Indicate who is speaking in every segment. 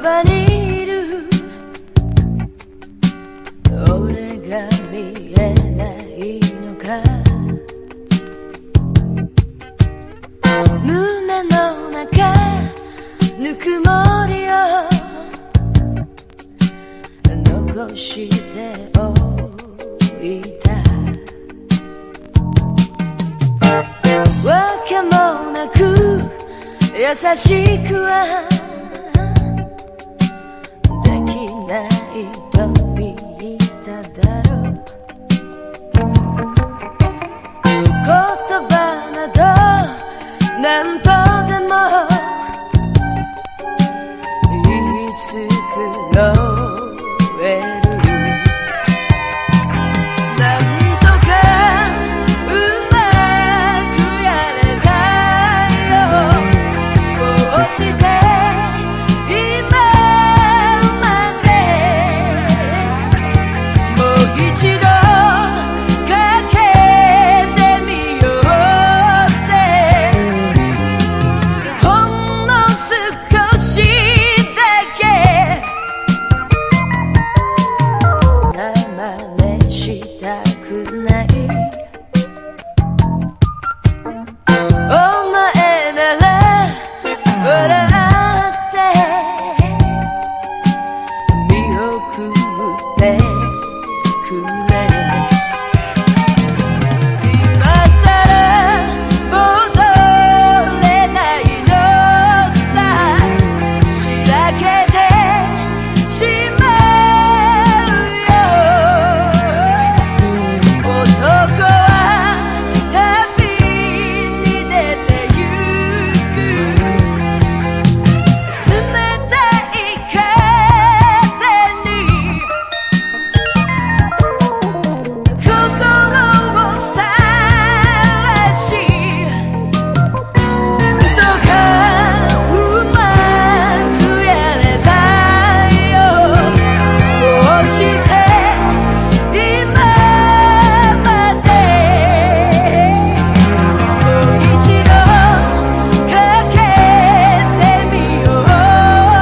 Speaker 1: ばにいる俺が見えないのか胸の中ぬくもりを残しておいたわけもなく優しくはできないと言っただろう言葉など何とでも言いつくろえるなんとかうまくやれないよこうして今までもう一度かけてみようってほんの少しだけ真似したくないお前なら笑って見送ってくれ今さら戻れないのさしらけてしまうよ男は旅に出てゆく冷たい風に心をさらしどうかうまくやれないよこうして今までもう一度かけてみよう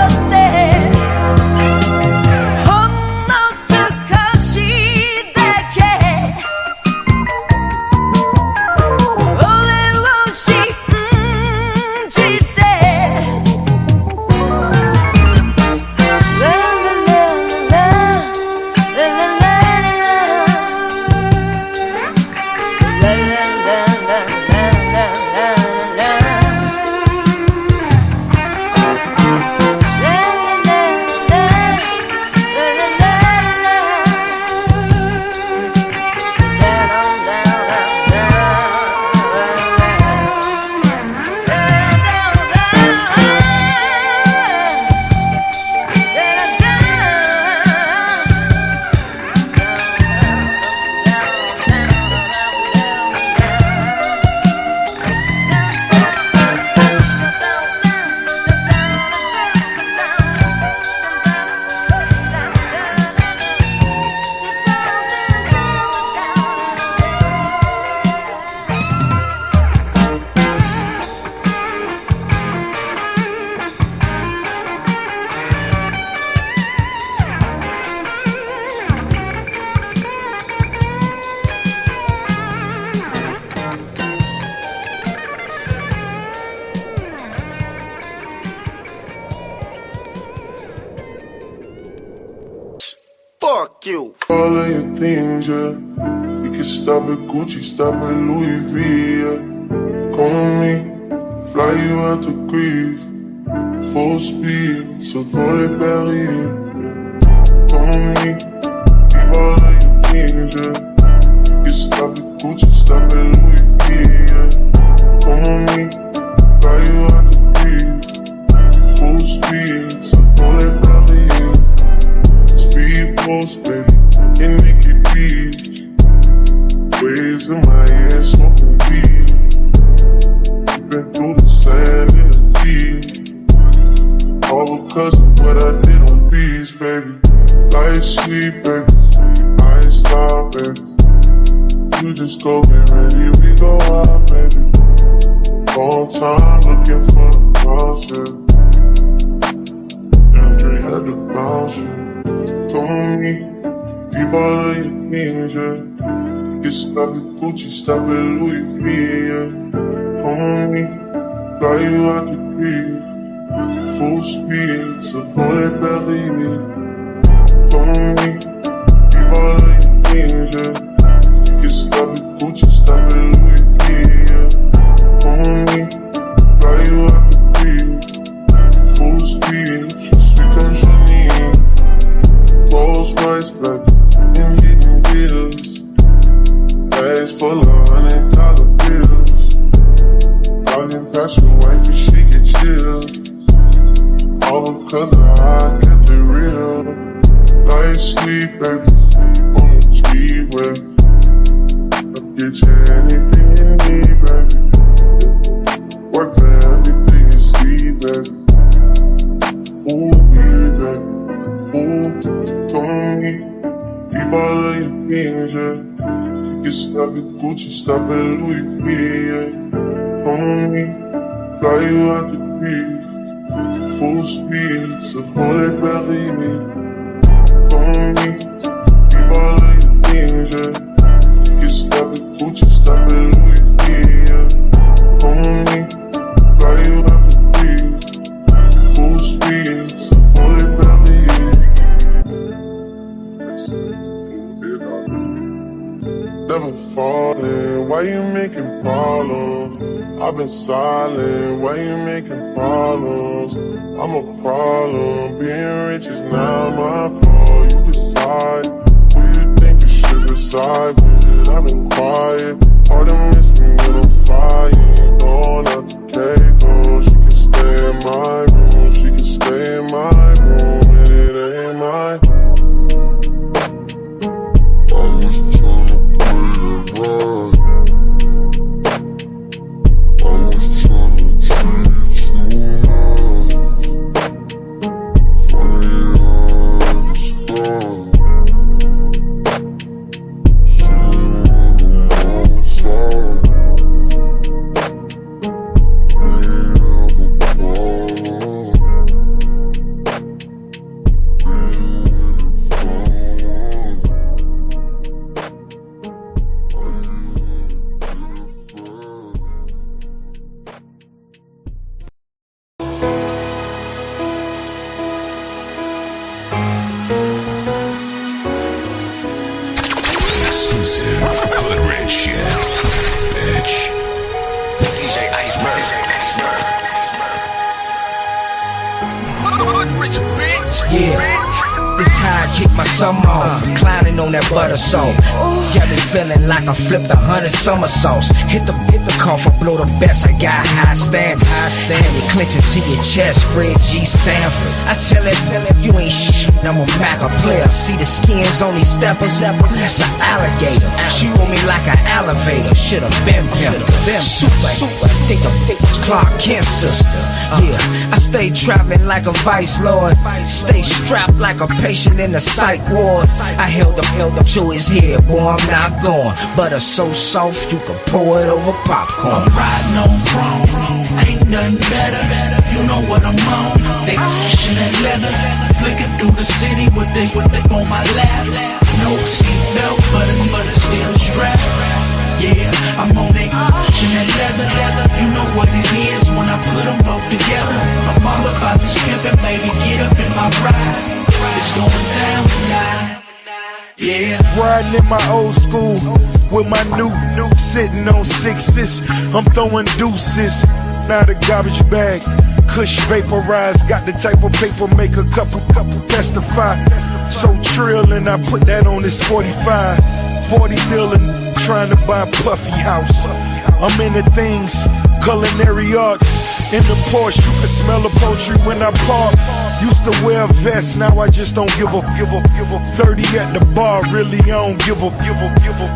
Speaker 1: ってほんの少しだけ俺を信じて
Speaker 2: Fuck you.
Speaker 3: All of your things, yeah. We can stop at Gucci, stop at Louis V, yeah. Come with me, fly you out to Greece. Full speed, Savoy Paris, yeah. Come with me, leave all of your things, yeah. We can stop at Gucci, stop at Louis V, yeah. Come with me, fly you out to Greece. Full speed, Savoy Paris, yeah. Speed post, baby, in Nikki Beach. Waves in my ass, smoking weed. Been through the saddest deeds. All because of what I did on beats, baby. Life sweet, baby. I ain't stop, baby. You just go get ready, we go out, baby. Long time looking for the process. to bounce you. Come on me, leave all of your things, yeah. Get stop at Gucci, stop at Louis V, yeah. Come on me, fly you out the breeze. Full speed, so for that Paris. Come on me, leave all of your things, yeah. Get stop at Gucci, stop at Louis V, yeah. Come on me, fly you out the breeze. Full speed, je suis comme Johnny. Rolls Royce black, and getting deals. Bags full of $100 bills. Walking past your wife and she get chilled. All because of how I get the real. Like sleep, baby, on the G-Way. I'll get you anything you need, baby. Work for everything you see, baby. Ooh, yeah, baby. Ooh, come on me, leave all of your things, yeah. Get stop at Gucci, stop at Louis V, yeah. Come on me, fly you out the breeze. Full speed, so for that Paris. Come on me, leave all of your things, yeah. Get stop at Gucci, stop at Louis V, yeah. Come on me, fly you out the breeze. Full speed, so for that Paris. Never falling, why you making problems? I've been silent, why you making problems? I'm a problem, being rich is not my fault. You decide who you think you should reside with. I've been quiet, hard to miss me when I'm flying. Going out to Keiko, she can stay in my room, she can stay in my room, and it ain't mine.
Speaker 4: Like I flipped 100 somersaults. Hit the car for blow the best. I got high standards. You clench it to your chest, Fred G. Sanford. I tell it, you ain't shit. I'm a Mac, a player. See the skins on these steppers. That's an alligator. She want me like an elevator. Should've been pimped. Them super. Think it's Clark Kent's sister. Yeah, I stay traveling like a vice lord. Stay strapped like a patient in the psych ward. I held up to his head, boy, I'm not going. Butter so soft, you can pour it over popcorn.
Speaker 5: I'm riding on chrome, ain't nothing better. You know what I'm on. They pushing that leather, flicking through the city with they on my lap. No seatbelt, but it's still strapped. Yeah, I'm on that pushing that leather. You know what it is when I put them both together. I'm all about this pimpin', baby, get up in my ride. It's going down tonight. Yeah.
Speaker 6: Riding in my old school with my new sitting on sixes. I'm throwing deuces. Now the garbage bag, Kush vaporized. Got the type of paper make a couple testify. So trill and I put that on this 45. 40 million trying to buy a puffy house. I'm into things, culinary arts. In the Porsche, you can smell the poultry when I park. Used to wear a vest, now I just don't give up. 30 at the bar, really I don't give up.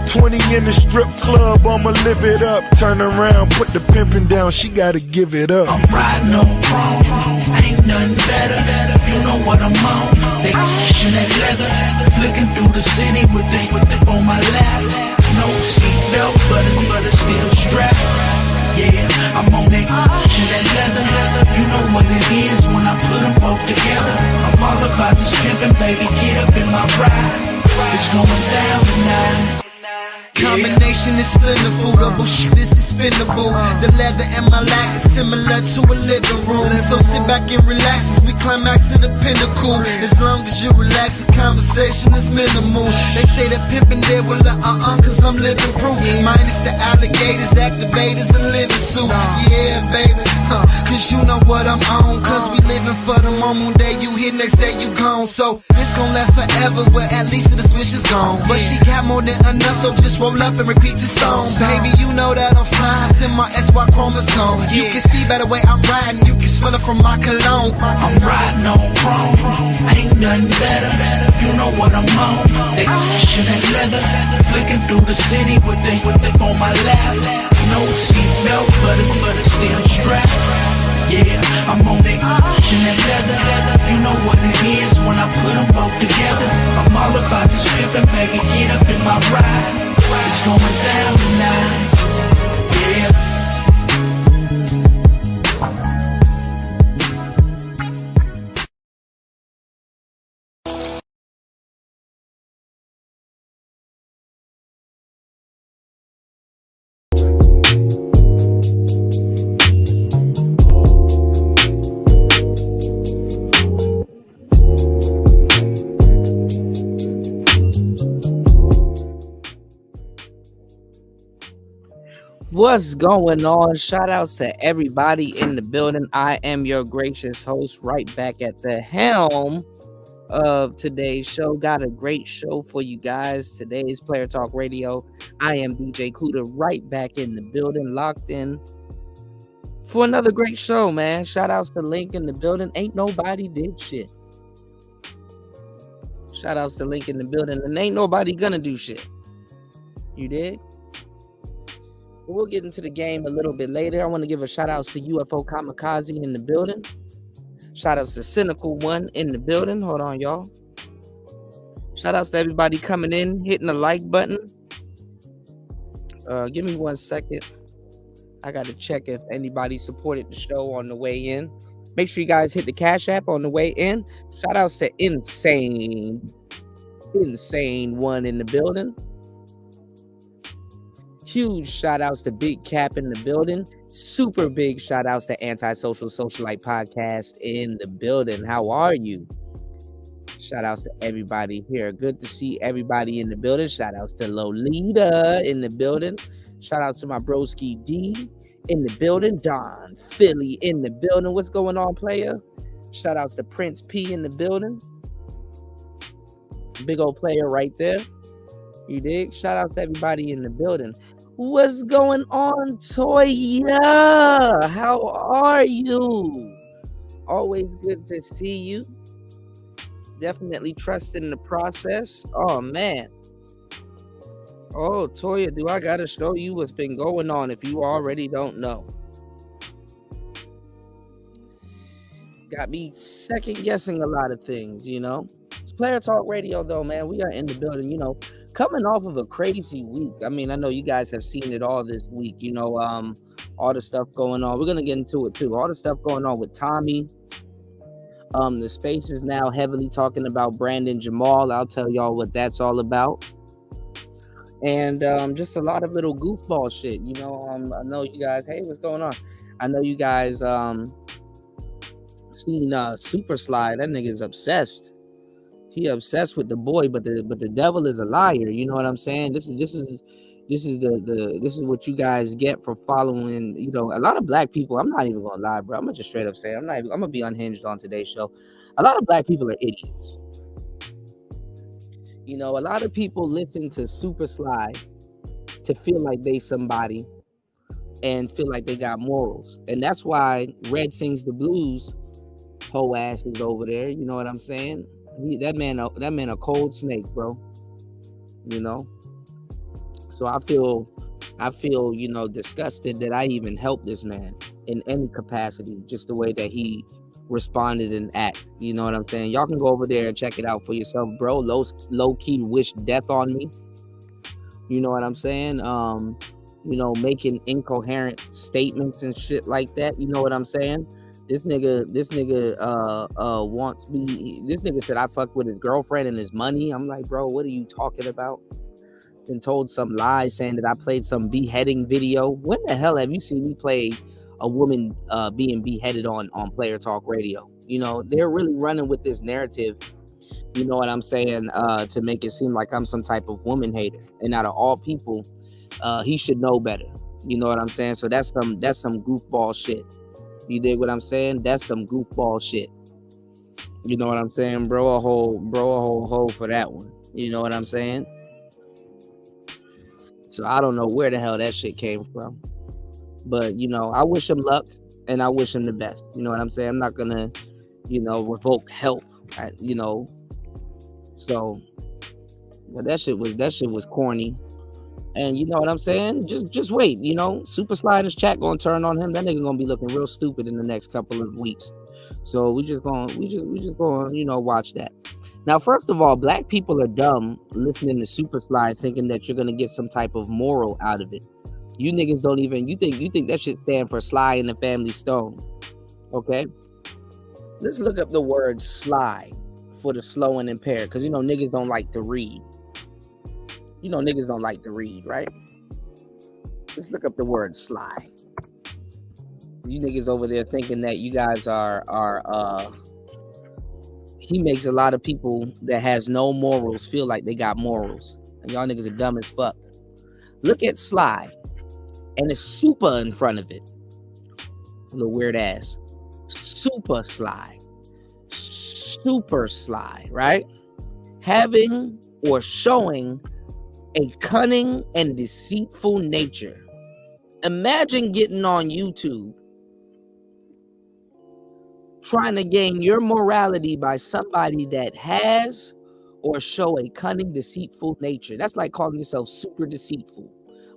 Speaker 6: 20 in the strip club, I'ma live it up. Turn around, put the pimpin' down, she gotta give it up.
Speaker 5: I'm riding on chrome, ain't nothing better. You know what I'm on. They pushing that leather, flicking through the city with they on my lap. No seatbelt, but it's still strapped. Yeah, I'm on that cushion, that leather. You know what it is when I put them both together. I'm all about this pimpin', baby, get up in my ride. It's going down tonight.
Speaker 7: Combination is spinnable, the bullshit is expendable. The leather in my lap is similar to a living room. So sit back and relax as we climax to the pinnacle. As long as you relax, the conversation is minimal. They say that pimpin' there, well, cause I'm living proof. Minus the alligators, activators, and linen suit. Yeah, baby, cause you know what I'm on. Cause we living for the moment, day you here, next day you gone. So it's gon' last forever, well, at least the switch is gone. But she got more than enough, so just roll up and repeat the song. Baby, you know that I'm fly, it's in my SY chromosome. You can see by the way I'm riding, you can smell it from my cologne.
Speaker 5: I'm riding on chrome, ain't nothing better. You know what I'm on. They cushion and leather, flicking through the city with they on my lap. No seatbelt, but it's still strapped. Yeah, I'm on that cushion and leather. You know what it is when I put them both together. I'm all about this pimpin', baby, get up in my ride. It's going down tonight. Yeah.
Speaker 8: What's going on? Shout outs to everybody in the building. I am your gracious host, right back at the helm of today's show. Got a great show for you guys. Today's Player Talk Radio. I am DJ Kuda, right back in the building, locked in for another great show, man. Shout outs to Link in the building. Ain't nobody did shit. Shout outs to Link in the building, and ain't nobody gonna do shit. You dig? We'll get into the game a little bit later. I want to give a shout out to UFO Kamikaze in the building. Shout outs to Cynical One in the building. Hold on, y'all. Shout outs to everybody coming in, hitting the like button. Give me 1 second. I got to check if anybody supported the show on the way in. Make sure you guys hit the Cash App on the way in. Shout outs to Insane One in the building. Huge shout outs to Big Cap in the building. Super big shout outs to Antisocial Socialite Podcast in the building. How are you? Shout outs to everybody here. Good to see everybody in the building. Shout outs to Lolita in the building. Shout out to my broski D in the building. Don Philly in the building. What's going on, player? Shout outs to Prince P in the building. Big old player right there. You dig? Shout outs to everybody in the building. What's going on, Toya? How are you? Always good to see you. Definitely trust in the process. Oh, man. Oh, Toya, do I got to show you what's been going on if you already don't know? Got me second guessing a lot of things, you know? It's Player Talk Radio, though, man. We are in the building, you know. Coming off of a crazy week. I mean, I know you guys have seen it all this week, you know, all the stuff going on. We're going to get into it too. All the stuff going on with Tommy. The space is now heavily talking about Brandon Jamal. I'll tell y'all what that's all about. And just a lot of little goofball shit, you know. I know you guys, hey, what's going on? I know you guys seen Super Slide. That nigga's obsessed. He obsessed with the boy, but the devil is a liar. You know what I'm saying? This is what you guys get for following. You know, a lot of black people. I'm not even gonna lie, bro. I'm gonna just straight up say I'm gonna be unhinged on today's show. A lot of black people are idiots. You know, a lot of people listen to Super Slide to feel like they somebody and feel like they got morals, and that's why Red Sings the Blues whole ass is over there. You know what I'm saying? That man a cold snake, bro. You know, so I feel, you know, disgusted that I even helped this man in any capacity, just the way that he responded and act. You know what I'm saying? Y'all can go over there and check it out for yourself, bro. Low key wished death on me. You know what I'm saying? making incoherent statements and shit like that. You know what I'm saying? This nigga wants me. This nigga said I fucked with his girlfriend and his money. I'm like, bro, what are you talking about? And told some lies saying that I played some beheading video. When the hell have you seen me play a woman being beheaded on Player Talk Radio? They're really running with this narrative. You know what I'm saying? To make it seem like I'm some type of woman hater. And out of all people, he should know better. You know what I'm saying? So that's some goofball shit. You dig what I'm saying? That's some goofball shit. You know what I'm saying? Bro a whole hole for that one. You know what I'm saying? So I don't know where the hell that shit came from. But, I wish him luck and I wish him the best. You know what I'm saying? I'm not gonna, revoke help. So but that shit was corny. And you know what I'm saying? Just wait, Super Sly in his chat gonna turn on him. That nigga gonna be looking real stupid in the next couple of weeks. So we just gonna watch that. Now, first of all, black people are dumb listening to Super Sly thinking that you're gonna get some type of moral out of it. You niggas don't even you think that shit stand for Sly and the Family Stone. Okay? Let's look up the word sly for the slow and impaired, because niggas don't like to read. Niggas don't like to read, right? Let's look up the word sly. You niggas over there thinking that you guys are he makes a lot of people that has no morals feel like they got morals. And y'all niggas are dumb as fuck. Look at sly. And it's super in front of it. Little weird ass. Super sly. Super sly, right? Having or showing a cunning and deceitful nature. Imagine getting on YouTube trying to gain your morality by somebody that has or show a cunning, deceitful nature. That's like calling yourself super deceitful,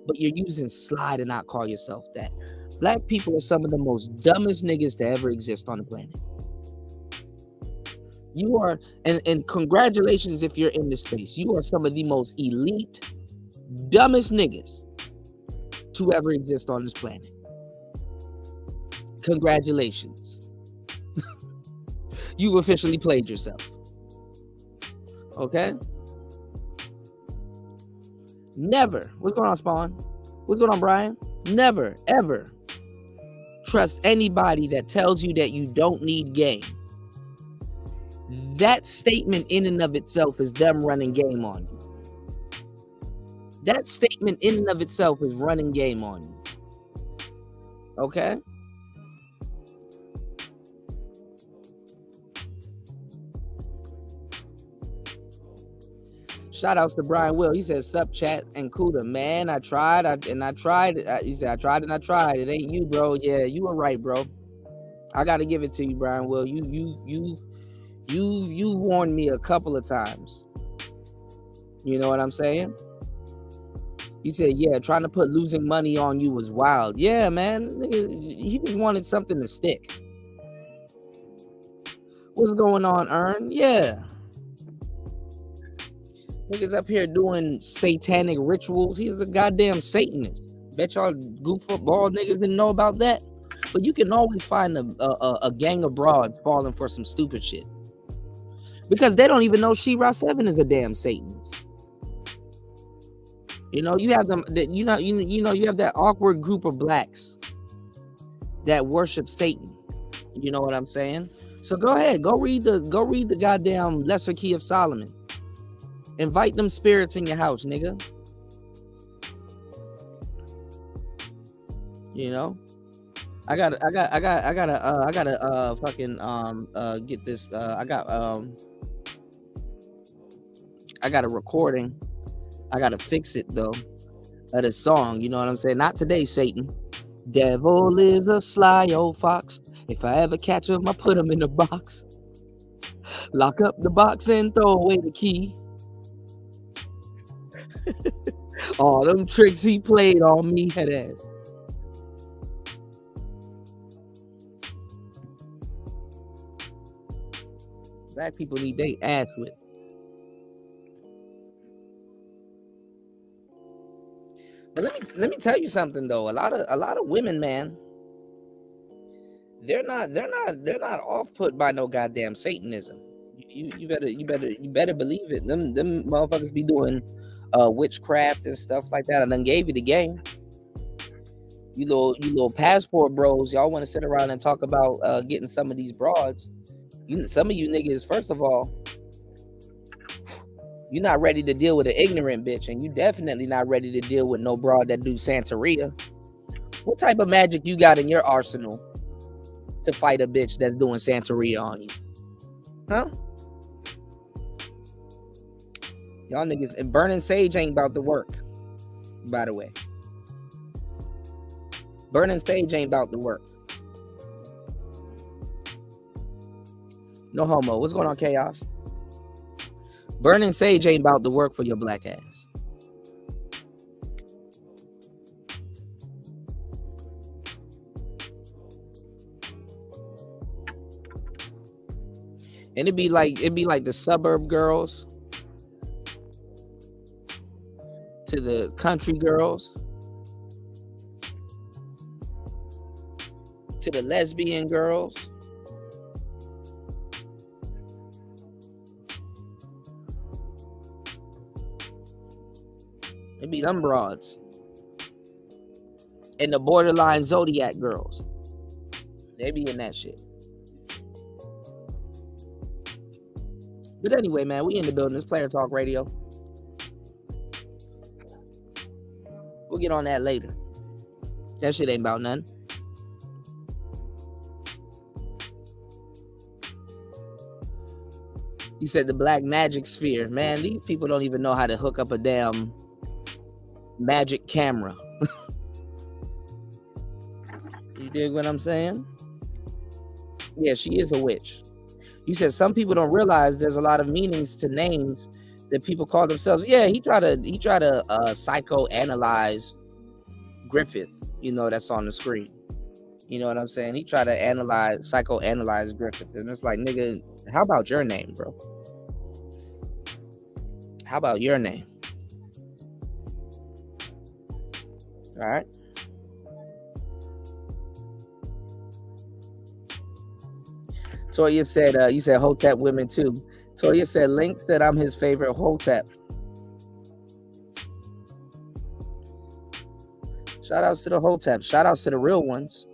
Speaker 8: but you're using sly to not call yourself that. Black people are some of the most dumbest niggas to ever exist on the planet. You are, and congratulations if you're in this space. You are some of the most elite, dumbest niggas to ever exist on this planet. Congratulations. You've officially played yourself. Okay? Never. What's going on, Spawn? What's going on, Brian? Never, ever trust anybody that tells you that you don't need game. That statement in and of itself is them running game on you. That statement in and of itself is running game on you. Okay? Shout outs to Brian Will. He says, sup chat and Kuda. Man, I tried. He said, I tried and I tried. It ain't you, bro. Yeah, you were right, bro. I gotta give it to you, Brian Will. You warned me a couple of times. You know what I'm saying? He said, yeah, trying to put losing money on you was wild. Yeah, man. He just wanted something to stick. What's going on, Ern? Yeah. Niggas up here doing satanic rituals. He's a goddamn Satanist. Bet y'all goofball niggas didn't know about that. But you can always find a gang of broads falling for some stupid shit. Because they don't even know She-Ra 7 is a damn Satanist. You have them. You have that awkward group of blacks that worship Satan. You know what I'm saying? So go ahead, go read the goddamn Lesser Key of Solomon. Invite them spirits in your house, nigga. I gotta fucking get this. I got a recording. I gotta fix it though. Of the song, you know what I'm saying? Not today, Satan. Devil is a sly old fox. If I ever catch him, I put him in a box. Lock up the box and throw away the key. All them tricks he played on me, head ass. Black people need they ass whipped. But let me tell you something though. A lot of women, man, they're not off put by no goddamn Satanism. You better believe it. Them motherfuckers be doing witchcraft and stuff like that. I done gave you the game. You little passport bros, y'all want to sit around and talk about getting some of these broads. Some of you niggas, first of all, you're not ready to deal with an ignorant bitch, and you definitely not ready to deal with no broad that do Santeria. What type of magic you got in your arsenal to fight a bitch that's doing Santeria on you? Huh? Y'all niggas, and burning sage ain't about to work, by the way. Burning sage ain't about to work. No homo. What's going on, Chaos? Burning sage ain't about to work for your black ass. And it'd be like the suburb girls to the country girls to the lesbian girls. It be them broads. And the borderline zodiac girls. They be in that shit. But anyway, man, we in the building. It's Player Talk Radio. We'll get on that later. That shit ain't about nothing. You said the black magic sphere. Man, these people don't even know how to hook up a damn magic camera. You dig what I'm saying? Yeah, she is a witch. You said some people don't realize there's a lot of meanings to names that people call themselves. Yeah, he tried to psychoanalyze Griffith, that's on the screen. You know what I'm saying? He tried to psychoanalyze Griffith. And it's like, nigga, how about your name, bro? How about your name? All right. Toya said, you said Hotep women too. Toya said, Link said I'm his favorite Hotep. Shout outs to the Hotep. Shout outs to the real ones.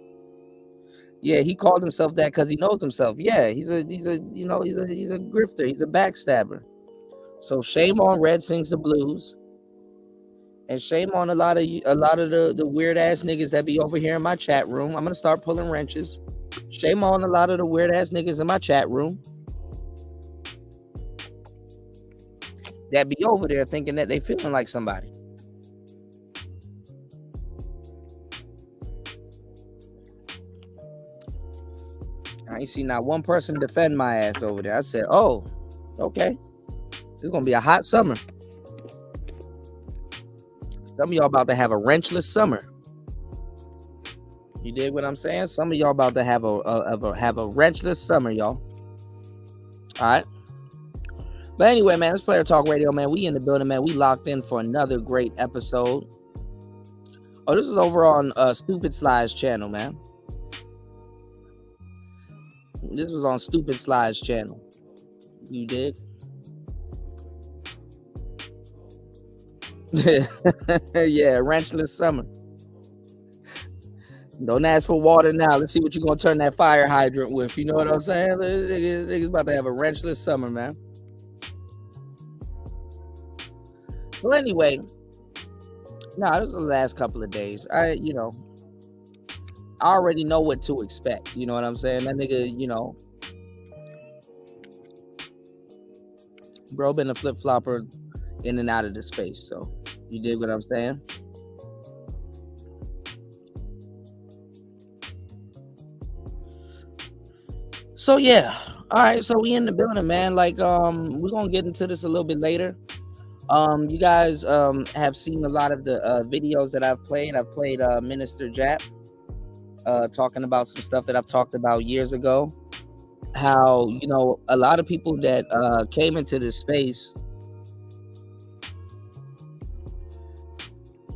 Speaker 8: Yeah, he called himself that because he knows himself. Yeah, he's a grifter. He's a backstabber. So shame on Red Sings the Blues. And shame on a lot of the weird ass niggas that be over here in my chat room. I'm gonna start pulling wrenches. Shame on a lot of the weird ass niggas in my chat room that be over there thinking that they feeling like somebody. I ain't seen not one person defend my ass over there. I said, oh, okay. It's gonna be a hot summer. Some of y'all about to have a wrenchless summer. You dig what I'm saying? Some of y'all about to have a wrenchless summer, y'all. All right. But anyway, man, it's Player Talk Radio, man. We in the building, man. We locked in for another great episode. Oh, this is over on Stupid Sly's channel, man. This was on Stupid Sly's channel. You dig? Yeah, wrenchless summer. Don't ask for water now. Let's see what you're going to turn that fire hydrant with. You know what I'm saying? Niggas about to have a wrenchless summer, man. Well, anyway. This was the last couple of days. I already know what to expect. You know what I'm saying? That nigga, bro been a flip-flopper in and out of the space. So, you dig what I'm saying? So yeah, all right. So we in the building, man. Like, we're gonna get into this a little bit later. You guys have seen a lot of the videos that I've played. I've played Minister Jap, talking about some stuff that I've talked about years ago. How a lot of people that came into this space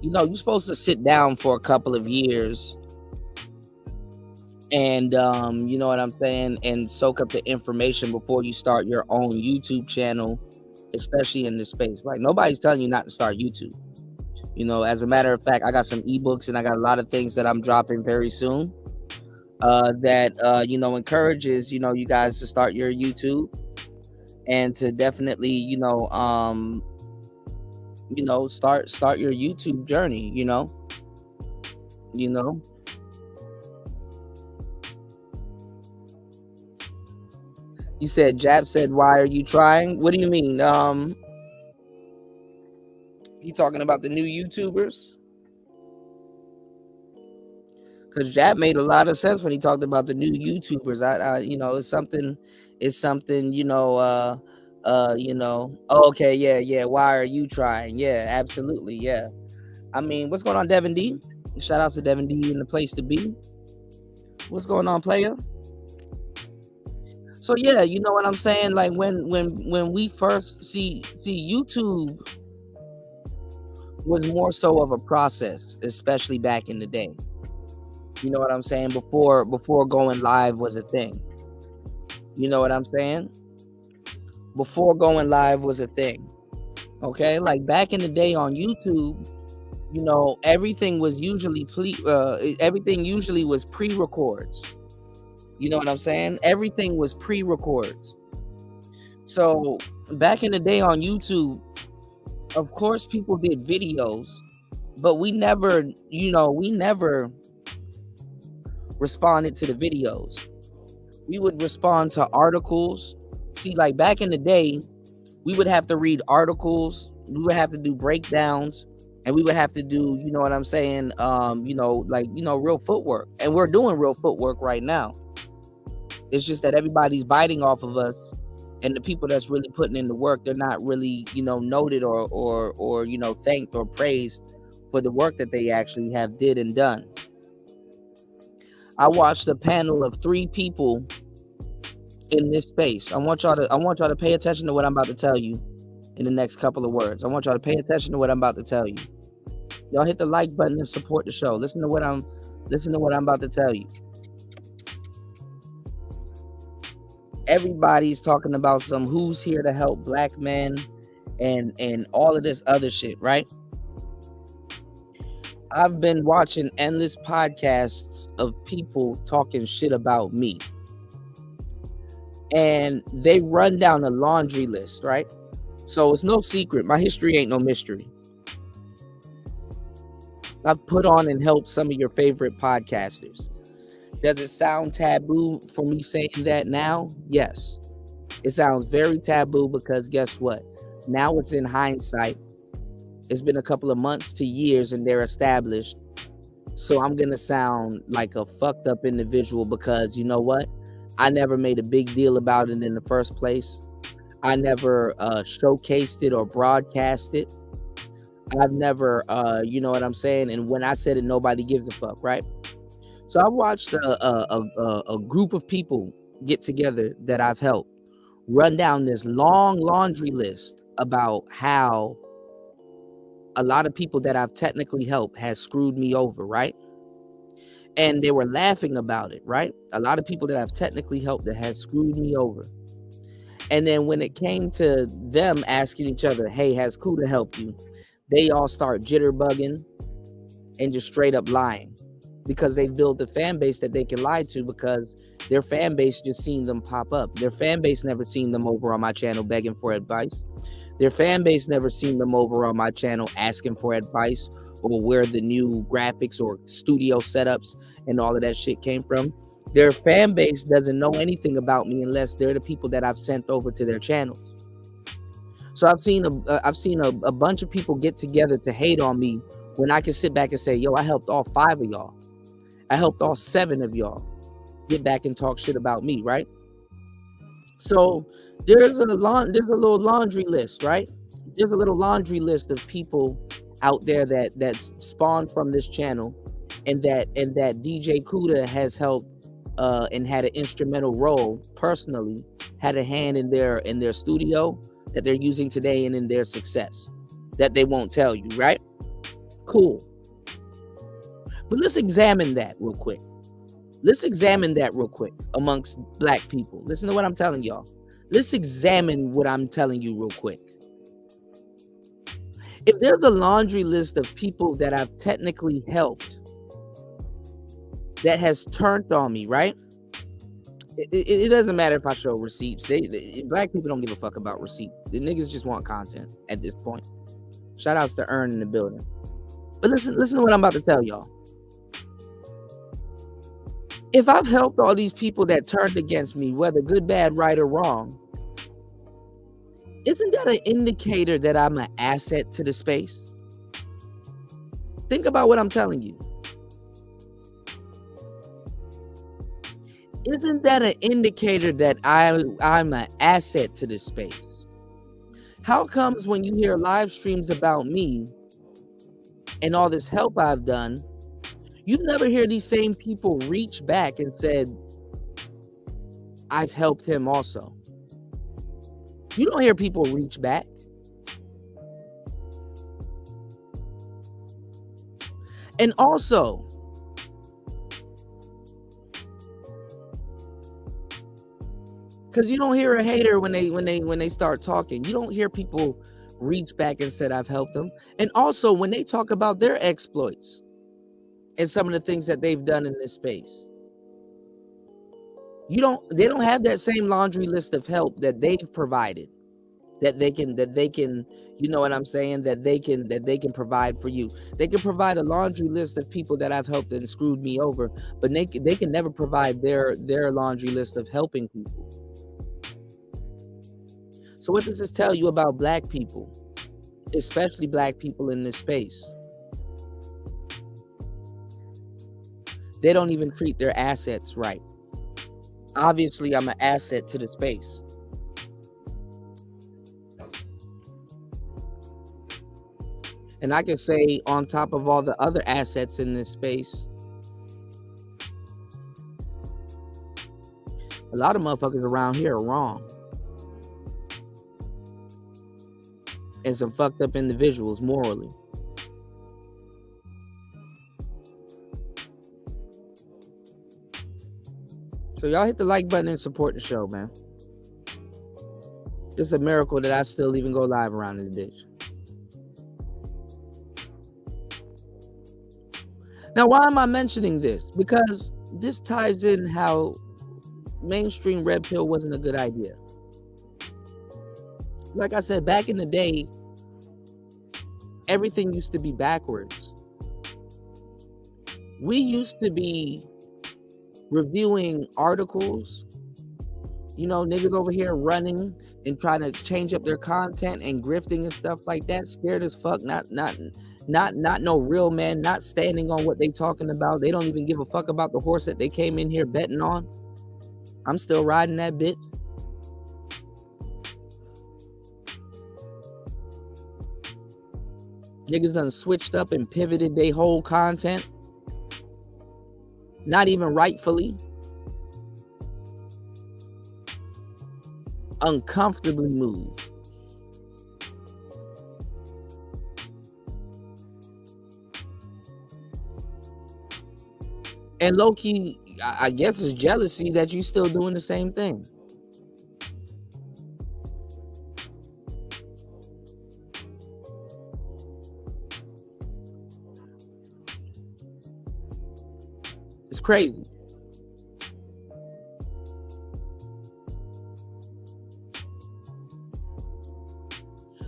Speaker 8: you know, you're supposed to sit down for a couple of years and you know what I'm saying, and soak up the information before you start your own YouTube channel, especially in this space. Like, nobody's telling you not to start YouTube. You know, as a matter of fact, I got some ebooks and I got a lot of things that I'm dropping very soon that you know, encourages, you know, you guys to start your YouTube and to definitely, you know, start your YouTube journey, you know. You said, Jab said, why are you trying? What do you mean? You talking about the new YouTubers? Because Jab made a lot of sense when he talked about the new YouTubers. I you know, it's something, you know, you know, okay, yeah. Why are you trying? Yeah, absolutely, yeah. I mean, what's going on, Devin D? Shout out to Devin D in the place to be. What's going on, player? So yeah, you know what I'm saying? Like when we first see YouTube was more so of a process, especially back in the day. You know what I'm saying? Before going live was a thing. You know what I'm saying? Before going live was a thing. Okay? Like back in the day on YouTube, you know, everything usually was pre-records. You know what I'm saying? Everything was pre-records. So back in the day on YouTube, of course people did videos, but we never responded to the videos. We would respond to articles. See, like back in the day, we would have to read articles, we would have to do breakdowns, and we would have to do, you know what I'm saying, you know, like, you know, real footwork. And we're doing real footwork right now. It's just that everybody's biting off of us, and the people that's really putting in the work, they're not really, you know, noted or you know, thanked or praised for the work that they actually have did and done. I watched a panel of 3 people in this space. I want y'all to pay attention to what I'm about to tell you in the next couple of words. I want y'all to pay attention to what I'm about to tell you. Y'all hit the like button and support the show. Listen to what I'm about to tell you. Everybody's talking about some who's here to help black men and all of this other shit, right? I've been watching endless podcasts of people talking shit about me. And they run down a laundry list, right? So it's no secret. My history ain't no mystery. I've put on and helped some of your favorite podcasters. Does it sound taboo for me saying that now? Yes. It sounds very taboo because guess what? Now it's in hindsight. It's been a couple of months to years and they're established. So I'm going to sound like a fucked up individual because you know what? I never made a big deal about it in the first place. I never showcased it or broadcast it. I've never, you know what I'm saying? And when I said it, nobody gives a fuck, right? So I watched a group of people get together that I've helped run down this long laundry list about how a lot of people that I've technically helped has screwed me over, right? And they were laughing about it, right? A lot of people that I've technically helped that have screwed me over. And then when it came to them asking each other, hey, has Kuda helped you? They all start jitterbugging and just straight up lying because they built a fan base that they can lie to because their fan base just seen them pop up. Their fan base never seen them over on my channel begging for advice. Their fan base never seen them over on my channel asking for advice or where the new graphics or studio setups and all of that shit came from. Their fan base doesn't know anything about me unless they're the people that I've sent over to their channels. So I've seen a bunch of people get together to hate on me when I can sit back and say, yo, I helped all 5 of y'all. I helped all 7 of y'all get back and talk shit about me, right? So there's a little laundry list, right? There's a little laundry list of people out there that's spawned from this channel and that DJ Kuda has helped and had an instrumental role personally, had a hand in their studio that they're using today and in their success that they won't tell you, right? Cool. But let's examine that real quick. Let's examine that real quick amongst black people. Listen to what I'm telling y'all. Let's examine what I'm telling you real quick. If there's a laundry list of people that I've technically helped that has turned on me, right? It doesn't matter if I show receipts. Black people don't give a fuck about receipts. The niggas just want content at this point. Shout outs to Earn in the building. But listen to what I'm about to tell y'all. If I've helped all these people that turned against me, whether good, bad, right, or wrong, isn't that an indicator that I'm an asset to the space? Think about what I'm telling you. Isn't that an indicator that I'm an asset to this space? How comes when you hear live streams about me and all this help I've done, you never hear these same people reach back and said, I've helped him also? You don't hear people reach back. And also, because you don't hear a hater when they start talking. You don't hear people reach back and said I've helped them. And also when they talk about their exploits and some of the things that they've done in this space, they don't have that same laundry list of help that they've provided, that they can, you know what I'm saying, that they can provide for you. They can provide a laundry list of people that I've helped and screwed me over, but they can never provide their laundry list of helping people. So what does this tell you about black people, especially black people in this space? They don't even treat their assets right. Obviously, I'm an asset to the space. And I can say, on top of all the other assets in this space, a lot of motherfuckers around here are wrong. And some fucked up individuals morally. So y'all hit the like button and support the show, man. It's a miracle that I still even go live around this bitch. Now, why am I mentioning this? Because this ties in how mainstream red pill wasn't a good idea. Like I said, back in the day, everything used to be backwards. We used to be reviewing articles, you know, niggas over here running and trying to change up their content and grifting and stuff like that, scared as fuck, not no real man, not standing on what they talking about. They don't even give a fuck about the horse that they came in here betting on. I'm still riding that bitch. Niggas done switched up and pivoted their whole content. Not even rightfully. Uncomfortably moved. And low-key, I guess it's jealousy that you still doing the same thing. It's crazy.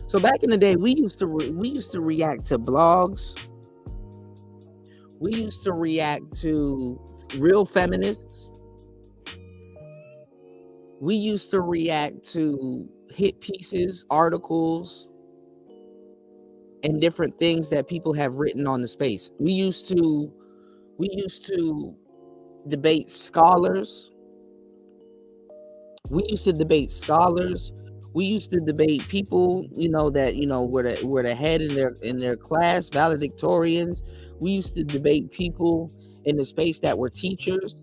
Speaker 8: So back in the day, we used to react to blogs. We used to react to real feminists. We used to react to hit pieces, articles, and different things that people have written on the space. We used to debate scholars. We used to debate scholars. We used to debate people, you know, that, you know, were the head in their class, valedictorians. We used to debate people in the space that were teachers.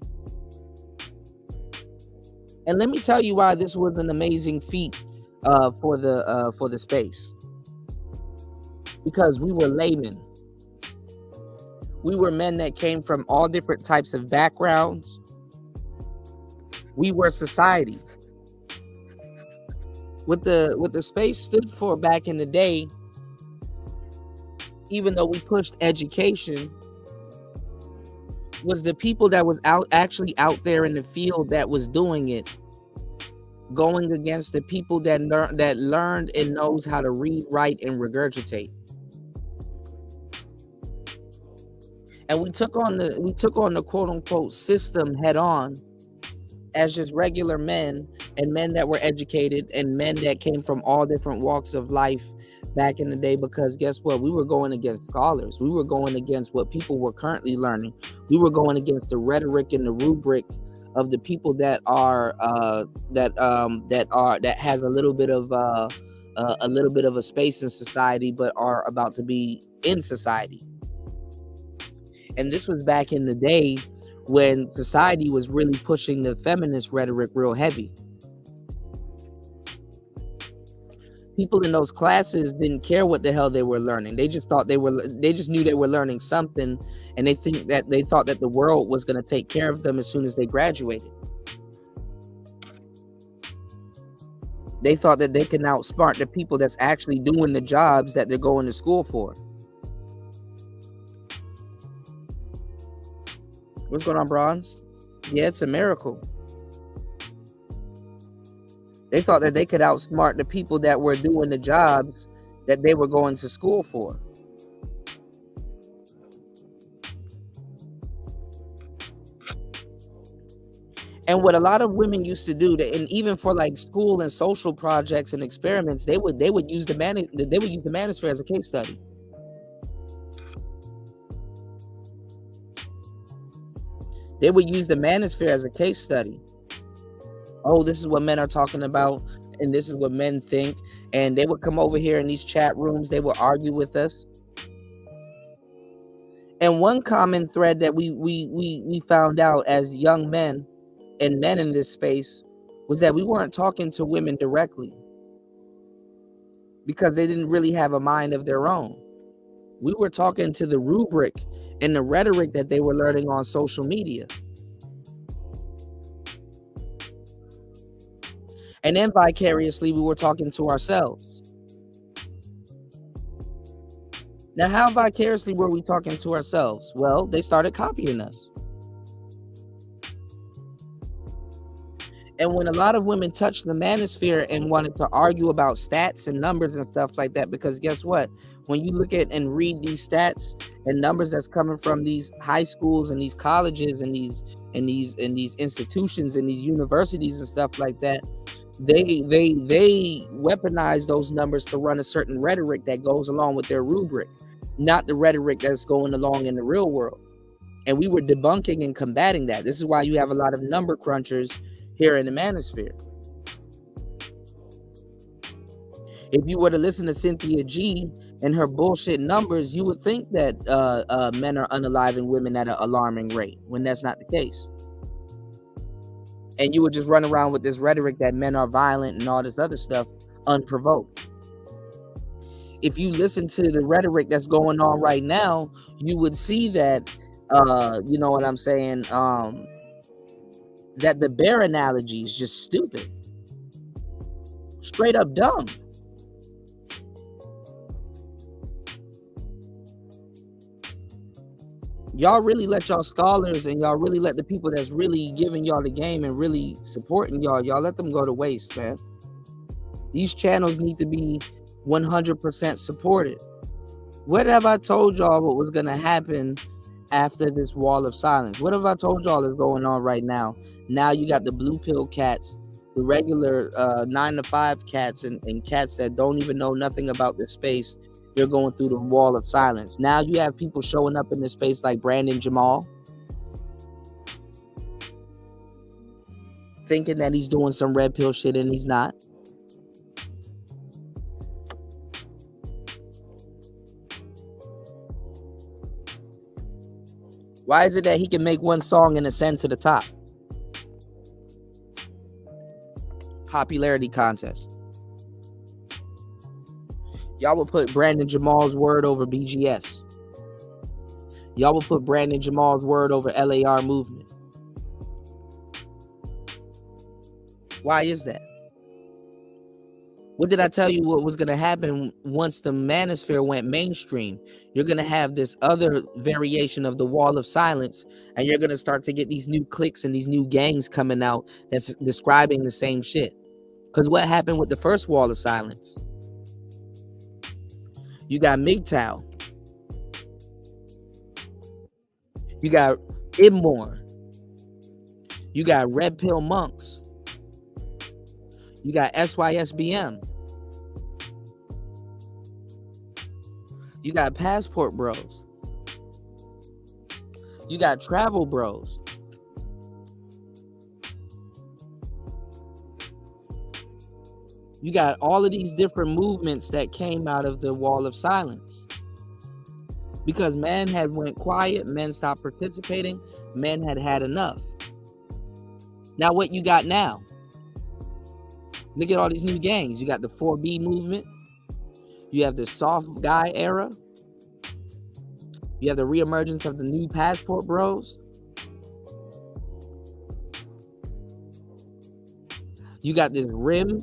Speaker 8: And let me tell you why this was an amazing feat for the space. Because we were laymen. We were men that came from all different types of backgrounds. We were society. What the space stood for back in the day, even though we pushed education, was the people that was actually out there in the field that was doing it, going against the people that learned and knows how to read, write, and regurgitate. And we took on the quote unquote system head on as just regular men, and men that were educated, and men that came from all different walks of life back in the day. Because guess what? We were going against scholars. We were going against what people were currently learning. We were going against the rhetoric and the rubric of the people that has a little bit of a space in society, but are about to be in society. And this was back in the day when society was really pushing the feminist rhetoric real heavy. People in those classes didn't care what the hell they were learning. They just thought they just knew they were learning something, and they thought that the world was going to take care of them as soon as they graduated. They thought that they could outsmart the people that's actually doing the jobs that they're going to school for. What's going on, Bronze? Yeah, it's a miracle. They thought that they could outsmart the people that were doing the jobs that they were going to school for. And what a lot of women used to do, and even for like school and social projects and experiments, they would use the manosphere as a case study. They would use the manosphere as a case study. Oh, this is what men are talking about, and this is what men think. And they would come over here in these chat rooms. They would argue with us. And one common thread that we found out as young men and men in this space was that we weren't talking to women directly, because they didn't really have a mind of their own. We were talking to the rubric and the rhetoric that they were learning on social media. And then vicariously, we were talking to ourselves. Now, how vicariously were we talking to ourselves? Well, they started copying us. And when a lot of women touched the manosphere and wanted to argue about stats and numbers and stuff like that, because guess what? When you look at and read these stats and numbers that's coming from these high schools and these colleges and these institutions and these universities and stuff like that, they weaponize those numbers to run a certain rhetoric that goes along with their rubric, not the rhetoric that's going along in the real world. And we were debunking and combating that. This is why you have a lot of number crunchers here in the manosphere. If you were to listen to Cynthia G and her bullshit numbers, you would think that men are unaliving women at an alarming rate, when that's not the case. And you would just run around with this rhetoric that men are violent and all this other stuff unprovoked. If you listen to the rhetoric that's going on right now, you would see that, you know what I'm saying, that the bear analogy is just stupid. Straight up dumb. Y'all really let y'all scholars and y'all really let the people that's really giving y'all the game and really supporting y'all let them go to waste, man. These channels need to be 100% supported. What have I told y'all what was going to happen after this wall of silence? What have I told y'all is going on right now? Now you got the blue pill cats, the regular 9 to 5 cats, and cats that don't even know nothing about this space. They're going through the wall of silence. Now you have people showing up in this space like Brandon Jamal, thinking that he's doing some red pill shit and he's not. Why is it that he can make one song and ascend to the top? Popularity contest. Y'all would put Brandon Jamal's word over BGS. Y'all will put Brandon Jamal's word over LAR movement. Why is that? What did I tell you what was going to happen once the manosphere went mainstream? You're going to have this other variation of the wall of silence, and you're going to start to get these new cliques and these new gangs coming out that's describing the same shit. Because what happened with the first wall of silence? You got MGTOW. You got Ibmore. You got Red Pill Monks. You got SYSBM. You got Passport Bros. You got Travel Bros. You got all of these different movements that came out of the wall of silence. Because men had went quiet, men stopped participating, men had had enough. Now what you got now? Look at all these new gangs. You got the 4B movement. You have the soft guy era. You have the reemergence of the new Passport Bros. You got this RIM,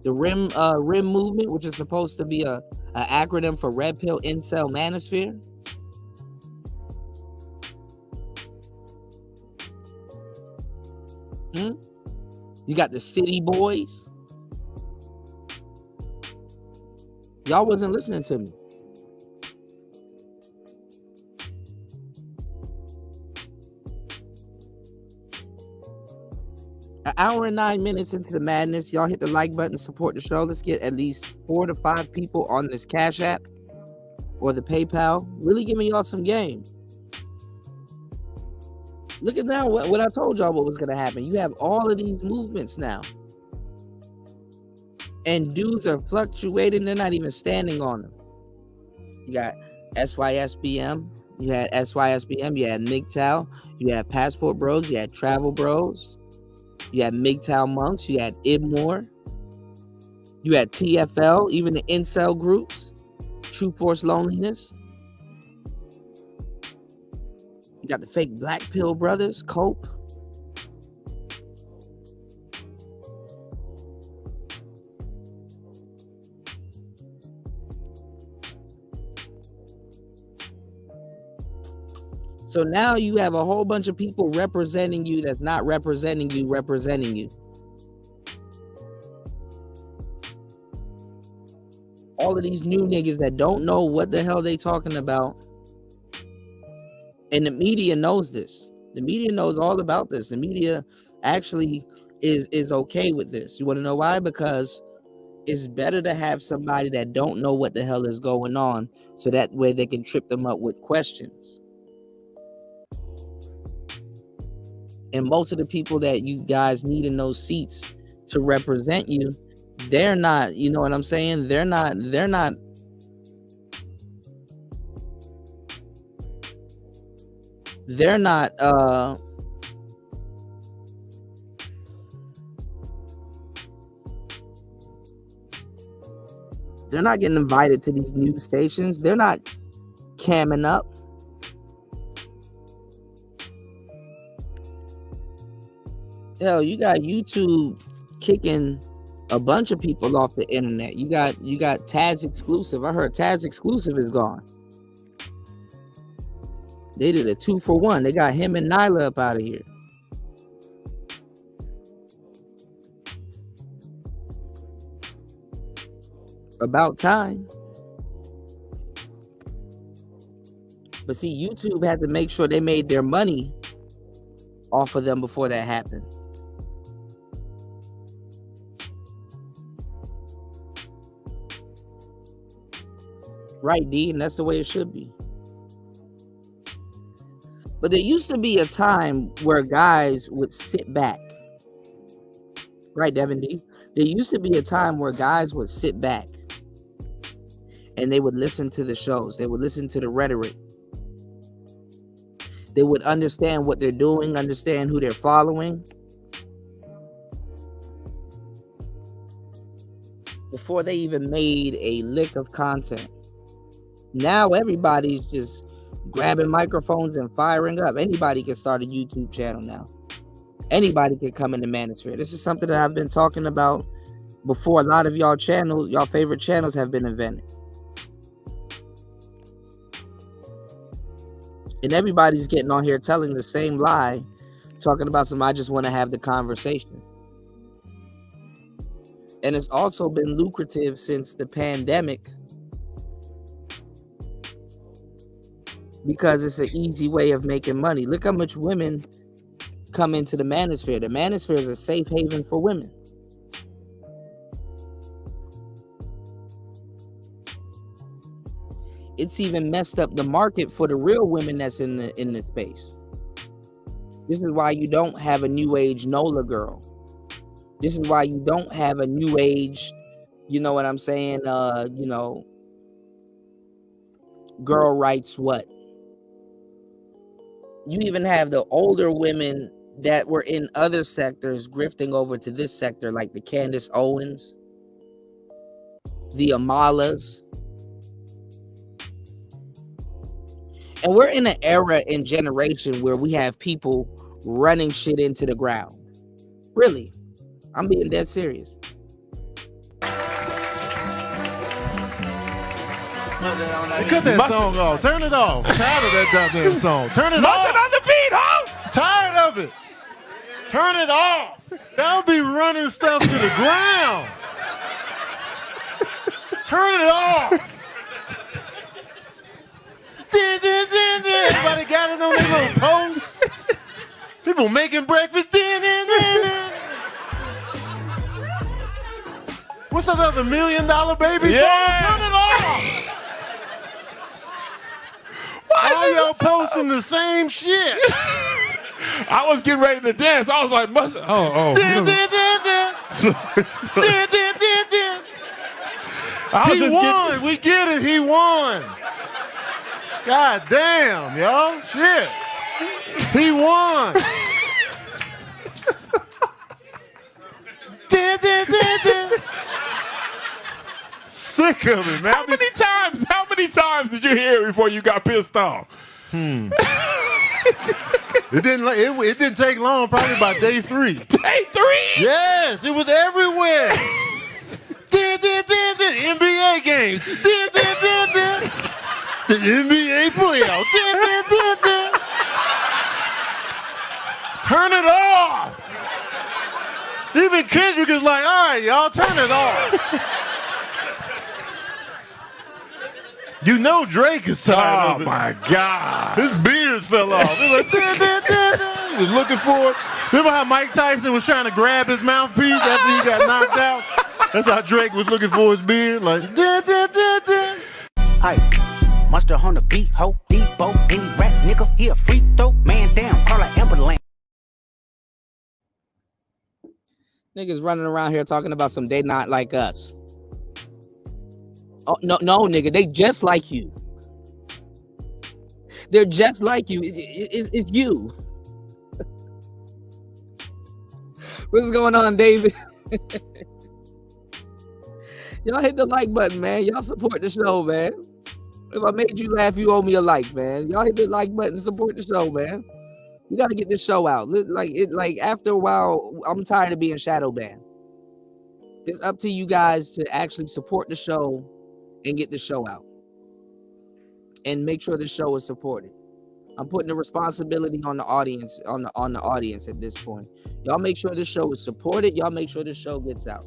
Speaker 8: the RIM movement, which is supposed to be a acronym for Red Pill Incel Manosphere. You got the City Boys. Y'all wasn't listening to me. An hour and 9 minutes into the madness. Y'all hit the like button, support the show. Let's get at least 4 to 5 people on this Cash App or the PayPal. Really giving y'all some game. Look at now what I told y'all what was going to happen. You have all of these movements now. And dudes are fluctuating. They're not even standing on them. You got SYSBM. You had SYSBM. You had MGTOW. You had Passport Bros. You had Travel Bros. You had MGTOW Monks. You had Ibmore. You had TFL. Even the incel groups. True Force Loneliness. You got the fake Black Pill Brothers. Cope. So now you have a whole bunch of people representing you that's not representing you, representing you. All of these new niggas that don't know what the hell they talking about. And the media knows this. The media knows all about this. The media actually is okay with this. You want to know why? Because it's better to have somebody that don't know what the hell is going on, so that way they can trip them up with questions. And most of the people that you guys need in those seats to represent you, they're not, you know what I'm saying? They're not they're not getting invited to these news stations. They're not camming up. Hell, you got YouTube kicking a bunch of people off the internet. You got Taz Exclusive. I heard Taz Exclusive is gone. They did a 2-for-1. They got him and Nyla up out of here. About time. But see, YouTube had to make sure they made their money off of them before that happened. Right, D, and that's the way it should be. But there used to be a time where guys would sit back. Right, Devin D? There used to be a time where guys would sit back and they would listen to the shows. They would listen to the rhetoric. They would understand what they're doing, understand who they're following. Before they even made a lick of content. Now everybody's just grabbing microphones and firing up. Anybody can start a YouTube channel now. Anybody can come in the manosphere. This is something that I've been talking about before a lot of y'all favorite channels have been invented. And everybody's getting on here telling the same lie, talking about I just want to have the conversation. And it's also been lucrative since the pandemic because it's an easy way of making money. Look how much women come into the manosphere. The manosphere is a safe haven for women. It's even messed up the market for the real women that's in the space. This is why you don't have a new age NOLA girl. This is why you don't have a new age, you know what I'm saying, girl writes what? You even have the older women that were in other sectors grifting over to this sector, like the Candace Owens, the Amalas. And we're in an era and generation where we have people running shit into the ground. Really. I'm being dead serious.
Speaker 9: Cut that song off. Turn it off. I'm tired of that goddamn song. Turn it off.
Speaker 10: On the beat, huh?
Speaker 9: Tired of it. Turn it off. They'll be running stuff to the ground. Turn it off. Everybody got it on their little posts. People making breakfast. What's another $1 Million Baby song? Turn it off. All y'all posting the same shit.
Speaker 10: I was getting ready to dance. I was like,
Speaker 9: He won. We get it. He won. God damn, y'all. Shit. He won. Sick of it, man.
Speaker 10: How many times did you hear it before you got pissed off?
Speaker 9: It didn't take long, probably about day 3.
Speaker 10: Day 3?
Speaker 9: Yes, it was everywhere. NBA games. The NBA playoffs. Turn it off. Even Kendrick is like, all right, y'all, turn it off. You know Drake is tired of it.
Speaker 10: Oh, my God.
Speaker 9: His beard fell off. He was looking for it. Remember how Mike Tyson was trying to grab his mouthpiece after he got knocked out? That's how Drake was looking for his beard. Like,
Speaker 11: Hey, monster on the beat, ho, Debo, any rap nigga, he a free throw, man down, call an ambulance.
Speaker 8: Niggas running around here talking about some they not like us. Oh, no, nigga, they just like you. They're just like you. It's you. What's going on, David? Y'all hit the like button, man. Y'all support the show, man. If I made you laugh, you owe me a like, man. Y'all hit the like button, support the show, man. We got to get this show out. Like after a while, I'm tired of being shadow banned. It's up to you guys to actually support the show and get the show out and make sure the show is supported. I'm putting the responsibility on the audience, on the audience at this point. Y'all make sure the show is supported. Y'all make sure the show gets out.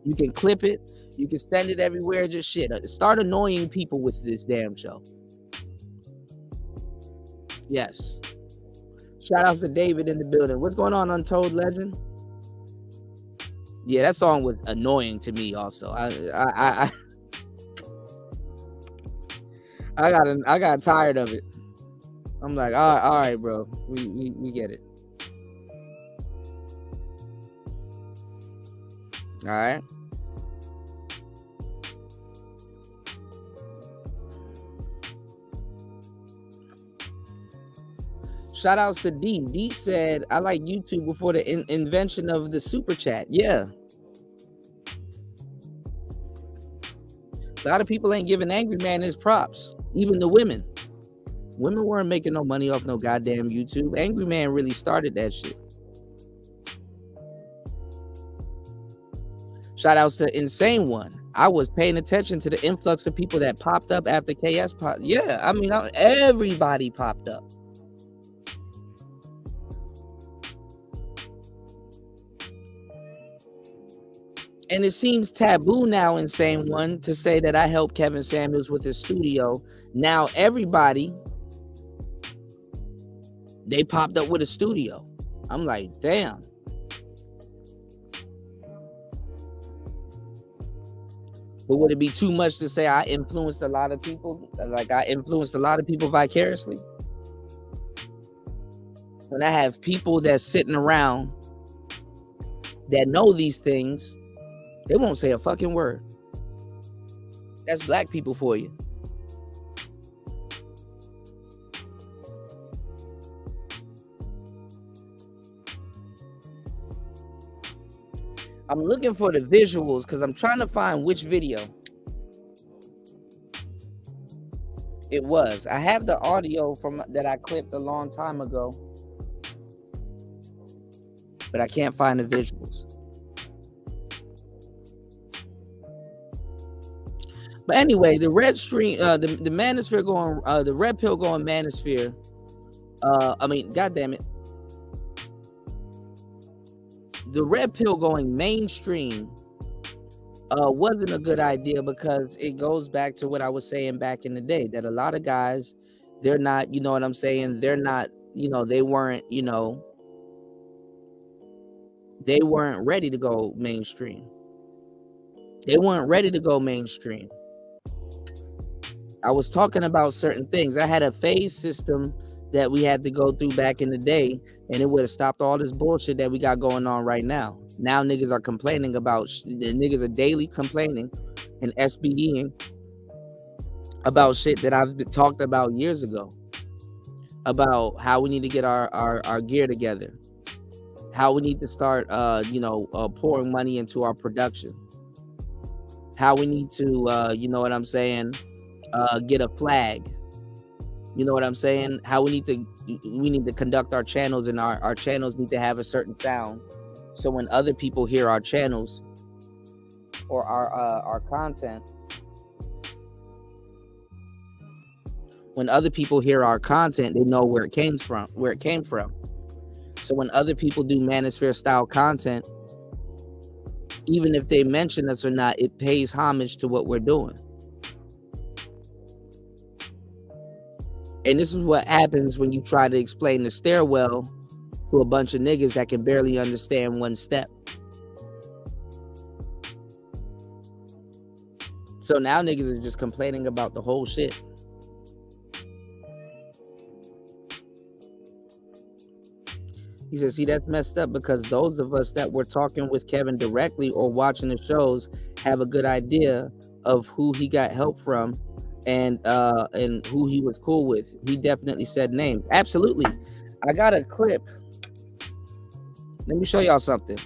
Speaker 8: You can clip it. You can send it everywhere. Just shit. Start annoying people with this damn show. Yes. Shout outs to David in the building. What's going on, Untold Legend? Yeah, that song was annoying to me also. I got tired of it. I'm like, all right, bro. We get it. All right. Shout outs to D. D said, I like YouTube before the invention of the super chat. Yeah. A lot of people ain't giving Angry Man his props. Even the women. Women weren't making no money off no goddamn YouTube. Angry Man really started that shit. Shout outs to Insane One. I was paying attention to the influx of people that popped up after KS popped. Yeah, I mean, everybody popped up. And it seems taboo now, Insane One, to say that I helped Kevin Samuels with his studio. Now everybody, they popped up with a studio. I'm like, damn. But would it be too much to say I influenced a lot of people? Like I influenced a lot of people vicariously? When I have people that's sitting around that know these things, they won't say a fucking word. That's black people for you. I'm looking for the visuals because I'm trying to find which video it was. I have the audio from that I clipped a long time ago, but I can't find the visuals. But anyway, the red stream, the manosphere going, the red pill going manosphere. I mean, goddamn it, the red pill going mainstream wasn't a good idea because it goes back to what I was saying back in the day, that a lot of guys, they're not, you know what I'm saying? They're not, you know, they weren't, you know, they weren't ready to go mainstream. They weren't ready to go mainstream. I was talking about certain things. I had a phase system that we had to go through back in the day, and it would have stopped all this bullshit that we got going on right now. Now niggas are complaining about, niggas are daily complaining and SBDing about shit that I've talked about years ago, about how we need to get our gear together, how we need to start, pouring money into our production, how we need to, you know what I'm saying, get a flag. You know what I'm saying? How we need to conduct our channels, and our channels need to have a certain sound. So when other people hear our channels or our content, when other people hear our content, they know where it came from. So when other people do manosphere style content, even if they mention us or not, it pays homage to what we're doing. And this is what happens when you try to explain the stairwell to a bunch of niggas that can barely understand one step. So now niggas are just complaining about the whole shit. He says, see, that's messed up because those of us that were talking with Kevin directly or watching the shows have a good idea of who he got help from and who he was cool with. He definitely said names. Absolutely. I got a clip. Let me show y'all something.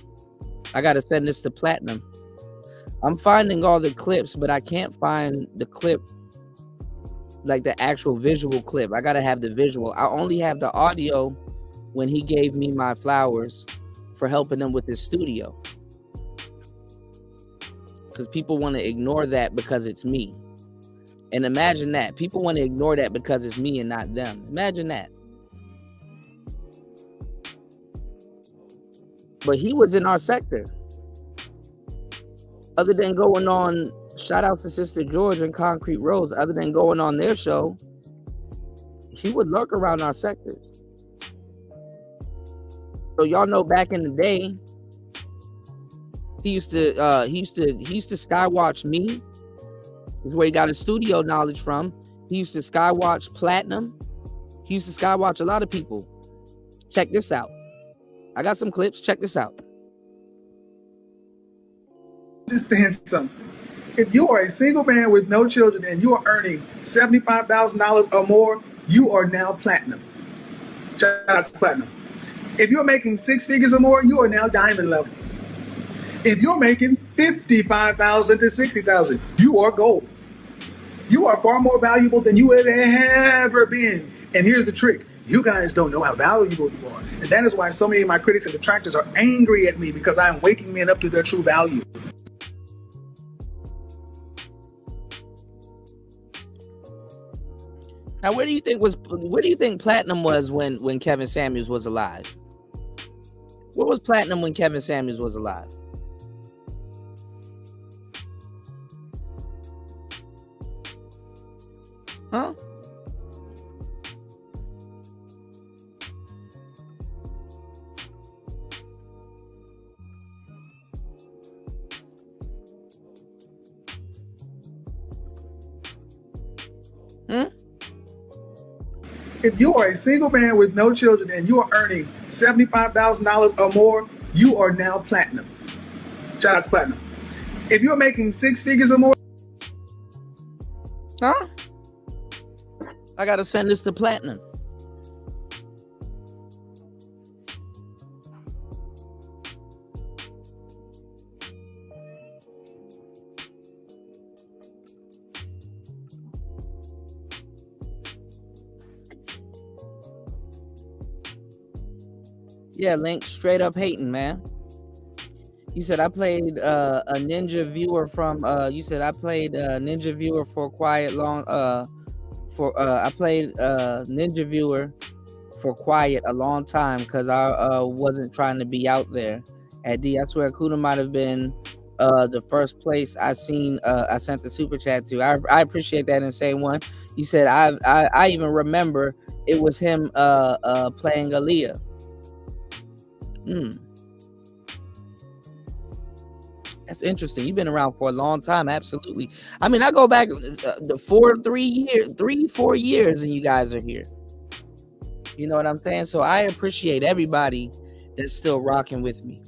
Speaker 8: I got to send this to Platinum. I'm finding all the clips, but I can't find the clip, like the actual visual clip. I got to have the visual. I only have the audio when he gave me my flowers for helping him with his studio. Because people want to ignore that because it's me. And imagine that. People want to ignore that because it's me and not them. Imagine that. But he was in our sector. Other than going on, shout out to Sister George and Concrete Rose, other than going on their show, he would lurk around our sectors. So y'all know back in the day, he used to skywatch me. This is where he got his studio knowledge from. He used to skywatch Platinum. He used to skywatch a lot of people. Check this out. I got some clips. Check this out.
Speaker 12: Understand something. If you are a single man with no children and you are earning $75,000 or more, you are now platinum. Shout out to Platinum. If you're making 6 figures or more, you are now diamond level. If you're making $55,000 to $60,000, you are gold. You are far more valuable than you have ever been. And here's the trick. You guys don't know how valuable you are. And that is why so many of my critics and detractors are angry at me, because I am waking men up to their true value.
Speaker 8: Now, where do you think Platinum was when Kevin Samuels was alive? Where was Platinum when Kevin Samuels was alive? Huh?
Speaker 12: If you are a single man with no children and you are earning $75,000 or more, you are now platinum. Shout out to platinum. If you're making six figures or more,
Speaker 8: huh? I gotta send this to platinum. Yeah, Link, straight up hating, man. You said I played a Ninja Viewer from you said I played Ninja Viewer for quiet long I played Ninja Viewer for quiet a long time because I wasn't trying to be out there. At D, I swear Kuda might have been the first place I seen I sent the super chat to. I appreciate that insane one. You said I even remember it was him playing Aaliyah. That's interesting. You've been around for a long time. Absolutely. I mean, I go back 4 years and you guys are here. You know what I'm saying? So I appreciate everybody that's still rocking with me.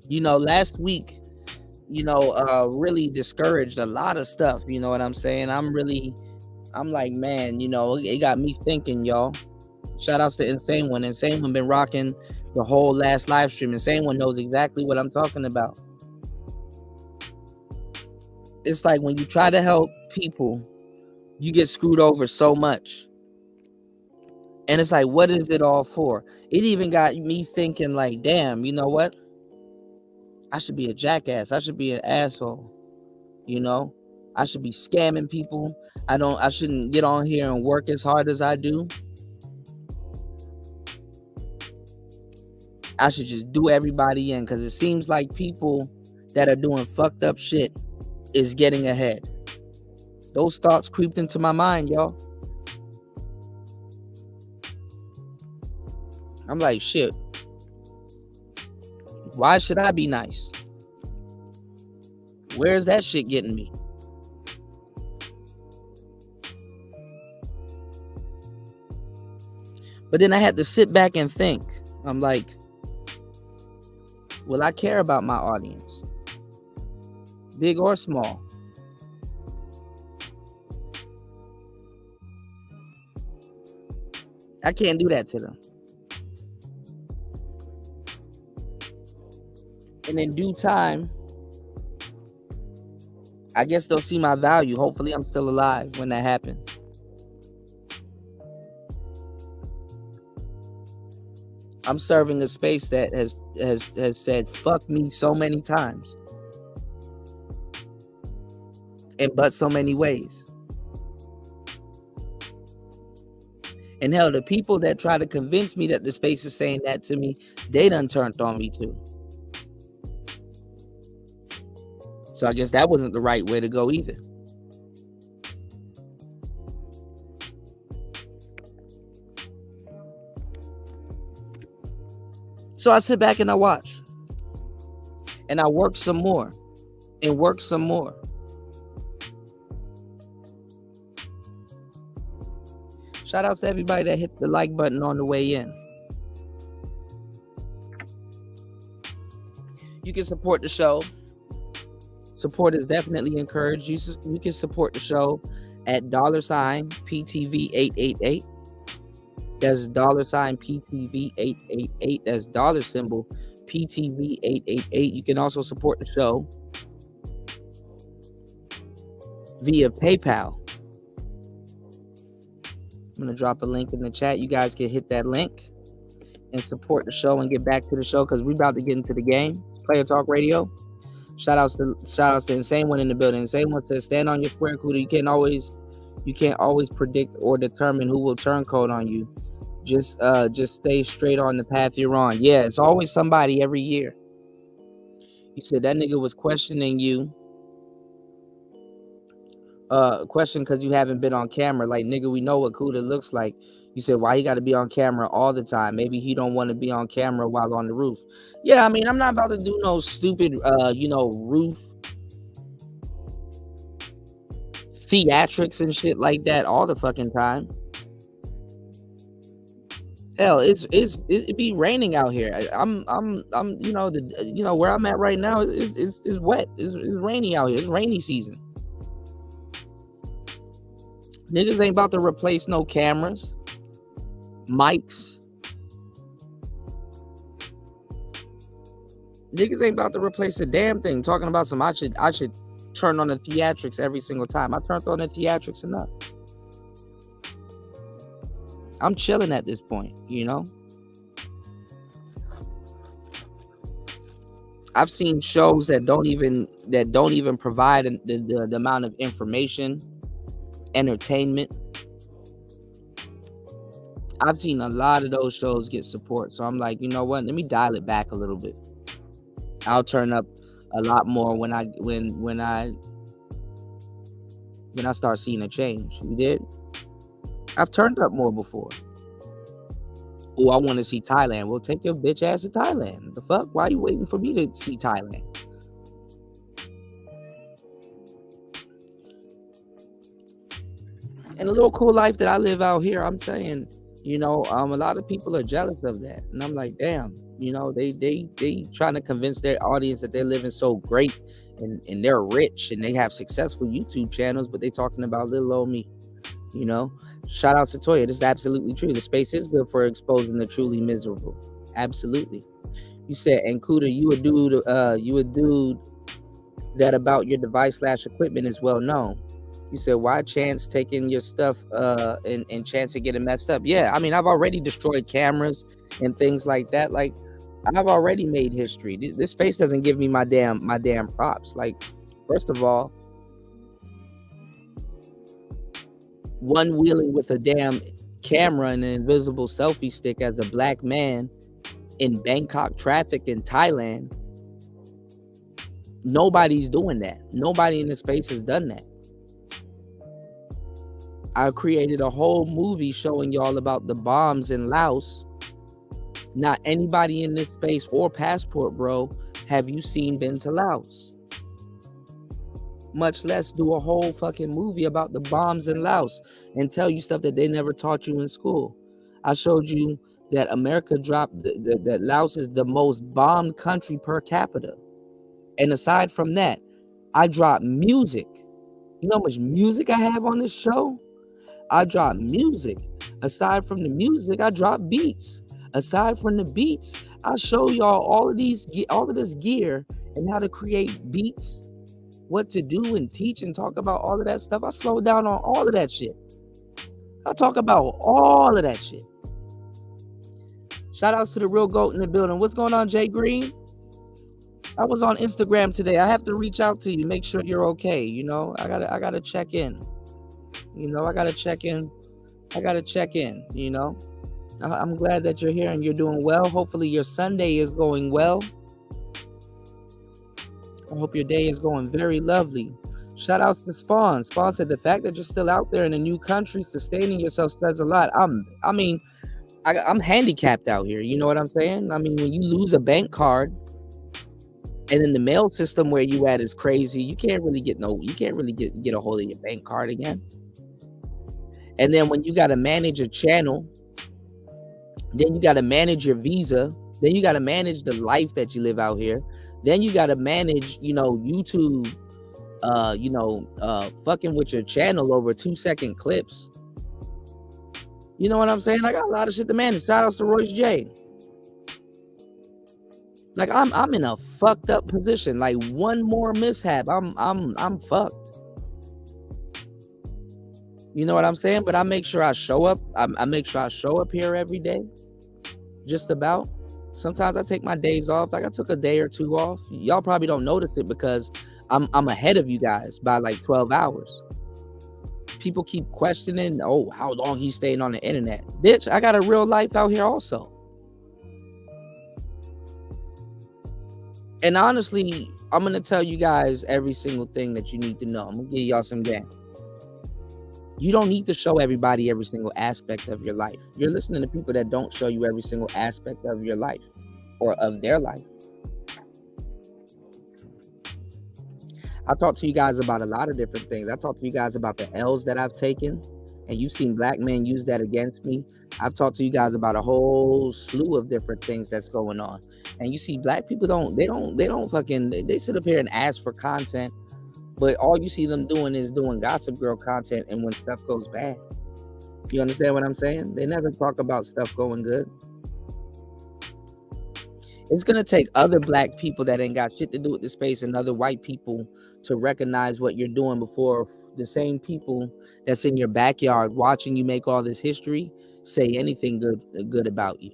Speaker 8: You know, last week, really discouraged a lot of stuff. You know what I'm saying? I'm like, man, it got me thinking, y'all. Shout outs to Insane One. Insane One been rocking the whole last live stream. Insane One knows exactly what I'm talking about. It's like when you try to help people, you get screwed over so much. And it's like, what is it all for? It even got me thinking like, damn, you know what? I should be a jackass. I should be an asshole. I should be scamming people. I shouldn't get on here and work as hard as I do. I should just do everybody in, because it seems like people that are doing fucked up shit is getting ahead. Those thoughts creeped into my mind, y'all. I'm like, shit. Why should I be nice? Where's that shit getting me? But then I had to sit back and think. I'm like, will I care about my audience? Big or small? I can't do that to them. And in due time, I guess they'll see my value. Hopefully I'm still alive when that happens. I'm serving a space that has said fuck me so many times. In but so many ways. And hell, the people that try to convince me that the space is saying that to me, they done turned on me too. So I guess that wasn't the right way to go either. So I sit back and I watch. And I work some more. And work some more. Shout outs to everybody that hit the like button on the way in. You can support the show. Support is definitely encouraged. You can support the show at $PTV888. That's $PTV888. That's $PTV888. You can also support the show via PayPal. I'm gonna drop a link in the chat. You guys can hit that link and support the show and get back to the show because we're about to get into the game. It's Player Talk Radio. Shout outs to Insane One in the building. Insane One says, stand on your square, Kuda. You can't always predict or determine who will turncoat on you. Just stay straight on the path you're on. Yeah, it's always somebody every year. You said that nigga was questioning you. Question because you haven't been on camera. Like, nigga, we know what Kuda looks like. You said, why he got to be on camera all the time? Maybe he don't want to be on camera while on the roof. Yeah, I mean, I'm not about to do no stupid, roof theatrics and shit like that all the fucking time. Hell, it be raining out here. I'm where I'm at right now is wet. It's rainy out here. It's rainy season. Niggas ain't about to replace no cameras, mics. Niggas ain't about to replace a damn thing. Talking about some I should turn on the theatrics every single time. I turned on the theatrics enough. I'm chilling at this point, you know. I've seen shows that don't even provide the amount of information, entertainment. I've seen a lot of those shows get support. So I'm like, you know what? Let me dial it back a little bit. I'll turn up a lot more when I start seeing a change. You did? I've turned up more before. Oh, I want to see Thailand. Well, take your bitch ass to Thailand. The fuck? Why are you waiting for me to see Thailand? And a little cool life that I live out here, I'm saying, you know, a lot of people are jealous of that. And I'm like, damn, you know, they trying to convince their audience that they're living so great and they're rich and they have successful YouTube channels, but they talking about little old me, you know. Shout out to Toya. This is absolutely true. The space is good for exposing the truly miserable. Absolutely. You said, and Kuda, you a dude that about your device / equipment is well known. You said, why chance taking your stuff and chance of getting messed up? Yeah, I mean, I've already destroyed cameras and things like that. Like, I've already made history. This space doesn't give me my damn props. Like, first of all, one wheeling with a damn camera and an invisible selfie stick as a black man in Bangkok traffic in Thailand. Nobody's doing that. Nobody in this space has done that. I created a whole movie showing y'all about the bombs in Laos. Not anybody in this space or Passport Bro have you been to Laos. Much less do a whole fucking movie about the bombs in Laos and tell you stuff that they never taught you in school. I showed you that America dropped, that Laos is the most bombed country per capita. And aside from that, I dropped music. You know how much music I have on this show? I drop music. Aside from the music, I drop beats. Aside from the beats, I show y'all all of this gear and how to create beats, what to do and teach and talk about all of that stuff. I slow down on all of that shit. I talk about all of that shit. Shout outs to the real GOAT in the building. What's going on, Jay Green? I was on Instagram today. I have to reach out to you, make sure you're okay. You know, I gotta check in. You know, I gotta check in. You know, I'm glad that you're here and you're doing well. Hopefully your Sunday is going well. I hope your day is going very lovely. Shout outs to Spawn. Spawn said the fact that you're still out there in a new country, sustaining yourself says a lot. I'm handicapped out here. You know what I'm saying? I mean, when you lose a bank card, and then the mail system where you at is crazy, you can't really get a hold of your bank card again. And then when you got to manage a channel, then you got to manage your visa, then you got to manage the life that you live out here, then you got to manage, you know, YouTube, fucking with your channel over 2-second clips. You know what I'm saying? I got a lot of shit to manage. Shout outs to Royce J. Like I'm in a fucked up position. Like one more mishap, I'm fucked. You know what I'm saying? But I make sure I show up. I make sure I show up here every day. Just about. Sometimes I take my days off. Like I took a day or two off. Y'all probably don't notice it because I'm ahead of you guys by like 12 hours. People keep questioning, oh, how long he's staying on the internet. Bitch, I got a real life out here also. And honestly, I'm going to tell you guys every single thing that you need to know. I'm going to give y'all some game. You don't need to show everybody every single aspect of your life. You're listening to people that don't show you every single aspect of your life or of their life. I talked to you guys about a lot of different things. I talked to you guys about the L's that I've taken, and you've seen black men use that against me. I've talked to you guys about a whole slew of different things that's going on. And you see black people they sit up here and ask for content, but all you see them doing is doing gossip girl content and when stuff goes bad. You understand what I'm saying? They never talk about stuff going good. It's going to take other black people that ain't got shit to do with the space and other white people to recognize what you're doing before the same people that's in your backyard watching you make all this history say anything good about you.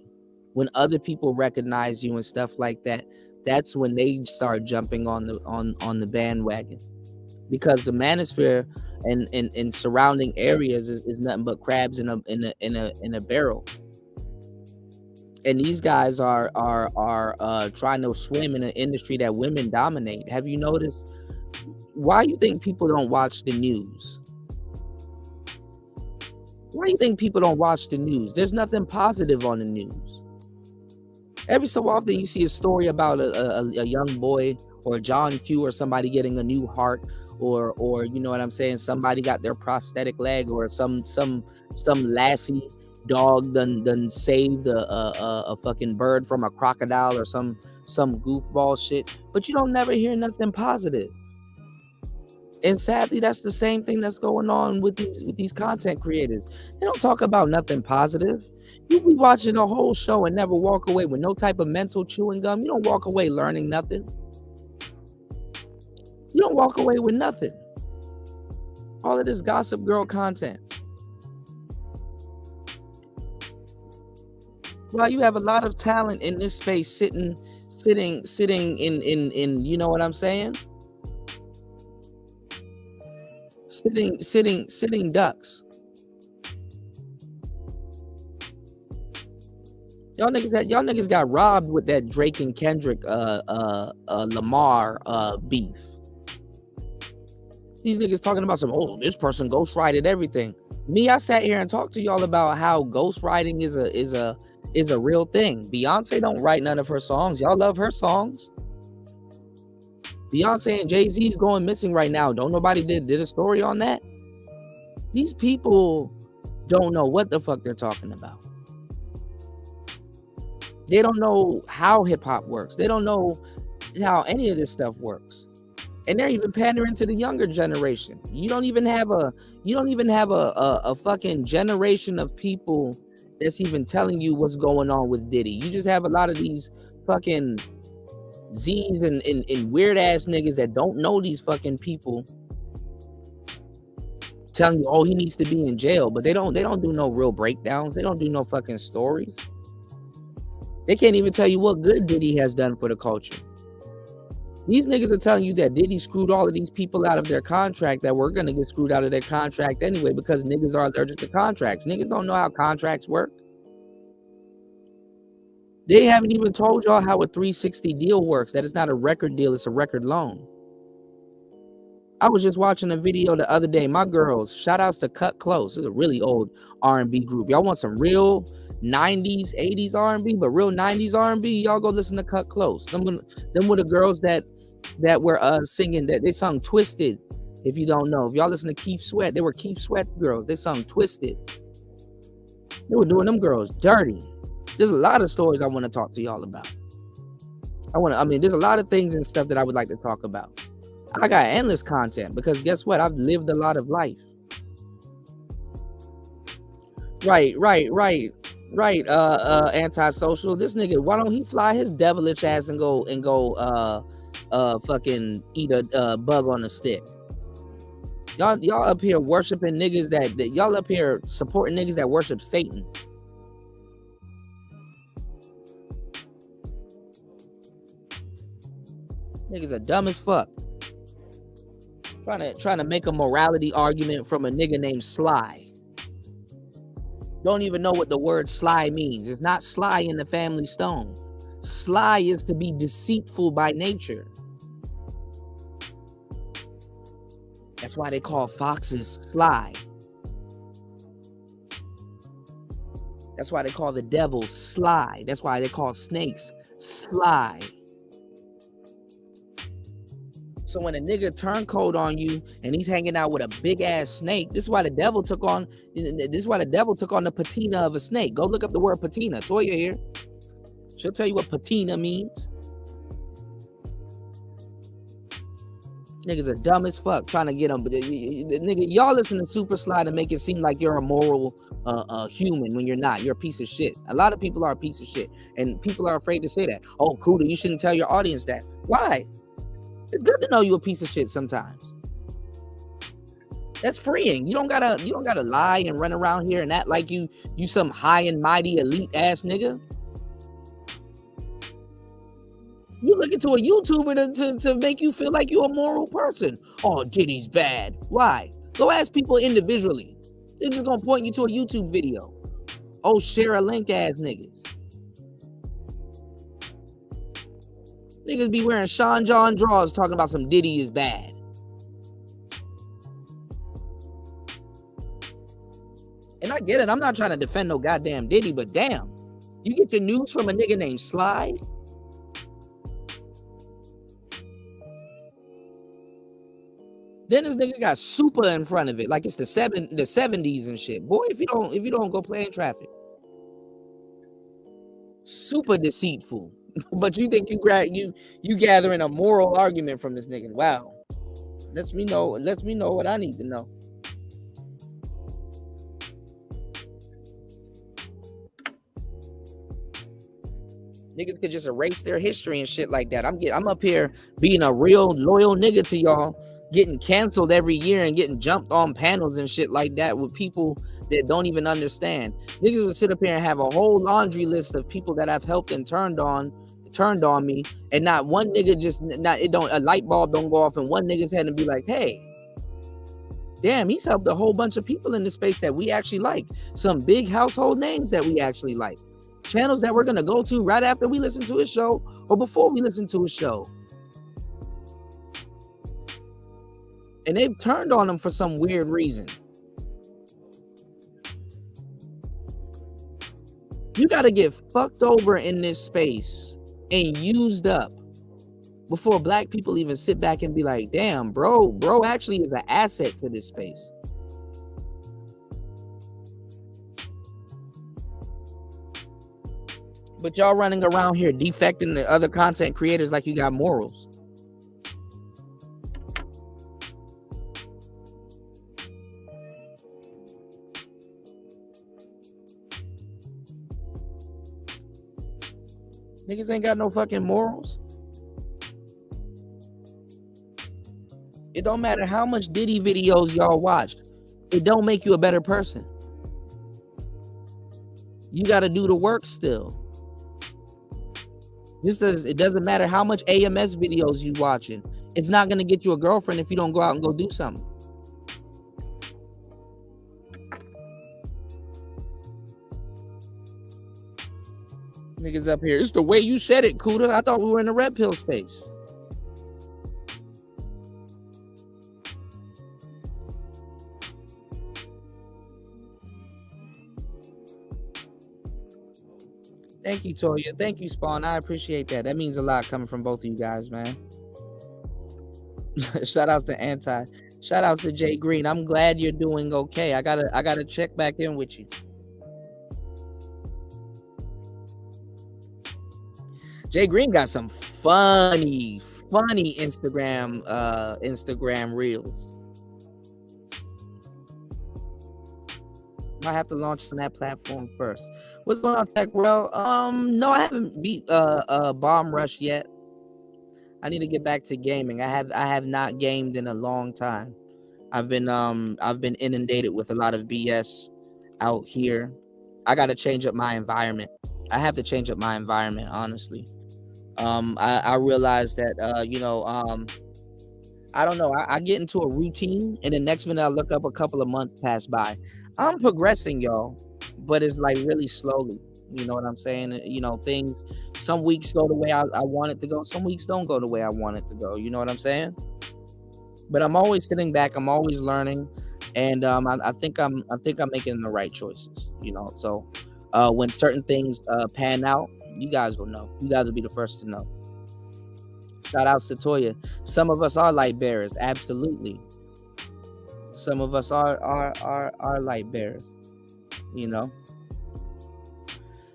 Speaker 8: When other people recognize you and stuff like that, that's when they start jumping on the bandwagon. Because the manosphere and surrounding areas is nothing but crabs in a barrel. And these guys are trying to swim in an industry that women dominate. Have you noticed? Why you think people don't watch the news? Why do you think people don't watch the news? There's nothing positive on the news. Every so often you see a story about a young boy or John Q or somebody getting a new heart, or you know what I'm saying, somebody got their prosthetic leg, or some lassie dog done saved a fucking bird from a crocodile or some goofball shit. But you don't never hear nothing positive. And sadly, that's the same thing that's going on with these content creators. They don't talk about nothing positive. You be watching a whole show and never walk away with no type of mental chewing gum. You don't walk away learning nothing. You don't walk away with nothing. All of this gossip girl content. Well, you have a lot of talent in this space sitting in you know what I'm saying? Sitting ducks. Y'all niggas got robbed with that Drake and Kendrick Lamar beef. These niggas talking about this person ghostwrited everything. Me, I sat here and talked to y'all about how ghostwriting is a real thing. Beyonce don't write none of her songs. Y'all love her songs. Beyonce and Jay-Z's going missing right now. Don't nobody did a story on that? These people don't know what the fuck they're talking about. They don't know how hip-hop works. They don't know how any of this stuff works. And they're even pandering to the younger generation. You don't even have a fucking generation of people that's even telling you what's going on with Diddy. You just have a lot of these fucking Z's and weird ass niggas that don't know these fucking people telling you, he needs to be in jail, but they don't do no real breakdowns. They don't do no fucking stories. They can't even tell you what good Diddy has done for the culture. These niggas are telling you that Diddy screwed all of these people out of their contract that were gonna get screwed out of their contract anyway because niggas are allergic to contracts. Niggas don't know how contracts work. They haven't even told y'all how a 360 deal works. That it's not a record deal, it's a record loan. I was just watching a video the other day. My girls, shout outs to Cut Close. It's a really old R&B group. Y'all want some real 90s, 80s R&B, but real 90s R&B, y'all go listen to Cut Close. Them were the girls that were singing, that they sung Twisted. If you don't know, if y'all listen to Keith Sweat, they were Keith Sweat's girls. They sung Twisted. They were doing them girls dirty. There's a lot of stories I want to talk to y'all about. There's a lot of things and stuff that I would like to talk about. I got endless content because guess what? I've lived a lot of life. Right. Antisocial. This nigga, why don't he fly his devilish ass and go fucking eat a bug on a stick? Y'all up here worshiping niggas that y'all up here supporting niggas that worship Satan. Niggas are dumb as fuck. Trying to make a morality argument from a nigga named Sly. Don't even know what the word sly means. It's not sly in the family stone. Sly is to be deceitful by nature. That's why they call foxes sly. That's why they call the devil sly. That's why they call snakes sly. So when a nigga turncoat on you and he's hanging out with a big ass snake, this is why the devil took on the patina of a snake. Go look up the word patina. Toya here. She'll tell you what patina means. Niggas are dumb as fuck trying to get them. But nigga, y'all listen to Super Sly to make it seem like you're a moral human when you're not. You're a piece of shit. A lot of people are a piece of shit. And people are afraid to say that. Oh, Kuda, you shouldn't tell your audience that. Why? It's good to know you a piece of shit sometimes. That's freeing. You don't gotta lie and run around here and act like you some high and mighty elite ass nigga. You look into a YouTuber to make you feel like you're a moral person. Oh, Diddy's bad. Why? Go ask people individually. They're just gonna point you to a YouTube video. Oh, share a link ass niggas. Niggas be wearing Sean John drawers talking about some Diddy is bad. And I get it. I'm not trying to defend no goddamn Diddy, but damn. You get your news from a nigga named Sly? Then this nigga got super in front of it, like it's the 70s and shit. Boy, if you don't go play in traffic. Super deceitful. But you think you gathering a moral argument from this nigga. Wow. Lets me know what I need to know. Niggas could just erase their history and shit like that. I'm up here being a real loyal nigga to y'all, getting canceled every year and getting jumped on panels and shit like that with people that don't even understand. Niggas would sit up here and have a whole laundry list of people that I've helped and turned on me, and not one nigga a light bulb don't go off in one nigga's head and be like, hey, damn, he's helped a whole bunch of people in the space that we actually like. Some big household names that we actually like. Channels that we're gonna go to right after we listen to his show or before we listen to his show. And they've turned on him for some weird reason. You gotta get fucked over in this space and used up before black people even sit back and be like, damn, bro actually is an asset to this space. But y'all running around here defecting the other content creators like you got morals. Niggas ain't got no fucking morals. It don't matter how much Diddy videos y'all watched. It don't make you a better person. You got to do the work still. It doesn't matter how much AMS videos you watching. It's not going to get you a girlfriend if you don't go out and go do something. Niggas up here. It's the way you said it, Kuda. I thought we were in the red pill space. Thank you, Toya. Thank you, Spawn. I appreciate that. That means a lot coming from both of you guys, man. Shout outs to Anti. Shout outs to Jay Green. I'm glad you're doing okay. I gotta check back in with you. Jay Green got some funny Instagram reels. Might have to launch on that platform first. What's going on, Tech Bro? No, I haven't beat Bomb Rush yet. I need to get back to gaming. I have not gamed in a long time. I've been inundated with a lot of BS out here. I got to change up my environment. I have to change up my environment, honestly. I realized that I don't know. I get into a routine, and the next minute I look up, a couple of months pass by. I'm progressing, y'all, but it's like really slowly. You know what I'm saying? Things. Some weeks go the way I want it to go. Some weeks don't go the way I want it to go. You know what I'm saying? But I'm always sitting back. I'm always learning, and I think I'm making the right choices. So when certain things pan out, you guys will know. You guys will be the first to know. Shout out to Toya. Some of us are light bearers, absolutely. Some of us are light bearers.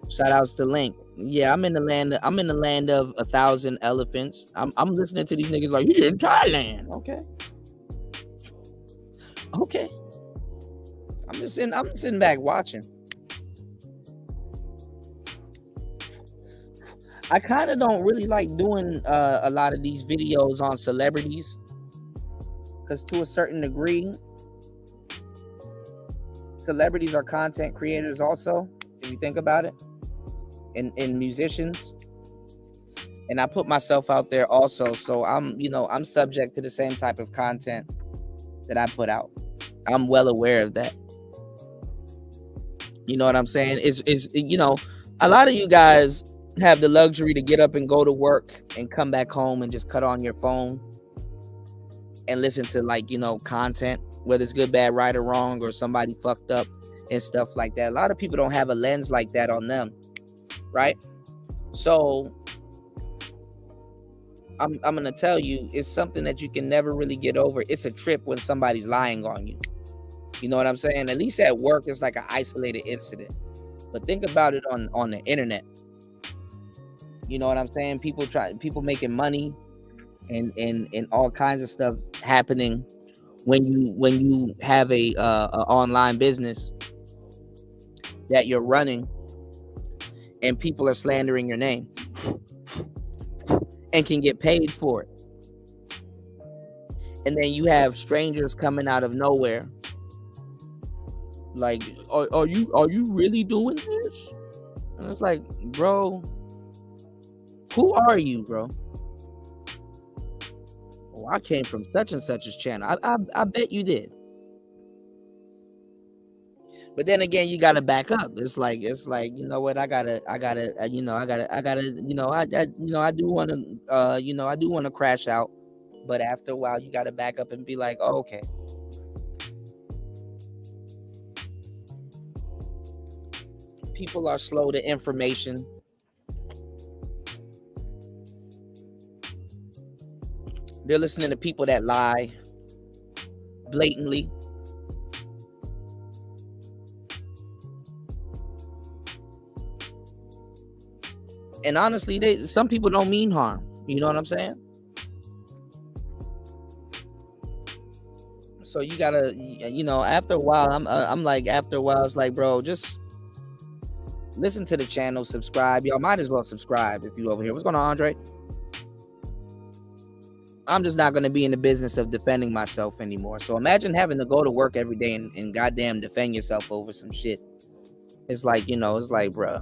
Speaker 8: Shout outs to Link. Yeah, I'm in the land of 1,000 elephants. I'm listening to these niggas like, you're in Thailand. Okay. I'm sitting back watching. I kind of don't really like doing a lot of these videos on celebrities, because to a certain degree, celebrities are content creators also, if you think about it, and musicians. And I put myself out there also, so I'm subject to the same type of content that I put out. I'm well aware of that. You know what I'm saying? It's a lot of you guys have the luxury to get up and go to work and come back home and just cut on your phone and listen to content, whether it's good, bad, right, or wrong, or somebody fucked up and stuff like that. A lot of people don't have a lens like that on them, right? So I'm gonna tell you, it's something that you can never really get over. It's a trip when somebody's lying on you. You know what I'm saying? At least at work, it's like an isolated incident. But think about it on the internet. You know what I'm saying? People making money and all kinds of stuff happening when you have a online business that you're running, and people are slandering your name and can get paid for it. And then you have strangers coming out of nowhere like, are you really doing this? And it's like, bro, who are you, bro? Oh, I came from such and such's channel. I bet you did. But then again, you gotta back up. It's like, you know what? I do want to crash out. But after a while, you gotta back up and be like, oh, okay. People are slow to information. They're listening to people that lie blatantly. And honestly, some people don't mean harm. You know what I'm saying? So you gotta, after a while, I'm like, after a while, it's like, bro, just listen to the channel, subscribe. Y'all might as well subscribe if you over here. What's going on, Andre? I'm just not going to be in the business of defending myself anymore. So imagine having to go to work every day and goddamn defend yourself over some shit. It's like, it's like, bro,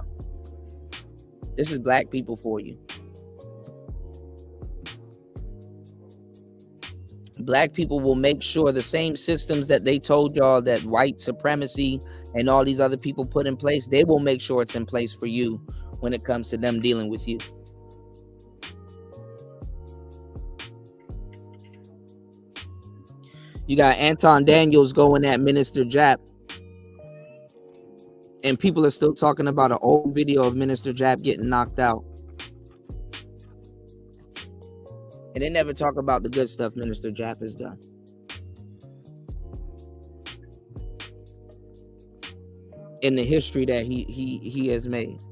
Speaker 8: this is black people for you. Black people will make sure the same systems that they told y'all that white supremacy and all these other people put in place, they will make sure it's in place for you when it comes to them dealing with you. You got Anton Daniels going at Minister Jap. And people are still talking about an old video of Minister Jap getting knocked out. And they never talk about the good stuff Minister Jap has done. In the history that he has made,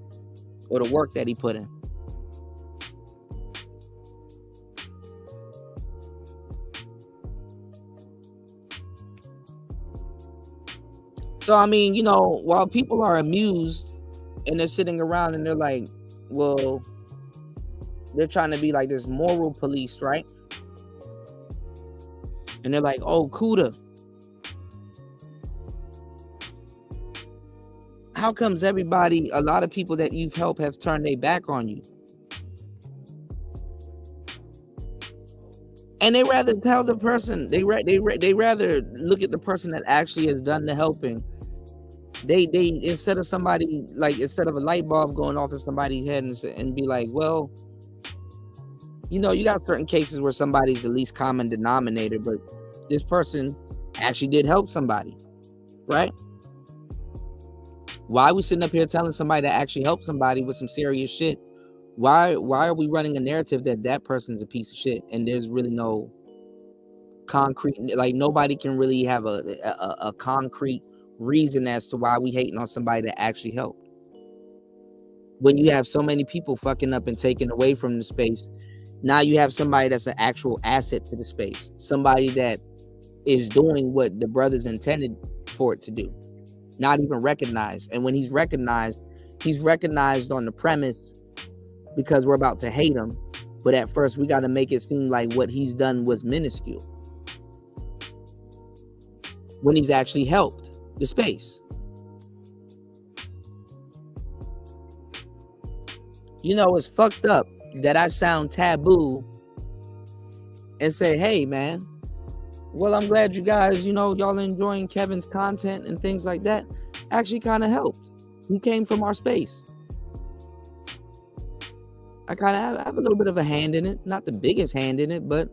Speaker 8: or the work that he put in. So, I mean, while people are amused and they're sitting around and they're like, well, they're trying to be like this moral police, right? And they're like, oh, Kuda, how comes a lot of people that you've helped have turned their back on you? And they rather tell the person, they rather look at the person that actually has done the helping. They instead of a light bulb going off in somebody's head and be like, well, you know, you got certain cases where somebody's the least common denominator, but this person actually did help somebody, right? Why are we sitting up here telling somebody that actually helped somebody with some serious shit? Why are we running a narrative that person's a piece of shit and there's really no concrete, like nobody can really have a concrete reason as to why we hating on somebody that actually helped? When you have so many people fucking up and taking away from the space, now you have somebody that's an actual asset to the space, somebody that is doing what the brothers intended for it to do, not even recognized. And when he's recognized on the premise because we're about to hate him, but at first we got to make it seem like what he's done was minuscule when he's actually helped the space. You know, it's fucked up that I sound taboo and say, hey man, well, I'm glad you guys, you know, y'all enjoying Kevin's content and things like that. Actually kind of helped. He came from our space. I kind of have a little bit of a hand in it, not the biggest hand in it, but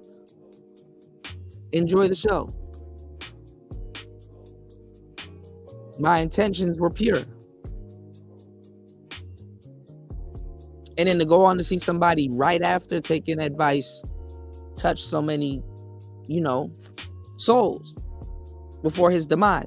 Speaker 8: enjoy the show. My intentions were pure. And then to go on to see somebody right after taking advice touch so many, you know, souls before his demise.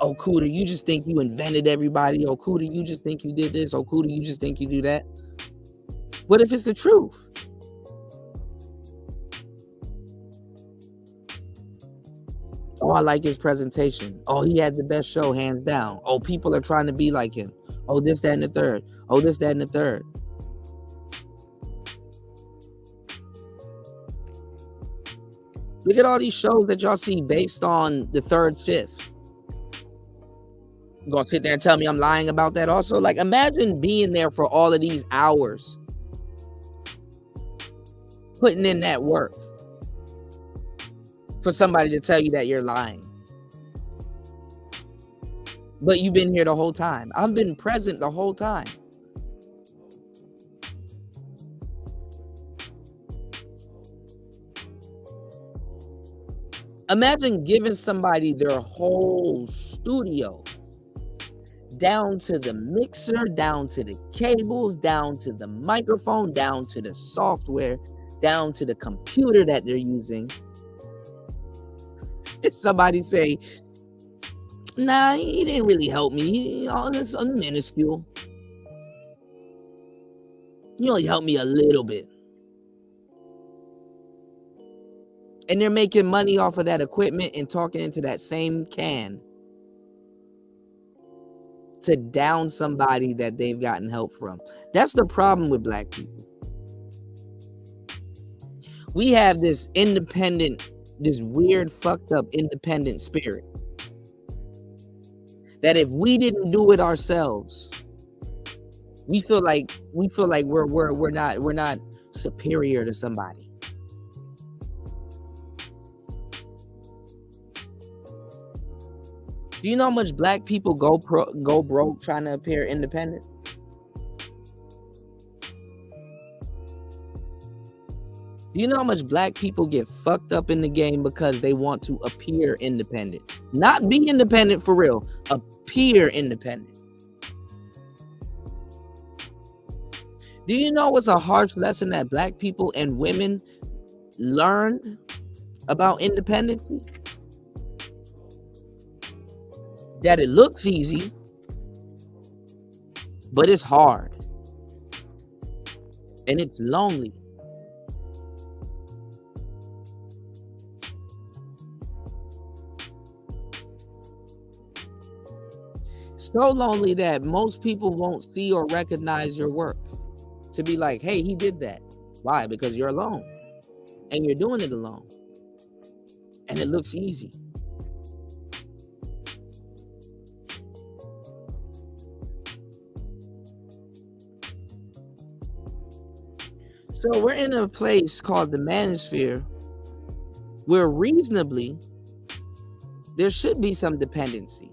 Speaker 8: Oh, Kuda, you just think you invented everybody. Oh, Kuda, you just think you did this. Oh, Kuda, you just think you do that. What if it's the truth? Oh, I like his presentation. Oh, he had the best show, hands down. Oh, people are trying to be like him. Oh, this, that, and the third. Oh, this, that, and the third. Look at all these shows that y'all see based on the third shift. You gonna sit there and tell me I'm lying about that also? Like, imagine being there for all of these hours, putting in that work, for somebody to tell you that you're lying. But you've been here the whole time. I've been present the whole time. Imagine giving somebody their whole studio, down to the mixer, down to the cables, down to the microphone, down to the software, down to the computer that they're using. If somebody say, nah, he didn't really help me. That's minuscule. You only helped me a little bit. And they're making money off of that equipment and talking into that same can to down somebody that they've gotten help from. That's the problem with black people. We have this independent, this weird, fucked up independent spirit that if we didn't do it ourselves, we feel like we're not superior to somebody. Do you know how much black people go broke trying to appear independent? Do you know how much black people get fucked up in the game because they want to appear independent? Not be independent for real, appear independent. Do you know what's a harsh lesson that black people and women learned about independency? That it looks easy, but it's hard. And it's lonely. So lonely that most people won't see or recognize your work. To be like, hey, he did that. Why? Because you're alone. And you're doing it alone. And it looks easy. So we're in a place called the manosphere where reasonably there should be some dependency.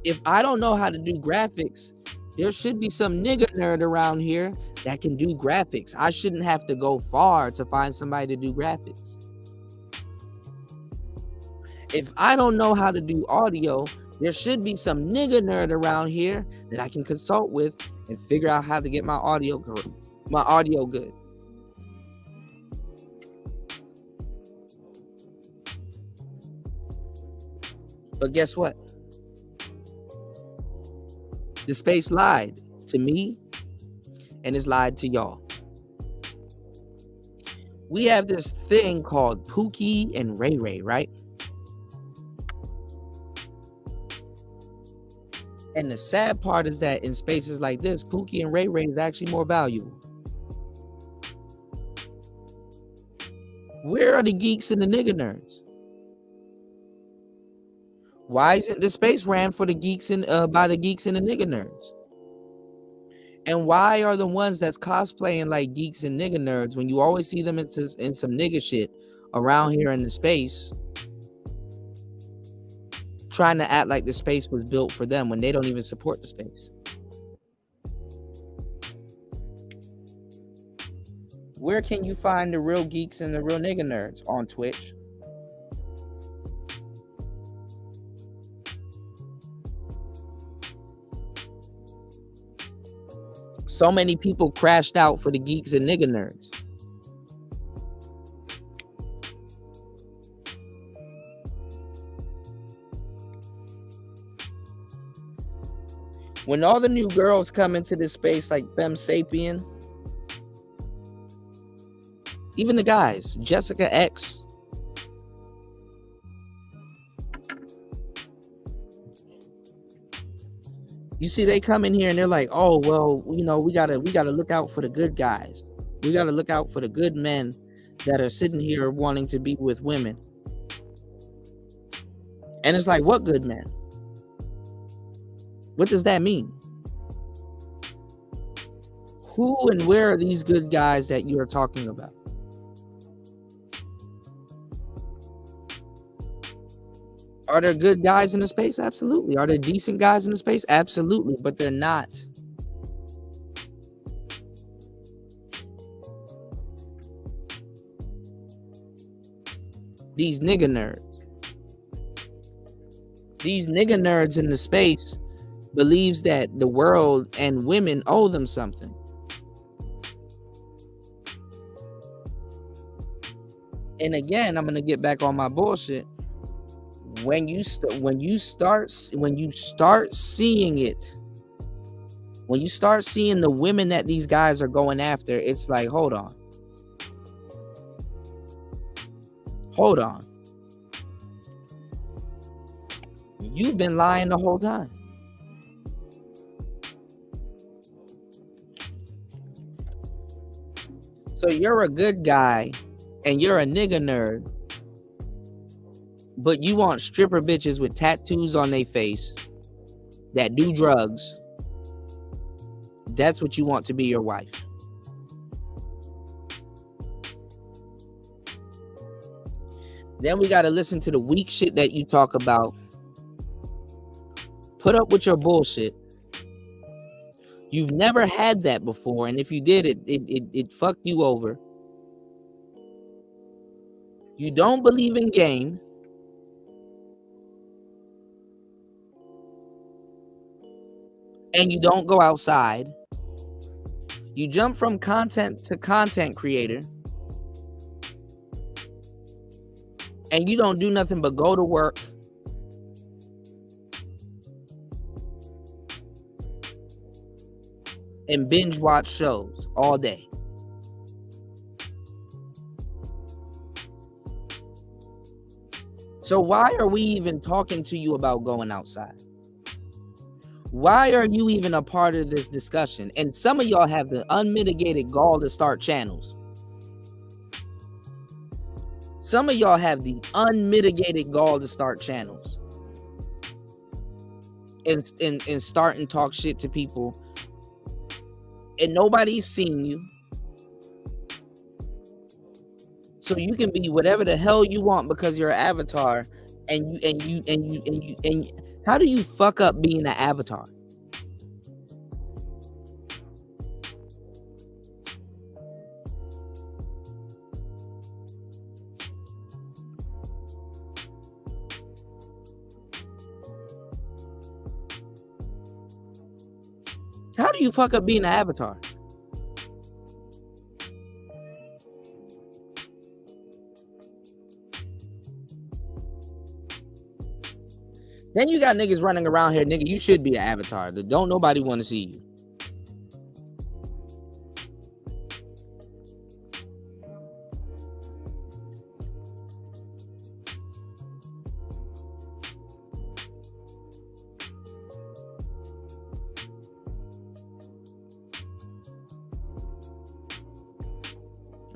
Speaker 8: If I don't know how to do graphics, there should be some nigga nerd around here that can do graphics. I shouldn't have to go far to find somebody to do graphics. If I don't know how to do audio, there should be some nigga nerd around here that I can consult with and figure out how to get my audio good. But guess what? The space lied to me and it's lied to y'all. We have this thing called Pookie and Ray Ray, right? And the sad part is that in spaces like this, Pookie and Ray Ray is actually more valuable. Where are the geeks and the nigga nerds? Why isn't the space ran for the geeks and by the geeks and the nigga nerds? And why are the ones that's cosplaying like geeks and nigga nerds when you always see them in some nigga shit around here in the space, trying to act like the space was built for them when they don't even support the space? Where can you find the real geeks and the real nigga nerds? On Twitch. So many people crashed out for the geeks and nigga nerds. When all the new girls come into this space like Femme Sapien, even the guys, Jessica X, you see they come in here and they're like, oh, well, you know, we gotta look out for the good guys. We gotta look out for the good men that are sitting here wanting to be with women. And it's like, what good men? What does that mean? Who and where are these good guys that you are talking about? Are there good guys in the space? Absolutely. Are there decent guys in the space? Absolutely. But they're not. These nigga nerds. These nigga nerds in the space believes that the world and women owe them something. And again, I'm gonna get back on my bullshit. When you start seeing it, when you start seeing the women that these guys are going after, it's like, hold on. You've been lying the whole time. So you're a good guy and you're a nigga nerd, but you want stripper bitches with tattoos on their face that do drugs. That's what you want to be your wife. Then we got to listen to the weak shit that you talk about. Put up with your bullshit. You've never had that before, and if you did, it fucked you over. You don't believe in game. And you don't go outside. You jump from content to content creator. And you don't do nothing but go to work. And binge watch shows all day. So why are we even talking to you about going outside? Why are you even a part of this discussion? And some of y'all have the unmitigated gall to start channels. Some of y'all have the unmitigated gall to start channels. And start and talk shit to people. And nobody's seen you. So you can be whatever the hell you want because you're an avatar. And how do you fuck up being an avatar? How do you fuck up being an avatar? Then you got niggas running around here, nigga, you should be an avatar. Don't nobody want to see you.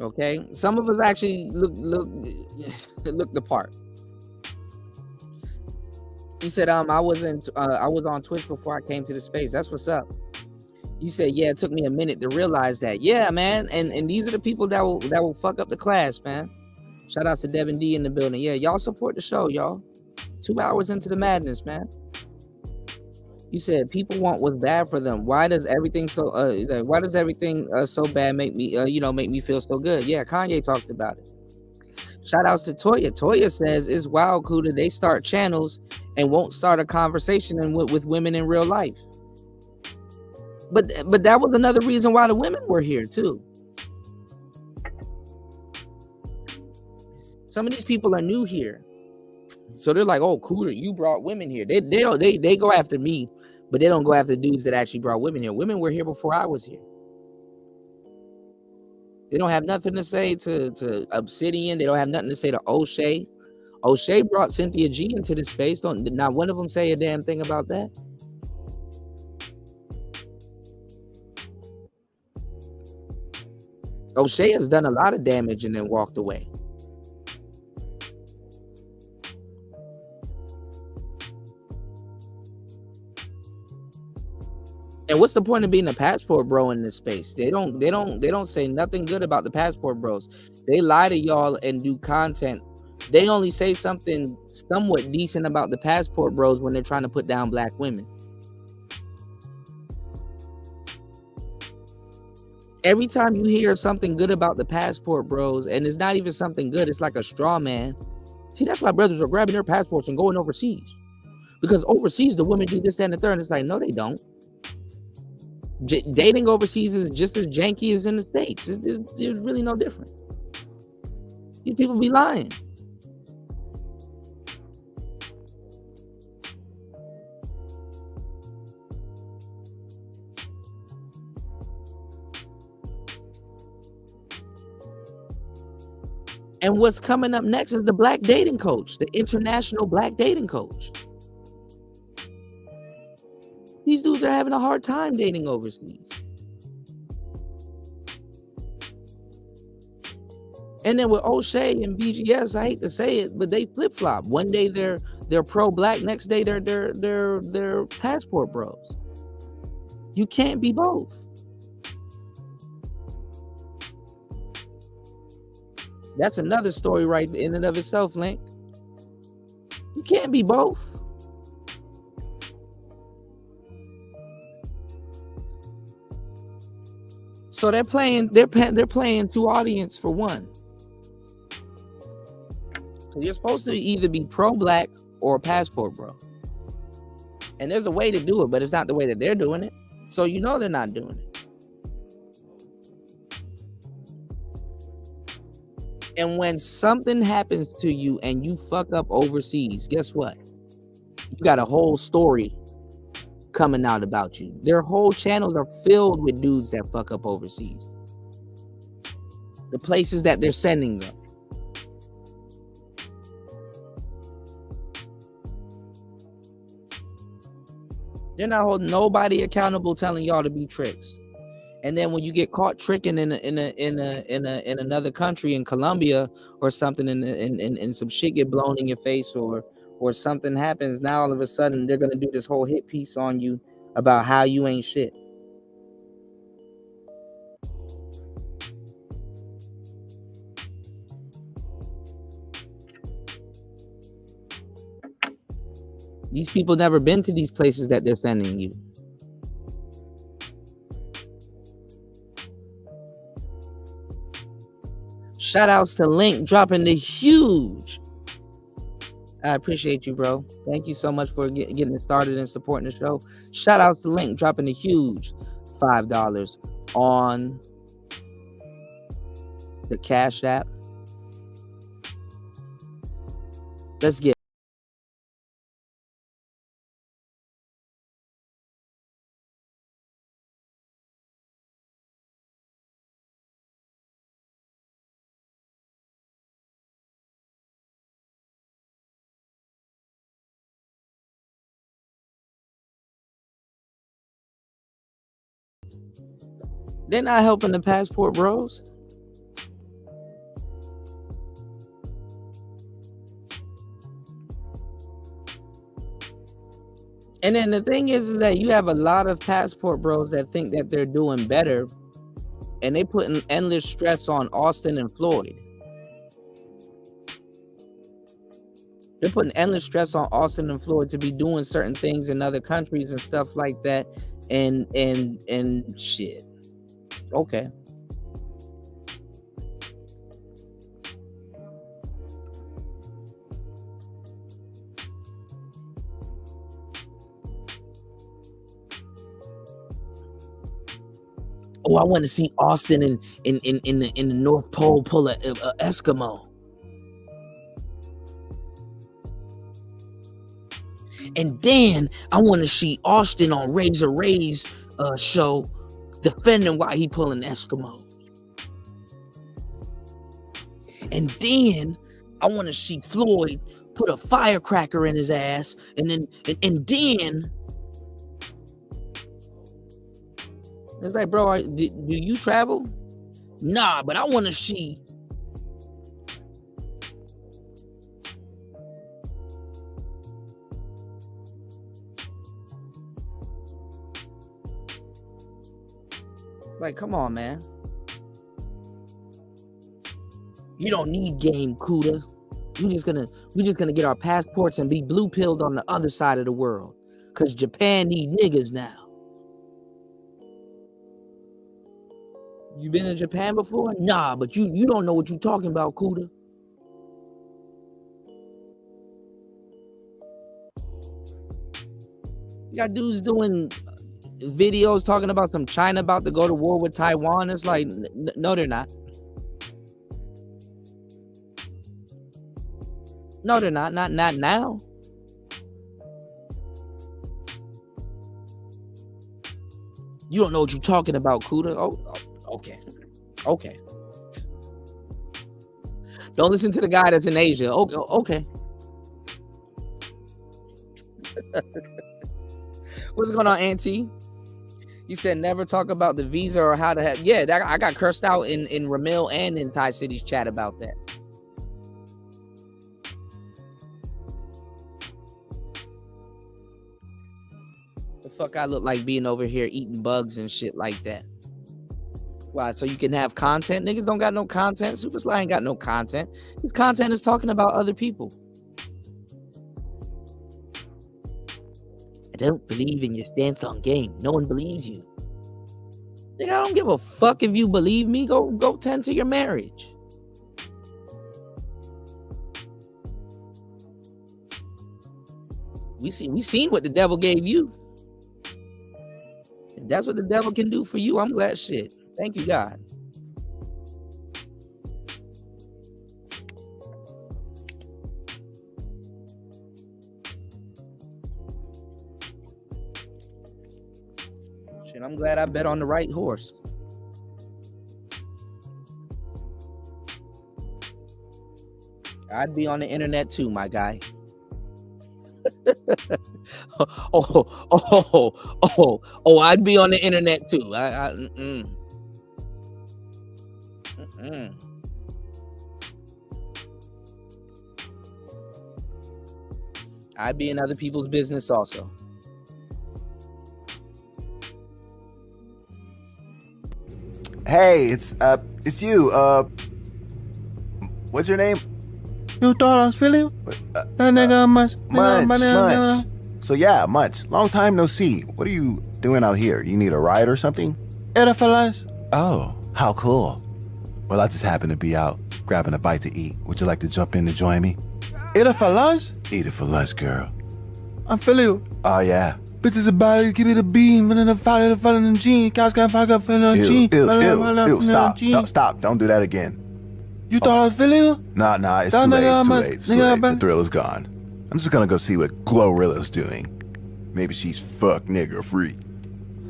Speaker 8: Okay, some of us actually look the part. You said I was on Twitch before I came to the space. That's what's up. You said, yeah, it took me a minute to realize that. Yeah, man. And these are the people that will fuck up the class, man. Shout out to Devin D in the building. Yeah, y'all support the show, y'all. 2 hours into the madness, man. You said people want what's bad for them. Why does everything so bad make me feel so good? Yeah, Kanye talked about it. Shout outs to Toya. Toya says it's wild, Kuda. They start channels and won't start a conversation with women in real life. But that was another reason why the women were here too. Some of these people are new here, so they're like, "Oh, Kuda, you brought women here." They go after me, but they don't go after dudes that actually brought women here. Women were here before I was here. They don't have nothing to say to Obsidian. They don't have nothing to say to O'Shea. O'Shea brought Cynthia G into the space. Not one of them say a damn thing about that. O'Shea has done a lot of damage and then walked away. And what's the point of being a passport bro in this space? They don't say nothing good about the passport bros. They lie to y'all and do content. They only say something somewhat decent about the passport bros when they're trying to put down black women. Every time you hear something good about the passport bros, and it's not even something good, it's like a straw man. See, that's why brothers are grabbing their passports and going overseas. Because overseas, the women do this, that, and the third. And it's like, no, they don't. Dating overseas is just as janky as in the States. There's really no difference. These people be lying. And what's coming up next is the black dating coach, the international black dating coach. These dudes are having a hard time dating overseas. And then with O'Shea and BGS, I hate to say it, but they flip-flop. One day they're pro-black, next day they're passport bros. You can't be both. That's another story right in and of itself, Link. You can't be both. So they're playing to audience for one. You're supposed to either be pro-black or a passport bro. And there's a way to do it, but it's not the way that they're doing it. So you know they're not doing it. And when something happens to you and you fuck up overseas, guess what? You got a whole story coming out about you. Their whole channels are filled with dudes that fuck up overseas. The places that they're sending them. They're not holding nobody accountable, telling y'all to be tricks. And then when you get caught tricking in another country, in Colombia or something, and some shit get blown in your face, or something happens, now all of a sudden they're gonna do this whole hit piece on you about how you ain't shit. These people never been to these places that they're sending you. Shout outs to Link dropping the huge. I appreciate you, bro. Thank you so much for getting it started and supporting the show. Shout outs to Link dropping the huge $5 on the Cash App. Let's get. They're not helping the passport bros. And then the thing is that you have a lot of passport bros that think that they're doing better, and they putting endless stress on Austin and Floyd. They're putting endless stress on Austin and Floyd to be doing certain things in other countries and stuff like that, and shit. Okay. Oh, I want to see Austin in the North Pole pull a Eskimo. And then I want to see Austin on Razor Ray's show defending why he pulling Eskimo. And then I want to see Floyd put a firecracker in his ass, and then it's like, bro, do you travel? Nah, but I want to see. Like, come on, man. You don't need game, Kuda. We just gonna get our passports and be blue pilled on the other side of the world, cause Japan need niggas now. You been in Japan before? Nah, but you don't know what you talking about, Kuda. You got dudes doing videos talking about some China about to go to war with Taiwan. It's like, no, they're not. No, they're not. Not now. You don't know what you're talking about, Kuda. Oh, okay. Don't listen to the guy that's in Asia. Okay. What's going on, Auntie? You said never talk about the visa or how to have. Yeah, I got cursed out in Ramil and in Thai City's chat about that. The fuck I look like being over here eating bugs and shit like that. Why? So you can have content? Niggas don't got no content. Super Sly ain't got no content. His content is talking about other people. I don't believe in your stance on game. No one believes you. Nigga, I don't give a fuck if you believe me. Go tend to your marriage. We seen what the devil gave you. If that's what the devil can do for you, I'm glad. Shit. Thank you, God. Shit, I'm glad I bet on the right horse. I'd be on the internet too, my guy. I'd be on the internet too. I'd be in other people's business also.
Speaker 13: Hey, it's you. What's your name?
Speaker 9: You thought I was feeling? That nigga
Speaker 13: Munch. So yeah, Munch. Long time no see. What are you doing out here? You need a ride or something?
Speaker 9: Era for lunch.
Speaker 13: Oh, how cool. Well, I just happened to be out grabbing a bite to eat. Would you like to jump in to join me?
Speaker 9: Eat it for lunch?
Speaker 13: Eat it for lunch, girl.
Speaker 9: I'm feeling you.
Speaker 13: Oh yeah.
Speaker 9: Bitches about it, give me the beam, and then the fire, the fire in the jean. Cows got fuck up in the jean.
Speaker 13: Stop. Don't do that again.
Speaker 9: You thought I was feeling you?
Speaker 13: Nah, it's too late. It's too late. The thrill is gone. I'm just gonna go see what Glorilla's doing. Maybe she's fuck nigger free.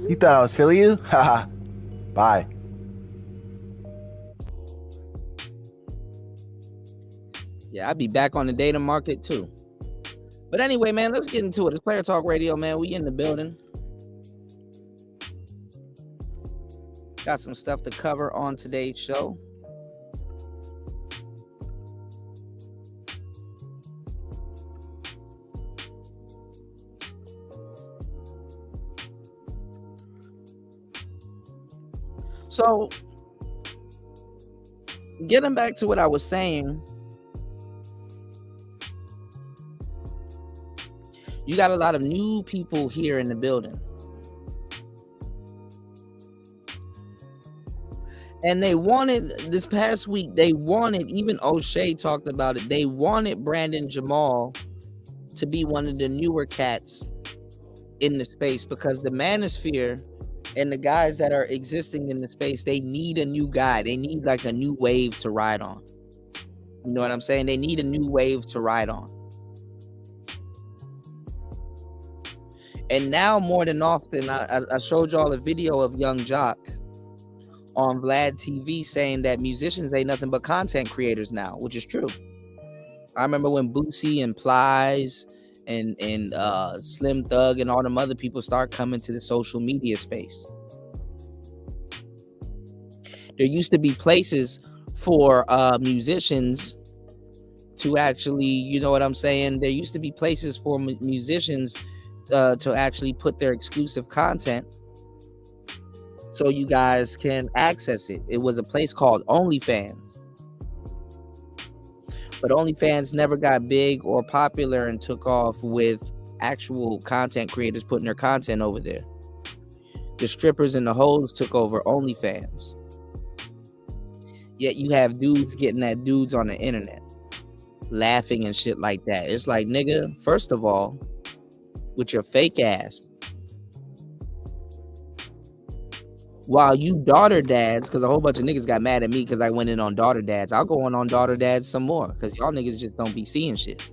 Speaker 13: You thought I was feeling you? Haha. Bye.
Speaker 8: Yeah, I'd be back on the data market too. But anyway, man, let's get into it. It's Player Talk Radio, man. We in the building. Got some stuff to cover on today's show. So, getting back to what I was saying, you got a lot of new people here in the building. And they wanted, this past week, even O'Shea talked about it, they wanted Brandon Jamal to be one of the newer cats in the space, because the manosphere and the guys that are existing in the space, they need a new guy. They need like a new wave to ride on. You know what I'm saying? They need a new wave to ride on. And now more than often, I showed y'all a video of Young Jock on Vlad TV saying that musicians ain't nothing but content creators now, which is true. I remember when Boosie and Plies and Slim Thug and all them other people start coming to the social media space. There used to be places for musicians to actually, you know what I'm saying? There used to be places for musicians to actually put their exclusive content so you guys can access it. It was a place called OnlyFans. But OnlyFans never got big or popular and took off with actual content creators putting their content over there. The strippers and the hoes took over OnlyFans. Yet you have dudes getting at dudes on the internet, laughing and shit like that. It's like, nigga, first of all, with your fake ass, while you daughter dads, because a whole bunch of niggas got mad at me because I went in on daughter dads. I'll go on daughter dads some more, because y'all niggas just don't be seeing shit.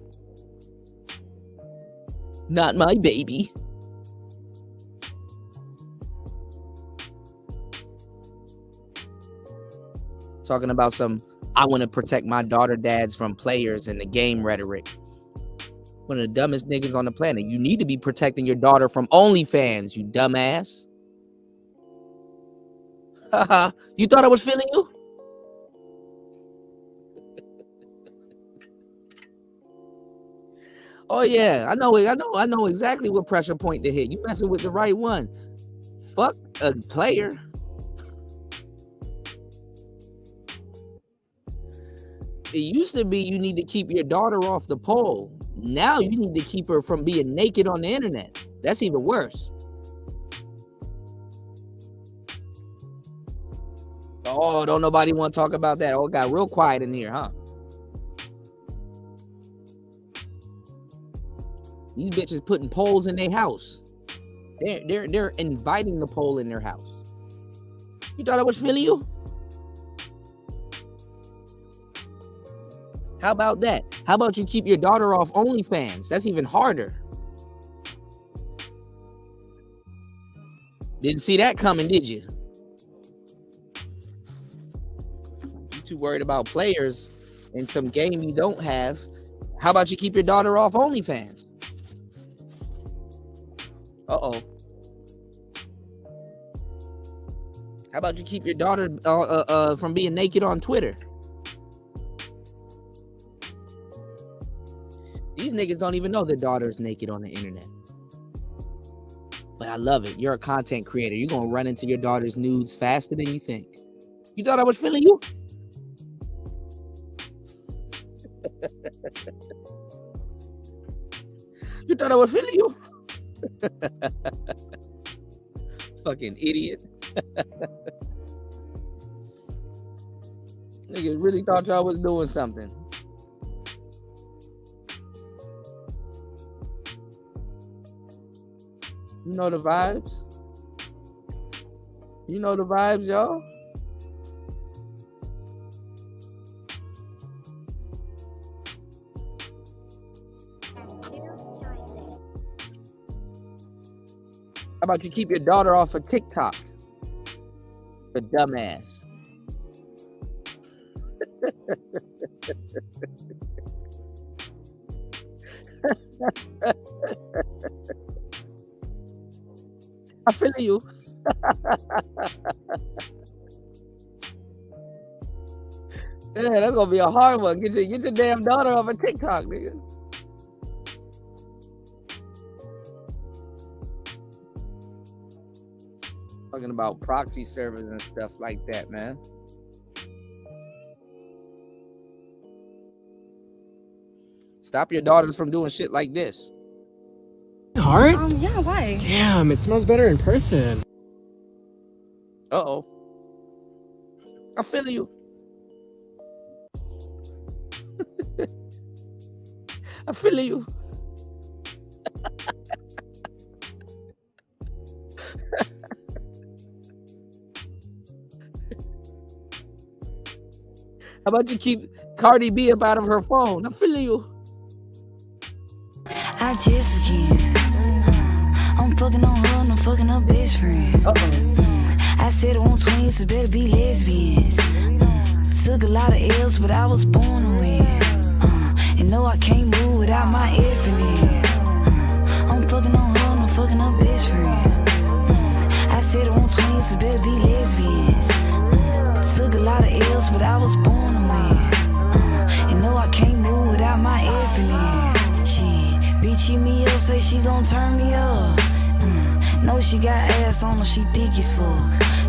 Speaker 8: Not my baby. Talking about some, I want to protect my daughter dads from players and the game rhetoric. One of the dumbest niggas on the planet. You need to be protecting your daughter from OnlyFans, you dumbass. You thought I was feeling you? Oh yeah, I know exactly what pressure point to hit. You messing with the right one. Fuck a player. It used to be you need to keep your daughter off the pole. Now you need to keep her from being naked on the internet. That's even worse. Oh, don't nobody want to talk about that. Oh, it got real quiet in here, huh? These bitches putting poles in their house. They're inviting the pole in their house. You thought I was feeling you? How about that? How about you keep your daughter off OnlyFans? That's even harder. Didn't see that coming, did you? You too worried about players in some game you don't have. How about you keep your daughter off OnlyFans? Uh-oh. How about you keep your daughter from being naked on Twitter? These niggas don't even know their daughter is naked on the internet. But I love it. You're a content creator. You're going to run into your daughter's nudes faster than you think. You thought I was feeling you? You thought I was feeling you? Fucking idiot. Niggas really thought y'all was doing something. You know the vibes? You know the vibes, y'all? How about you keep your daughter off of TikTok? The dumbass. I feel you. Yeah, that's gonna be a hard one. Get your damn daughter off of TikTok, nigga. Talking about proxy servers and stuff like that, man. Stop your daughters from doing shit like this.
Speaker 14: Hard?
Speaker 15: Yeah, why?
Speaker 14: Damn, it smells better in person.
Speaker 8: Uh-oh. I feel you. I feel you. How about you keep Cardi B up out of her phone? I feel you.
Speaker 16: I just began. I'm fucking on her and I'm fucking her best friend. I said I want twins, so better be lesbians. Took a lot of L's, but I was born to win. And no, I can't move without my effing. I'm fucking on her and I'm fucking her best friend. I said I want twins, so better be lesbians. Took a lot of L's, but I was born to win. And no, I can't move without my effing. Shit, bitch hit me up, say she gon' turn me up. No, she got ass on her, she thick as fuck.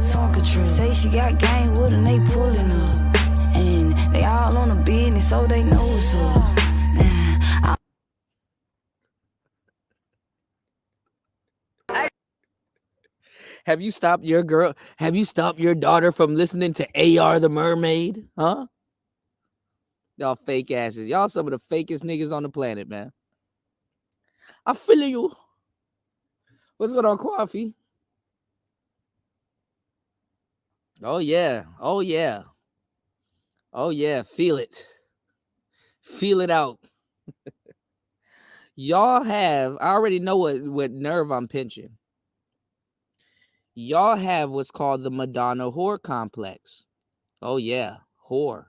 Speaker 16: Tonka truck, say she got gang with her, and they pulling up. And they all on the business, so they know what's up.
Speaker 8: Have you stopped your daughter from listening to AR the Mermaid? Huh? Y'all fake asses. Y'all some of the fakest niggas on the planet, man. I feel you. What's going on, Coffee? Oh, yeah. Oh, yeah. Oh, yeah. Feel it. Feel it out. Y'all have, I already know what nerve I'm pinching. Y'all have what's called the Madonna whore complex. Oh, yeah. Whore.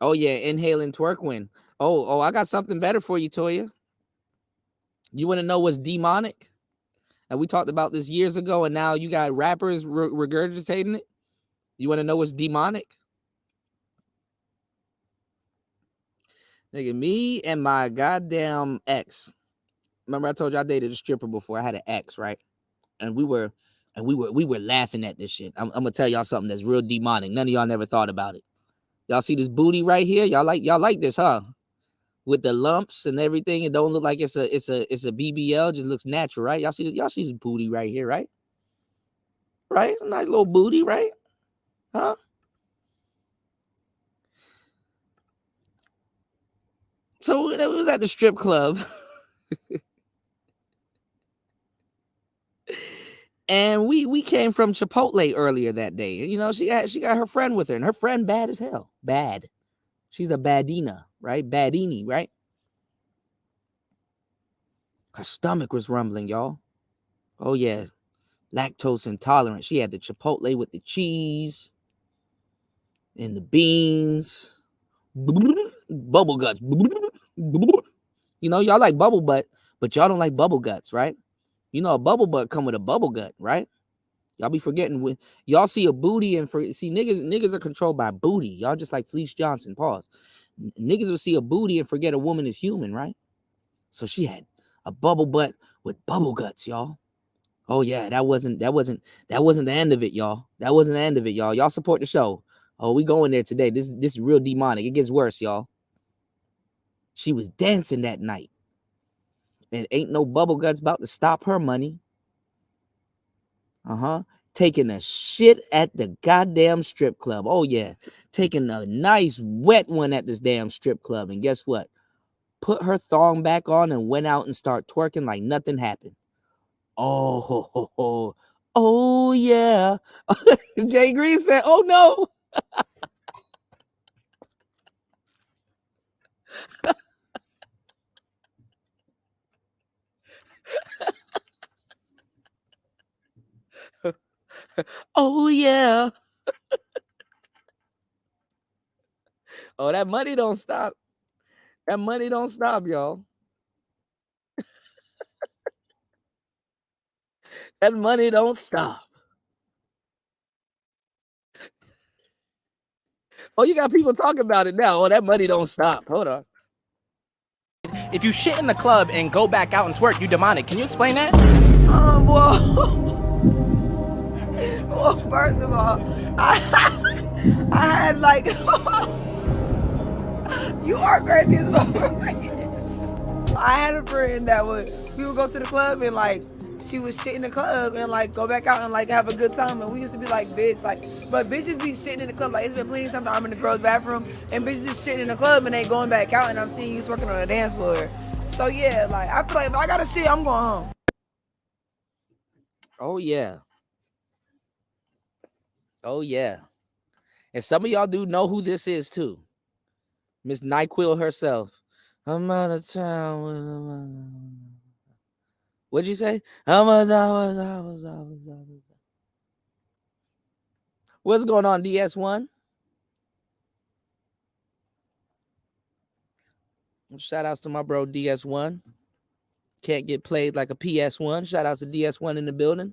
Speaker 8: Oh, yeah. Inhaling twerkwin. Oh, I got something better for you, Toya. You want to know what's demonic? And we talked about this years ago, and now you got rappers regurgitating it. You want to know what's demonic? Nigga, me and my goddamn ex. Remember I told you I dated a stripper before. I had an ex, right? And we were laughing at this shit. I'm gonna tell y'all something that's real demonic. None of y'all never thought about it. Y'all see this booty right here? Y'all like this, huh? With the lumps and everything, it don't look like it's a BBL. Just looks natural, right? Y'all see this booty right here, right? Right, a nice little booty, right? Huh? So it was at the strip club. And we came from Chipotle earlier that day. You know, she got her friend with her, and her friend bad as hell. Bad. She's a baddina, right? Baddini, right? Her stomach was rumbling, y'all. Oh, yeah. Lactose intolerant. She had the Chipotle with the cheese and the beans. Bubble guts. You know, y'all like bubble butt, but y'all don't like bubble guts, right? You know, a bubble butt come with a bubble gut, right? Y'all be forgetting when y'all see a booty and see niggas are controlled by booty. Y'all just like Felice Johnson. Pause. Niggas will see a booty and forget a woman is human, right? So she had a bubble butt with bubble guts, y'all. Oh yeah, that wasn't the end of it, y'all. That wasn't the end of it, y'all. Y'all support the show. Oh, we going there today. This is real demonic. It gets worse, y'all. She was dancing that night. And ain't no bubble guts about to stop her money. Taking a shit at the goddamn strip club. Oh yeah. Taking a nice wet one at this damn strip club. And guess what? Put her thong back on and went out and start twerking like nothing happened. Oh yeah. Jay Green said, oh no. Oh yeah. Oh, that money don't stop. That money don't stop, y'all. That money don't stop. Oh, you got people talking about it now. Oh, that money don't stop. Hold on.
Speaker 15: If you shit in the club and go back out and twerk, you demonic. Can you explain that?
Speaker 1: Well, first of all, I had like, you are crazy as fuck. I had a friend that we would go to the club and like, she would shit in the club and like go back out and like have a good time. And we used to be like, bitch, like, but bitches be shitting in the club. Like, it's been plenty of times I'm in the girls' bathroom and bitches just shitting in the club and they going back out and I'm seeing you twerking on the dance floor. So yeah, like, I feel like if I gotta shit, I'm going home.
Speaker 8: Oh yeah. Oh yeah. And some of y'all do know who this is too. Miss NyQuil herself. I'm out of town. What'd you say? What's going on, DS1? Shout outs to my bro DS1. Can't get played like a PS1. Shout outs to DS1 in the building.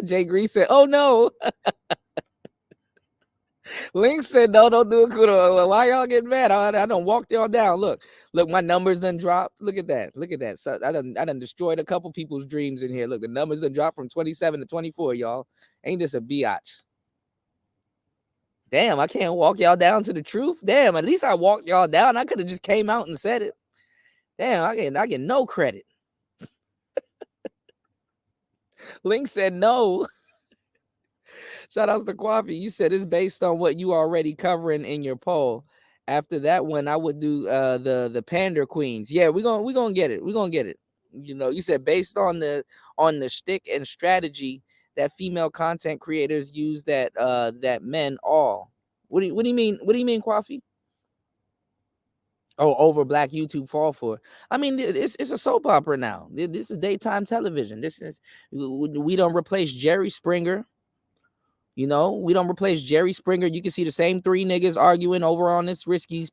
Speaker 8: Jay Green said, oh no. Link said, no, don't do it, Kudo. Why y'all getting mad? I done walked y'all down. Look, my numbers done dropped. Look at that. So I done destroyed a couple people's dreams in here. Look, the numbers done dropped from 27 to 24, y'all. Ain't this a biatch? Damn, I can't walk y'all down to the truth. Damn, at least I walked y'all down. I could have just came out and said it. Damn, I get no credit. Link said no. Shout outs to Kwafi. You said it's based on what you already covering in your poll. After that one, I would do the Pander Queens. Yeah, we're gonna get it. We're gonna get it. You know, you said based on the shtick and strategy that female content creators use that men all. What do you mean? What do you mean, Kwafi? Oh, over Black YouTube fall for. I mean, it's a soap opera now. This is daytime television. We don't replace Jerry Springer. You know, we don't replace Jerry Springer. You can see the same three niggas arguing over on this Risky's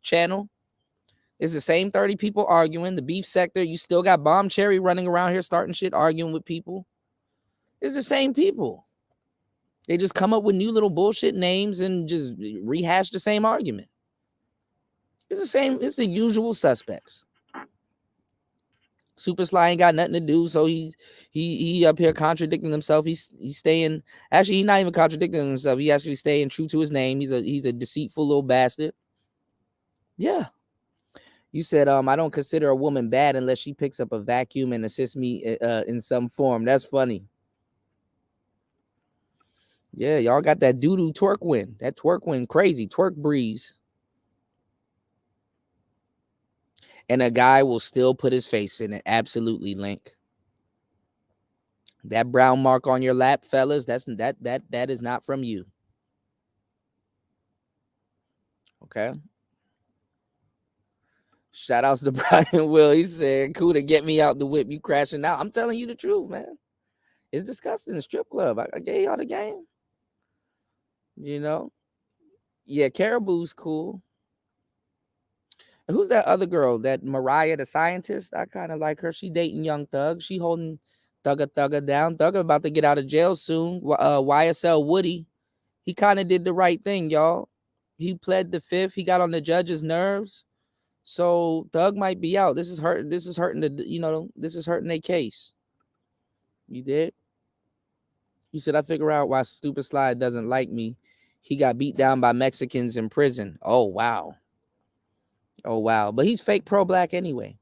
Speaker 8: channel. It's the same 30 people arguing. The beef sector, you still got Bomb Cherry running around here starting shit, arguing with people. It's the same people. They just come up with new little bullshit names and just rehash the same argument. It's the same. It's the usual suspects. Super Sly ain't got nothing to do, so he up here contradicting himself. He's staying. Actually, he's not even contradicting himself. He actually staying true to his name. He's a deceitful little bastard. Yeah. You said I don't consider a woman bad unless she picks up a vacuum and assists me in some form. That's funny. Yeah, y'all got that doo-doo twerk win. That twerk win crazy. Twerk breeze. And a guy will still put his face in it. Absolutely, Link. That brown mark on your lap, fellas, that is not from you. Okay. Shout outs to Brian Will. He said, cool to get me out the whip. You crashing out. I'm telling you the truth, man. It's disgusting. The strip club. I gave y'all the game. You know? Yeah, Caribou's cool. And who's that other girl? That Mariah the scientist? I kind of like her. She dating Young Thug. She holding Thugger down. Thugger about to get out of jail soon. YSL Woody, he kind of did the right thing, y'all. He pled the fifth. He got on the judge's nerves. So Thug might be out. This is hurting. This is hurting this is hurting their case. You did? You said, I figure out why Stupid Slide doesn't like me. He got beat down by Mexicans in prison. Oh, wow. Oh, wow. But he's fake pro-black anyway.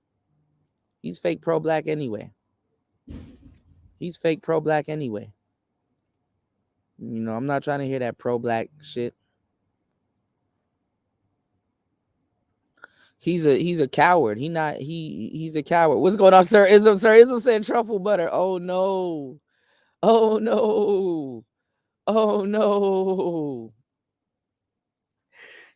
Speaker 8: He's fake pro-black anyway. He's fake pro-black anyway. You know, I'm not trying to hear that pro-black shit. He's a coward. He's a coward. What's going on, sir? Ism saying truffle butter. Oh no. Oh no. Oh no.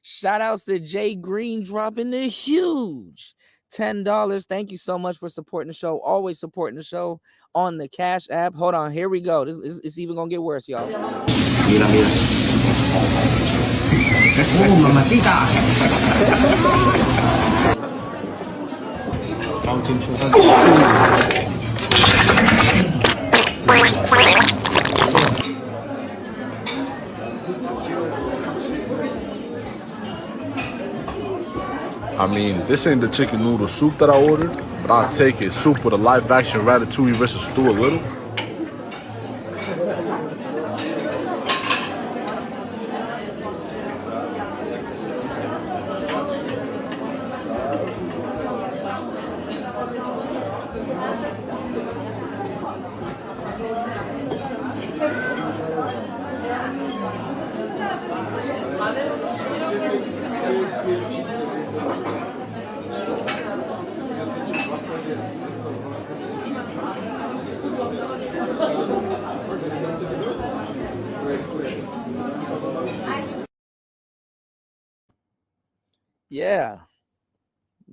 Speaker 8: Shout outs to Jay Green dropping the huge $10. Thank you so much for supporting the show. Always supporting the show on the Cash App. Hold on, here we go. It's even gonna get worse, y'all.
Speaker 4: Mira, mira. Mamacita.
Speaker 17: I mean, this ain't the chicken noodle soup that I ordered, but I'll take it. Soup with a live action Ratatouille versus Stuart Little.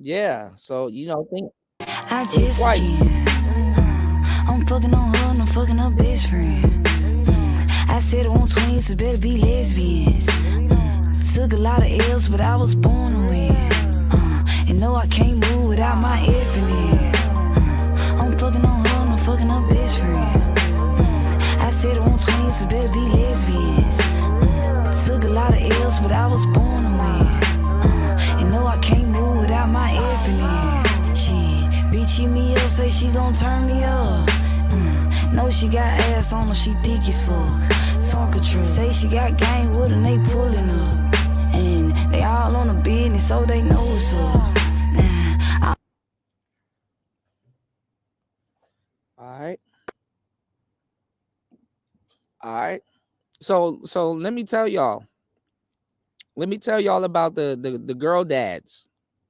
Speaker 8: Yeah. So, you know, think
Speaker 16: I just I'm fucking on her and I'm fucking her best friend. I said I want twins, so better be lesbians. Took a lot of L's, but I was born to win. And no, I can't move without my effing. I'm fucking on her and I'm fucking her best friend. I said I want twins, so better be lesbians. Took a lot of L's, but I was born to win. And no, I can't move without my effing. Shit, bitch hit me up, say she gon' turn me up. No, she got ass on her, she thick as fuck. Tonka truck, say she got gang with her, and they pulling up. And they all on the business, so they know what's up.
Speaker 8: All right. So let me tell y'all. Let me tell y'all about the girl dads.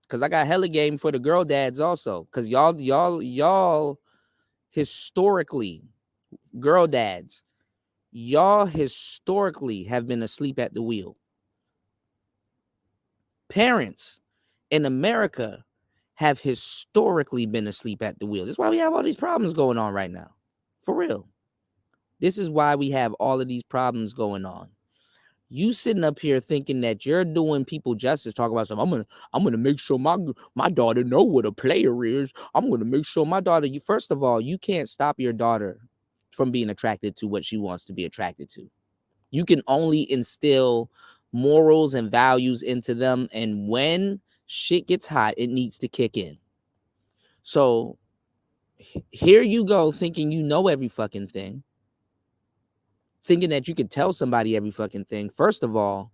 Speaker 8: Cause I got hella game for the girl dads also. Cause y'all historically, girl dads, y'all historically have been asleep at the wheel. Parents in America have historically been asleep at the wheel. That's why we have all these problems going on right now. For real. This is why we have all of these problems going on. You sitting up here thinking that you're doing people justice, talking about something. I'm gonna make sure my daughter know what a player is. I'm gonna make sure my daughter. First of all, you can't stop your daughter from being attracted to what she wants to be attracted to. You can only instill morals and values into them, and when shit gets hot, it needs to kick in. So here you go, thinking you know every fucking thing. Thinking that you could tell somebody every fucking thing. First of all,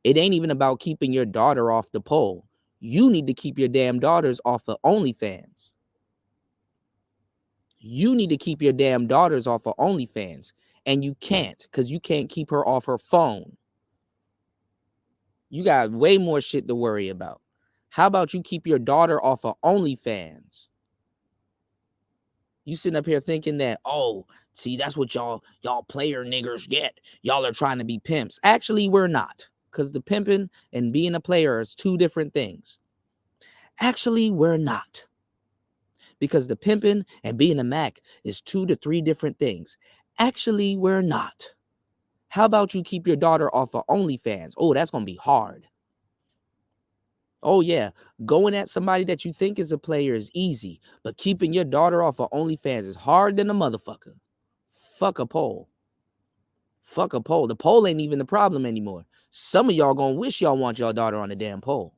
Speaker 8: it ain't even about keeping your daughter off the pole. You need to keep your damn daughters off of OnlyFans. You need to keep your damn daughters off of OnlyFans. And you can't, because you can't keep her off her phone. You got way more shit to worry about. How about you keep your daughter off of OnlyFans? You sitting up here thinking that, oh, see, that's what y'all player niggers get. Y'all are trying to be pimps. Actually, we're not. Because the pimping and being a player is two different things. Actually, we're not. Because the pimping and being a Mac is 2 to 3 different things. Actually, we're not. How about you keep your daughter off of OnlyFans? Oh, that's going to be hard. Oh, yeah. Going at somebody that you think is a player is easy, but keeping your daughter off of OnlyFans is hard than a motherfucker. Fuck a poll. Fuck a poll. The poll ain't even the problem anymore. Some of y'all gonna wish y'all want your daughter on the damn poll.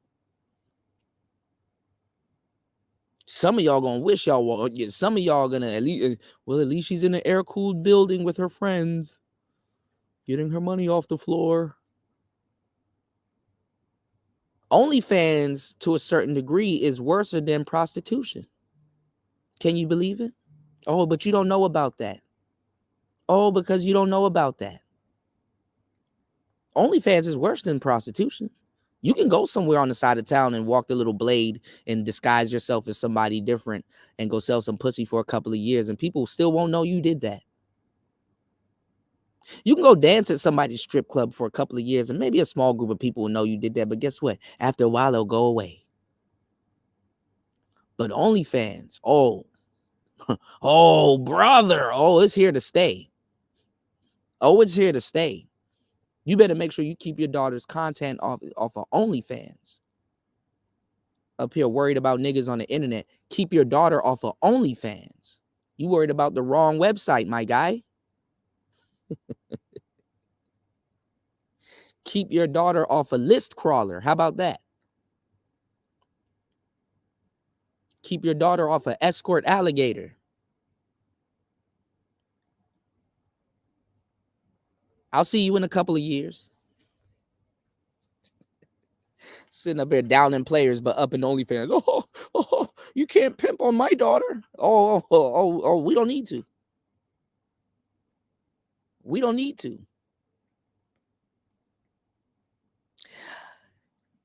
Speaker 8: Some of y'all gonna wish y'all want. Some of y'all gonna at least she's in an air-cooled building with her friends, getting her money off the floor. OnlyFans, to a certain degree, is worse than prostitution. Can you believe it? Oh, but you don't know about that. Oh, because you don't know about that. OnlyFans is worse than prostitution. You can go somewhere on the side of town and walk the little blade and disguise yourself as somebody different and go sell some pussy for a couple of years, and people still won't know you did that. You can go dance at somebody's strip club for a couple of years, and maybe a small group of people will know you did that. But guess what? After a while, it'll go away. But OnlyFans, oh, brother, it's here to stay. Oh, it's here to stay. You better make sure you keep your daughter's content off of OnlyFans. Up here worried about niggas on the internet. Keep your daughter off of OnlyFans. You worried about the wrong website, my guy. Keep your daughter off a list crawler. How about that? Keep your daughter off an escort alligator. I'll see you in a couple of years. Sitting up here down in players, but up in OnlyFans. Oh, you can't pimp on my daughter. Oh, we don't need to. We don't need to.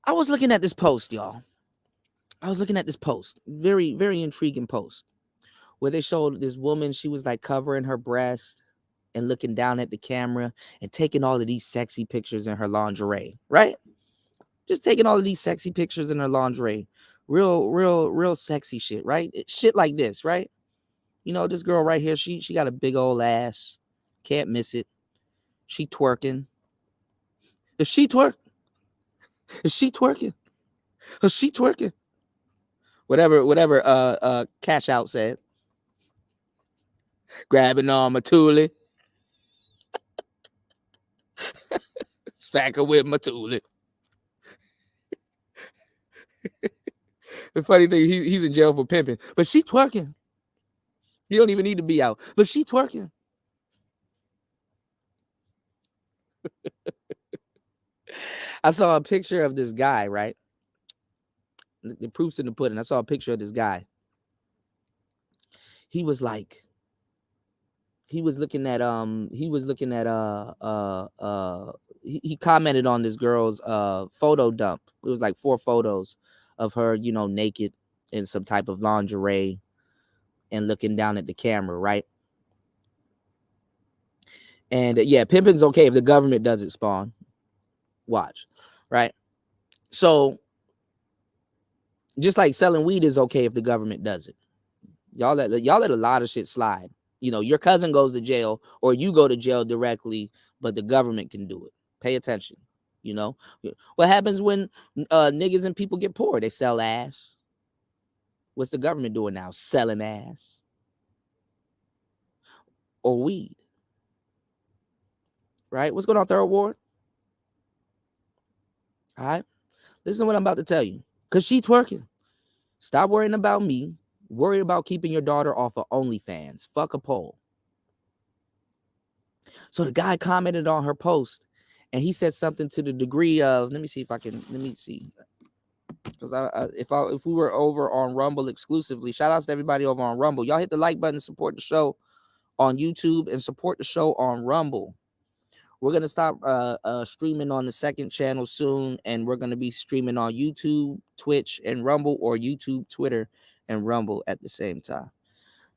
Speaker 8: I was looking at this post, y'all. I was looking at this post. Very, very intriguing post. Where they showed this woman, she was like covering her breast and looking down at the camera and taking all of these sexy pictures in her lingerie, right? Just taking all of these sexy pictures in her lingerie. Real sexy shit, right? Shit like this, right? You know, this girl right here, she got a big old ass. Can't miss it. She twerking. Is she twerking? Is she twerking? Is she twerking? Whatever Cash Out said. Grabbing on my toolie. Smacking with my toolie. The funny thing, he's in jail for pimping. But she twerking. You don't even need to be out. But she twerking. I saw a picture of this guy, right? The proof's in the pudding. I saw a picture of this guy. He was looking at he commented on this girl's photo dump. It was like 4 photos of her, you know, naked in some type of lingerie and looking down at the camera, right? And yeah, pimping's okay if the government does it, Spawn. Watch, right? So just like selling weed is okay if the government does it. Y'all let a lot of shit slide. You know, your cousin goes to jail or you go to jail directly, but the government can do it. Pay attention. You know, what happens when niggas and people get poor? They sell ass. What's the government doing now? Selling ass or weed. Right? What's going on, Third Ward? All right. Listen to what I'm about to tell you. Because she twerking. Stop worrying about me. Worry about keeping your daughter off of OnlyFans. Fuck a poll. So the guy commented on her post and he said something to the degree of, let me see. Because if we were over on Rumble exclusively, shout outs to everybody over on Rumble. Y'all hit the like button, support the show on YouTube and support the show on Rumble. We're going to stop streaming on the second channel soon, and we're going to be streaming on YouTube, Twitch, and Rumble, or YouTube, Twitter, and Rumble at the same time.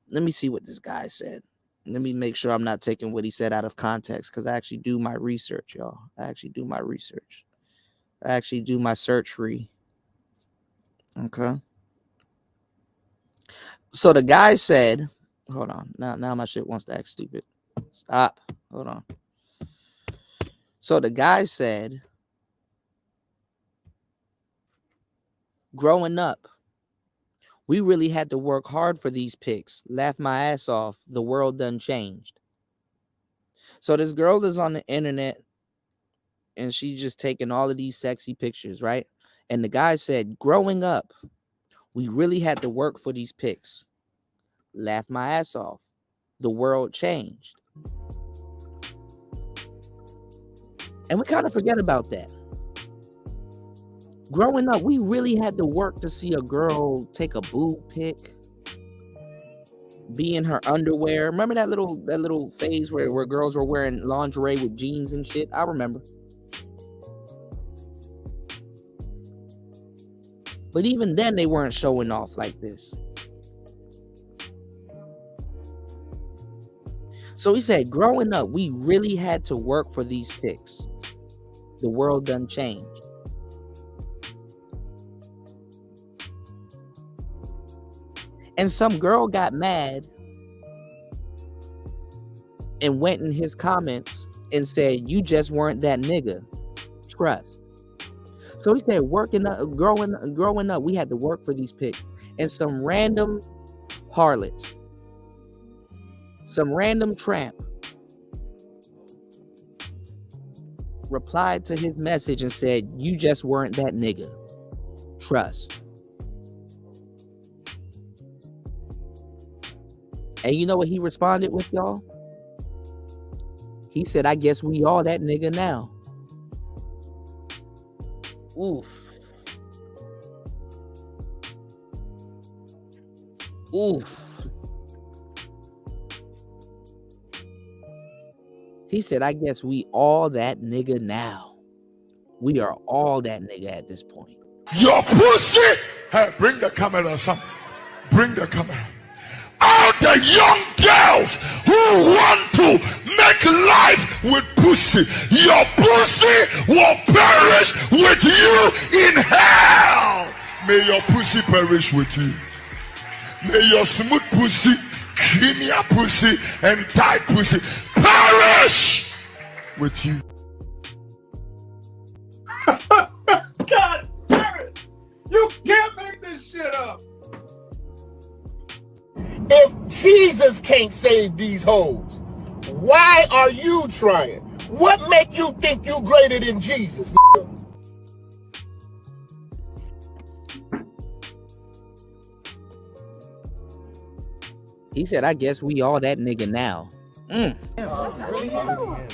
Speaker 8: Let me see what this guy said. Let me make sure I'm not taking what he said out of context, because I actually do my research, y'all. I actually do my searchery. Okay. So the guy said, hold on. Now my shit wants to act stupid. Stop. Hold on. So the guy said, Growing up, we really had to work hard for these pics. Laugh my ass off. The world done changed. So this girl is on the internet and she's just taking all of these sexy pictures, right? And the guy said, growing up, we really had to work for these pics. Laugh my ass off. The world changed. And we kind of forget about that. Growing up, we really had to work to see a girl take a boob pic, be in her underwear. Remember that little phase where girls were wearing lingerie with jeans and shit? I remember. But even then, they weren't showing off like this. So he said, growing up, we really had to work for these pics. The world done changed. And some girl got mad and went in his comments and said, you just weren't that nigga. Trust. So he said, growing up, we had to work for these pics. And some random harlot, some random tramp replied to his message and said, you just weren't that nigga. Trust. And you know what he responded with, y'all? He said, I guess we all that nigga now. Oof. Oof. He said, I guess we all that nigga now. We are all that nigga at this point.
Speaker 18: Your pussy! Hey, bring the camera, son. Bring the camera. All the young girls who want to make life with pussy, your pussy will perish with you in hell. May your pussy perish with you. May your smooth pussy, creamy pussy, and tight pussy perish with you.
Speaker 19: God damn it! You can't make this shit up! If Jesus can't save these hoes, why are you trying? What make you think you greater than Jesus?
Speaker 8: He said, I guess we all that nigga now.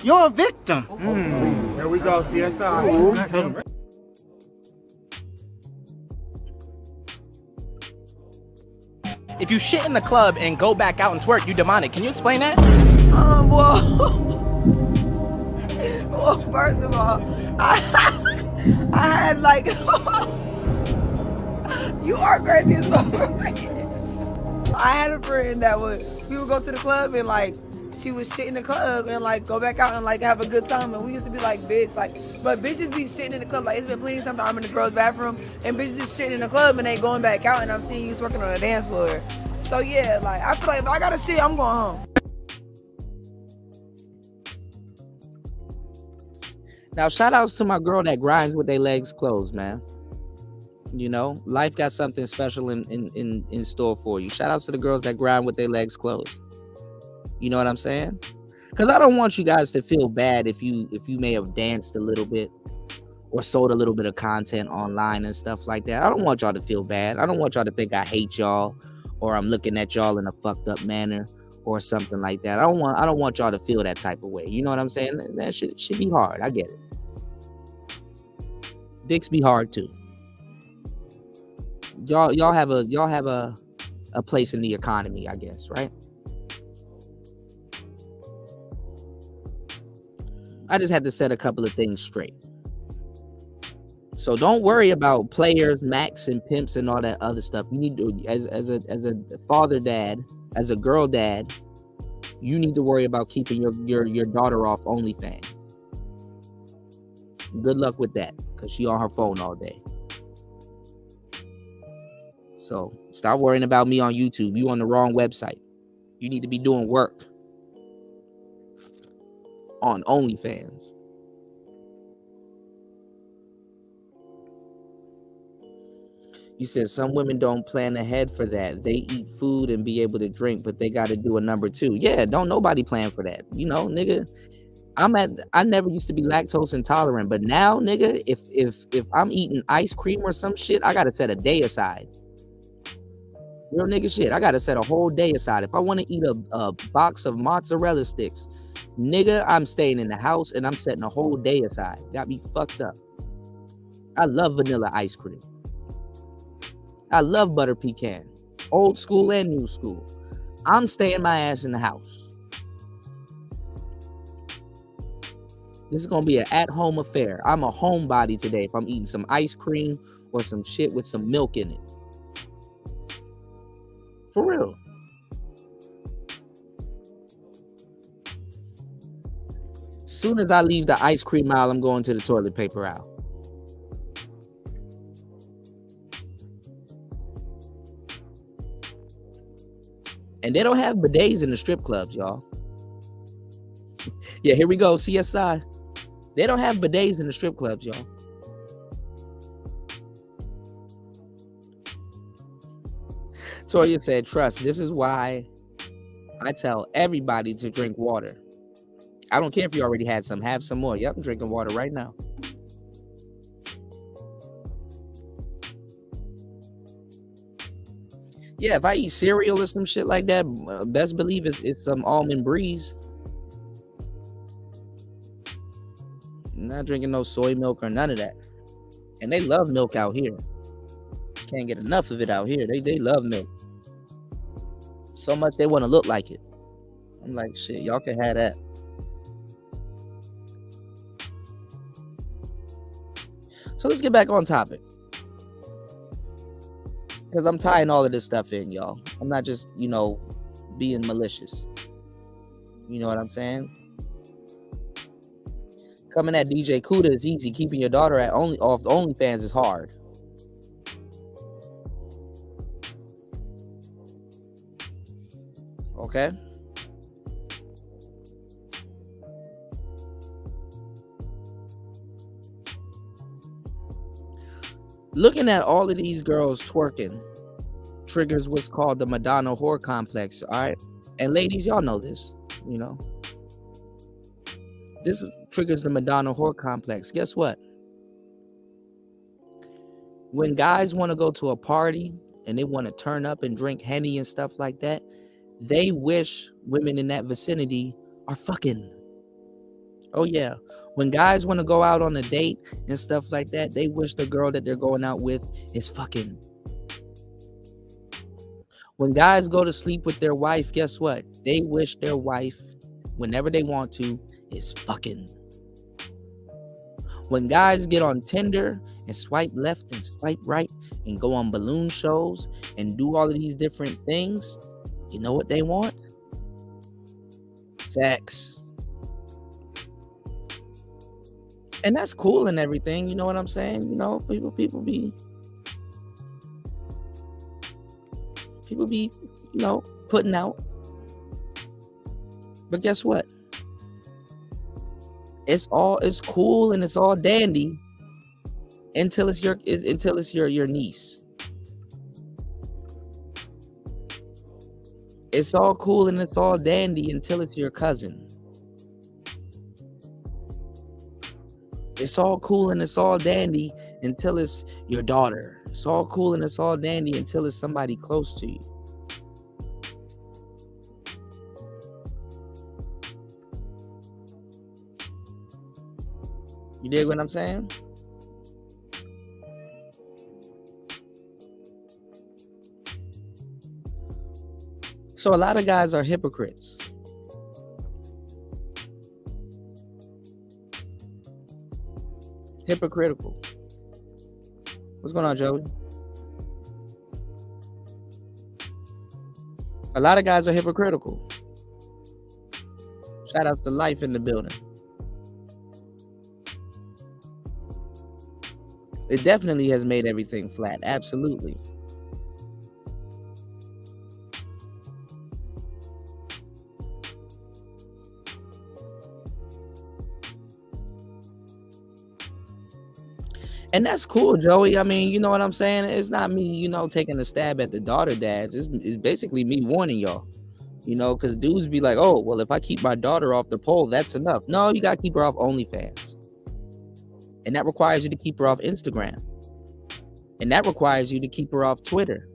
Speaker 11: You're a victim.
Speaker 19: Here we go, CSI.
Speaker 15: If you shit in the club and go back out and twerk, you demonic. Can you explain that?
Speaker 1: Well, first of all, I had like, you are crazy as fuck. I had a friend that we would go to the club and like, she would shit in the club and like go back out and like have a good time. And we used to be like, bitch, like, but bitches be shitting in the club. Like, it's been plenty of times I'm in the girls' bathroom and bitches just shitting in the club and they going back out and I'm seeing you twerking on the dance floor. So yeah, like, I feel like if I gotta shit, I'm going home.
Speaker 8: Now, shout outs to my girl that grinds with their legs closed, man. You know, life got something special in store for you. Shout outs to the girls that grind with their legs closed. You know what I'm saying? Because I don't want you guys to feel bad if you may have danced a little bit or sold a little bit of content online and stuff like that. I don't want y'all to feel bad. I don't want y'all to think I hate y'all or I'm looking at y'all in a fucked up manner or something like that. I don't want y'all to feel that type of way. You know what I'm saying? That should be hard. I get it. Dicks be hard too. Y'all have a place in the economy, I guess, right? I just had to set a couple of things straight. So don't worry about players, max, and pimps and all that other stuff. You need to, as a father dad, as a girl dad, you need to worry about keeping your daughter off OnlyFans. Good luck with that, because she on her phone all day. So stop worrying about me on YouTube. You on the wrong website. You need to be doing work on OnlyFans. You said some women don't plan ahead for that. They eat food and be able to drink, but they got to do a number 2. Yeah, don't nobody plan for that. You know, nigga, I never used to be lactose intolerant, but now, nigga, if I'm eating ice cream or some shit, I got to set a day aside. Real nigga shit. I got to set a whole day aside. If I want to eat a box of mozzarella sticks, nigga, I'm staying in the house and I'm setting a whole day aside. Got me fucked up. I love vanilla ice cream. I love butter pecan, old school and new school. I'm staying my ass in the house. This is going to be an at-home affair. I'm a homebody today if I'm eating some ice cream or some shit with some milk in it. For real. As soon as I leave the ice cream aisle, I'm going to the toilet paper aisle. And they don't have bidets in the strip clubs, y'all. Yeah, here we go, CSI. They don't have bidets in the strip clubs, y'all. Toya said, trust. This is why I tell everybody to drink water. I don't care if you already had some. Have some more. Yep, I'm drinking water right now. Yeah, if I eat cereal or some shit like that, best believe it's some almond breeze. I'm not drinking no soy milk or none of that. And they love milk out here. Can't get enough of it out here. They love milk. So much they want to look like it. I'm like, shit, y'all can have that. So let's get back on topic. Because I'm tying all of this stuff in, y'all. I'm not just, being malicious. You know what I'm saying? Coming at DJ Kuda is easy. Keeping your daughter off the OnlyFans is hard. Okay? Looking at all of these girls twerking triggers what's called the Madonna whore complex, all right? And ladies, y'all know this, This triggers the Madonna whore complex. Guess what? When guys want to go to a party and they want to turn up and drink Henny and stuff like that, they wish women in that vicinity are fucking. Oh, yeah. When guys want to go out on a date and stuff like that, they wish the girl that they're going out with is fucking. When guys go to sleep with their wife, guess what? They wish their wife, whenever they want to, is fucking. When guys get on Tinder and swipe left and swipe right and go on balloon shows and do all of these different things, you know what they want? Sex. And that's cool and everything, you know what I'm saying? People be putting out. But guess what? It's cool and it's all dandy until it's your niece. It's all cool and it's all dandy until it's your cousin. It's all cool and it's all dandy until it's your daughter. It's all cool and it's all dandy until it's somebody close to you. You dig what I'm saying? So a lot of guys are hypocrites. Hypocritical. What's going on, Joey? A lot of guys are hypocritical. Shout out to Life in the building. It definitely has made everything flat. Absolutely. And that's cool, Joey. I mean, you know what I'm saying? It's not me, you know, taking a stab at the daughter dads. It's basically me warning y'all, you know, because dudes be like, oh, well, if I keep my daughter off the pole, that's enough. No, you got to keep her off OnlyFans. And that requires you to keep her off Instagram. And that requires you to keep her off Twitter.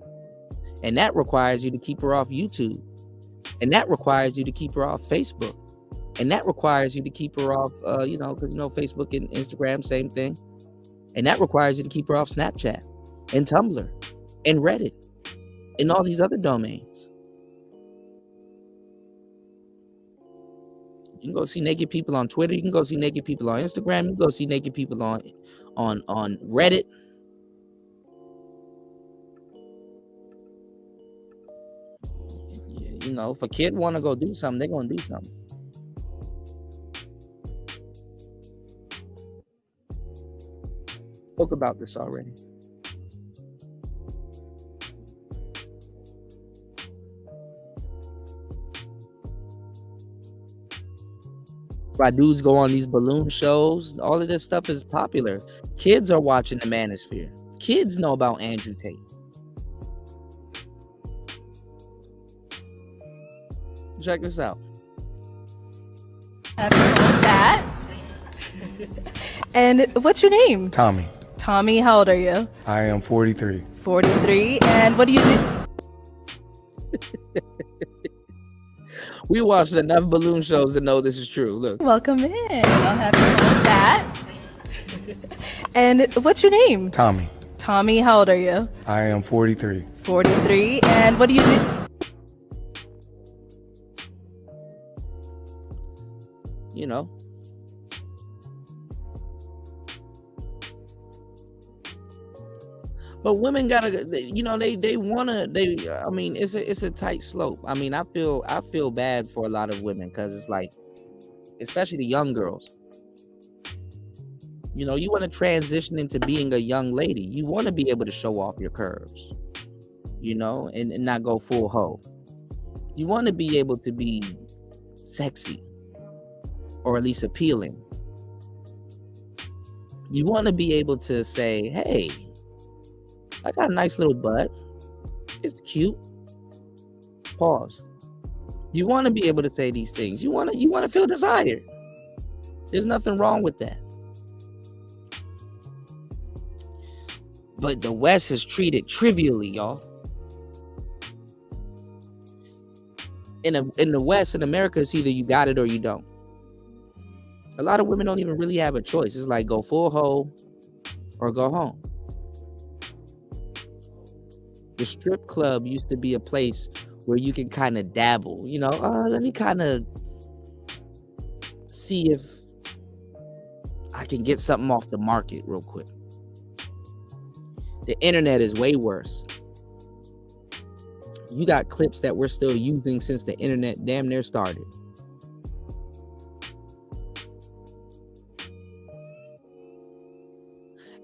Speaker 8: And that requires you to keep her off YouTube. And that requires you to keep her off Facebook. And that requires you to keep her off, you know, because, you know, Facebook and Instagram, same thing. And that requires you to keep her off Snapchat and Tumblr and Reddit and all these other domains. You can go see naked people on Twitter. You can go see naked people on Instagram. You can go see naked people on Reddit. You know, if a kid want to go do something, they're going to do something. Spoke about this already. Why dudes go on these balloon shows? All of this stuff is popular. Kids are watching the Manosphere. Kids know about Andrew Tate. Check this out.
Speaker 20: That. And what's your name?
Speaker 21: Tommy.
Speaker 20: Tommy, how old are you?
Speaker 21: I am 43.
Speaker 20: 43. And what do you do?
Speaker 8: We watched enough balloon shows to know this is true. Look.
Speaker 20: Welcome in. I'll have you with that. And what's your name?
Speaker 21: Tommy.
Speaker 20: Tommy, how old are you?
Speaker 21: I am 43.
Speaker 20: 43. And what do you do?
Speaker 8: You know. But women gotta, you know, they wanna, I mean, it's a tight slope. I mean, I feel bad for a lot of women because it's like, especially the young girls. You know, you want to transition into being a young lady. You want to be able to show off your curves, you know, and not go full hoe. You want to be able to be sexy or at least appealing. You want to be able to say, hey, I got a nice little butt. It's cute. Pause. You want to be able to say these things. You want to feel desired. There's nothing wrong with that. But the West is treated trivially, y'all. In the West, in America, it's either you got it or you don't. A lot of women don't even really have a choice. It's like go full hoe or go home. The strip club used to be a place where you can kind of dabble, you know, let me kind of see if I can get something off the market real quick. The internet is way worse. You got clips that we're still using since the internet damn near started.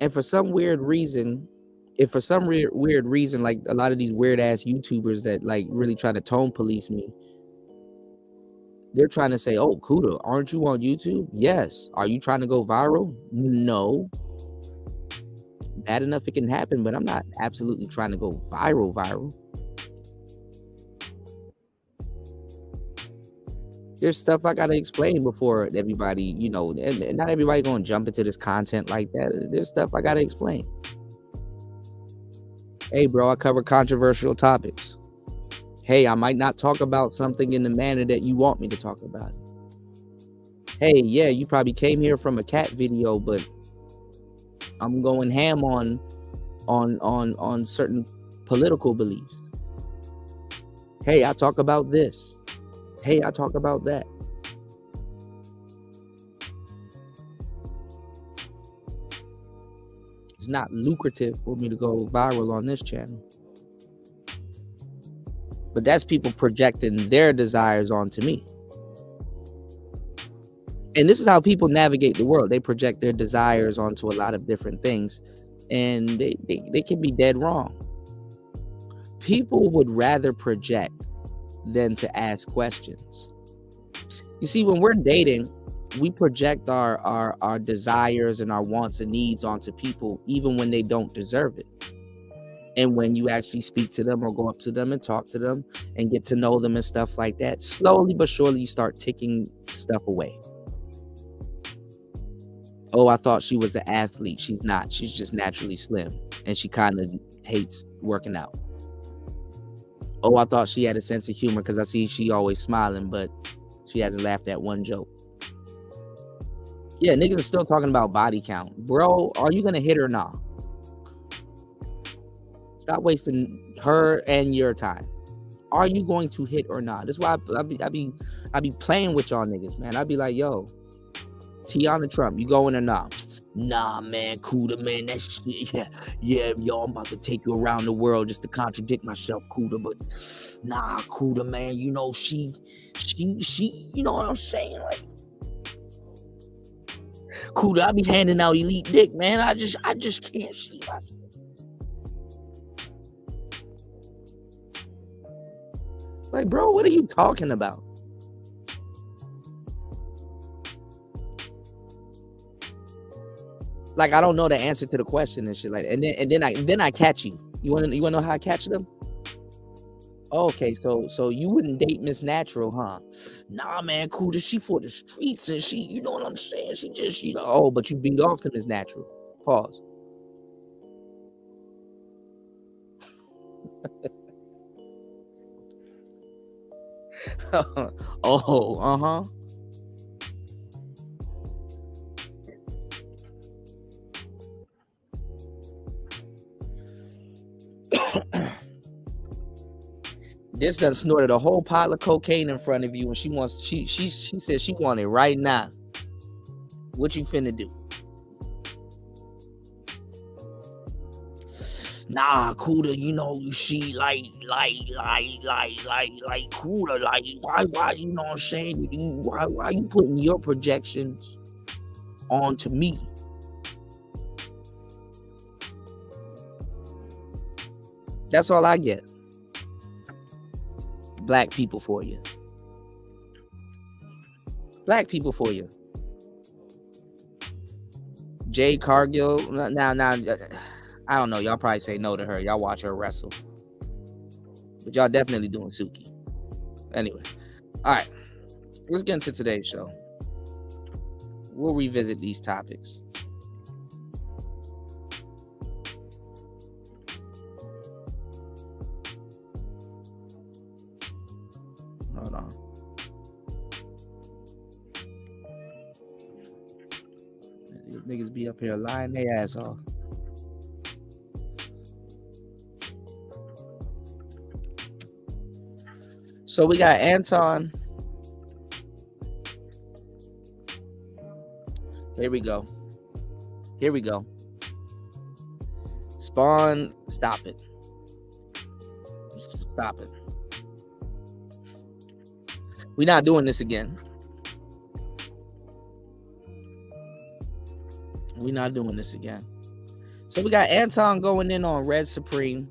Speaker 8: And for some weird reason, like a lot of these weird ass YouTubers that like really try to tone police me, they're trying to say, oh, Kuda, aren't you on YouTube? Yes. Are you trying to go viral? No. Bad enough it can happen, but I'm not absolutely trying to go viral. There's stuff I gotta explain before everybody, you know, and not everybody gonna jump into this content like that. There's stuff I gotta explain. Hey, bro, I cover controversial topics. Hey, I might not talk about something in the manner that you want me to talk about it. Hey, yeah, you probably came here from a cat video, but I'm going ham on certain political beliefs. Hey, I talk about this. Hey, I talk about that. It's not lucrative for me to go viral on this channel. But that's people projecting their desires onto me. And this is how people navigate the world. They project their desires onto a lot of different things. And they can be dead wrong. People would rather project than to ask questions. You see, when we're dating, we project our desires and our wants and needs onto people, even when they don't deserve it. And when you actually speak to them or go up to them and talk to them and get to know them and stuff like that, slowly but surely you start ticking stuff away. Oh, I thought she was an athlete. She's not. She's just naturally slim, and she kind of hates working out. Oh, I thought she had a sense of humor because I see she always smiling, but she hasn't laughed at one joke. Yeah, niggas are still talking about body count. Bro, are you going to hit or not? Stop wasting her and your time. Are you going to hit or not? That's why I be playing with y'all niggas, man. I be like, yo, Tiana Trump, you going or not? Nah, man, Cuda, man, that shit, yeah, yo, I'm about to take you around the world just to contradict myself, Cuda, but nah, Cuda, man, you know, she, you know what I'm saying, like, Cuda, I be handing out elite dick, man, I just can't see, like, bro, what are you talking about? Like, I don't know the answer to the question and shit like that. And then I catch you. You wanna know how I catch them? Oh, okay, so you wouldn't date Miss Natural, huh? Nah, man, cool. She for the streets and she, you know what I'm saying? She just, you know. Oh, but you beat off to Miss Natural. Pause. Oh, uh-huh. This done snorted a whole pile of cocaine in front of you, and she said she want it right now. What you finna do? Nah, Cuda, you know, she like Cuda, like why you know what I'm saying? Why you putting your projections onto me? That's all I get. Black people for you. Black people for you. Jay Cargill. Now, I don't know. Y'all probably say no to her. Y'all watch her wrestle. But y'all definitely doing Suki. Anyway. All right. Let's get into today's show. We'll revisit these topics. Hold on. These niggas be up here lying their ass off. So we got Anton. Here we go. Spawn, stop it. Stop it. We're not doing this again. We're not doing this again. So we got Anton going in on Red Supreme.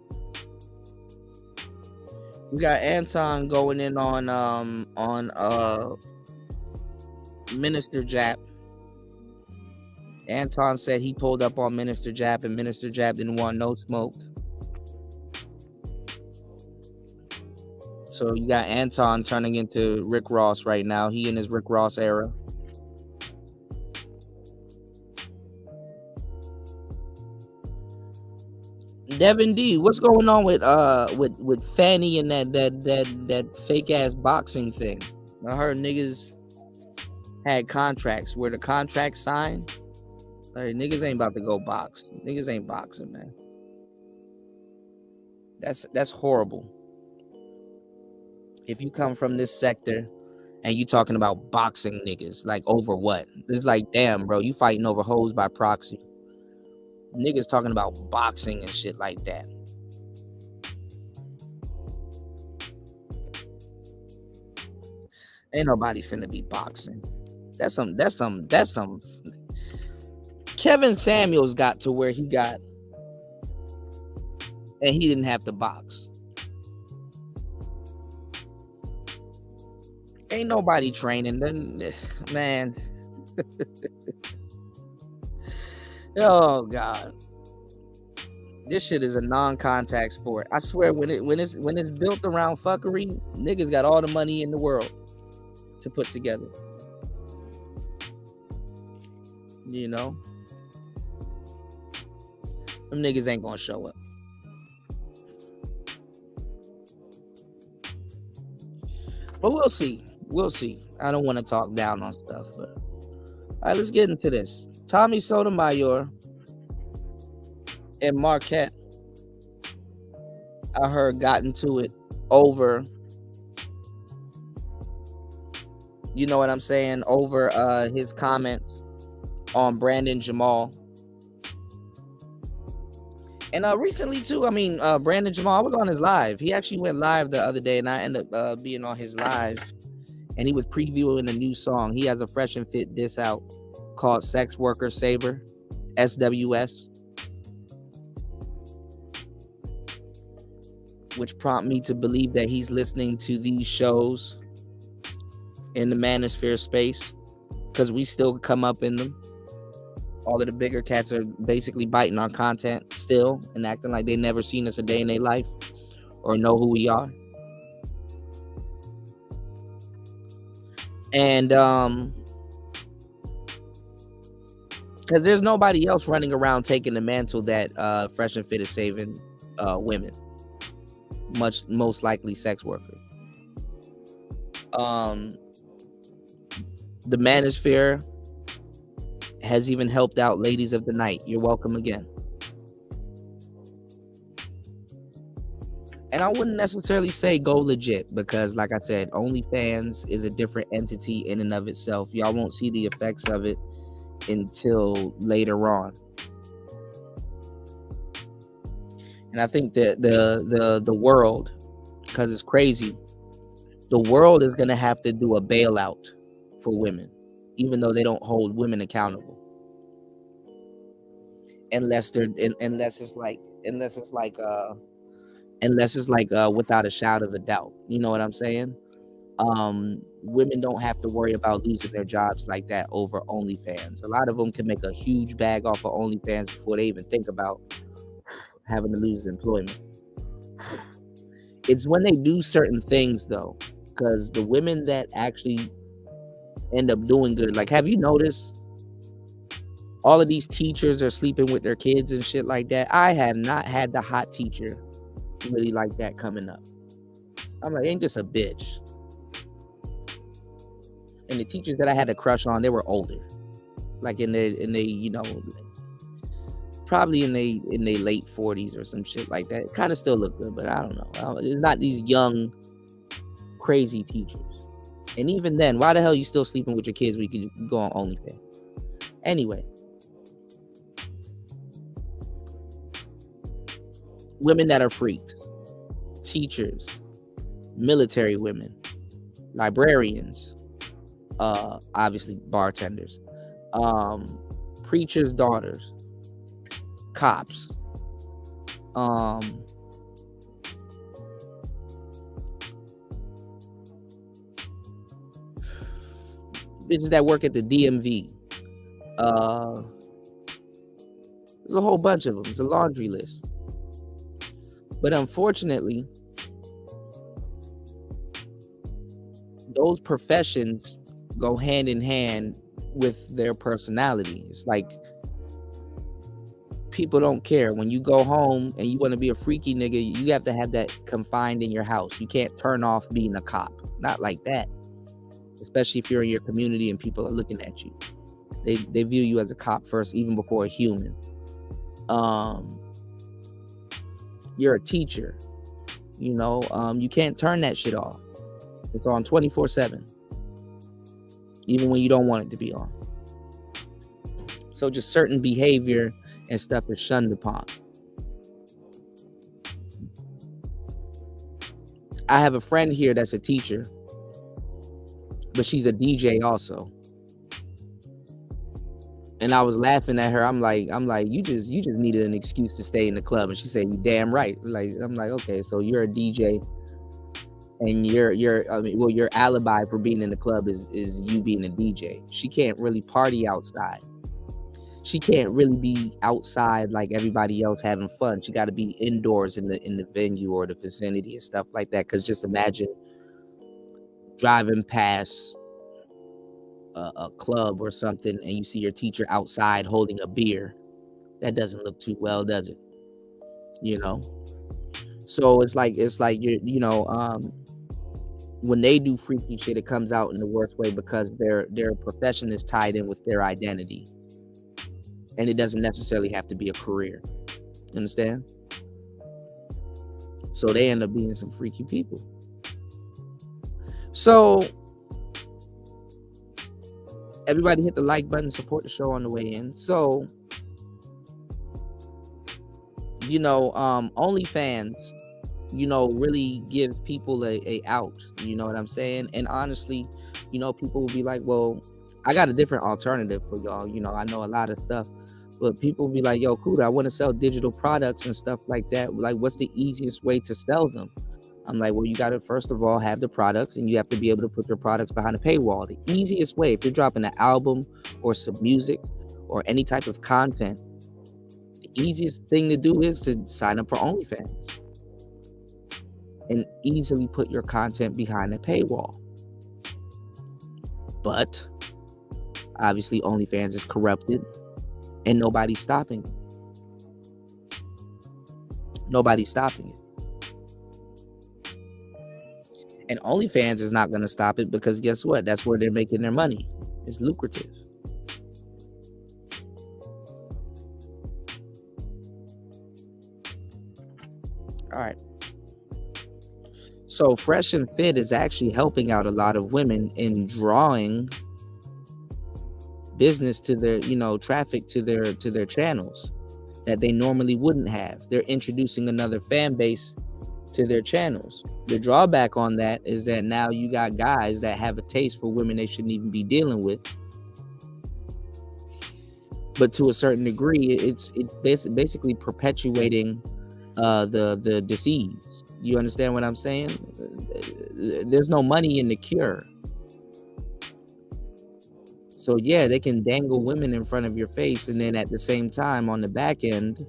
Speaker 8: We got Anton going in on Minister Jap. Anton said he pulled up on Minister Jap and Minister Jap didn't want no smoke. So you got Anton turning into Rick Ross right now. He in his Rick Ross era. Devin D, what's going on with Fanny and that fake ass boxing thing? I heard niggas had contracts. Were the contracts signed? Like, niggas ain't about to go box. Niggas ain't boxing, man. That's horrible. If you come from this sector and you talking about boxing niggas, like over what? It's like, damn, bro, you fighting over hoes by proxy. Niggas talking about boxing and shit like that. Ain't nobody finna be boxing. That's some. Kevin Samuels got to where he got, and he didn't have to box. Ain't nobody training. Then, man, Oh God. This shit is a non-contact sport. I swear, when it's built around fuckery, niggas got all the money in the world to put together. You know? Them niggas ain't gonna show up. But we'll see. We'll see. I don't want to talk down on stuff, but all right, let's get into this. Tommy Sotomayor and Marquette, I heard, got into it over, you know what I'm saying, over his comments on Brandon Jamal. And recently too, I mean, Brandon Jamal, I was on his live. He actually went live the other day, and I ended up being on his live, and he was previewing a new song. He has a fresh and fit diss out called Sex Worker Saber, SWS, which prompt me to believe that he's listening to these shows in the manosphere space, because we still come up in them. All of the bigger cats are basically biting our content still and acting like they never seen us a day in their life or know who we are. And because there's nobody else running around taking the mantle that Fresh and Fit is saving women, most likely sex workers. The manosphere has even helped out Ladies of the Night. You're welcome again. And I wouldn't necessarily say go legit, because like I said, OnlyFans is a different entity in and of itself. Y'all won't see the effects of it until later on. And I think that the world, because it's crazy, the world is gonna have to do a bailout for women, even though they don't hold women accountable, unless it's like without a shadow of a doubt. You know what I'm saying? Women don't have to worry about losing their jobs like that over OnlyFans. A lot of them can make a huge bag off of OnlyFans before they even think about having to lose employment. It's when they do certain things though, because the women that actually end up doing good, like, have you noticed all of these teachers are sleeping with their kids and shit like that? I have not had the hot teacher really like that coming up. I'm like, ain't just a bitch. And the teachers that I had a crush on, they were older, like in they you know, probably in they late 40s or some shit like that. It kind of still look good, but I don't know. It's not these young crazy teachers. And even then, why the hell are you still sleeping with your kids when you can go on OnlyFans? Anyway, women that are freaks, teachers, military women, librarians, obviously bartenders, preachers' daughters, cops, bitches that work at the DMV. There's a whole bunch of them. It's a laundry list. But unfortunately, those professions go hand in hand with their personality. It's like people don't care. When you go home and you want to be a freaky nigga, you have to have that confined in your house. You can't turn off being a cop. Not like that. Especially if you're in your community and people are looking at you. They view you as a cop first, even before a human. You're a teacher. You know, you can't turn that shit off. It's on 24/7. Even when you don't want it to be on. So just certain behavior and stuff is shunned upon. I have a friend here that's a teacher, but she's a DJ also. And I was laughing at her. I'm like, you just needed an excuse to stay in the club. And she said, you damn right. Like, I'm like, okay, so you're a DJ And your alibi for being in the club is you being a DJ. She can't really party outside. She can't really be outside like everybody else having fun. She got to be indoors in the venue or the vicinity and stuff like that. Because just imagine driving past a club or something and you see your teacher outside holding a beer. That doesn't look too well, does it? You know. So it's like when they do freaky shit, it comes out in the worst way because their profession is tied in with their identity. And it doesn't necessarily have to be a career. You understand? So they end up being some freaky people. So everybody hit the like button, support the show on the way in. So, OnlyFans, really gives people a out. You know what I'm saying? And honestly, people will be like, well, I got a different alternative for y'all. I know a lot of stuff. But people will be like, yo, Kuda, I want to sell digital products and stuff like that. Like, what's the easiest way to sell them? I'm like, well, you got to, first of all, have the products, and you have to be able to put your products behind a paywall. The easiest way, if you're dropping an album or some music or any type of content, the easiest thing to do is to sign up for OnlyFans and easily put your content behind a paywall. But obviously, OnlyFans is corrupted. And nobody's stopping it. Nobody's stopping it. And OnlyFans is not going to stop it because guess what? That's where they're making their money. It's lucrative. All right. So Fresh and Fit is actually helping out a lot of women in drawing business to their, traffic to their channels that they normally wouldn't have. They're introducing another fan base to their channels. The drawback on that is that now you got guys that have a taste for women they shouldn't even be dealing with. But to a certain degree, it's basically perpetuating the disease. You understand what I'm saying? There's no money in the cure. So yeah, they can dangle women in front of your face, and then at the same time on the back end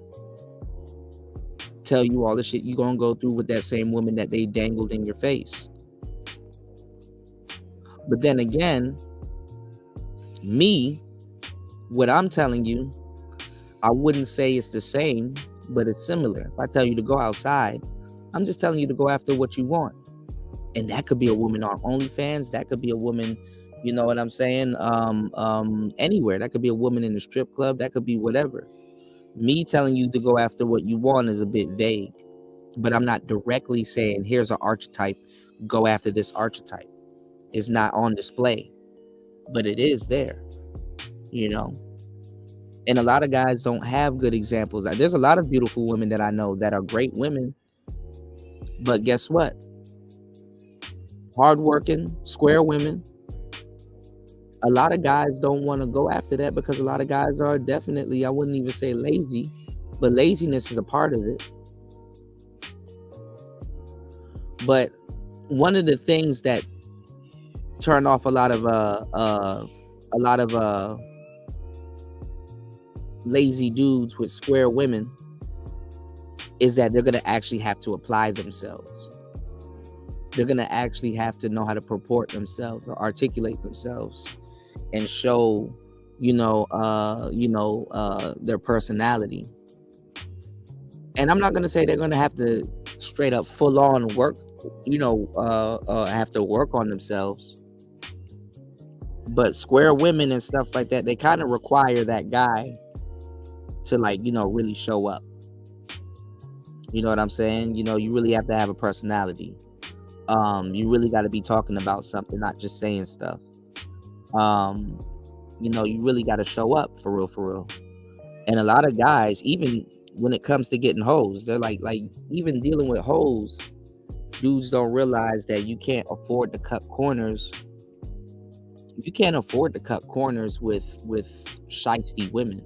Speaker 8: tell you all the shit you're gonna go through with that same woman that they dangled in your face. But then again, what I'm telling you, I wouldn't say it's the same, but it's similar. If I tell you to go outside, I'm just telling you to go after what you want. And that could be a woman on OnlyFans, that could be a woman, you know what I'm saying? Anywhere. That could be a woman in the strip club. That could be whatever. Me telling you to go after what you want is a bit vague, but I'm not directly saying here's an archetype, go after this archetype. It's not on display, but it is there, And a lot of guys don't have good examples. There's a lot of beautiful women that I know that are great women, but guess what? Hardworking, square women. A lot of guys don't want to go after that because a lot of guys are definitely, I wouldn't even say lazy, but laziness is a part of it. But one of the things that turned off a lot of lazy dudes with square women is that they're going to actually have to apply themselves. They're going to actually have to know how to purport themselves or articulate themselves and show, their personality. And I'm not going to say they're going to have to straight up full on work, have to work on themselves. But square women and stuff like that, they kind of require that guy to really show up. You know what I'm saying? You really have to have a personality. You really got to be talking about something, not just saying stuff. You really got to show up for real. And a lot of guys, even when it comes to getting hoes, they're like even dealing with hoes, dudes don't realize that you can't afford to cut corners. You can't afford to cut corners with shiesty women.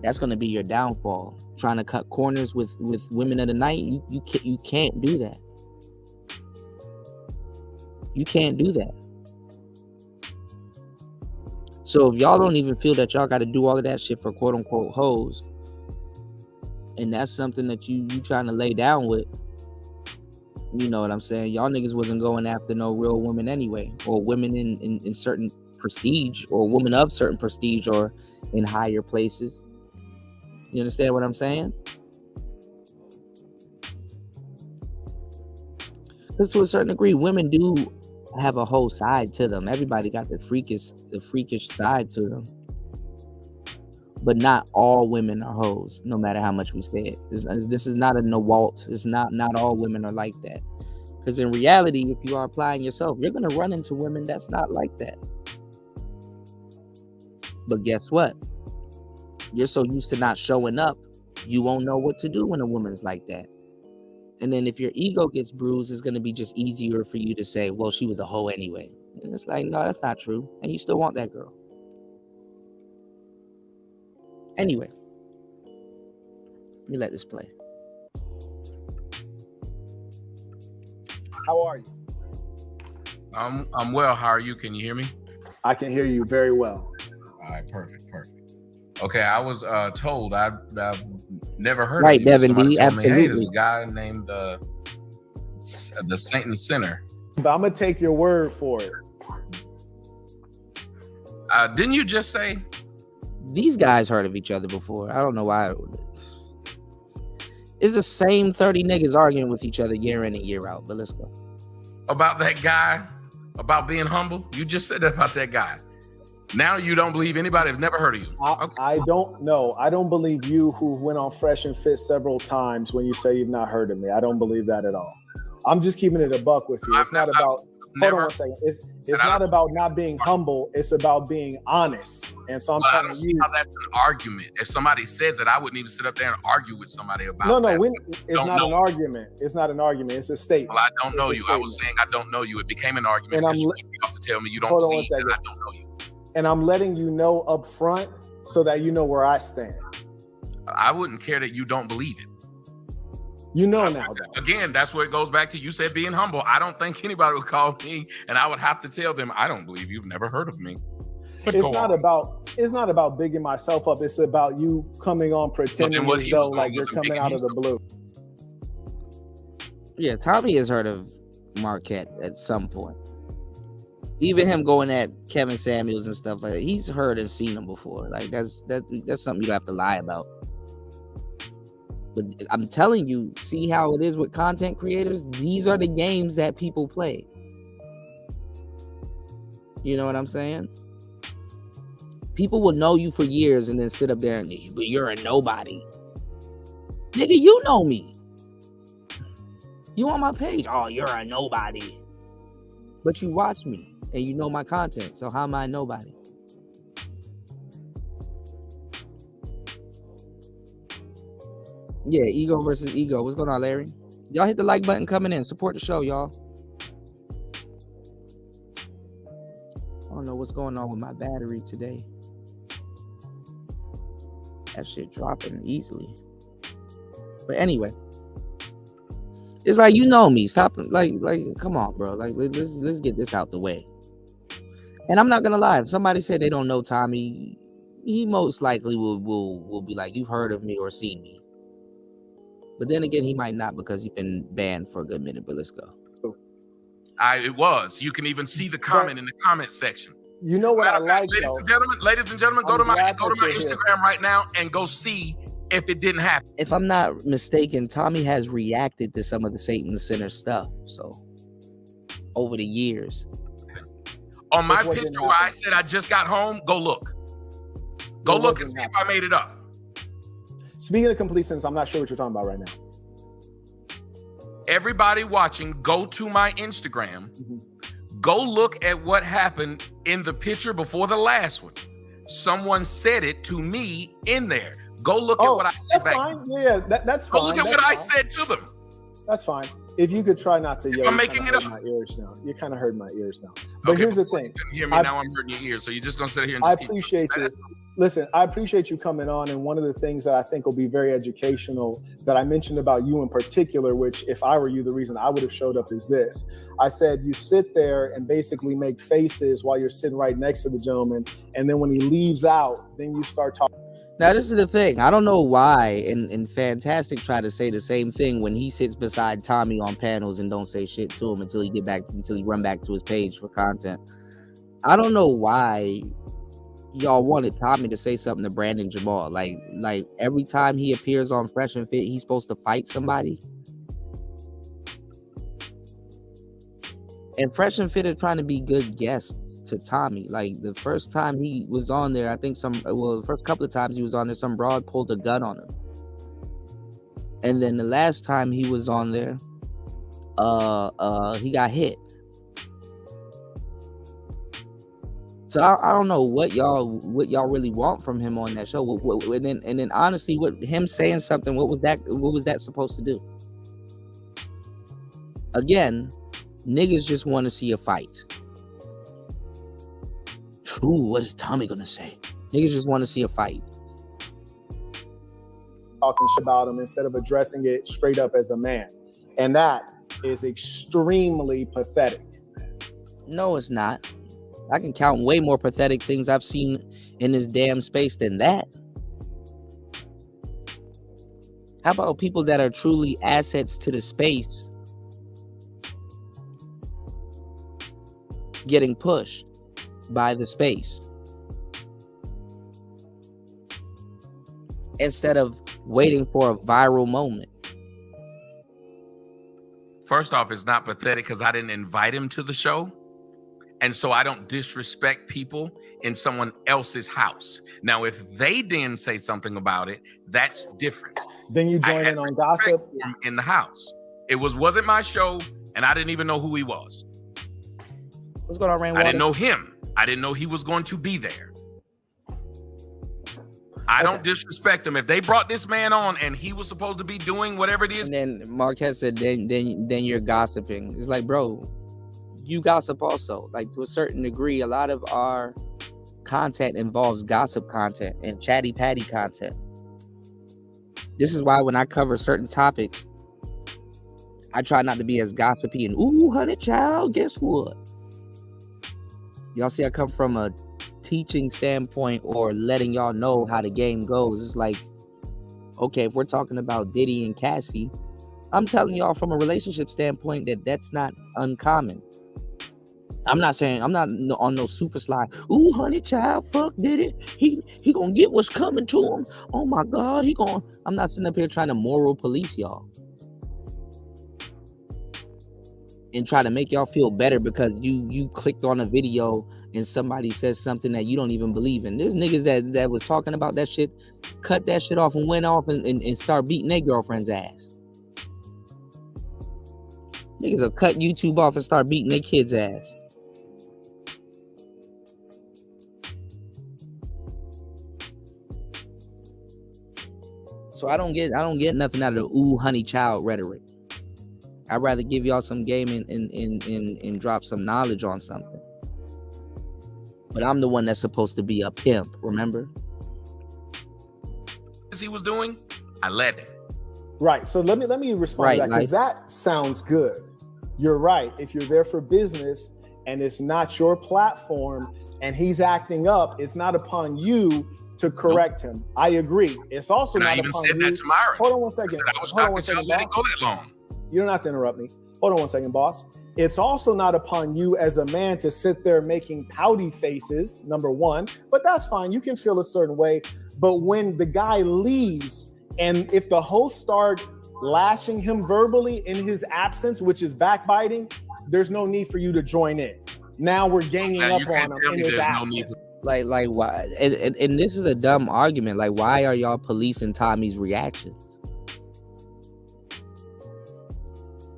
Speaker 8: That's going to be your downfall. Trying to cut corners with women of the night, you can't do that. You can't do that. So if y'all don't even feel that y'all got to do all of that shit for quote unquote hoes, and that's something that you trying to lay down with, you know what I'm saying? Y'all niggas wasn't going after no real women anyway, or women in certain prestige, or women of certain prestige, or in higher places. You understand what I'm saying? Because to a certain degree, women do have a whole side to them. Everybody got the freakish side to them. But not all women are hoes, no matter how much we say it. This is not a NOWALT. It's not all women are like that. Because in reality, if you are applying yourself, you're going to run into women that's not like that. But guess what? You're so used to not showing up, you won't know what to do when a woman's like that. And then if your ego gets bruised, it's going to be just easier for you to say, well, she was a hoe anyway. And it's like, no, that's not true. And you still want that girl. Anyway, let me let this play.
Speaker 2: How are you?
Speaker 22: I'm well. How are you? Can you hear me?
Speaker 2: I can hear you very well.
Speaker 22: All right, perfect. Okay, I was told I've never heard
Speaker 8: right,
Speaker 22: of you.
Speaker 8: Devin
Speaker 22: Somebody
Speaker 8: D.
Speaker 22: told me, hey, there's
Speaker 8: Absolutely.
Speaker 22: a guy named the Saint and Sinner.
Speaker 2: But I'm gonna take your word for it.
Speaker 22: Didn't you just say?
Speaker 8: These guys heard of each other before. I don't know why. It's the same 30 niggas arguing with each other year in and year out. But let's go.
Speaker 22: About that guy, about being humble? You just said that about that guy. Now you don't believe anybody has never heard of you.
Speaker 2: I don't know. I don't believe you, who went on Fresh and Fit several times, when you say you've not heard of me. I don't believe that at all. I'm just keeping it a buck with you. It's not about. Hold on one second. It's not about not being humble. It's about being honest. And so I'm
Speaker 22: I
Speaker 2: telling
Speaker 22: don't see
Speaker 2: you.
Speaker 22: how that's an argument. If somebody says it, I wouldn't even sit up there and argue with somebody about
Speaker 2: No,
Speaker 22: that.
Speaker 2: it's not an argument. It's not an argument. It's a statement.
Speaker 22: Well, I don't know you. I was saying I don't know you. It became an argument
Speaker 2: And
Speaker 22: because you have to tell me you don't
Speaker 2: hold on one
Speaker 22: believe that
Speaker 2: second.
Speaker 22: I don't know you.
Speaker 2: And I'm letting you know up front so that you know where I stand.
Speaker 22: I wouldn't care that you don't believe it.
Speaker 2: You know now, though.
Speaker 22: Again, that's where it goes back to. You said being humble. I don't think anybody would call me, and I would have to tell them, I don't believe you've never heard of me. But
Speaker 2: It's not about bigging myself up. It's about you coming on pretending
Speaker 22: what
Speaker 2: as
Speaker 22: he
Speaker 2: though
Speaker 22: was
Speaker 2: like
Speaker 22: doing
Speaker 2: you're
Speaker 22: wasn't
Speaker 2: coming
Speaker 22: bigging
Speaker 2: out of the blue.
Speaker 8: Yeah, Tommy has heard of Marquette at some point. Even him going at Kevin Samuels and stuff like that, he's heard and seen him before. Like that's something you don't have to lie about. But I'm telling you, see how it is with content creators? These are the games that people play. You know what I'm saying? People will know you for years and then sit up there and, but you're a nobody. Nigga, you know me. You on my page. Oh, you're a nobody. But you watch me and you know my content. So how am I a nobody? Yeah, ego versus ego. What's going on, Larry? Y'all hit the like button coming in. Support the show, y'all. I don't know what's going on with my battery today. That shit dropping easily. But anyway, it's like, you know me. Stop, like, come on, bro. Like, let's get this out the way. And I'm not gonna lie. If somebody said they don't know Tommy, he most likely will be like, you've heard of me or seen me. But then again, he might not, because he's been banned for a good minute. But let's go.
Speaker 22: It was. You can even see the comment in the comment section.
Speaker 2: You know what I like,
Speaker 22: ladies and gentlemen, go to my Instagram right now and go see if it didn't happen.
Speaker 8: If I'm not mistaken, Tommy has reacted to some of the Satan the Sinner stuff. So over the years.
Speaker 22: On my picture where I said I just got home, go look. Go look and see if I made it up.
Speaker 2: Speaking of complete sentence, I'm not sure what you're talking about right now.
Speaker 22: Everybody watching, go to my Instagram. Go look at what happened in the picture before the last one. Someone said it to me in there. Go look at what I said back.
Speaker 2: Fine. Yeah, that's fine.
Speaker 22: Go look at what I said to them.
Speaker 2: That's fine. If you could try not to yell,
Speaker 22: I'm making it up.
Speaker 2: My ears now. You kind of hurt my ears now. But
Speaker 22: okay,
Speaker 2: here's the thing.
Speaker 22: You couldn't hear me, now I'm hurting your ears. So you're just gonna sit here and just
Speaker 2: I appreciate you. Listen, I appreciate you coming on, and one of the things that I think will be very educational that I mentioned about you in particular, which if I were you, the reason I would have showed up is this. I said you sit there and basically make faces while you're sitting right next to the gentleman, and then when he leaves out, then you start talking.
Speaker 8: Now, this is the thing. I don't know why and Fantastic try to say the same thing when he sits beside Tommy on panels and don't say shit to him until he run back to his page for content. I don't know why y'all wanted Tommy to say something to Brandon Jamal. Like every time he appears on Fresh and Fit, he's supposed to fight somebody. And Fresh and Fit are trying to be good guests to Tommy. Like the first time he was on there, I think the first couple of times he was on there, some broad pulled a gun on him. And then the last time he was on there, he got hit. So I don't know what y'all really want from him on that show. And then honestly, what him saying something, what was that supposed to do? Again, niggas just want to see a fight. Ooh, what is Tommy gonna say? Niggas just want to see a fight.
Speaker 2: Talking shit about him instead of addressing it straight up as a man. And that is extremely pathetic.
Speaker 8: No, it's not. I can count way more pathetic things I've seen in this damn space than that. How about people that are truly assets to the space getting pushed by the space instead of waiting for a viral moment?
Speaker 22: First off, it's not pathetic because I didn't invite him to the show. And so I don't disrespect people in someone else's house. Now, if they didn't say something about it, that's different.
Speaker 2: Then you join in on gossip
Speaker 22: in the house. It wasn't my show, and I didn't even know who he was.
Speaker 8: What's going on, Rainwater?
Speaker 22: I didn't know him. I didn't know he was going to be there. I don't disrespect him. If they brought this man on and he was supposed to be doing whatever it is.
Speaker 8: And then Marquez said, then you're gossiping. It's like, bro, you gossip also. Like, to a certain degree, a lot of our content involves gossip content and chatty patty content. This is why when I cover certain topics, I try not to be as gossipy and, ooh, honey child, guess what? Y'all see I come from a teaching standpoint or letting y'all know how the game goes. It's like, okay, if we're talking about Diddy and Cassie, I'm telling y'all from a relationship standpoint that's not uncommon. I'm not saying, I'm not on no super slide. Ooh, honey child, fuck Diddy. He gonna get what's coming to him. Oh my God, I'm not sitting up here trying to moral police y'all and try to make y'all feel better because you clicked on a video and somebody says something that you don't even believe in. There's niggas that was talking about that shit, cut that shit off and went off and start beating their girlfriend's ass. Niggas will cut YouTube off and start beating their kids' ass. So I don't get nothing out of the ooh honey child rhetoric. I'd rather give y'all some game and drop some knowledge on something. But I'm the one that's supposed to be a pimp, remember?
Speaker 22: He was doing, I let it.
Speaker 2: Right. So let me respond to that, because that sounds good. You're right. If you're there for business and it's not your platform and he's acting up, it's not upon you to correct him. I agree. It's also
Speaker 22: and
Speaker 2: not
Speaker 22: I even
Speaker 2: upon
Speaker 22: said
Speaker 2: you.
Speaker 22: that to Myron.
Speaker 2: Hold on one second.
Speaker 22: I was talking to you, let it go that long.
Speaker 2: You don't have to interrupt me. Hold on one second, boss. It's also not upon you as a man to sit there making pouty faces, number one, but that's fine. You can feel a certain way. But when the guy leaves, and if the host start lashing him verbally in his absence, which is backbiting, there's no need for you to join in. Now we're ganging up on him in his absence.
Speaker 8: Like why? And this is a dumb argument. Like, why are y'all policing Tommy's reactions?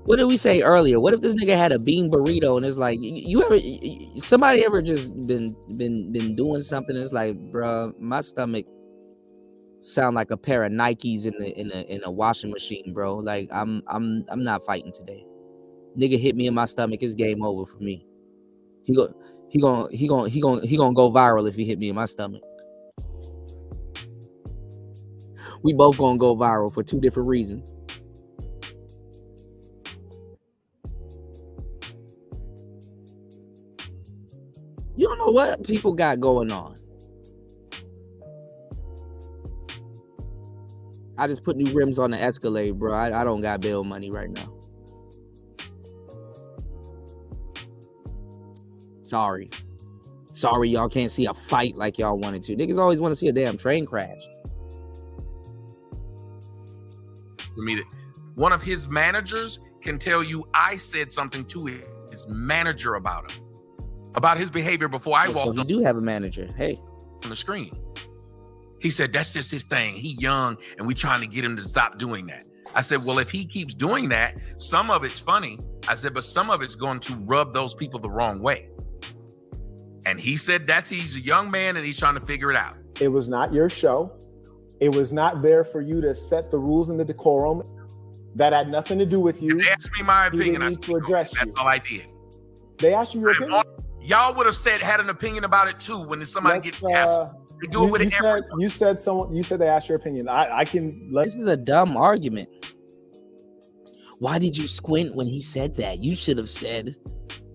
Speaker 8: What did we say earlier? What if this nigga had a bean burrito and it's like, somebody ever just been doing something? It's like, bro, my stomach sound like a pair of Nikes in a washing machine, bro. Like I'm not fighting today. Nigga hit me in my stomach, it's game over for me. He gonna go viral if he hit me in my stomach. We both gonna go viral for two different reasons. You don't know what people got going on. I just put new rims on the Escalade, bro. I don't got bail money right now. Sorry, y'all can't see a fight like y'all wanted to. Niggas always want to see a damn train crash.
Speaker 22: One of his managers can tell you I said something to his manager about him, about his behavior before I walked
Speaker 8: up. So you do have a manager. Hey,
Speaker 22: on the screen. He said that's just his thing. He young, and we trying to get him to stop doing that. I said, well, if he keeps doing that, some of it's funny. I said, but some of it's going to rub those people the wrong way. And he said he's a young man and he's trying to figure it out.
Speaker 2: It was not your show. It was not there for you to set the rules and the decorum. That had nothing to do with you.
Speaker 22: They asked me my opinion. I
Speaker 2: to address
Speaker 22: that's all I did.
Speaker 2: They asked you your opinion?
Speaker 22: Y'all would have had an opinion about it too when somebody gets asked. They do it with everyone.
Speaker 2: You said they asked your opinion. I can let.
Speaker 8: This is a dumb argument. Why did you squint when he said that? You should have said,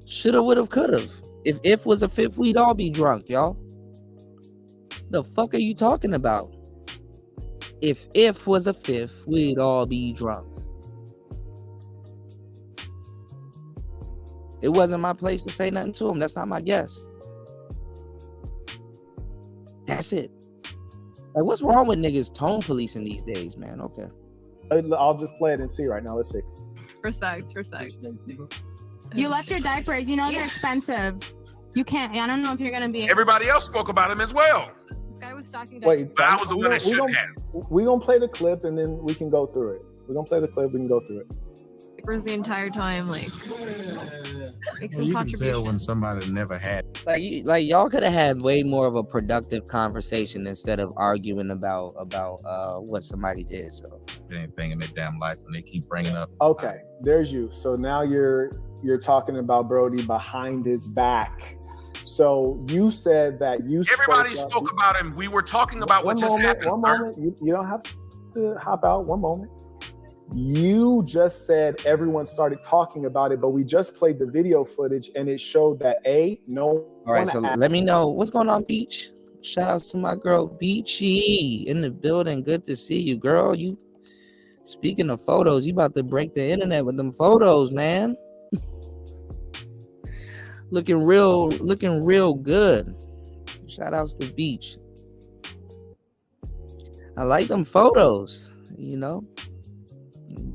Speaker 8: shoulda, woulda, coulda. If was a fifth, we'd all be drunk, y'all. The fuck are you talking about? If was a fifth, we'd all be drunk. It wasn't my place to say nothing to him. That's not my guess. That's it. Like, what's wrong with niggas tone policing these days, man? Okay.
Speaker 2: I'll just play it and see right now. Let's see.
Speaker 3: Respect. You left your diapers. You know they're expensive. You can't. I don't know if you're gonna be.
Speaker 22: Everybody else spoke about him as well.
Speaker 3: This guy was stocking.
Speaker 2: Wait,
Speaker 22: but I was the one that should have.
Speaker 2: We're gonna play the clip and then we can go through it. We're gonna play the clip. We can go through it.
Speaker 3: Diapers the entire time, like. Make some
Speaker 6: You can
Speaker 3: contribution.
Speaker 6: tell when somebody never had.
Speaker 8: Like y'all could have had way more of a productive conversation instead of arguing about what somebody did. So
Speaker 6: Anything in their damn life, and they keep bringing up.
Speaker 2: Okay, there's you. So now you're talking about Brody behind his back. So you said that
Speaker 22: Everybody spoke about him. We were talking about what just happened.
Speaker 2: One moment. You don't have to hop out. One moment. You just said everyone started talking about it, but we just played the video footage and it showed that no.
Speaker 8: All right, so let me know what's going on, Beach. Shout outs to my girl Beachy in the building. Good to see you, girl. You speaking of photos, you about to break the internet with them photos, man. looking real good. Shout outs to Beach. I like them photos, you know.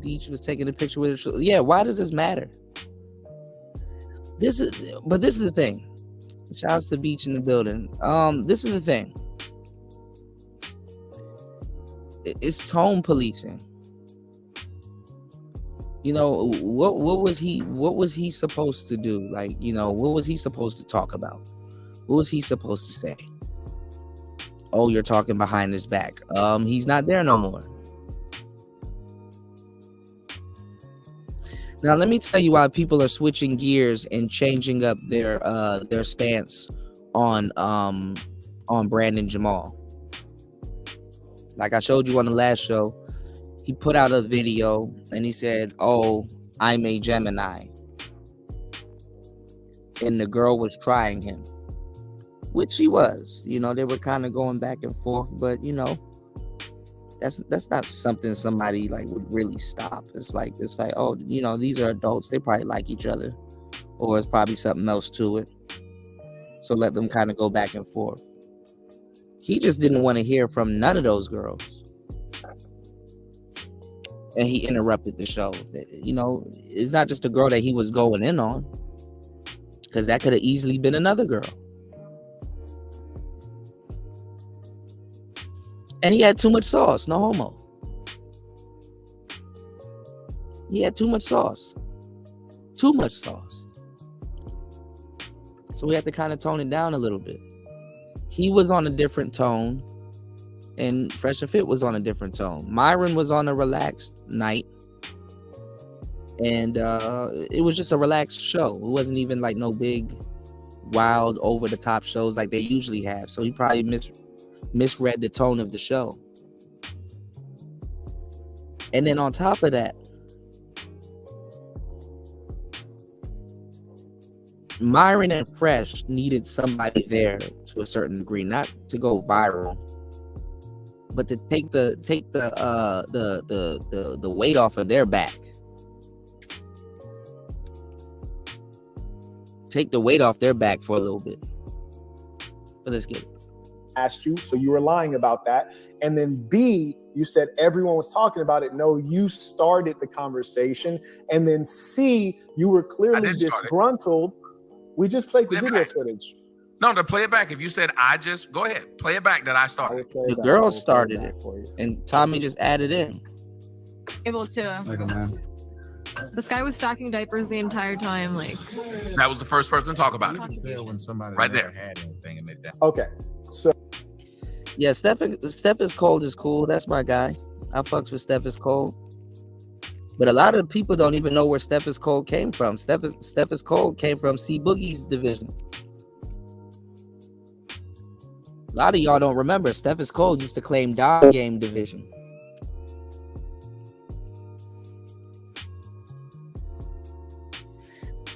Speaker 8: Beach was taking a picture with her. Yeah, why does this matter? This is the thing. Shouts to Beach in the building. This is the thing. It's tone policing. You know, what was he supposed to do? Like, you know, what was he supposed to talk about? What was he supposed to say? Oh, you're talking behind his back. He's not there no more. Now, let me tell you why people are switching gears and changing up their stance on Brandon Jamal. Like I showed you on the last show, he put out a video and he said, "Oh, I'm a Gemini," and the girl was trying him, which she was. You know, they were kind of going back and forth, but you know, that's not something somebody like would really stop. It's like, oh, you know, these are adults. They probably like each other, or it's probably something else to it. So let them kind of go back and forth. He just didn't want to hear from none of those girls, and he interrupted the show. You know, it's not just a girl that he was going in on, because that could have easily been another girl. And he had too much sauce, no homo. He had too much sauce. Too much sauce. So we had to kind of tone it down a little bit. He was on a different tone, and Fresh and Fit was on a different tone. Myron was on a relaxed night, and it was just a relaxed show. It wasn't even like no big, wild, over-the-top shows like they usually have. So he probably misread the tone of the show. And then on top of that, Myron and Fresh needed somebody there to a certain degree, not to go viral, but to take the weight off of their back. Take the weight off their back for a little bit. But let's get it.
Speaker 2: Asked you, so you were lying about that. And then B, you said everyone was talking about it. No, you started the conversation. And then C, you were clearly disgruntled. We just played the video footage.
Speaker 22: No, to play it back. If you said I just go ahead, play it back that I started.
Speaker 8: The girls started it, and Tommy just added in.
Speaker 3: Able to. This guy was stocking diapers the entire time. Like
Speaker 22: that was the first person to talk about it.
Speaker 6: When somebody
Speaker 22: right there.
Speaker 6: had anything in it.
Speaker 2: Okay, so
Speaker 8: yeah, Steph is Cold is cool. That's my guy. I fucks with Steph is Cold. But a lot of people don't even know where Steph is Cold came from. Steph is Cold came from C Boogie's division. A lot of y'all don't remember. Steph is Cold used to claim Dom Game division.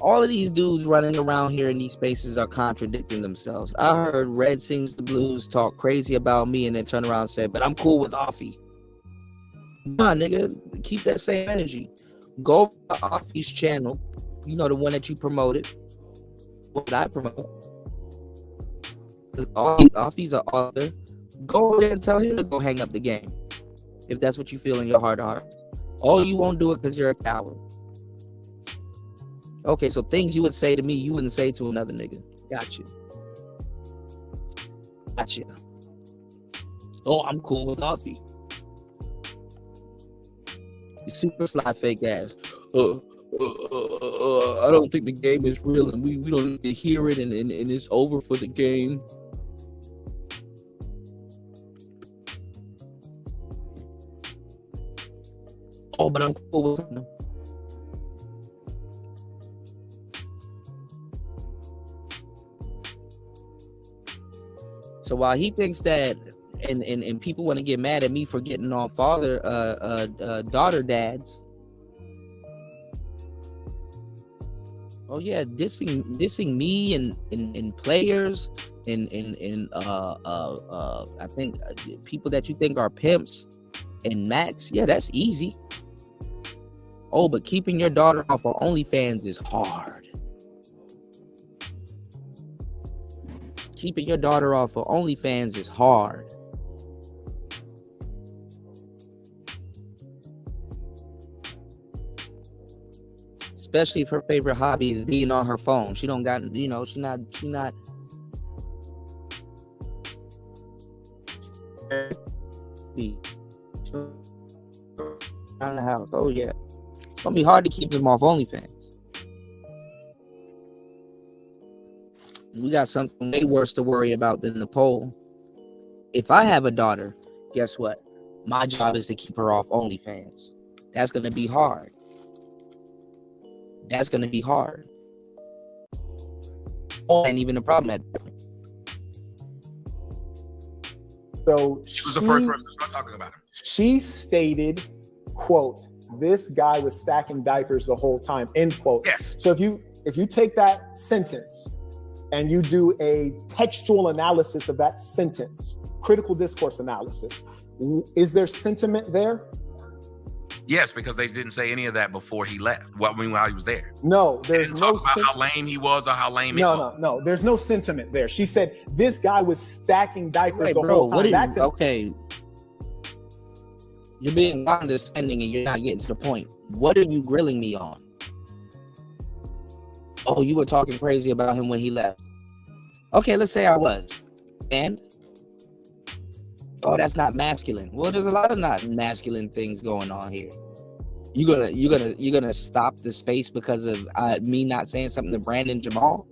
Speaker 8: All of these dudes running around here in these spaces are contradicting themselves. I heard Red Sings the Blues talk crazy about me and then turn around and say, but I'm cool with Offie. Nah, nigga, keep that same energy. Go to Offie's channel, you know, the one that you promoted. What I promote. Offie's an author. Go over there and tell him to go hang up the game. If that's what you feel in your heart of hearts. Oh, you won't do it because you're a coward. Okay, so things you would say to me, you wouldn't say to another nigga. Got you. Oh, I'm cool with Offie. You super sly fake ass. I don't think the game is real, and we don't need to hear it, and it's over for the game. Oh, but I'm cool with him. So while he thinks that, and people want to get mad at me for getting on daughter dads. Oh yeah, dissing me and players and I think people that you think are pimps and Max. Yeah, that's easy. Oh, but keeping your daughter off of OnlyFans is hard. Keeping your daughter off of OnlyFans is hard. Especially if her favorite hobby is being on her phone. She don't got, you know, she not. Around the house. Oh yeah. It's gonna be hard to keep them off OnlyFans. We got something way worse to worry about than the poll. If I have a daughter, guess what? My job is to keep her off OnlyFans. That's going to be hard. That's going to be hard. Oh, ain't even a problem at that point.
Speaker 2: So
Speaker 22: she was the first person to start talking about him.
Speaker 2: She stated, quote, this guy was stacking diapers the whole time, end quote.
Speaker 22: Yes.
Speaker 2: So if you take that sentence and you do a textual analysis of that sentence, critical discourse analysis, is there sentiment there?
Speaker 22: Yes, because they didn't say any of that before he left. Well, I mean, while he was there.
Speaker 2: No, there's no
Speaker 22: talk about how lame he was or how lame he was.
Speaker 2: No. There's no sentiment there. She said this guy was stacking diapers the whole time.
Speaker 8: Okay. You're being condescending and you're not getting to the point. What are you grilling me on? Oh, you were talking crazy about him when he left. Okay, let's say I was. And? Oh, that's not masculine. Well, there's a lot of not masculine things going on here. You're gonna stop the space because of me not saying something to Brandon Jamal?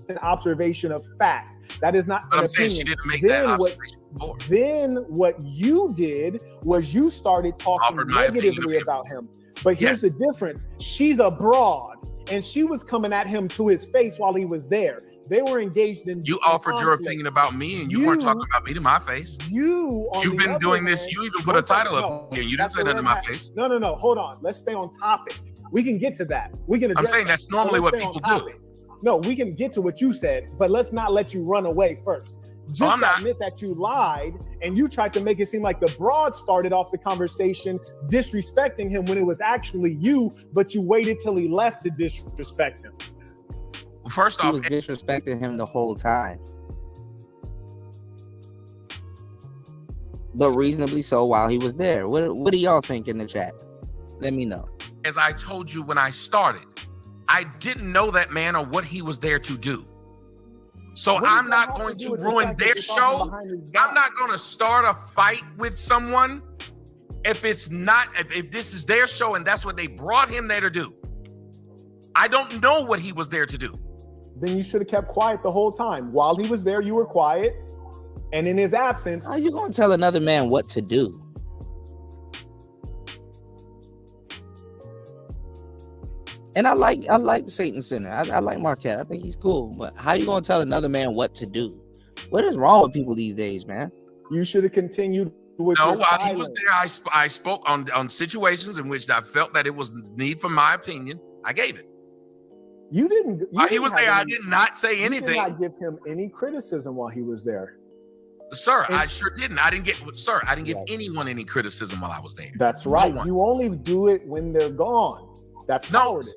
Speaker 2: An observation of fact. That is not
Speaker 22: but
Speaker 2: an
Speaker 22: I'm
Speaker 2: opinion.
Speaker 22: saying she didn't make that observation before.
Speaker 2: Then what you did was you started talking negatively about him. But here's the difference. She's a broad. and she was coming at him to his face while he was there. They were engaged in.
Speaker 22: You offered your opinion about me, and you weren't talking about me to my face.
Speaker 2: You've
Speaker 22: been doing this. You even put a title up here. You didn't say nothing to my face.
Speaker 2: No. Hold on. Let's stay on topic. We can get to that.
Speaker 22: I'm saying that's normally what people do.
Speaker 2: No, we can get to what you said, but let's not let you run away first. Just admit that you lied, and you tried to make it seem like the broad started off the conversation disrespecting him when it was actually you, but you waited till he left to disrespect him.
Speaker 22: Well, first off,
Speaker 8: he was disrespecting him the whole time, but reasonably so while he was there. What do y'all think in the chat? Let me know.
Speaker 22: As I told you when I started, I didn't know that man or what he was there to do. So I'm not going to ruin their show. I'm not going to start a fight with someone if this is their show and that's what they brought him there to do. I don't know what he was there to do.
Speaker 2: Then you should have kept quiet the whole time. While he was there, you were quiet. And in his absence,
Speaker 8: how are you going to tell another man what to do? And I like Satan Center. I like Marquette. I think he's cool. But how you gonna tell another man what to do? What is wrong with people these days, man?
Speaker 2: You should have continued with
Speaker 22: No, while he was there, I spoke on situations in which I felt that it was need for my opinion. I gave it.
Speaker 2: You didn't.
Speaker 22: While he was there, I did not say anything.
Speaker 2: You did not give him any criticism while he was there.
Speaker 22: Sir, I sure didn't. I didn't give anyone any criticism while I was there.
Speaker 2: That's right. You only do it when they're gone. That's cowardice.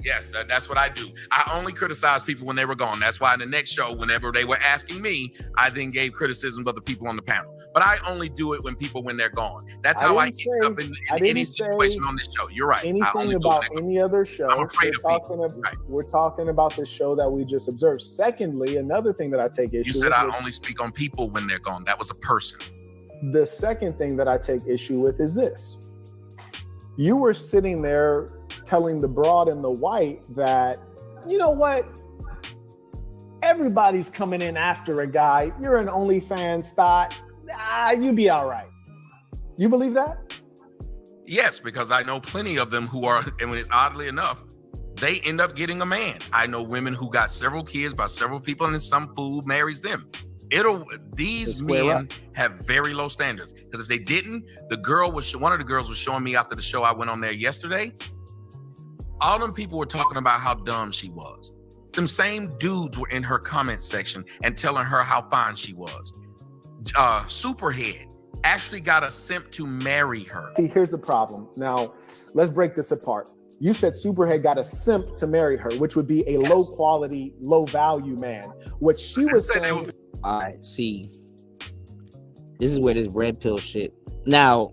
Speaker 22: Yes, that's what I do. I only criticize people when they were gone. That's why in the next show, whenever they were asking me, I then gave criticisms of the people on the panel. But I only do it when they're gone. That's how I end up in any situation on this show. You're right.
Speaker 2: Anything about any other show.
Speaker 22: I'm afraid of people.
Speaker 2: We're talking about the show that we just observed. Secondly, another thing that I take issue with.
Speaker 22: You said I only speak on people when they're gone. That was a person.
Speaker 2: The second thing that I take issue with is this. You were sitting there telling the broad and the white that, you know what? Everybody's coming in after a guy. You're an OnlyFans thought. You be all right. You believe that?
Speaker 22: Yes, because I know plenty of them who are, and when it's oddly enough, they end up getting a man. I know women who got several kids by several people and some fool marries them. These men have very low standards, because if they didn't, one of the girls was showing me after the show I went on there yesterday. All them people were talking about how dumb she was. Them same dudes were in her comment section and telling her how fine she was. Superhead actually got a simp to marry her.
Speaker 2: See, here's the problem. Now, let's break this apart. You said Superhead got a simp to marry her, which would be a low quality, low value man. What she was saying.
Speaker 8: All right, see, this is where this red pill shit. Now,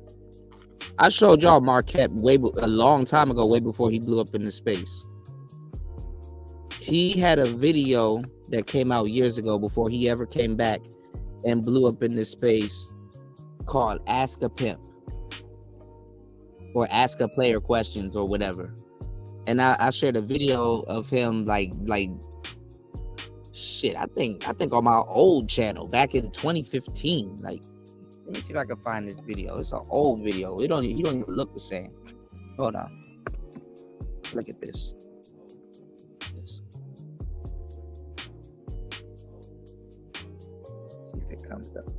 Speaker 8: I showed y'all Marquette a long time ago, way before he blew up into space. He had a video that came out years ago before he ever came back and blew up into space called Ask a Pimp or Ask a Player Questions or whatever. And I shared a video of him like shit, I think on my old channel back in 2015. Like, let me see if I can find this video. It's an old video. He don't even look the same. Hold on. Look at this. See if it comes up.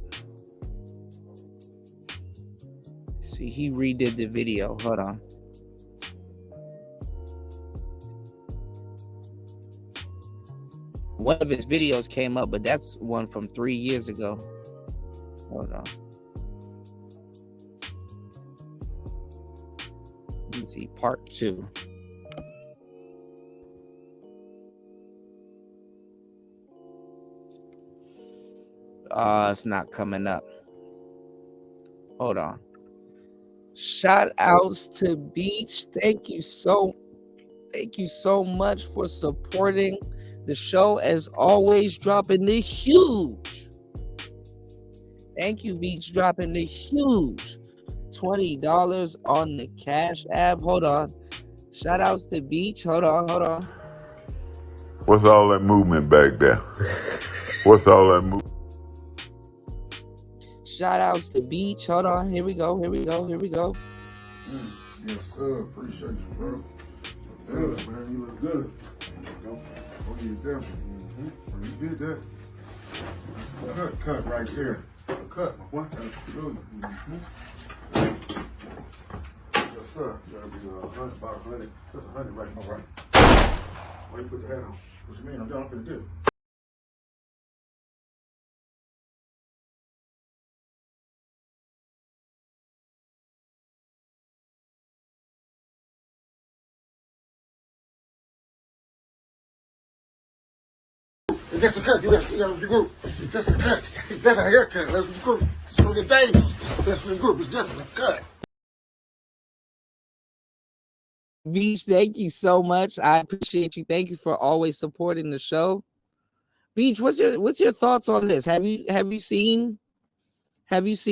Speaker 8: See, he redid the video. Hold on. One of his videos came up, but that's one from 3 years ago. Hold on. Let me see, part 2. It's not coming up. Hold on. Shout outs to Beach. Thank you so much for supporting the show, as always, dropping the huge. Thank you, Beach, dropping the huge $20 on the Cash App. Hold on. Shout outs to Beach. Hold on.
Speaker 18: What's all that movement back there? What's all that movement?
Speaker 8: Shout outs to Beach. Hold on. Here we go.
Speaker 18: Yes, sir. Appreciate you, bro. Good, man. You look good. Go get them. You did that. Cut right there. Cut, my boy. Yes, sir. That'll be about 100. That's 100 right now, right? Why you put the hat on? What you mean? I'm done. I'm gonna do it. It's just a cut. You gotta be group. It's just a cut. It's just a haircut. Let's be group. It's gonna get dangerous. Let's be group. It's just a cut.
Speaker 8: Beach, thank you so much. I appreciate you. Thank you for always supporting the show. Beach, what's your thoughts on this? Have you seen the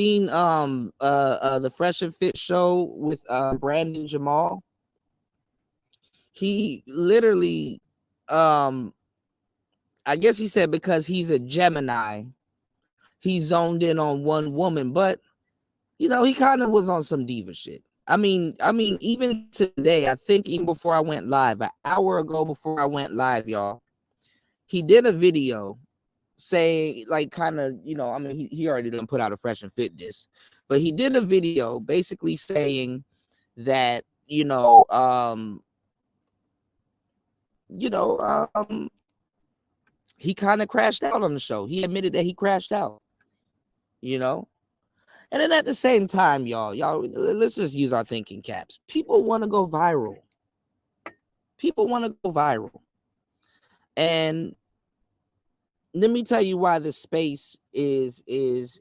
Speaker 8: Fresh and Fit show with Brandon Jamal? He literally I guess he said because he's a Gemini, he zoned in on one woman, but you know, he kind of was on some diva shit. I mean, even today, I think even before I went live, an hour ago before I went live, y'all, he did a video saying, like, kind of, you know, I mean, he already done put out a Fresh and Fit disc, but he did a video basically saying that, he kind of crashed out on the show. He admitted that he crashed out, And then at the same time, y'all, let's just use our thinking caps. People want to go viral. And let me tell you why the space is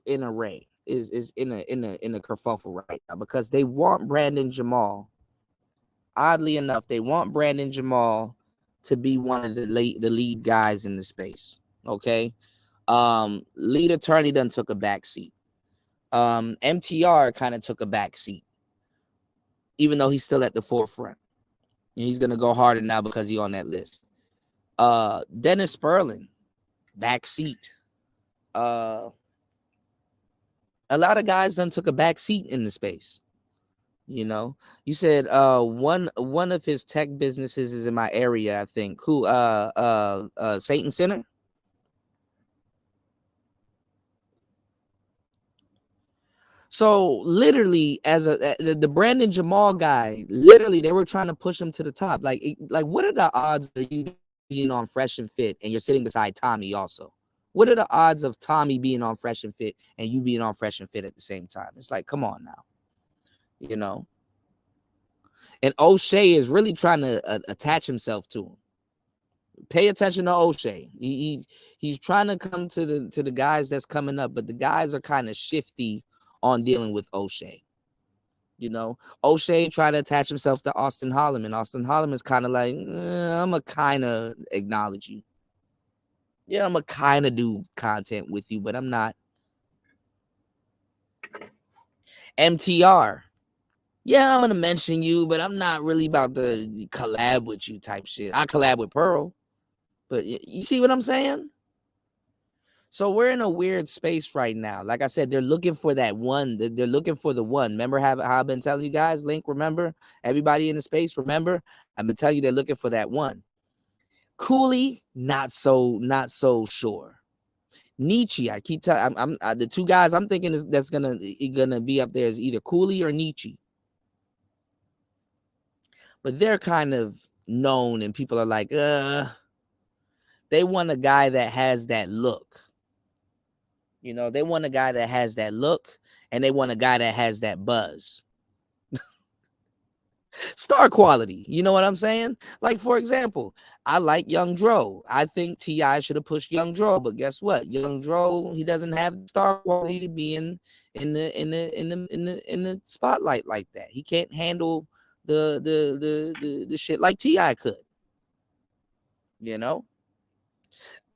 Speaker 8: in array, is in a kerfuffle right now, because they want Brandon Jamal. Oddly enough, they want Brandon Jamal to be one of the lead guys in the space. Okay. Lead attorney done took a back seat. MTR kind of took a back seat, even though he's still at the forefront. And he's gonna go harder now because he's on that list. Dennis Sperling, back seat. A lot of guys done took a back seat in the space. You said one of his tech businesses is in my area, I think. Who Satan Center? So literally, as the Brandon Jamal guy, literally they were trying to push him to the top. Like what are the odds of you being on Fresh and Fit and you're sitting beside Tommy also? What are the odds of Tommy being on Fresh and Fit and you being on Fresh and Fit at the same time? It's like, come on now. And O'Shea is really trying to attach himself to him. Pay attention to O'Shea. He's trying to come to the guys that's coming up, but the guys are kind of shifty on dealing with O'Shea. O'Shea tried to attach himself to Austin Holloman. Austin Holloman's kind of like, I'm going to kind of acknowledge you. Yeah, I'm going to kind of do content with you, but I'm not. MTR. Yeah, I'm going to mention you, but I'm not really about to collab with you type shit. I collab with Pearl. But you see what I'm saying? So we're in a weird space right now. Like I said, they're looking for that one. They're looking for the one. Remember how I've been telling you guys, Link, remember? Everybody in the space, remember? I've been telling you they're looking for that one. Cooley, not so sure. Nietzsche, I keep telling I'm the two guys I'm thinking that's gonna be up there is either Cooley or Nietzsche. But they're kind of known and people are like, they want a guy that has that look. They want a guy that has that look and they want a guy that has that buzz. Star quality. You know what I'm saying? Like, for example, I like Young Dro. I think T.I. should have pushed Young Dro, but guess what? Young Dro, he doesn't have the star quality to be in the spotlight like that. He can't handle the shit like T.I. could.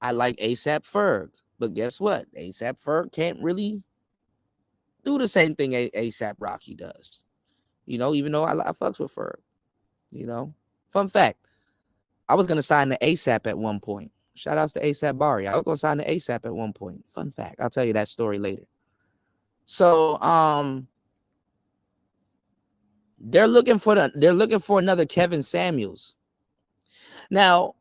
Speaker 8: I like ASAP Ferg, but guess what? ASAP Ferg can't really do the same thing ASAP Rocky does. Even though I fucks with Ferg. Fun fact, I was gonna sign to ASAP at one point. Shout outs to ASAP Bari. I was gonna sign to ASAP at one point. Fun fact, I'll tell you that story later. So they're looking for another Kevin Samuels. Now,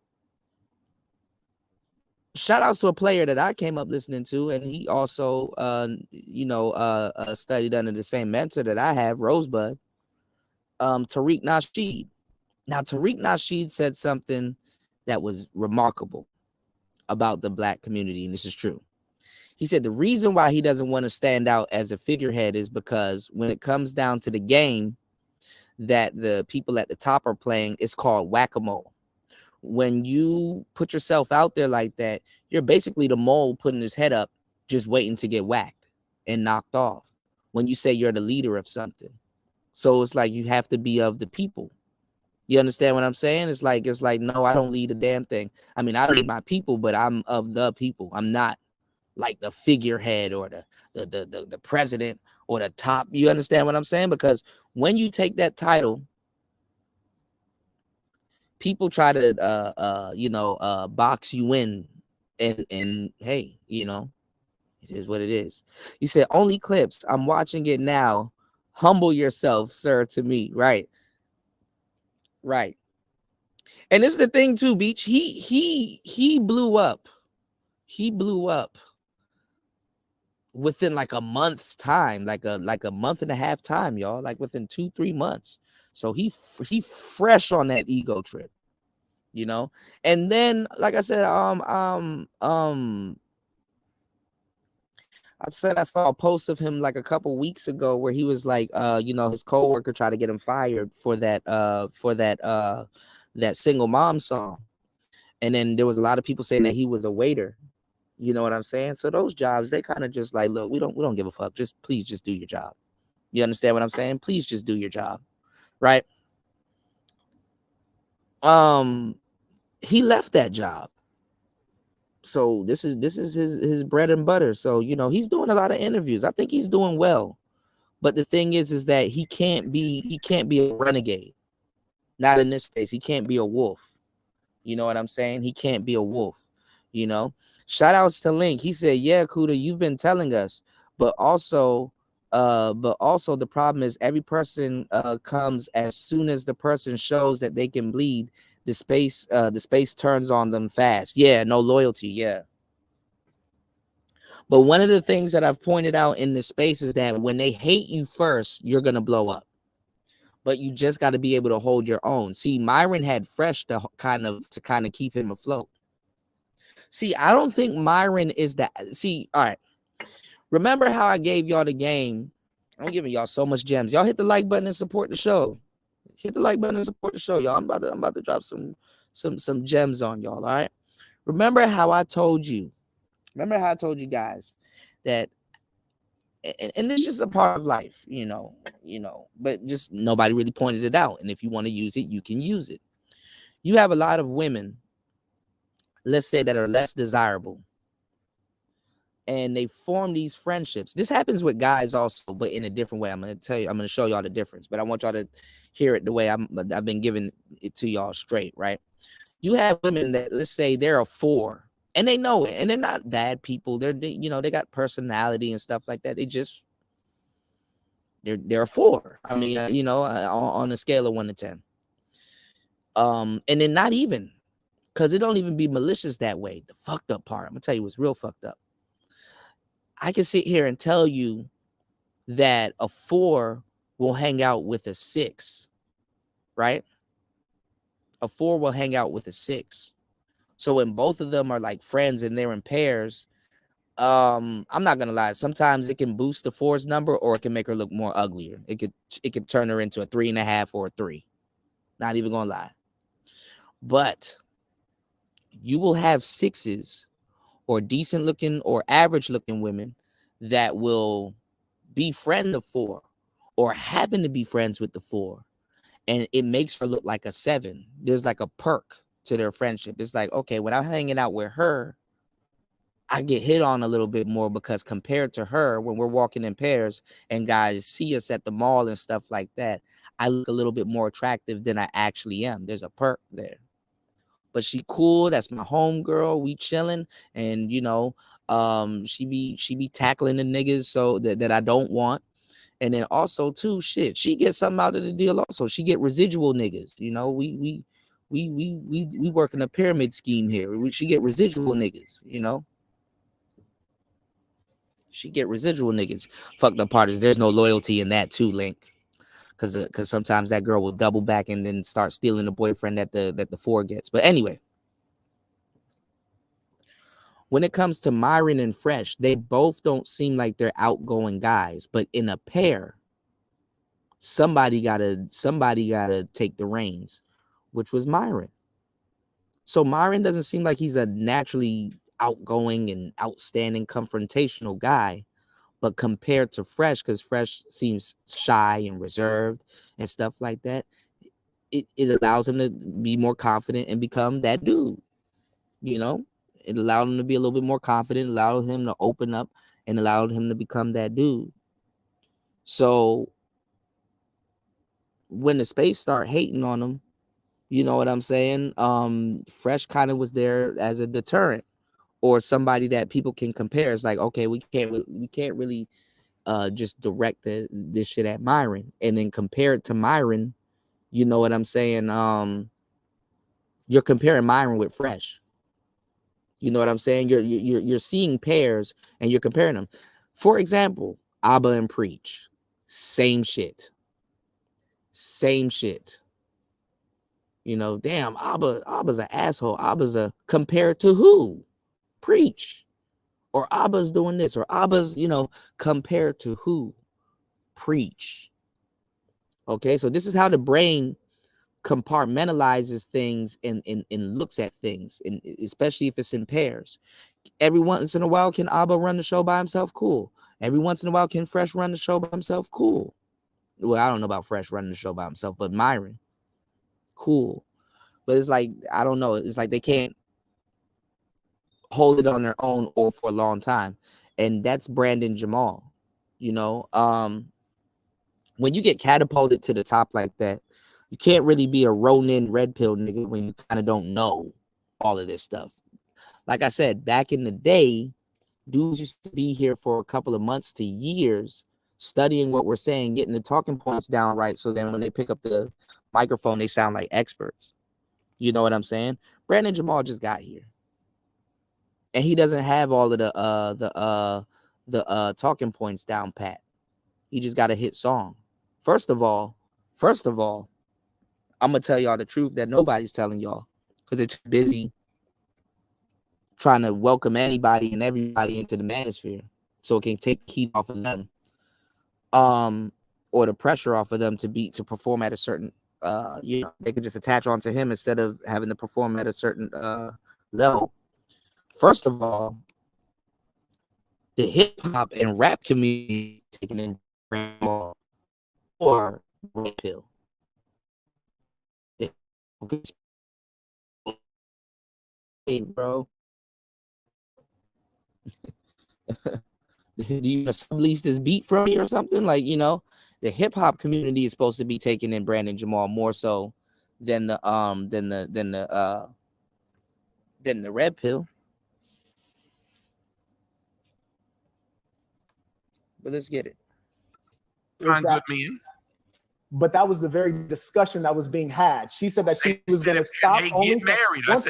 Speaker 8: shout outs to a player that I came up listening to, and he also, studied under the same mentor that I have, Rosebud, Tariq Nasheed. Now, Tariq Nasheed said something that was remarkable about the black community, and this is true. He said the reason why he doesn't want to stand out as a figurehead is because when it comes down to the game that the people at the top are playing, it's called whack-a-mole. When you put yourself out there like that, you're basically the mole putting his head up, just waiting to get whacked and knocked off when you say you're the leader of something. So it's like you have to be of the people. You understand what I'm saying? It's like, no, I don't lead a damn thing. I mean, I lead my people, but I'm of the people. I'm not like the figurehead or the president or the top. You understand what I'm saying? Because when you take that title, people try to box you in, and hey, it is what it is. You said only clips. I'm watching it now. Humble yourself, sir, to me. Right. And this is the thing too, Beach. He blew up. He blew up within like a month's time, like a month and a half time, y'all. Like within 2-3 months. So he fresh on that ego trip, And then, like I said, I saw a post of him like a couple weeks ago where he was like, his coworker tried to get him fired for that single mom song, and then there was a lot of people saying that he was a waiter. You know what I'm saying? So those jobs, they kind of just like, look, we don't give a fuck. Please just do your job. You understand what I'm saying? Please just do your job. Right. He left that job. So this is his bread and butter. So, he's doing a lot of interviews. I think he's doing well. But the thing is that he can't be a renegade. Not in this case. He can't be a wolf. You know what I'm saying? He can't be a wolf. Shout outs to Link. He said, yeah, Kuda, you've been telling us, but also the problem is every person comes as soon as the person shows that they can bleed, the space turns on them fast. Yeah, no loyalty. Yeah. But one of the things that I've pointed out in this space is that when they hate you first, you're going to blow up. But you just got to be able to hold your own. See, Myron had Fresh to kind of keep him afloat. See, I don't think Myron is that. See, all right. Remember how I gave y'all the game? I'm giving y'all so much gems. Y'all hit the like button and support the show. Hit the like button and support the show, y'all. I'm about to drop some gems on y'all. All right. Remember how I told you guys that, and it's just a part of life, but just nobody really pointed it out. And if you want to use it, you can use it. You have a lot of women, let's say, that are less desirable, and they form these friendships. This happens with guys also, but in a different way. I'm going to show y'all the difference, but I want y'all to hear it the way I've been giving it to y'all straight, right? You have women that, let's say, they're a 4, and they know it, and they're not bad people. They got personality and stuff like that. They're a 4. I mean, on a scale of 1 to 10. And then not even, because it don't even be malicious that way. The fucked up part, I'm gonna tell you what's real fucked up. I can sit here and tell you that a 4 will hang out with a 6, right? A 4 will hang out with a 6. So when both of them are like friends and they're in pairs, I'm not gonna lie. Sometimes it can boost the 4's number, or it can make her look more uglier. It could turn her into a 3.5 or a 3. Not even gonna lie. But you will have 6s or decent looking or average looking women that will befriend the 4 or happen to be friends with the 4. And it makes her look like a 7. There's like a perk to their friendship. It's like, okay, when I'm hanging out with her, I get hit on a little bit more, because compared to her, when we're walking in pairs and guys see us at the mall and stuff like that, I look a little bit more attractive than I actually am. There's a perk there. But she cool. That's my homegirl. We chilling, and she be tackling the niggas so that I don't want. And then also too, shit, she gets something out of the deal. Also, she get residual niggas. We working a pyramid scheme here. She get residual niggas, you know. She get residual niggas. Fucked up part is there's no loyalty in that too, Link. Cause sometimes that girl will double back and then start stealing the boyfriend that the 4 gets. But anyway, when it comes to Myron and Fresh, they both don't seem like they're outgoing guys. But in a pair, somebody gotta take the reins, which was Myron. So Myron doesn't seem like he's a naturally outgoing and outstanding confrontational guy. But compared to Fresh, because Fresh seems shy and reserved and stuff like that, it allows him to be more confident and become that dude. You know, it allowed him to be a little bit more confident, allowed him to open up, and allowed him to become that dude. So when the space start hating on him, you know what I'm saying? Fresh kind of was there as a deterrent or somebody that people can compare. It's like, okay, we can't really just direct this shit at Myron and then compare it to Myron. You know what I'm saying? You're comparing Myron with Fresh. You know what I'm saying? You're seeing pairs and you're comparing them. For example, Abba and Preach, same shit. You know, damn, Abba's an asshole. Abba's a compared to who? Preach. Or Abba's doing this, or Abba's, you know, compared to who? Preach. Okay, so this is how the brain compartmentalizes things and looks at things, and especially if it's in pairs. Every once in a while, can Abba run the show by himself? Cool. Every once in a while, can Fresh run the show by himself? Cool. Well, I don't know about Fresh running the show by himself, but Myron, cool. But it's like, I don't know. It's like they can't hold it on their own or for a long time. And that's Brandon Jamal. You know, when you get catapulted to the top like that, you can't really be a Ronin red pill nigga when you kind of don't know all of this stuff. Like I said, back in the day, dudes used to be here for a couple of months to years studying what we're saying, getting the talking points down right, so then when they pick up the microphone, they sound like experts. You know what I'm saying? Brandon Jamal just got here, and he doesn't have all of the talking points down pat. He just got a hit song. First of all, I'm gonna tell y'all the truth that nobody's telling y'all because they're too busy trying to welcome anybody and everybody into the manosphere, so it can take heat off of them, or the pressure off of them to perform at a certain, you know, they could just attach onto him instead of having to perform at a certain level. First of all, the hip hop and rap community taking in or red pill. Hey, bro. Do you sublease this beat from me or something? Like, you know, the hip hop community is supposed to be taking in Brandon Jamal more so than the red pill. But let's get it.
Speaker 22: Find good men.
Speaker 2: But that was the very discussion that was being had. She said that she was going to stop only. One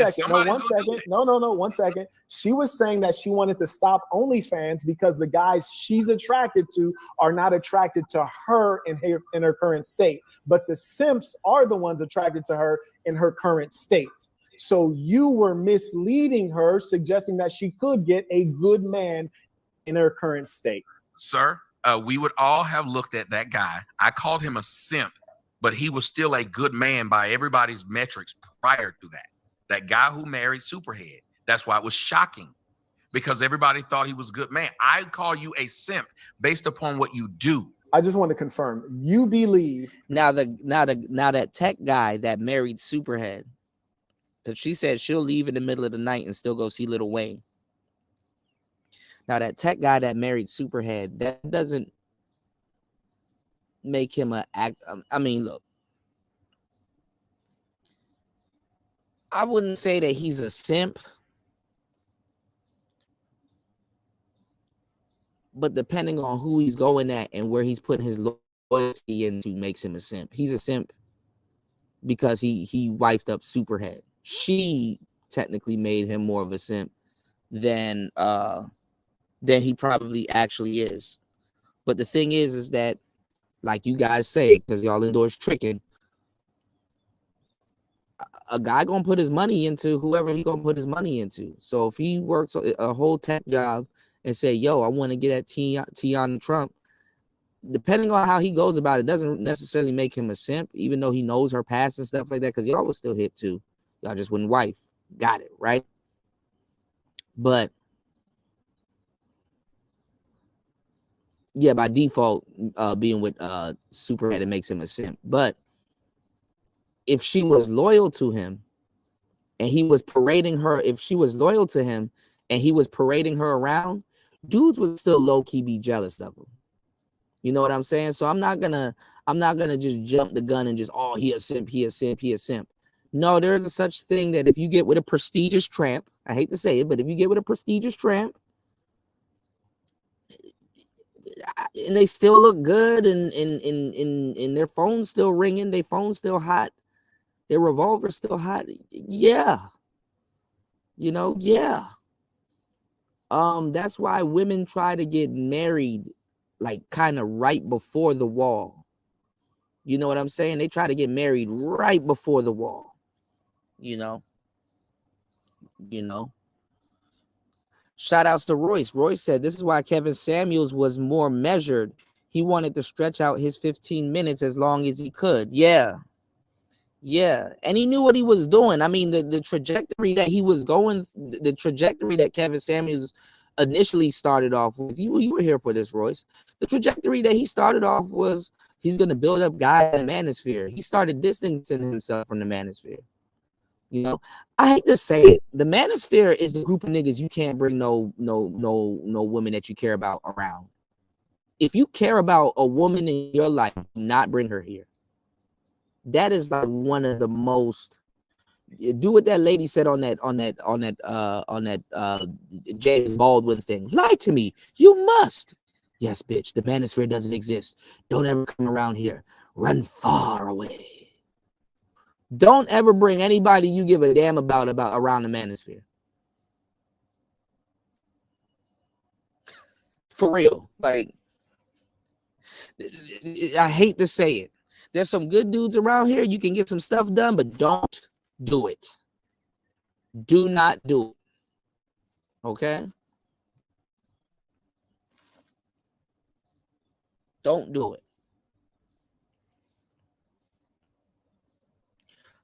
Speaker 2: second. She was saying that she wanted to stop OnlyFans because the guys she's attracted to are not attracted to her in her current state, but the simps are the ones attracted to her in her current state. So you were misleading her, suggesting that she could get a good man in her current state.
Speaker 22: Sir, we would all have looked at that guy. I called him a simp, but he was still a good man by everybody's metrics prior to that. That guy who married Superhead. That's why it was shocking, because everybody thought he was a good man. I call you a simp based upon what you do.
Speaker 2: I just want to confirm. You believe
Speaker 8: now that tech guy that married Superhead, because she said she'll leave in the middle of the night and still go see Lil Wayne. Now, that tech guy that married Superhead, that doesn't make him an act. I mean, look, I wouldn't say that he's a simp, but depending on who he's going at and where he's putting his loyalty into makes him a simp. He's a simp because he wifed up Superhead. She technically made him more of a simp than he probably actually is. But the thing is that, like you guys say, because y'all endorse tricking, a guy gonna put his money into whoever he gonna put his money into. So if he works a whole tech job and say, yo, I want to get at Tiana Trump, depending on how he goes about it, doesn't necessarily make him a simp, even though he knows her past and stuff like that, because y'all was still hit too. Y'all just wouldn't wife. Got it, right? But yeah, by default, being with Superhead, it makes him a simp. But if she was loyal to him and he was parading her, if she was loyal to him and he was parading her around, dudes would still low-key be jealous of him. You know what I'm saying? So I'm not gonna just jump the gun and just, oh, he a simp, he a simp, he a simp. No, there is a such thing that if you get with a prestigious tramp, I hate to say it, but if you get with a prestigious tramp and they still look good and their phone's still ringing, their phone's still hot, their revolver's still hot, yeah. You know, yeah. That's why women try to get married like kind of right before the wall. You know what I'm saying? They try to get married right before the wall. You know. Shout outs to Royce. Royce said this is why Kevin Samuels was more measured. He wanted to stretch out his 15 minutes as long as he could. Yeah. And he knew what he was doing. I mean, the trajectory that he was going, the trajectory that Kevin Samuels initially started off with, you were here for this, Royce. The trajectory that he started off was he's going to build up guys in the manosphere. He started distancing himself from the manosphere. You know, I hate to say it. The manosphere is the group of niggas you can't bring no woman that you care about around. If you care about a woman in your life, do not bring her here. That is like one of the most. Do what that lady said on that James Baldwin thing. Lie to me. You must. Yes, bitch. The manosphere doesn't exist. Don't ever come around here. Run far away. Don't ever bring anybody you give a damn about around the manosphere. For real. Like, I hate to say it. There's some good dudes around here. You can get some stuff done, but don't do it. Do not do it. Okay? Don't do it.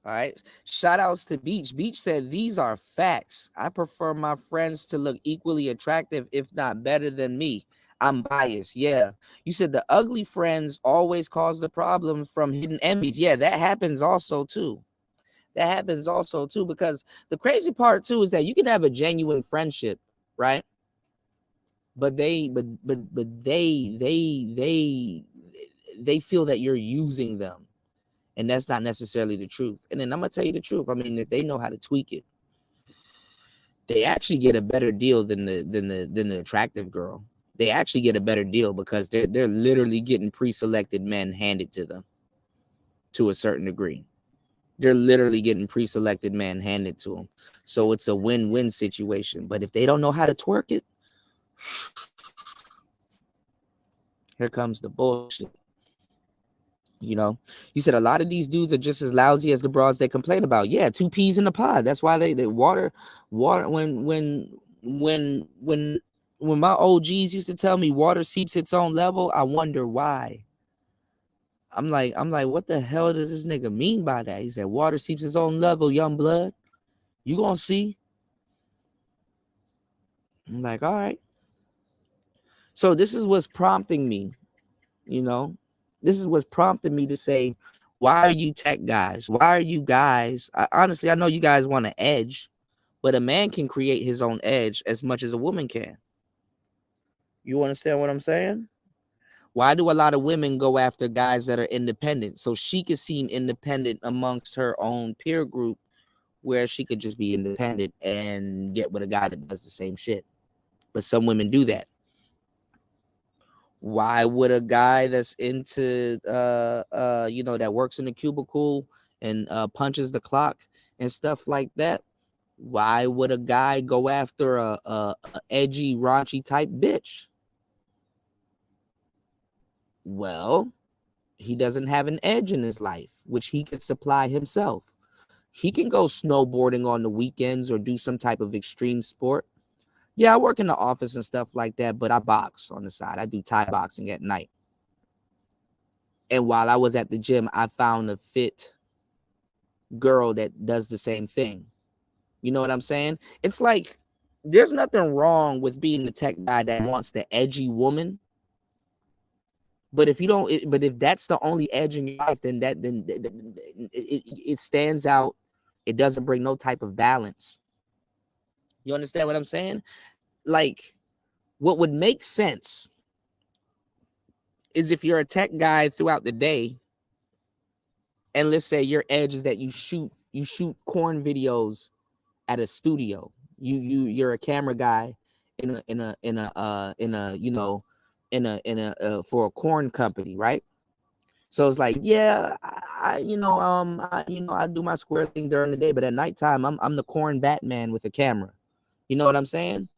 Speaker 8: All right. Shout outs to Beach. Beach said, these are facts. I prefer my friends to look equally attractive, if not better than me. I'm biased. Yeah. You said the ugly friends always cause the problems from hidden envies. Yeah, that happens also too. Because the crazy part too is that you can have a genuine friendship, right? But they feel that you're using them. And that's not necessarily the truth. And then I'm gonna tell you the truth. I mean, if they know how to tweak it, they actually get a better deal than the attractive girl. They actually get a better deal because they're literally getting pre-selected men handed to them to a certain degree. They're literally getting pre-selected men handed to them. So it's a win-win situation. But if they don't know how to twerk it, here comes the bullshit. You know, you said a lot of these dudes are just as lousy as the broads they complain about. Yeah, 2 peas in a pod. That's why they water when my OGs used to tell me water seeps its own level, I wonder why. I'm like, what the hell does this nigga mean by that? He said, water seeps its own level, young blood. You gonna see? I'm like, all right. So this is what's prompting me, you know. This is what's prompting me to say, why are you tech guys? Why are you guys? Honestly, I know you guys want an edge, but a man can create his own edge as much as a woman can. You understand what I'm saying? Why do a lot of women go after guys that are independent? So she could seem independent amongst her own peer group, where she could just be independent and get with a guy that does the same shit. But some women do that. Why would a guy that's into that works in a cubicle and punches the clock and stuff like that, why would a guy go after a edgy, raunchy type bitch? Well, he doesn't have an edge in his life, which he could supply himself. He can go snowboarding on the weekends or do some type of extreme sport. Yeah, I work in the office and stuff like that, but I box on the side. I do Thai boxing at night. And while I was at the gym, I found a fit girl that does the same thing. You know what I'm saying? It's like there's nothing wrong with being the tech guy that wants the edgy woman. But if you don't, but if that's the only edge in your life, then it stands out. It doesn't bring no type of balance. You understand what I'm saying? Like, what would make sense is if you're a tech guy throughout the day, and let's say your edge is that you shoot corn videos at a studio. You're a camera guy for a corn company, right? So it's like, yeah, I do my square thing during the day, but at nighttime I'm the corn Batman with a camera. You know what I'm saying?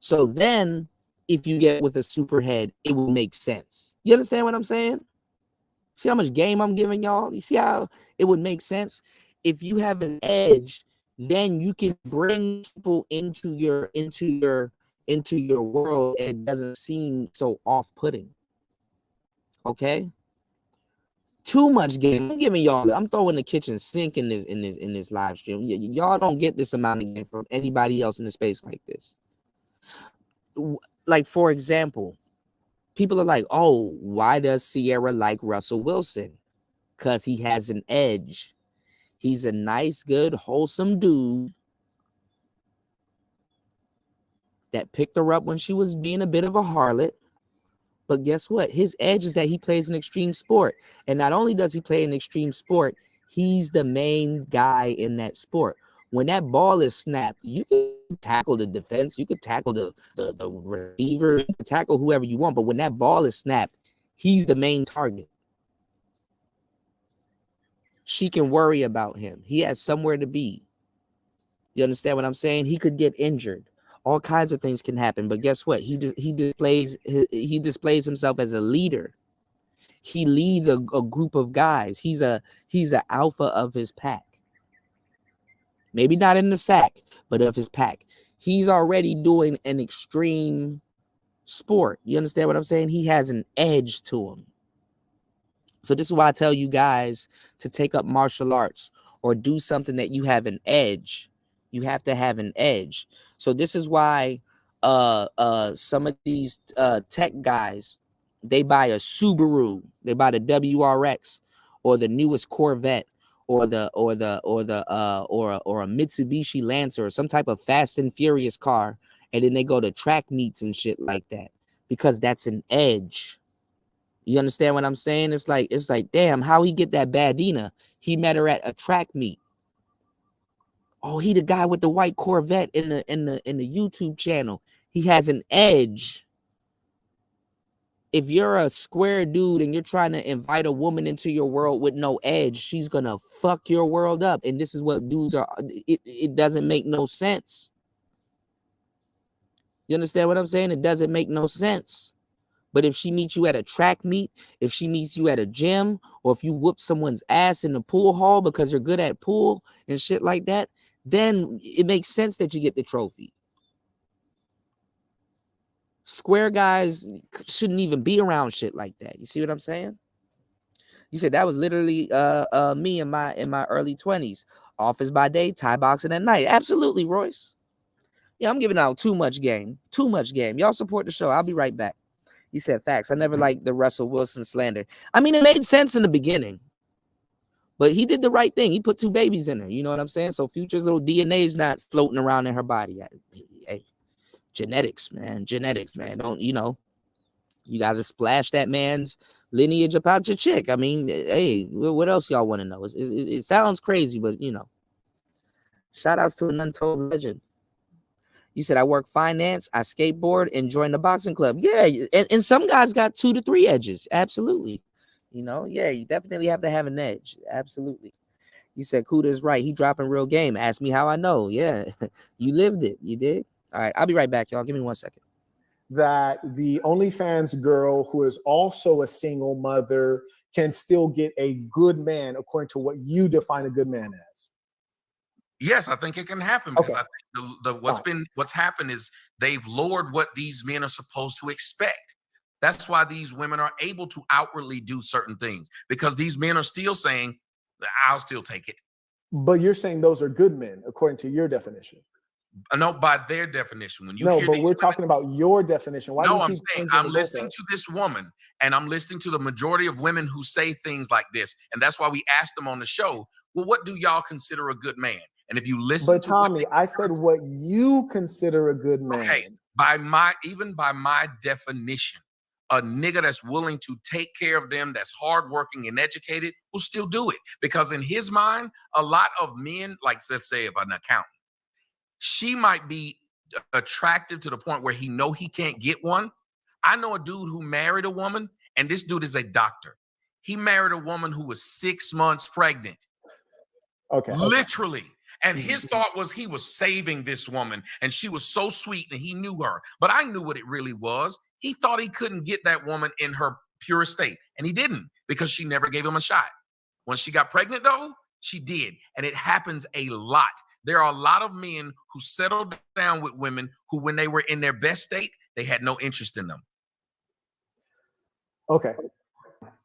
Speaker 8: So then if you get with a superhead, it will make sense. You understand what I'm saying? See how much game I'm giving y'all? You see how it would make sense? If you have an edge, then you can bring people into your world and it doesn't seem so off-putting. Okay? Too much game. I'm giving y'all, I'm throwing the kitchen sink in this live stream. Y'all don't get this amount of game from anybody else in a space like this. Like, for example, people are like, oh, why does Sierra like Russell Wilson? Because he has an edge. He's a nice, good, wholesome dude that picked her up when she was being a bit of a harlot. But guess what? His edge is that he plays an extreme sport. And not only does he play an extreme sport, he's the main guy in that sport. When that ball is snapped, you can tackle the defense, you can tackle the receiver, you can tackle whoever you want. But when that ball is snapped, he's the main target. She can worry about him. He has somewhere to be. You understand what I'm saying? He could get injured. All kinds of things can happen, but guess what? He displays himself as a leader. He leads a group of guys. He's an alpha of his pack. Maybe not in the sack, but of his pack. He's already doing an extreme sport. You understand what I'm saying? He has an edge to him. So this is why I tell you guys to take up martial arts or do something that you have an edge. You have to have an edge. So this is why some of these tech guys, they buy a Subaru, they buy the WRX or the newest Corvette or a Mitsubishi Lancer or some type of fast and furious car, and then they go to track meets and shit like that because that's an edge. You understand what I'm saying? It's like, damn, how he get that Badina? He met her at a track meet. Oh, he the guy with the white Corvette in the YouTube channel. He has an edge. If you're a square dude and you're trying to invite a woman into your world with no edge, she's gonna fuck your world up. And this is what dudes are. It doesn't make no sense. You understand what I'm saying? It doesn't make no sense. But if she meets you at a track meet, if she meets you at a gym, or if you whoop someone's ass in the pool hall because you're good at pool and shit like that, then it makes sense that you get the trophy. Square guys shouldn't even be around shit like that. You see what I'm saying? You said that was literally me in my early 20s. Office by day, Thai boxing at night. Absolutely, Royce. Yeah, I'm giving out too much game. Too much game. Y'all support the show. I'll be right back. He said facts. I never liked the Russell Wilson slander. I mean, it made sense in the beginning, but he did the right thing. He put 2 babies in her. You know what I'm saying? So Future's little DNA is not floating around in her body. Hey, genetics, man. Genetics, man. Don't, you got to splash that man's lineage about your chick. I mean, hey, what else y'all want to know? It sounds crazy, but, shout outs to an untold legend. You said, I work finance, I skateboard, and join the boxing club. Yeah, and some guys got 2 to 3 edges. Absolutely. Yeah, you definitely have to have an edge. Absolutely. You said Kuda's right. He dropping real game. Ask me how I know. Yeah, you lived it. You did. All right, I'll be right back, y'all. Give me 1 second.
Speaker 2: That the OnlyFans girl who is also a single mother can still get a good man according to what you define a good man as.
Speaker 22: Yes, I think it can happen because I think what's happened is they've lowered what these men are supposed to expect. That's why these women are able to outwardly do certain things, because these men are still saying, I'll still take it.
Speaker 2: But you're saying those are good men according to your definition.
Speaker 22: No, by their definition. When you
Speaker 2: no,
Speaker 22: hear
Speaker 2: but we're talking about your definition. Why
Speaker 22: no,
Speaker 2: do you
Speaker 22: I'm
Speaker 2: keep
Speaker 22: saying
Speaker 2: changing
Speaker 22: I'm
Speaker 2: the
Speaker 22: listening
Speaker 2: goalpost?
Speaker 22: to this woman, and I'm listening to the majority of women who say things like this, and that's why we asked them on the show, well, what do y'all consider a good man? And if you listen
Speaker 2: But Tommy, I said what you consider a good man.
Speaker 22: Okay, by my definition, a nigga that's willing to take care of them, that's hardworking and educated, will still do it. Because in his mind, a lot of men, like let's say if an accountant, she might be attractive to the point where he know he can't get one. I know a dude who married a woman, and this dude is a doctor. He married a woman who was 6 months pregnant.
Speaker 2: Okay.
Speaker 22: Literally. And his thought was he was saving this woman, and she was so sweet, and he knew her. But I knew what it really was. He thought he couldn't get that woman in her pure state, and he didn't, because she never gave him a shot. When she got pregnant, though, she did. And it happens a lot. There are a lot of men who settled down with women who, when they were in their best state, they had no interest in them.
Speaker 2: Okay.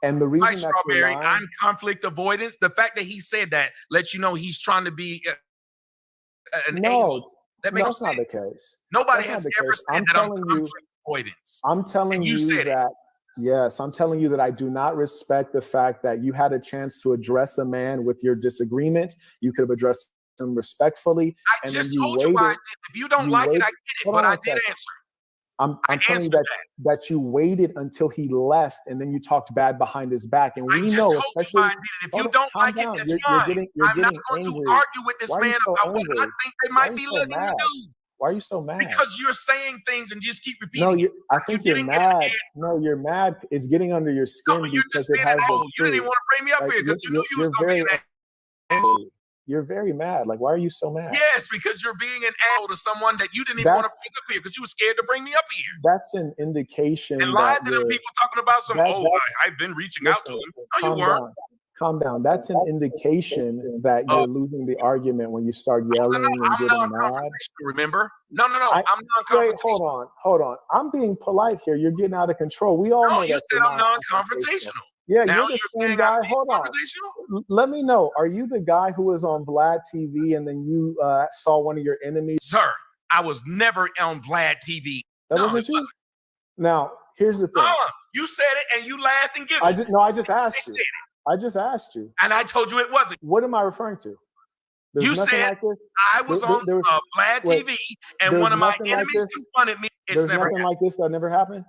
Speaker 2: And the reason
Speaker 22: Right,
Speaker 2: that
Speaker 22: Strawberry,
Speaker 2: you're lying,
Speaker 22: I'm conflict avoidance. The fact that he said that lets you know he's trying to be an a-hole. That makes
Speaker 2: that's not the
Speaker 22: sense.
Speaker 2: case.
Speaker 22: Nobody
Speaker 2: That's
Speaker 22: has
Speaker 2: not the
Speaker 22: ever
Speaker 2: case.
Speaker 22: said
Speaker 2: I'm
Speaker 22: that I'm
Speaker 2: telling you-
Speaker 22: conflict avoidance.
Speaker 2: I'm telling
Speaker 22: And you
Speaker 2: you
Speaker 22: said it.
Speaker 2: that, yes, I'm telling you that I do not respect the fact that you had a chance to address a man with your disagreement. You could have addressed him respectfully.
Speaker 22: I just told you why I did. If you don't like it, I get it,
Speaker 2: Hold
Speaker 22: but
Speaker 2: on
Speaker 22: I
Speaker 2: one
Speaker 22: did
Speaker 2: second.
Speaker 22: answer.
Speaker 2: I'm telling you that you waited until he left, and then you talked bad behind his back. And we know, especially,
Speaker 22: I did it. If you don't like it, that's fine. I'm not going to argue with this man about what I think they might be letting you do.
Speaker 2: Why are you so mad?
Speaker 22: Because you're saying things and just keep repeating.
Speaker 2: No,
Speaker 22: it.
Speaker 2: I think you're mad. No, you're mad. It's getting under your skin because it has the
Speaker 22: You didn't even want to bring me up here because you knew you was going to be an
Speaker 2: angry. You're very mad. Like, why are you so mad?
Speaker 22: Yes, because you're being an asshole to someone that you didn't even want to bring up here because you were scared to bring me up here.
Speaker 2: That's an indication.
Speaker 22: And lied to them people talking about some, I've been reaching out to him. No, you weren't.
Speaker 2: Calm down. That's an indication that you're losing the argument when you start yelling and getting mad.
Speaker 22: Remember? No. I'm non-confrontational.
Speaker 2: Wait, hold on. I'm being polite here. You're getting out of control. We all know
Speaker 22: you
Speaker 2: that
Speaker 22: said I'm non-confrontational.
Speaker 2: Yeah,
Speaker 22: now
Speaker 2: you're the same guy. Hold on. Let me know. Are you the guy who was on Vlad TV and then you saw one of your enemies?
Speaker 22: Sir, I was never on Vlad TV.
Speaker 2: That wasn't you? Now, here's the thing.
Speaker 22: You said it and you laughed and giggled.
Speaker 2: I just asked you. I just asked you.
Speaker 22: And I told you it wasn't.
Speaker 2: What am I referring to? There's
Speaker 22: you said
Speaker 2: like this?
Speaker 22: I was on Vlad TV and one of my enemies confronted me. It's never happened.
Speaker 2: Like this that never happened?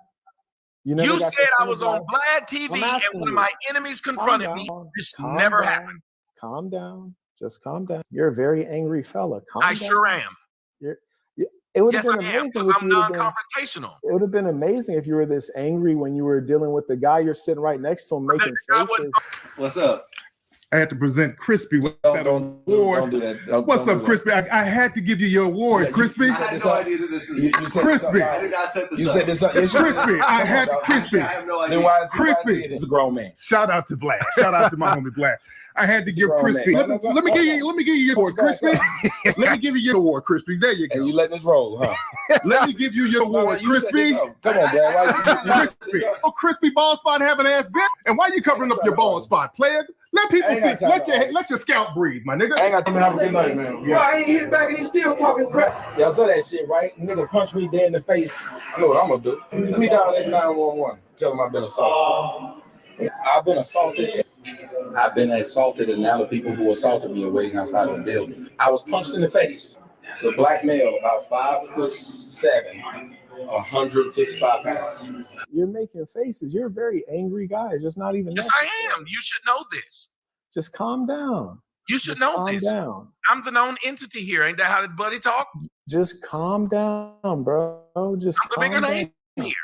Speaker 22: You said I was on Vlad TV and one of my enemies confronted me. This never happened.
Speaker 2: Calm down. Just calm down. You're a very angry fella. Calm down.
Speaker 22: Sure am.
Speaker 2: It would have
Speaker 22: yes,
Speaker 2: been
Speaker 22: I am,
Speaker 2: amazing
Speaker 22: because I'm non-confrontational.
Speaker 2: It would have been amazing if you were this angry when you were dealing with the guy you're sitting right next to him making faces.
Speaker 5: What's up?
Speaker 9: I had to present Crispy with that award.
Speaker 5: Don't do that.
Speaker 9: What's up, Crispy? I had to give you your award, Crispy.
Speaker 5: I had no idea that this is
Speaker 9: Crispy.
Speaker 5: I did not set this
Speaker 9: You
Speaker 5: up.
Speaker 9: said this up. Crispy. I had to Crispy.
Speaker 5: I have no idea.
Speaker 9: Then why is Crispy?
Speaker 5: It's a grown man.
Speaker 9: Shout out to Vlad. Shout out to my homie Vlad. I had to give Crispy. Let me give you your award, Crispy. Let me give you your award, Crispy. There you go.
Speaker 5: And you letting this roll, huh?
Speaker 9: Let me give you your award, Crispy.
Speaker 5: Come on, Vlad.
Speaker 9: Crispy. Oh, Crispy bald spot having ass bitch. And why you covering up your bald spot, player? Let people see. Let your scalp breathe, my nigga.
Speaker 5: I ain't got time to have a good night, man.
Speaker 9: Yeah.
Speaker 5: I ain't hit back and he's still talking crap. Y'all saw that shit, right? Nigga punched me dead in the face. I know what I'm gonna do. Let me dial this 911. Tell him I've been assaulted. I've been assaulted. I've been assaulted, and now the people who assaulted me are waiting outside of the building. I was punched in the face. The black male, about 5'7", 155 pounds.
Speaker 2: You're making faces. You're a very angry guy. Just not even.
Speaker 22: Yes, I am. You should know this.
Speaker 2: Just calm down.
Speaker 22: You should know this.
Speaker 2: Down.
Speaker 22: I'm the known entity here. Ain't that how the buddy talk?
Speaker 2: Just calm down, bro. Just
Speaker 22: I'm the bigger name here.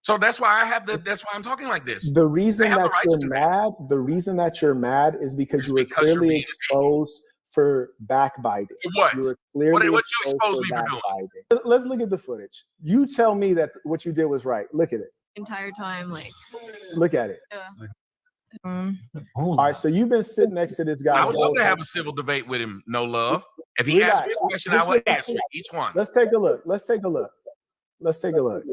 Speaker 22: So that's why I have that's why I'm talking like this.
Speaker 2: The reason
Speaker 22: have the
Speaker 2: that
Speaker 22: right
Speaker 2: you're
Speaker 22: to do
Speaker 2: mad, the reason that you're mad is because you were clearly exposed for backbiting.
Speaker 22: What?
Speaker 2: You were clearly
Speaker 22: What you
Speaker 2: exposed
Speaker 22: expose me for doing?
Speaker 2: backbiting. Let's look at the footage. You tell me that what you did was right. Look at it.
Speaker 3: Entire time, like.
Speaker 2: Look at it.
Speaker 3: Yeah.
Speaker 2: All right, so you've been sitting next to this guy.
Speaker 22: I would love to have a civil debate with him. No love. If he
Speaker 2: Relax.
Speaker 22: asked me a question, I
Speaker 2: Let's
Speaker 22: would
Speaker 2: relax.
Speaker 22: answer each one.
Speaker 2: Let's take a look. Let's take a look. Let's take a look.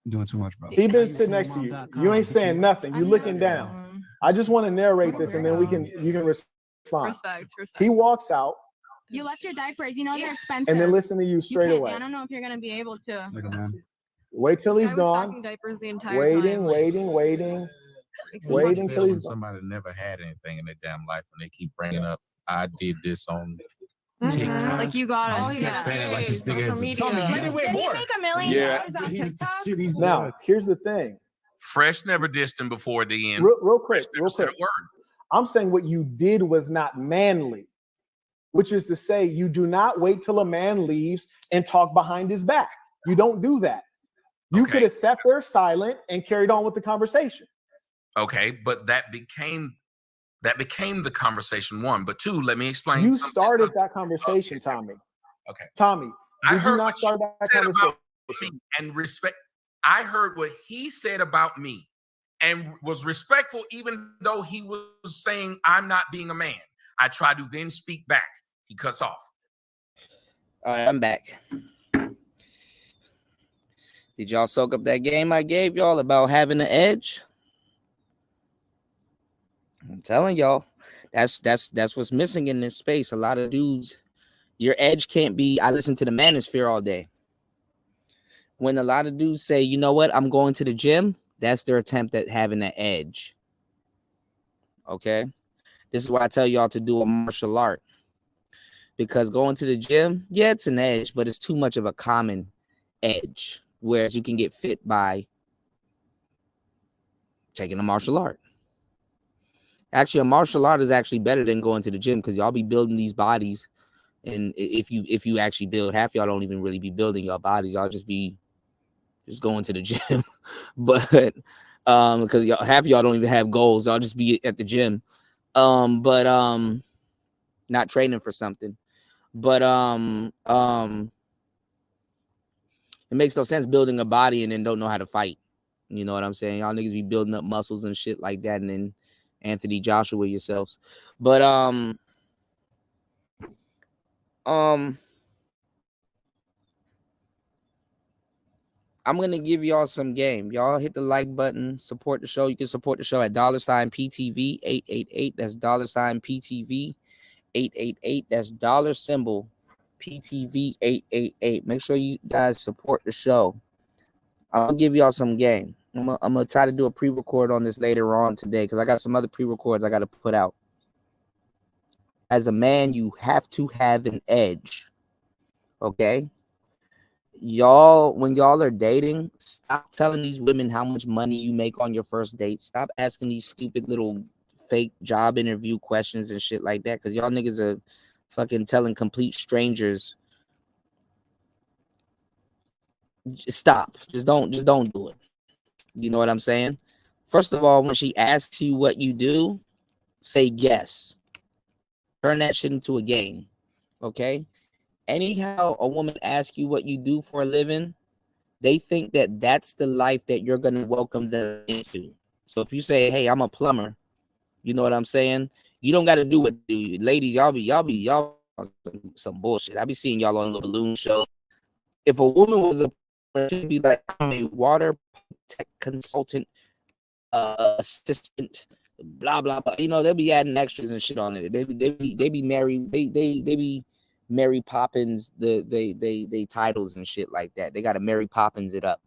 Speaker 6: Doing too much, bro.
Speaker 2: He been sitting next to you. You ain't saying nothing. You looking down. I just want to narrate this, and then you can respond.
Speaker 3: Respect.
Speaker 2: He walks out.
Speaker 3: You left your diapers. You know they're expensive.
Speaker 2: And then listen to you straight
Speaker 3: can't-
Speaker 2: away.
Speaker 3: I don't know if you're gonna be able to.
Speaker 2: Wait till he's
Speaker 3: I was
Speaker 2: gone.
Speaker 3: stocking diapers the entire
Speaker 2: Waiting,
Speaker 3: time.
Speaker 6: Waiting
Speaker 2: till he's gone.
Speaker 6: somebody never had anything in their damn life and they keep bringing up, I did this on TikTok.
Speaker 3: Like you got
Speaker 6: I
Speaker 3: it.
Speaker 6: just kept saying it like this nigga has a
Speaker 3: Did
Speaker 6: tummy.
Speaker 3: he make $1 million on TikTok?
Speaker 2: Now, here's the thing.
Speaker 22: Fresh never dissed him before the end.
Speaker 2: Real quick.
Speaker 22: Said a word.
Speaker 2: I'm saying what you did was not manly, which is to say you do not wait till a man leaves and talk behind his back. You don't do that. You could have sat there silent and carried on with the conversation.
Speaker 22: Okay, but that became the conversation one. But two, let me explain.
Speaker 2: You
Speaker 22: something.
Speaker 2: started that conversation, Tommy.
Speaker 22: Okay.
Speaker 2: Tommy,
Speaker 22: I
Speaker 2: did you
Speaker 22: heard
Speaker 2: not
Speaker 22: what
Speaker 2: start
Speaker 22: you
Speaker 2: that
Speaker 22: said
Speaker 2: conversation?
Speaker 22: about me and respect. I heard what he said about me and was respectful, even though he was saying I'm not being a man. I tried to then speak back. He cuts off.
Speaker 8: All right, I'm back. Did y'all soak up that game I gave y'all about having an edge? I'm telling y'all, that's what's missing in this space. A lot of dudes, your edge can't be. I listen to the manosphere all day. When a lot of dudes say, you know what, I'm going to the gym, that's their attempt at having an edge. Okay, this is why I tell y'all to do a martial art, because going to the gym, yeah, it's an edge, but it's too much of a common edge. Whereas you can get fit by taking a martial art. Actually, a martial art is actually better than going to the gym, because y'all be building these bodies. And if you actually build, half y'all don't even really be building your bodies. Y'all just be going to the gym. But because half y'all don't even have goals. Y'all just be at the gym. But not training for something. But it makes no sense building a body and then don't know how to fight. You know what I'm saying? Y'all niggas be building up muscles and shit like that, and then Anthony Joshua yourselves. But I'm gonna give y'all some game. Y'all hit the like button, support the show. You can support the show at $PTV 888. That's $PTV 888. That's $PTV 888. Make sure you guys support the show. I'm gonna give y'all some game. I'm gonna try to do a pre-record on this later on today, because I got some other pre-records I got to put out. As a man, you have to have an edge. Okay? Y'all, when y'all are dating, stop telling these women how much money you make on your first date. Stop asking these stupid little fake job interview questions and shit like that, because y'all niggas are fucking telling complete strangers. Stop. Just don't do it. You know what I'm saying? First of all, when she asks you what you do, say yes. Turn that shit into a game. Okay? Anyhow, a woman asks you what you do for a living, they think that that's the life that you're going to welcome them into. So if you say, hey, I'm a plumber, you know what I'm saying? You don't got to do what do. Ladies, y'all some bullshit. I be seeing y'all on the balloon show. If a woman was a plumber, she'd be like, I'm a water tech consultant, assistant, blah blah blah. You know, they'll be adding extras and shit on it. They be married. They be Mary Poppins. They titles and shit like that. They got to Mary Poppins it up.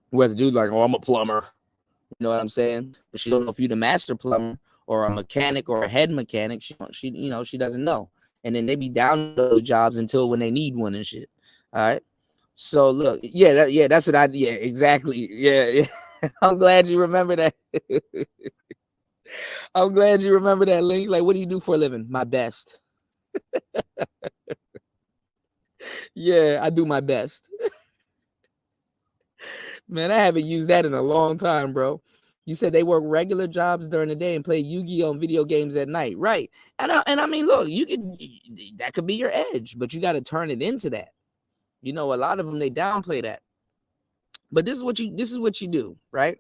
Speaker 8: Whereas a dude like, oh, I'm a plumber. You know what I'm saying? But she don't know if you're the master plumber or a mechanic or a head mechanic. She doesn't know. And then they be down those jobs until when they need one and shit. All right. So look, that's what exactly. Yeah. I'm glad you remember that. I'm glad you remember that link. Like, what do you do for a living? My best. Yeah, I do my best. Man, I haven't used that in a long time, bro. You said they work regular jobs during the day and play Yu-Gi-Oh! And video games at night, right? And I mean, look, that could be your edge, but you got to turn it into that. You know, a lot of them, they downplay that. But this is what you do, right?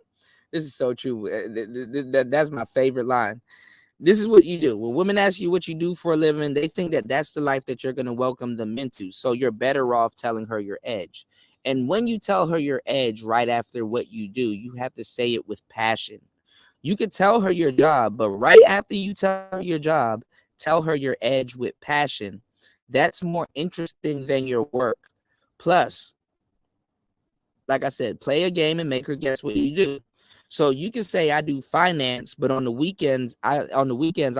Speaker 8: This is so true. That's my favorite line. This is what you do. When women ask you what you do for a living, they think that that's the life that you're going to welcome them into. So you're better off telling her your edge. And when you tell her your edge right after what you do, you have to say it with passion. You could tell her your job, but right after you tell her your job, tell her your edge with passion. That's more interesting than your work. Plus, like I said, play a game and make her guess what you do. So you can say I do finance, but on the weekends I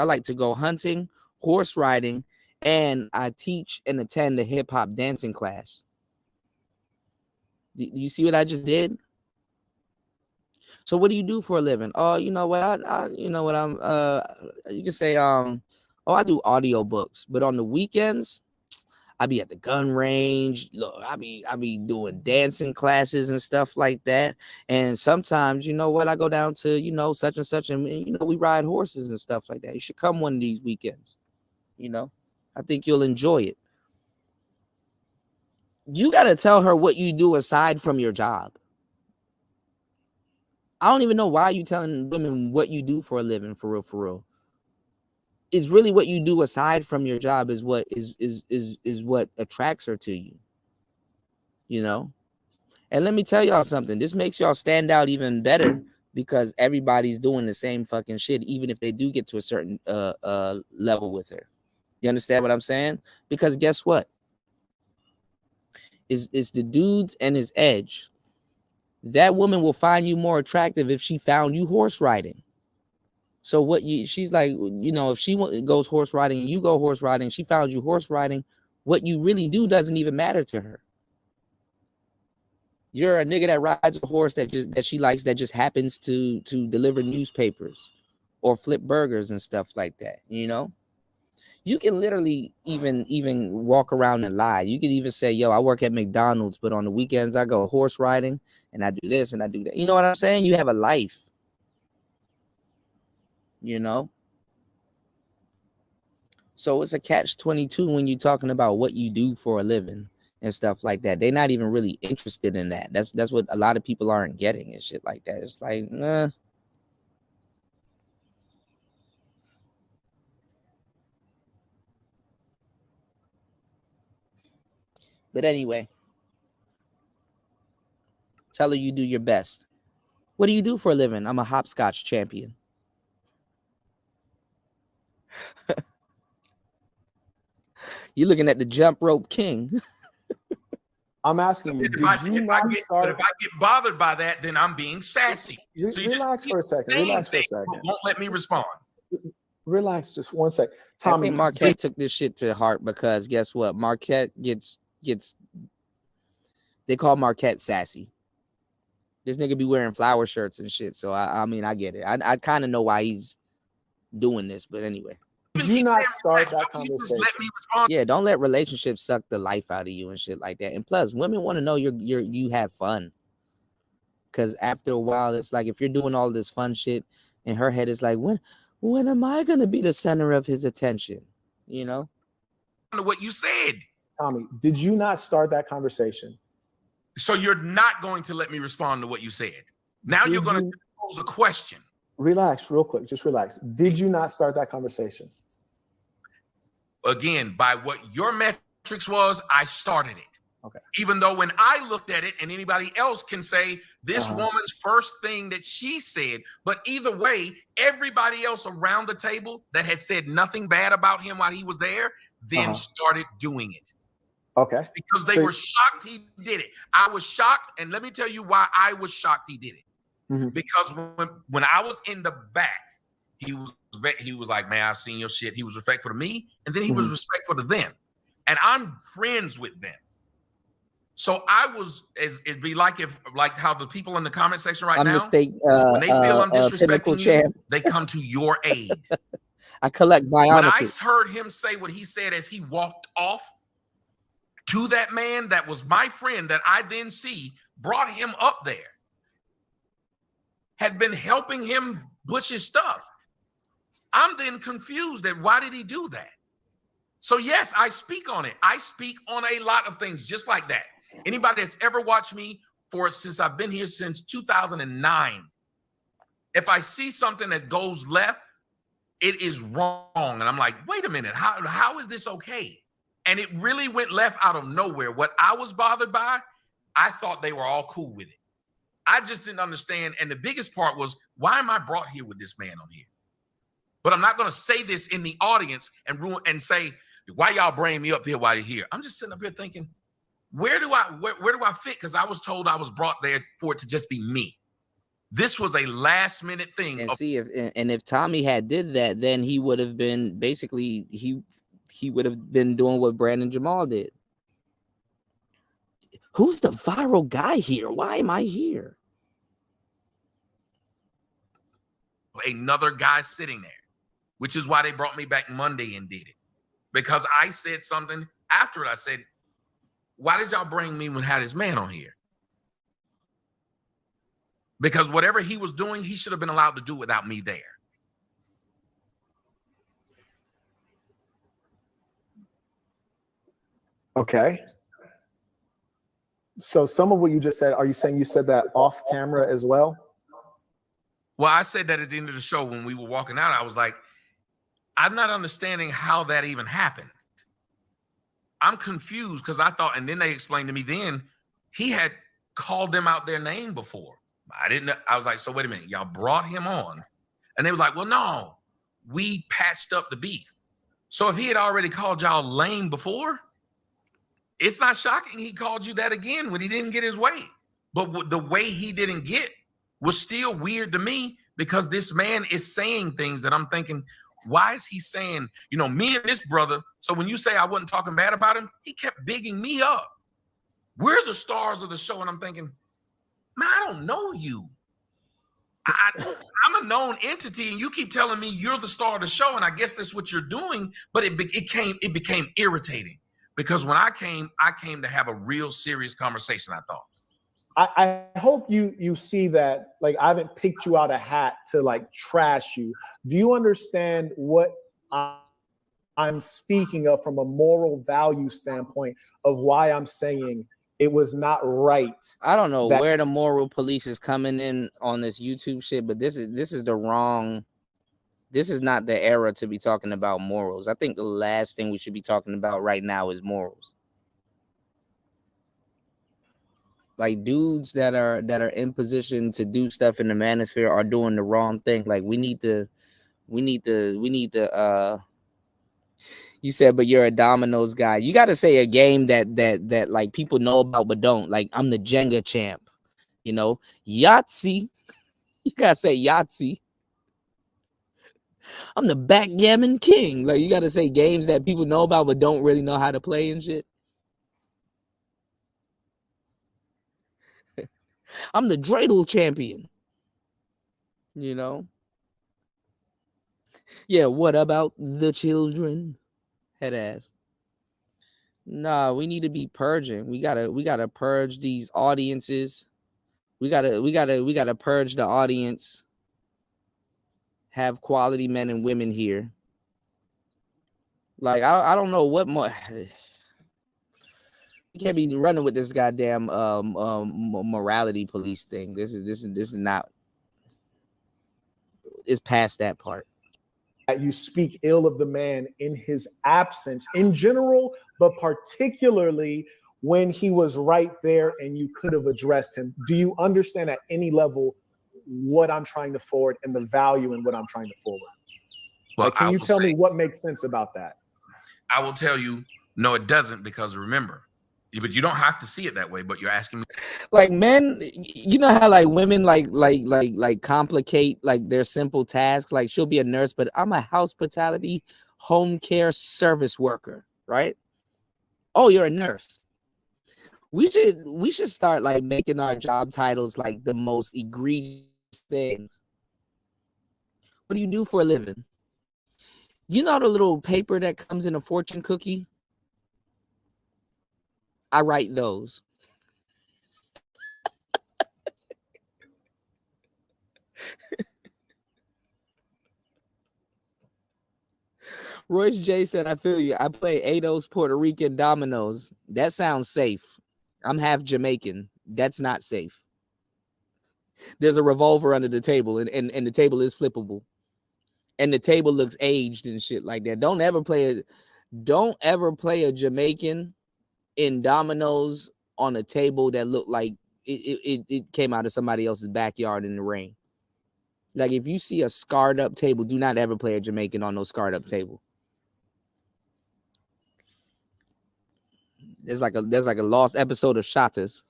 Speaker 8: like to go hunting, horse riding, and I teach and attend a hip hop dancing class. Do you see what I just did? So what do you do for a living? Oh, you know what? You can say I do audiobooks, but on the weekends I be at the gun range. Look, I be doing dancing classes and stuff like that. And sometimes, you know what, I go down to, you know, such and such, and you know, we ride horses and stuff like that. You should come one of these weekends. You know, I think you'll enjoy it. You got to tell her what you do aside from your job. I don't even know why you telling women what you do for a living, for real. It's really what you do aside from your job is what is what attracts her to you. You know? And let me tell y'all something. This makes y'all stand out even better because everybody's doing the same fucking shit, even if they do get to a certain level with her. You understand what I'm saying? Because guess what? It's the dudes and his edge. That woman will find you more attractive if she found you horse riding. So she's like, you know, if she goes horse riding and you go horse riding, she found you horse riding, what you really do doesn't even matter to her. You're a nigga that rides a horse that she likes, that just happens to deliver newspapers or flip burgers and stuff like that, you know? You can literally even walk around and lie. You can even say, yo, I work at McDonald's, but on the weekends I go horse riding and I do this and I do that. You know what I'm saying? You have a life. You know? So it's a catch-22 when you're talking about what you do for a living and stuff like that. They're not even really interested in that. That's what a lot of people aren't getting and shit like that. It's like, nah. But anyway, tell her you do your best. What do you do for a living? I'm a hopscotch champion. You're looking at the jump rope king.
Speaker 2: I'm asking you,
Speaker 22: if I get bothered by that, then I'm being sassy. So you
Speaker 2: relax for a second. Relax for a second.
Speaker 22: Won't let me respond.
Speaker 2: Relax just one second. Tommy,
Speaker 8: I think Marquette took this shit to heart because guess what? Marquette gets they call Marquette sassy. This nigga be wearing flower shirts and shit. So I mean, I get it. I kind of know why he's doing this, but anyway.
Speaker 2: Did you not start that conversation?
Speaker 8: Yeah, don't let relationships suck the life out of you and shit like that. And plus, women want to know you have fun. Because after a while, it's like if you're doing all this fun shit, in her head is like, when am I gonna be the center of his attention? You know?
Speaker 22: What you said.
Speaker 2: Tommy, did you not start that conversation?
Speaker 22: So you're not going to let me respond to what you said. Now you're going to pose a question.
Speaker 2: Relax, real quick. Just relax. Did you not start that conversation?
Speaker 22: Again, by what your metrics was, I started it.
Speaker 2: Okay.
Speaker 22: Even though when I looked at it, and anybody else can say this woman's first thing that she said, but either way, everybody else around the table that had said nothing bad about him while he was there, then started doing it.
Speaker 2: Okay.
Speaker 22: Because they were shocked he did it. I was shocked, and let me tell you why I was shocked he did it.
Speaker 2: Mm-hmm.
Speaker 22: Because when I was in the back, he was like, man, I've seen your shit. He was respectful to me, and then he was respectful to them. And I'm friends with them. So I was, it'd be like how the people in the comment section right now, when they feel I'm disrespecting you, they come to your aid.
Speaker 8: I collect biometry.
Speaker 22: When I heard him say what he said as he walked off to that man that was my friend that I then brought him up there. had been helping him push his stuff. I'm then confused at why did he do that? So yes, I speak on it. I speak on a lot of things just like that. Anybody that's ever watched me since I've been here since 2009, if I see something that goes left, it is wrong. And I'm like, wait a minute, how is this okay? And it really went left out of nowhere. What I was bothered by, I thought they were all cool with it. I just didn't understand. And the biggest part was, why am I brought here with this man on here? But I'm not going to say this in the audience and say, why y'all bring me up here while you're here? I'm just sitting up here thinking, where do I fit? Because I was told I was brought there for it to just be me. This was a last minute thing.
Speaker 8: And see if Tommy had did that, then he would have been basically he would have been doing what Brandon Jamal did. Who's the viral guy here? Why am I here?
Speaker 22: Another guy sitting there, which is why they brought me back Monday and did it. Because I said something after it. I said, why did y'all bring me when I had this man on here? Because whatever he was doing, he should have been allowed to do without me there.
Speaker 2: Okay. So some of what you just said, are you saying you said that off camera as well?
Speaker 22: Well, I said that at the end of the show when we were walking out, I was like, I'm not understanding how that even happened. I'm confused because I thought, and then they explained to me then, he had called them out their name before. I didn't know. I was like, so wait a minute, y'all brought him on. And they were like, well, no, we patched up the beef. So if he had already called y'all lame before, it's not shocking he called you that again when he didn't get his way. But the way he didn't get was still weird to me because this man is saying things that I'm thinking, why is he saying, me and this brother? So when you say I wasn't talking bad about him, he kept bigging me up. We're the stars of the show. And I'm thinking, man, I don't know you. I'm a known entity, and you keep telling me you're the star of the show, and I guess that's what you're doing. But it became irritating because when I came to have a real serious conversation. I thought.
Speaker 2: I hope you see that. Like, I haven't picked you out a hat to like trash you. Do you understand what I'm speaking of from a moral value standpoint of why I'm saying it was not right?
Speaker 8: I don't know where the moral police is coming in on this YouTube shit, but this is the wrong. This is not the era to be talking about morals. I think the last thing we should be talking about right now is morals. Like, dudes that are in position to do stuff in the manosphere are doing the wrong thing. Like, we need to you said, but you're a dominoes guy. You got to say a game that like people know about but don't. Like, I'm the Jenga champ, Yahtzee. You got to say Yahtzee. I'm the backgammon king. Like, you got to say games that people know about but don't really know how to play and shit. I'm the dreidel champion. Yeah, what about the children? Head ass. Nah, we need to be purging. We gotta purge these audiences. We gotta purge the audience. Have quality men and women here. Like, I don't know what more. You can't be running with this goddamn morality police thing. This is not. It's past that part.
Speaker 2: You speak ill of the man in his absence in general, but particularly when he was right there and you could have addressed him. Do you understand at any level what I'm trying to forward and the value in what I'm trying to forward?
Speaker 22: Well,
Speaker 2: can you tell me what makes sense about that?
Speaker 22: I will tell you, no, it doesn't, because remember, but you don't have to see it that way. But you're asking me,
Speaker 8: like, men, you know how like women like complicate like their simple tasks. Like, she'll be a nurse, but I'm a hospitality home care service worker, right? Oh, you're a nurse. We should start like making our job titles like the most egregious things. What do you do for a living? You know the little paper that comes in a fortune cookie? I write those. Royce J said, I feel you. I play Ados Puerto Rican dominoes. That sounds safe. I'm half Jamaican. That's not safe. There's a revolver under the table, and the table is flippable. And the table looks aged and shit like that. Don't ever play a Jamaican in dominoes on a table that looked like it came out of somebody else's backyard in the rain. Like, if you see a scarred up table, do not ever play a Jamaican on no scarred up table. There's like a lost episode of Shatters.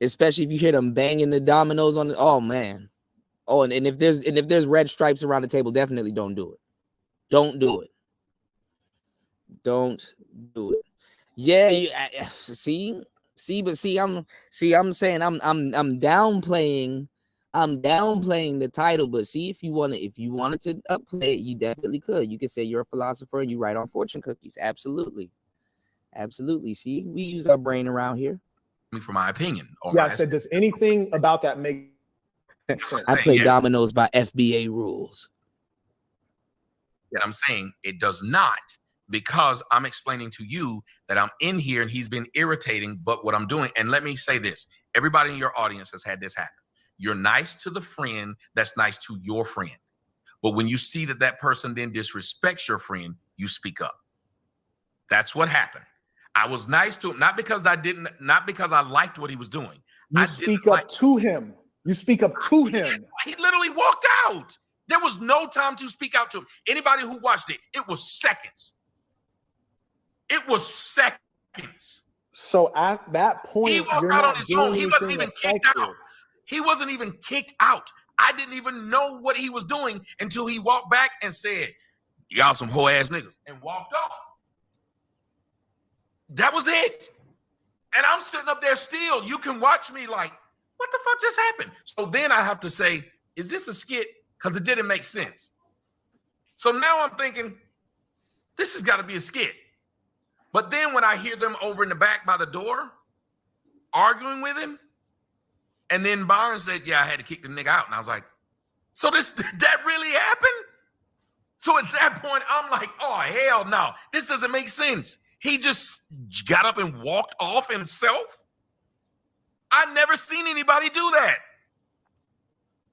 Speaker 8: Especially if you hear them banging the dominoes on it. Oh man. Oh, and if there's red stripes around the table, definitely don't do it. Don't do it. Don't do it. Yeah, I'm saying I'm downplaying the title, but see, if you wanted to upplay it, you definitely could. You could say you're a philosopher and you write on fortune cookies. Absolutely. See, we use our brain around here.
Speaker 22: For my opinion.
Speaker 2: I said, does anything about that make sense?
Speaker 8: I play dominoes by FBA rules.
Speaker 22: Yeah, I'm saying it does not, because I'm explaining to you that I'm in here and he's been irritating, but what I'm doing, and let me say this, everybody in your audience has had this happen. You're nice to the friend that's nice to your friend. But when you see that person then disrespects your friend, you speak up. That's what happened. I was nice to him, not because I liked what he was doing.
Speaker 2: You speak up to him. You speak up to him.
Speaker 22: He literally walked out. There was no time to speak out to him. Anybody who watched it, it was seconds. It was seconds.
Speaker 2: So at that point,
Speaker 22: he walked out on his own. He wasn't even kicked out. He wasn't even kicked out. I didn't even know what he was doing until he walked back and said, "Y'all some hoe ass niggas," and walked off. That was it. And I'm sitting up there still. You can watch me like, what the fuck just happened? So then I have to say, is this a skit? Because it didn't make sense. So now I'm thinking, this has got to be a skit. But then when I hear them over in the back by the door arguing with him, and then Byron said, yeah, I had to kick the nigga out. And I was like, so that really happened? So at that point, I'm like, oh, hell no. This doesn't make sense. He just got up and walked off himself. I've never seen anybody do that.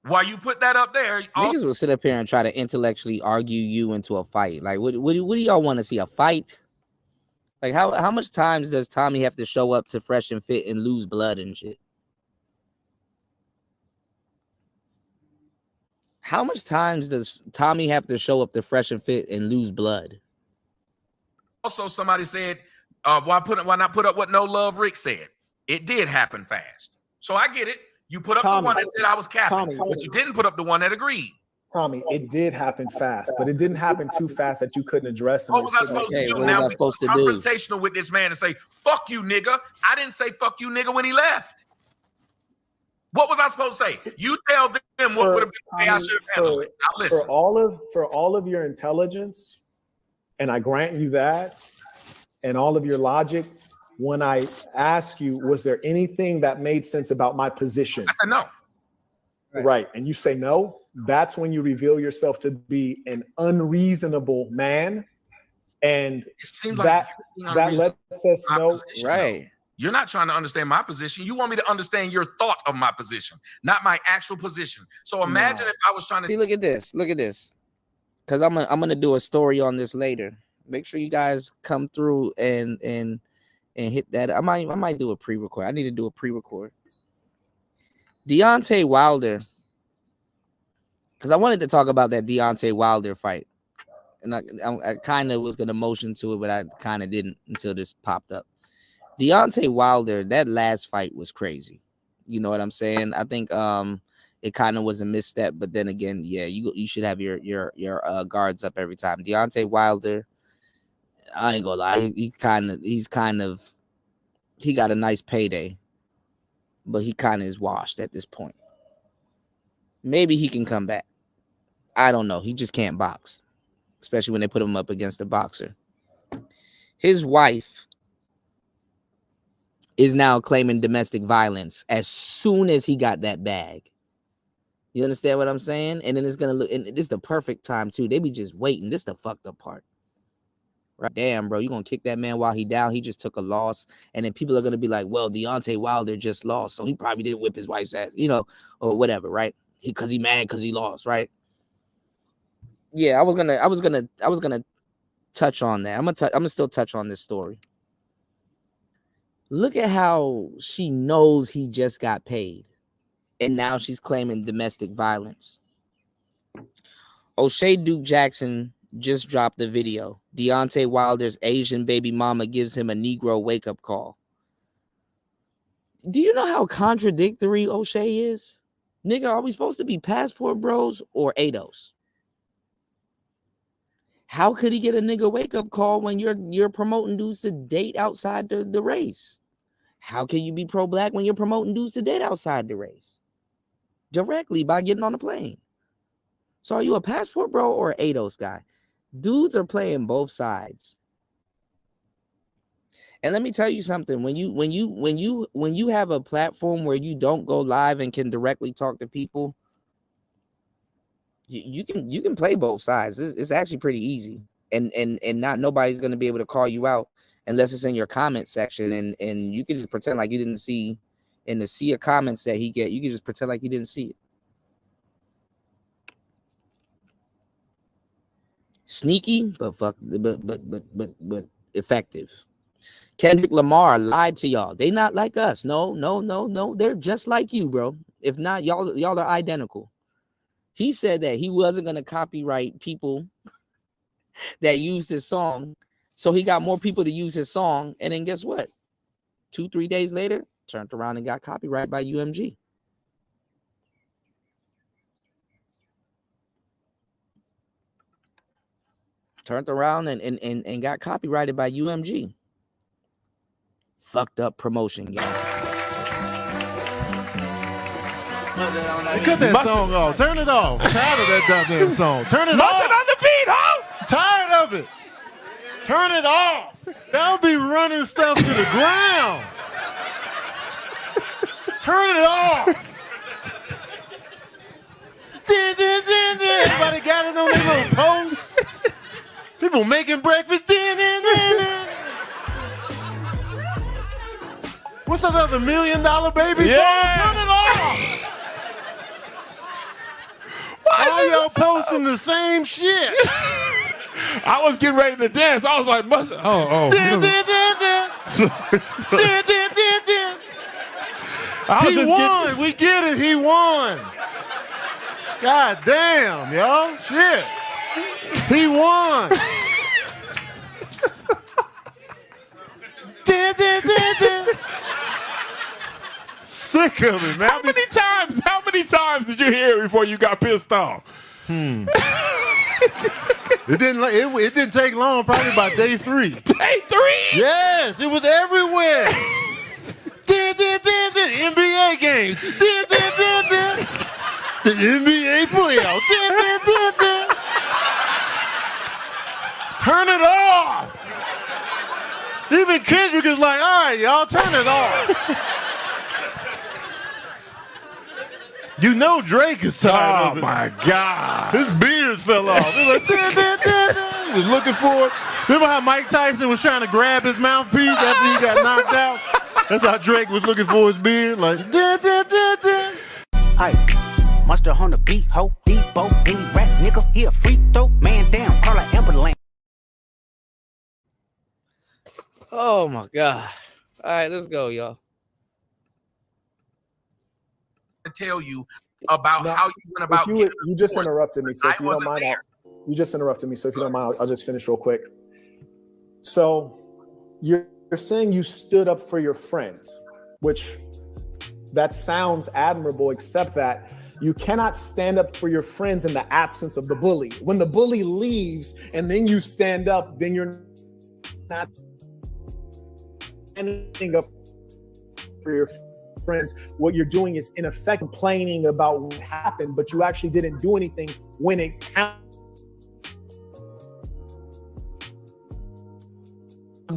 Speaker 22: Why you put that up there?
Speaker 8: Niggas will sit up here and try to intellectually argue you into a fight. Like, what do y'all want to see? A fight? Like, how much times does Tommy have to show up to Fresh and Fit and lose blood and shit? How much times does Tommy have to show up to Fresh and Fit and lose blood?
Speaker 22: Also, somebody said, why not put up what No Love Rick said? It did happen fast. So I get it. You put up the one that said I was capping, but you didn't put up the one that agreed.
Speaker 2: Tommy, it did happen fast, but it didn't happen too fast that you couldn't address him.
Speaker 22: What was I supposed to do? Now we're confrontational with this man and say, fuck you, nigga. I didn't say fuck you, nigga, when he left. What was I supposed to say? You tell them what would have been the way I should have handled it. Now listen.
Speaker 2: For all of your intelligence, and I grant you that, and all of your logic, when I ask you, was there anything that made sense about my position?
Speaker 22: I said no.
Speaker 2: Right. And you say no, that's when you reveal yourself to be an unreasonable man. And
Speaker 22: it seems
Speaker 2: that lets us know.
Speaker 22: Right. You're not trying to understand my position. You want me to understand your thought of my position, not my actual position. So imagine if I was trying to
Speaker 8: see. Look at this. Because I'm gonna do a story on this later. Make sure you guys come through and hit that. I might do a pre-record. I need to do a pre-record. Deontay Wilder, because I wanted to talk about that Deontay Wilder fight, and I kind of was gonna motion to it, but I kind of didn't until this popped up. Deontay Wilder, that last fight was crazy. You know what I'm saying? I think it kind of was a misstep, but then again, yeah, you should have your guards up every time. Deontay Wilder, I ain't gonna lie, he got a nice payday, but he kind of is washed at this point. Maybe he can come back. I don't know. He just can't box, especially when they put him up against a boxer. His wife is now claiming domestic violence as soon as he got that bag. You understand what I'm saying? And then it's gonna look, and this is the perfect time too. They be just waiting. This is the fucked up part. Right? Damn, bro, you gonna kick that man while he down? He just took a loss, and then people are gonna be like, "Well, Deontay Wilder just lost, so he probably didn't whip his wife's ass, you know, or whatever, right? Because he mad because he lost, right?" Yeah, I was gonna touch on that. I'm gonna still touch on this story. Look at how she knows he just got paid, and now she's claiming domestic violence. O'Shea Duke Jackson just dropped the video. Deontay Wilder's Asian baby mama gives him a Negro wake-up call. Do you know how contradictory O'Shea is? Nigga, are we supposed to be passport bros or ADOS? How could he get a nigga wake-up call when you're promoting dudes to date outside the race? How can you be pro-black when you're promoting dudes to date outside the race? Directly by getting on the plane. So are you a passport bro or an ADOS guy? Dudes are playing both sides. And let me tell you something. When you have a platform where you don't go live and can directly talk to people, you can play both sides. It's actually pretty easy. And not nobody's gonna be able to call you out unless it's in your comment section. And you can just pretend like you didn't see in the sea of comments that he get, you can just pretend like you didn't see it. Sneaky, but effective. Kendrick Lamar lied to y'all. They not like us. No. They're just like you, bro. If not, y'all are identical. He said that he wasn't gonna copyright people that used his song, so he got more people to use his song. And then guess what? 2-3 days later, turned around and got copyrighted by UMG. Turned around and got copyrighted by UMG. Fucked up promotion, y'all.
Speaker 9: Cut that song off. Turn it off. I'm tired of that goddamn song. Turn it off.
Speaker 18: Must on the beat, huh?
Speaker 9: Tired of it. Turn it off. Don't be running stuff to the ground. Turn it off. Everybody got it on their little posts. People making breakfast. What's that other $1 Million Baby song? Turn it off. Why y'all posting the same shit?
Speaker 18: I was getting ready to dance. I was like,
Speaker 9: He won. We get it. He won. God damn, y'all. Shit. He won. Sick of it, man.
Speaker 18: How many times did you hear it before you got pissed off?
Speaker 9: It didn't take long, probably by day 3.
Speaker 18: Day 3?
Speaker 9: Yes, it was everywhere. The NBA games. The NBA playoffs. Turn it off. Even Kendrick is like, all right, y'all, turn it off. You know Drake is tired of it.
Speaker 18: Oh, my God.
Speaker 9: His beard fell off. He was looking for it. Remember how Mike Tyson was trying to grab his mouthpiece after he got knocked out? That's how Drake was looking for his beard. Like,
Speaker 11: Aye, monster on the beat, ho, Debo, any rap nigga, he a free throw, man down, call like Amberland.
Speaker 8: Oh my God. All right, let's go, y'all.
Speaker 22: Tell you about how you went about
Speaker 2: you just interrupted me, so if you don't mind, you just interrupted me, so if you don't mind, I'll just finish real quick. So you're saying you stood up for your friends, which that sounds admirable, except that you cannot stand up for your friends in the absence of the bully. When the bully leaves and then you stand up, then you're not standing up for your friends. What you're doing is in effect complaining about what happened, but you actually didn't do anything when it counted.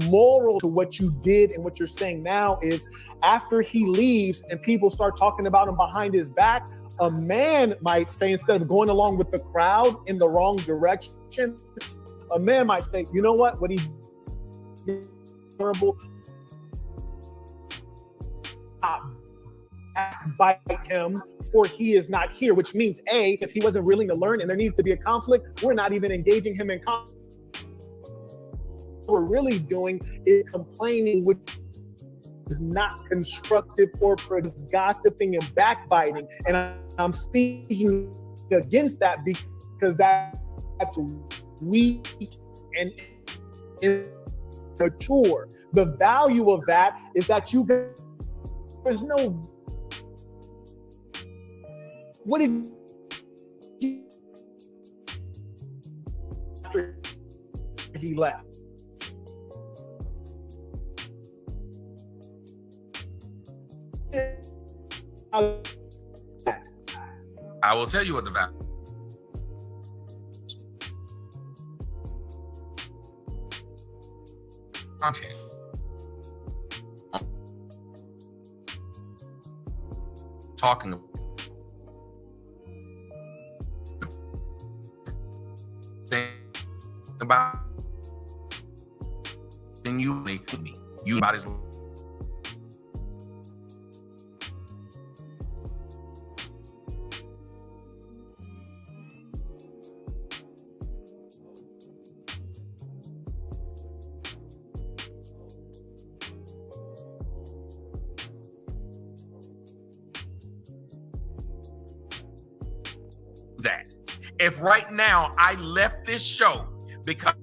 Speaker 2: Moral to what you did and what you're saying now is after he leaves and people start talking about him behind his back, A man might say, instead of going along with the crowd in the wrong direction, a man might say, you know what he did terrible. Bite him, for he is not here, which means A, if he wasn't willing to learn and there needs to be a conflict, we're not even engaging him in conflict. What we're really doing is complaining, which is not constructive or gossiping and backbiting. And I'm speaking against that because that's weak and immature. The value of that is that there's no. What did he left?
Speaker 22: I will tell you what the value. Content. Talking about then you make me you about his that. If right now I left this show because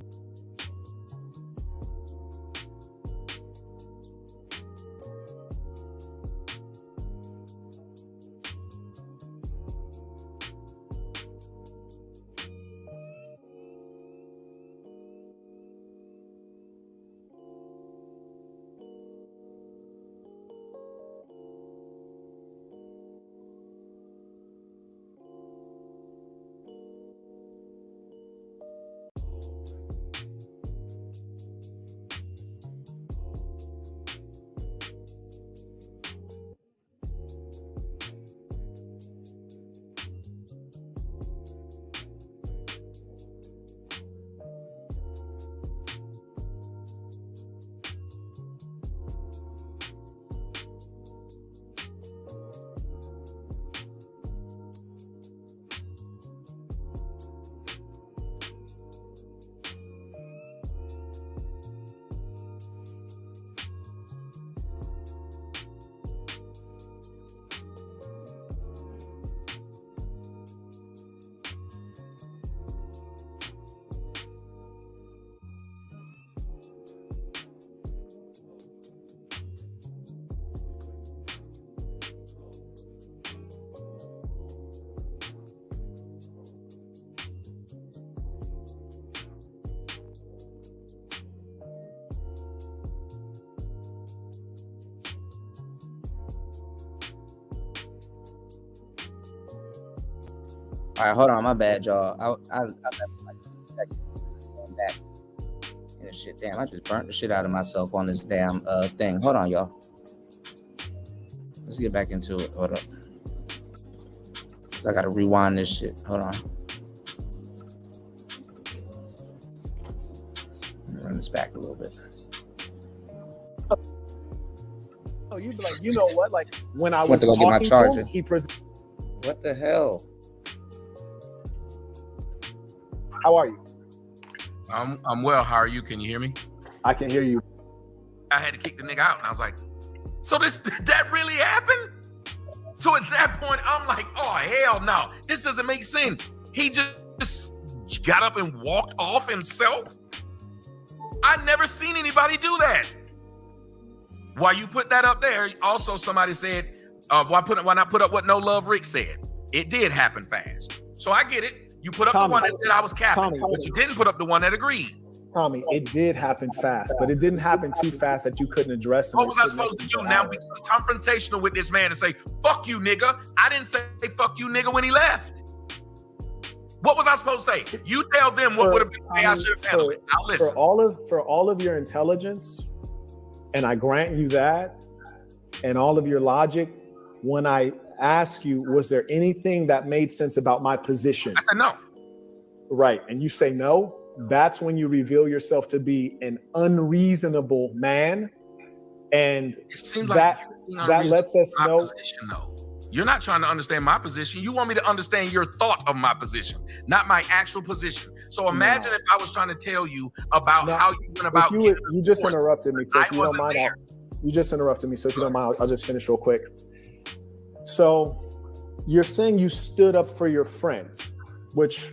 Speaker 8: All right, hold on, my bad, y'all. I left like 2 seconds going back and shit. Damn, I just burnt the shit out of myself on this damn thing. Hold on, y'all. Let's get back into it. Hold up. So I gotta rewind this shit. Hold on. Run this back a little bit.
Speaker 2: Oh, you'd be like, you know what? Like when I
Speaker 8: Went
Speaker 2: was
Speaker 8: to go get my
Speaker 2: talking to
Speaker 8: charger.
Speaker 2: him, he presented.
Speaker 8: What the hell?
Speaker 2: How are you?
Speaker 22: I'm well. How are you? Can you hear me?
Speaker 2: I can hear you.
Speaker 22: I had to kick the nigga out, and I was like, "So that really happened?" So at that point, I'm like, "Oh hell no! This doesn't make sense." He just got up and walked off himself. I've never seen anybody do that. While you put that up there, also somebody said, "Why not put up what No Love Rick said?" It did happen fast, so I get it. You put up
Speaker 2: Tommy,
Speaker 22: the one that said I was capping,
Speaker 2: Tommy,
Speaker 22: but you didn't put up the one that agreed.
Speaker 2: Tommy, it did happen fast, but it didn't happen too fast that you couldn't address him.
Speaker 22: What was I supposed to do now? Be confrontational with this man and say, "Fuck you, nigga." I didn't say "fuck you, nigga" when he left. What was I supposed to say? You tell them what would have been the way I should have handled it. I'll listen.
Speaker 2: For all of your intelligence, and I grant you that, and all of your logic, when I asked you, was there anything that made sense about my position?
Speaker 22: I said no.
Speaker 2: Right. And you say no. That's when you reveal yourself to be an unreasonable man. And
Speaker 22: it seems
Speaker 2: that lets us know.
Speaker 22: Position, though. You're not trying to understand my position. You want me to understand your thought of my position, not my actual position. So imagine if I was trying to tell you about how you went about.
Speaker 2: You just interrupted me. So if you don't mind, you just interrupted me. So if you don't mind, I'll just finish real quick. So you're saying you stood up for your friends, which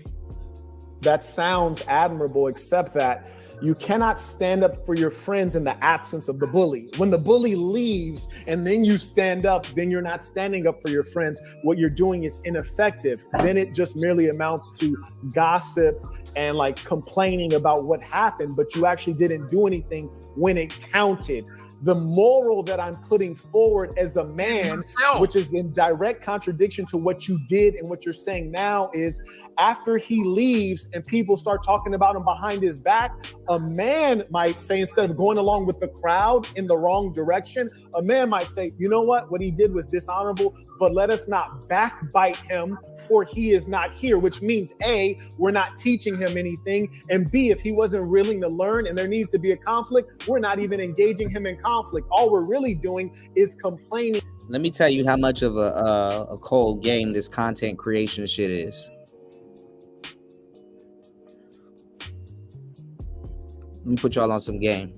Speaker 2: that sounds admirable, except that you cannot stand up for your friends in the absence of the bully. When the bully leaves and then you stand up, then you're not standing up for your friends. What you're doing is ineffective. Then it just merely amounts to gossip and like complaining about what happened, but you actually didn't do anything when it counted. The moral that I'm putting forward as a man, which is in direct contradiction to what you did and what you're saying now, is after he leaves and people start talking about him behind his back, a man might say, instead of going along with the crowd in the wrong direction, a man might say, you know what he did was dishonorable, but let us not backbite him, for he is not here, which means A, we're not teaching him anything, and B, if he wasn't willing to learn and there needs to be a conflict, we're not even engaging him in conflict. All we're really doing is complaining.
Speaker 8: Let me tell you how much of a cold game this content creation shit is. Let me put y'all on some game.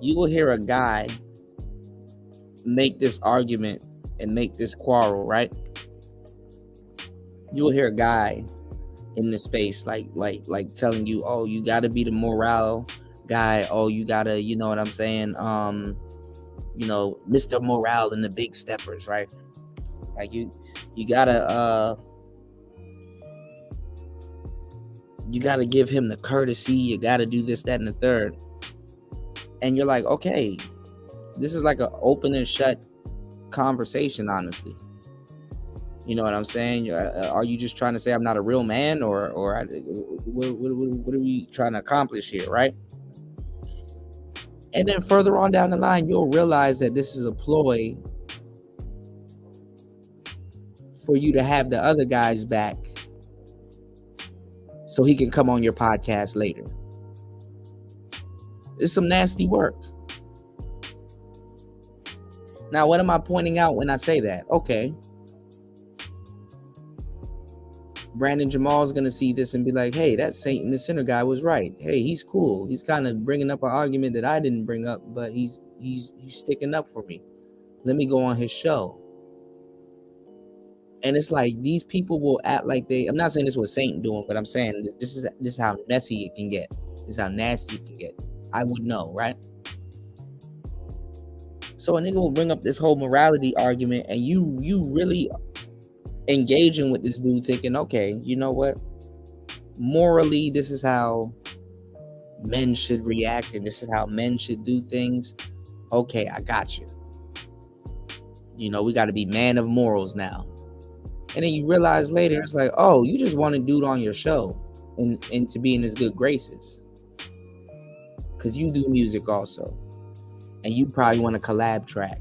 Speaker 8: You will hear a guy make this argument and make this quarrel, right? You will hear a guy in this space like telling you, oh, you gotta be the morale guy. Oh, you gotta, you know what I'm saying? Mr. Morale and the Big Steppers, right? Like you gotta give him the courtesy. You gotta do this, that, and the third. And you're like, okay, this is like an open and shut conversation, honestly. You know what I'm saying? Are you just trying to say I'm not a real man, or what are we trying to accomplish here, right? And then further on down the line, you'll realize that this is a ploy for you to have the other guy's back so he can come on your podcast later. It's some nasty work. Now, what am I pointing out when I say that? Okay. Brandon Jamal's going to see this and be like, hey, that Saint and the Sinner guy was right. Hey, he's cool. He's kind of bringing up an argument that I didn't bring up, but he's sticking up for me. Let me go on his show. And it's like these people will act like I'm not saying this was Saint doing, but I'm saying this is how messy it can get. This is how nasty it can get. I would know, right? So a nigga will bring up this whole morality argument, and you really engaging with this dude thinking, okay, you know what? Morally, this is how men should react, and this is how men should do things. Okay, I got you. You know, we got to be man of morals now. And then you realize later, it's like, oh, you just want a dude on your show and to be in his good graces. Because you do music also. And you probably want a collab track.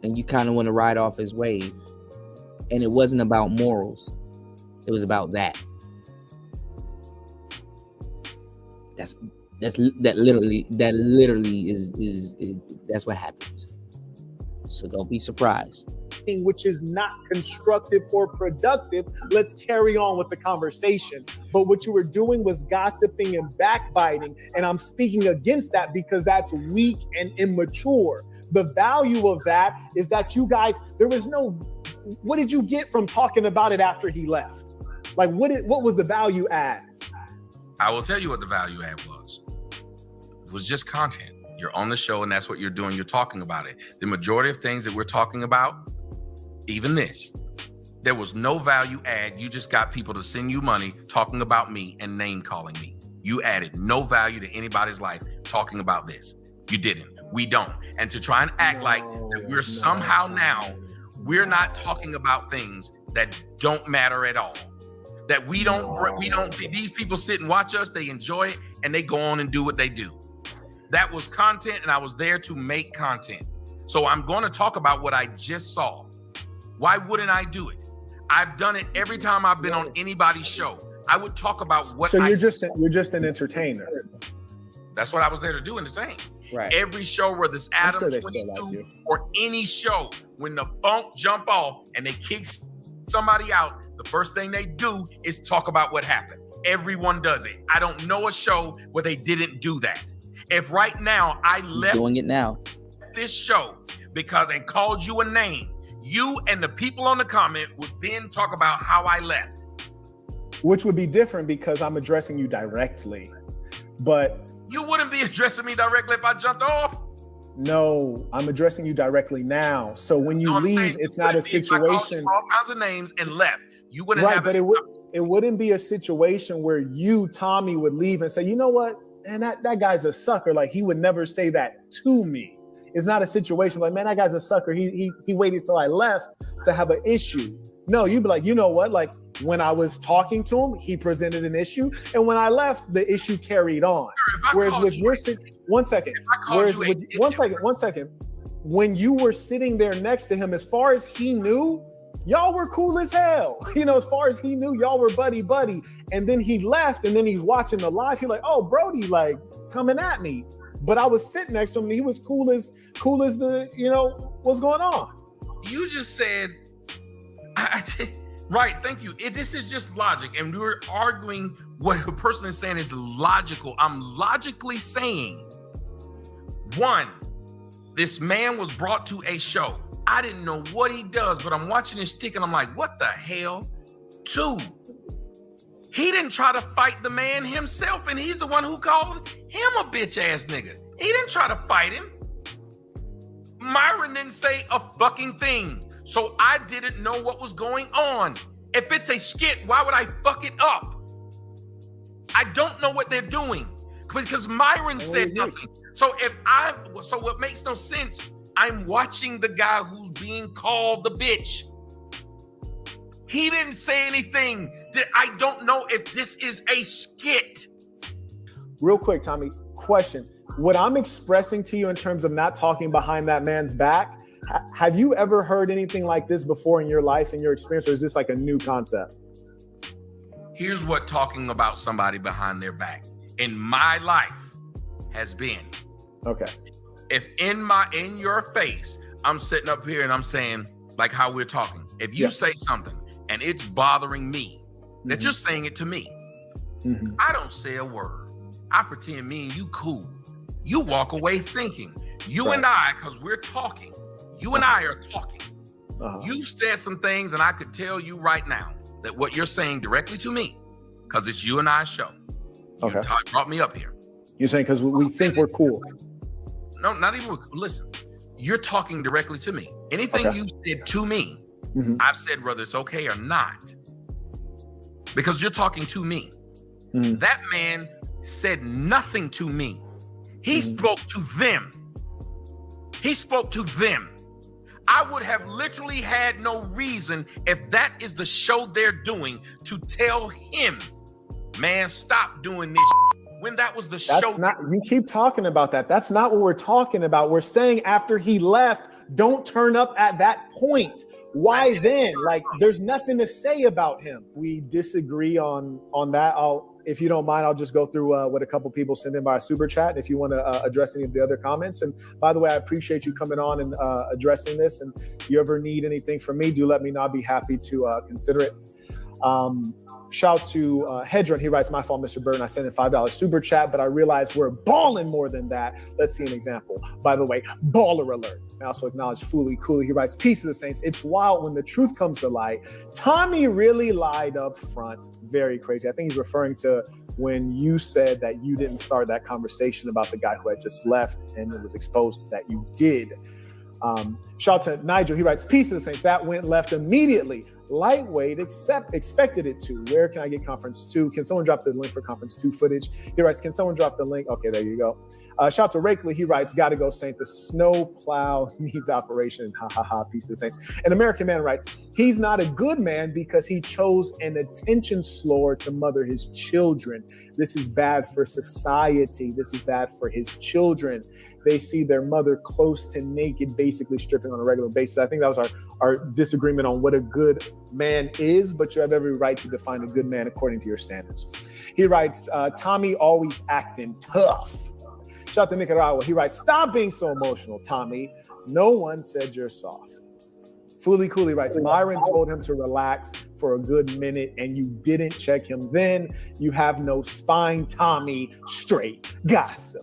Speaker 8: And you kind of want to ride off his wave. And it wasn't about morals. It was about that. That literally is that's what happens. So don't be surprised.
Speaker 2: Which is not constructive or productive. Let's carry on with the conversation. But what you were doing was gossiping and backbiting. And I'm speaking against that because that's weak and immature. The value of that is that you guys, what did you get from talking about it after he left? Like, what was the value add?
Speaker 22: I will tell you what the value add was. It was just content. You're on the show and that's what you're doing. You're talking about it. The majority of things that we're talking about, even this, there was no value add. You just got people to send you money talking about me and name calling me. You added no value to anybody's life talking about this. You didn't. We don't. And to try and act like that we're somehow now, we're not talking about things that don't matter at all. That we don't, these people sit and watch us, they enjoy it, and they go on and do what they do. That was content, and I was there to make content. So I'm going to talk about what I just saw. Why wouldn't I do it? I've done it every time I've been on anybody's show. I would talk about what.
Speaker 2: So you're just an entertainer.
Speaker 22: That's what I was there to do, entertain.
Speaker 8: Right.
Speaker 22: Every show, whether it's Adam 22 or any show, when the funk jump off and they kick somebody out, the first thing they do is talk about what happened. Everyone does it. I don't know a show where they didn't do that. If right now I left
Speaker 8: doing it now
Speaker 22: this show because and called you a name, you and the people on the comment would then talk about how I left.
Speaker 2: Which would be different because I'm addressing you directly. But
Speaker 22: you wouldn't be addressing me directly if I jumped off.
Speaker 2: No, I'm addressing you directly now. So when you leave, it's not a situation.
Speaker 22: All kinds of names and left. You wouldn't have.
Speaker 2: But it wouldn't be a situation where you, Tommy, would leave and say, you know what, man, that guy's a sucker. Like he would never say that to me. It's not a situation like, man, that guy's a sucker. He waited till I left to have an issue. No, you'd be like, you know what? Like when I was talking to him, he presented an issue, and when I left, the issue carried on. Whereas with your one second, when you were sitting there next to him, as far as he knew, y'all were cool as hell. You know, as far as he knew, y'all were buddy. And then he left, and then he's watching the live. He's like, oh, Brody, like coming at me. But I was sitting next to him, and he was cool as the, you know, what's going on.
Speaker 22: You just said. Right, thank you. This is just logic, and we're arguing what a person is saying is logical. I'm logically saying, one, this man was brought to a show. I didn't know what he does, but I'm watching his stick, and I'm like, what the hell? Two, he didn't try to fight the man himself, and he's the one who called him a bitch-ass nigga. He didn't try to fight him. Myron didn't say a fucking thing. So I didn't know what was going on. If it's a skit, why would I fuck it up? I don't know what they're doing because Myron said nothing. So what makes no sense, I'm watching the guy who's being called the bitch. He didn't say anything. I don't know if this is a skit.
Speaker 2: Real quick, Tommy, question. What I'm expressing to you in terms of not talking behind that man's back, have you ever heard anything like this before in your life, in your experience, or is this like a new concept?
Speaker 22: Here's what talking about somebody behind their back in my life has been.
Speaker 2: Okay.
Speaker 22: If in your face, I'm sitting up here and I'm saying, like how we're talking, if you say something and it's bothering me, that you're saying it to me, I don't say a word. I pretend me and you cool. You walk away thinking, you and I, because we're talking, you and I are talking. You said some things, and I could tell you right now that what you're saying directly to me, because it's you and I show.
Speaker 2: Okay.
Speaker 22: You brought me up here.
Speaker 2: You're saying because we think we're cool.
Speaker 22: No, not even. Listen, you're talking directly to me. Anything you said to me, I've said whether it's okay or not, because you're talking to me. That man said nothing to me. He spoke to them. He spoke to them. I would have literally had no reason, if that is the show they're doing, to tell him, man, stop doing this when that was the show.
Speaker 2: You keep talking about that. That's not what we're talking about. We're saying after he left, don't turn up at that point. Why then? Like, there's nothing to say about him. We disagree on that. If you don't mind, I'll just go through what a couple people sent in by a super chat. If you want to address any of the other comments. And by the way, I appreciate you coming on and addressing this. And if you ever need anything from me, do let me know. I'd be happy to consider it. Shout to Hedron. He writes, my fault, Mr. Burton. I sent a $5 super chat, but I realized we're balling more than that. Let's see an example. By the way, baller alert. I also acknowledge Fooly Cooley. He writes, peace to the saints. It's wild when the truth comes to light. Tommy really lied up front. Very crazy. I think he's referring to when you said that you didn't start that conversation about the guy who had just left, and it was exposed that you did. Shout to Nigel. He writes, peace to the saints. That went left immediately. Lightweight expected it to. Where can I get conference 2? Can someone drop the link for conference 2 footage? He writes, can someone drop the link? Okay, there you go. Shout out to Rakeley. He writes, gotta go Saint. The snow plow needs operation. Ha ha ha. Peace to the Saints. An American man writes, he's not a good man because he chose an attention slore to mother his children. This is bad for society. This is bad for his children. They see their mother close to naked, basically stripping on a regular basis. I think that was our disagreement on what a good man is, but you have every right to define a good man according to your standards. He writes, Tommy always acting tough. Shout out to Nicaragua. He writes, stop being so emotional, Tommy. No one said you're soft. Fooly Cooley writes, Myron told him to relax for a good minute and you didn't check him then. You have no spine, Tommy. Straight gossip.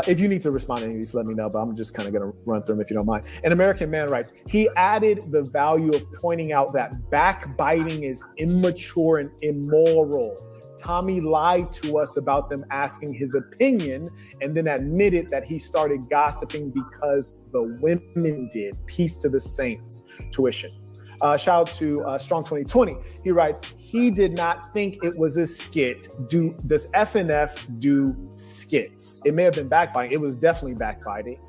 Speaker 2: If you need to respond to any of these, let me know, but I'm just kind of going to run through them if you don't mind. An American man writes, he added the value of pointing out that backbiting is immature and immoral. Tommy lied to us about them asking his opinion and then admitted that he started gossiping because the women did. Peace to the Saints. Tuition. Shout out to Strong 2020. He writes, he did not think it was a skit. Does FNF do skits? It may have been backbiting. It was definitely backbiting,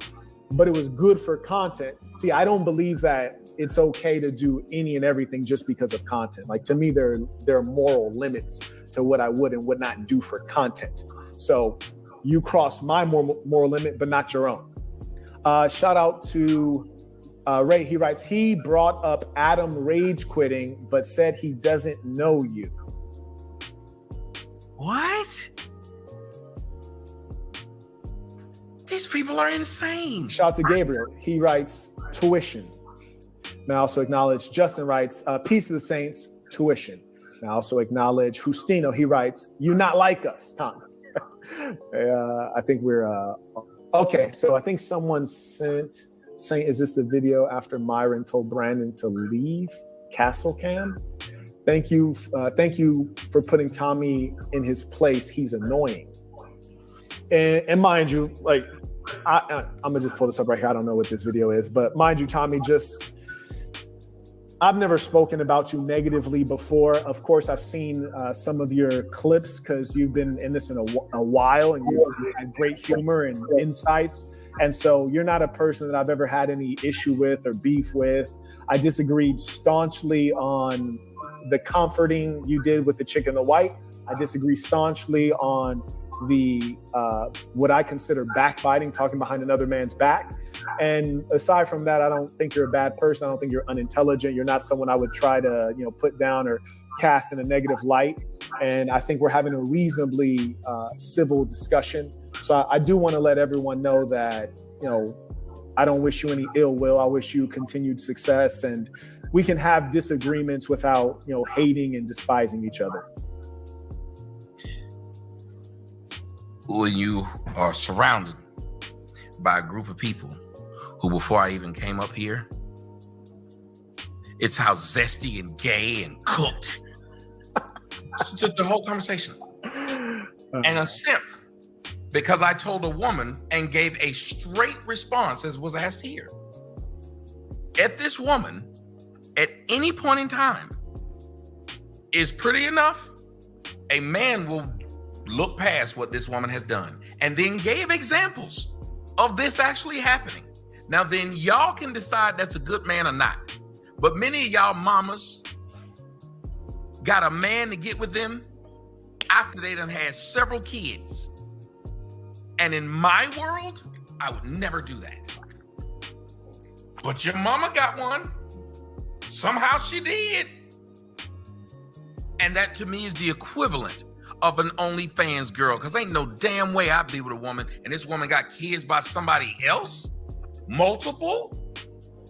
Speaker 2: but it was good for content. See, I don't believe that it's okay to do any and everything just because of content. Like, to me, there are moral limits to what I would and would not do for content. So you cross my moral limit, but not your own. Shout out to Ray. He writes, he brought up Adam rage quitting, but said he doesn't know you.
Speaker 22: What? These people are insane.
Speaker 2: Shout out to Gabriel. He writes, tuition. May I also acknowledge Justin writes, peace to the Saints, tuition. May I also acknowledge Justino. He writes, you not like us, Tom. I think we're, okay. So I think someone sent, saying, is this the video after Myron told Brandon to leave Castle Cam? Thank you for putting Tommy in his place. He's annoying. And mind you, like, I'm gonna just pull this up right here. I don't know what this video is, but mind you, Tommy, I've never spoken about you negatively before. Of course, I've seen some of your clips because you've been in this in a while and you've had great humor and insights. And so you're not a person that I've ever had any issue with or beef with. I disagreed staunchly on the comforting you did with the chick in the white. I disagree staunchly on the what I consider backbiting, talking behind another man's back. And aside from that, I don't think you're a bad person. I don't think you're unintelligent. You're not someone I would try to, put down or cast in a negative light. And I think we're having a reasonably civil discussion. So I do want to let everyone know that, I don't wish you any ill will. I wish you continued success, and we can have disagreements without, hating and despising each other.
Speaker 22: When you are surrounded by a group of people who, before I even came up here, it's how zesty and gay and cooked. The whole conversation. And a simp, because I told a woman and gave a straight response as was asked here. If this woman, at any point in time, is pretty enough, a man will look past what this woman has done and then gave examples of this actually happening. Now then y'all can decide that's a good man or not. But many of y'all mamas got a man to get with them after they done had several kids. And in my world, I would never do that. But your mama got one. Somehow she did. And that to me is the equivalent of an OnlyFans girl, because ain't no damn way I'd be with a woman and this woman got kids by somebody else, multiple,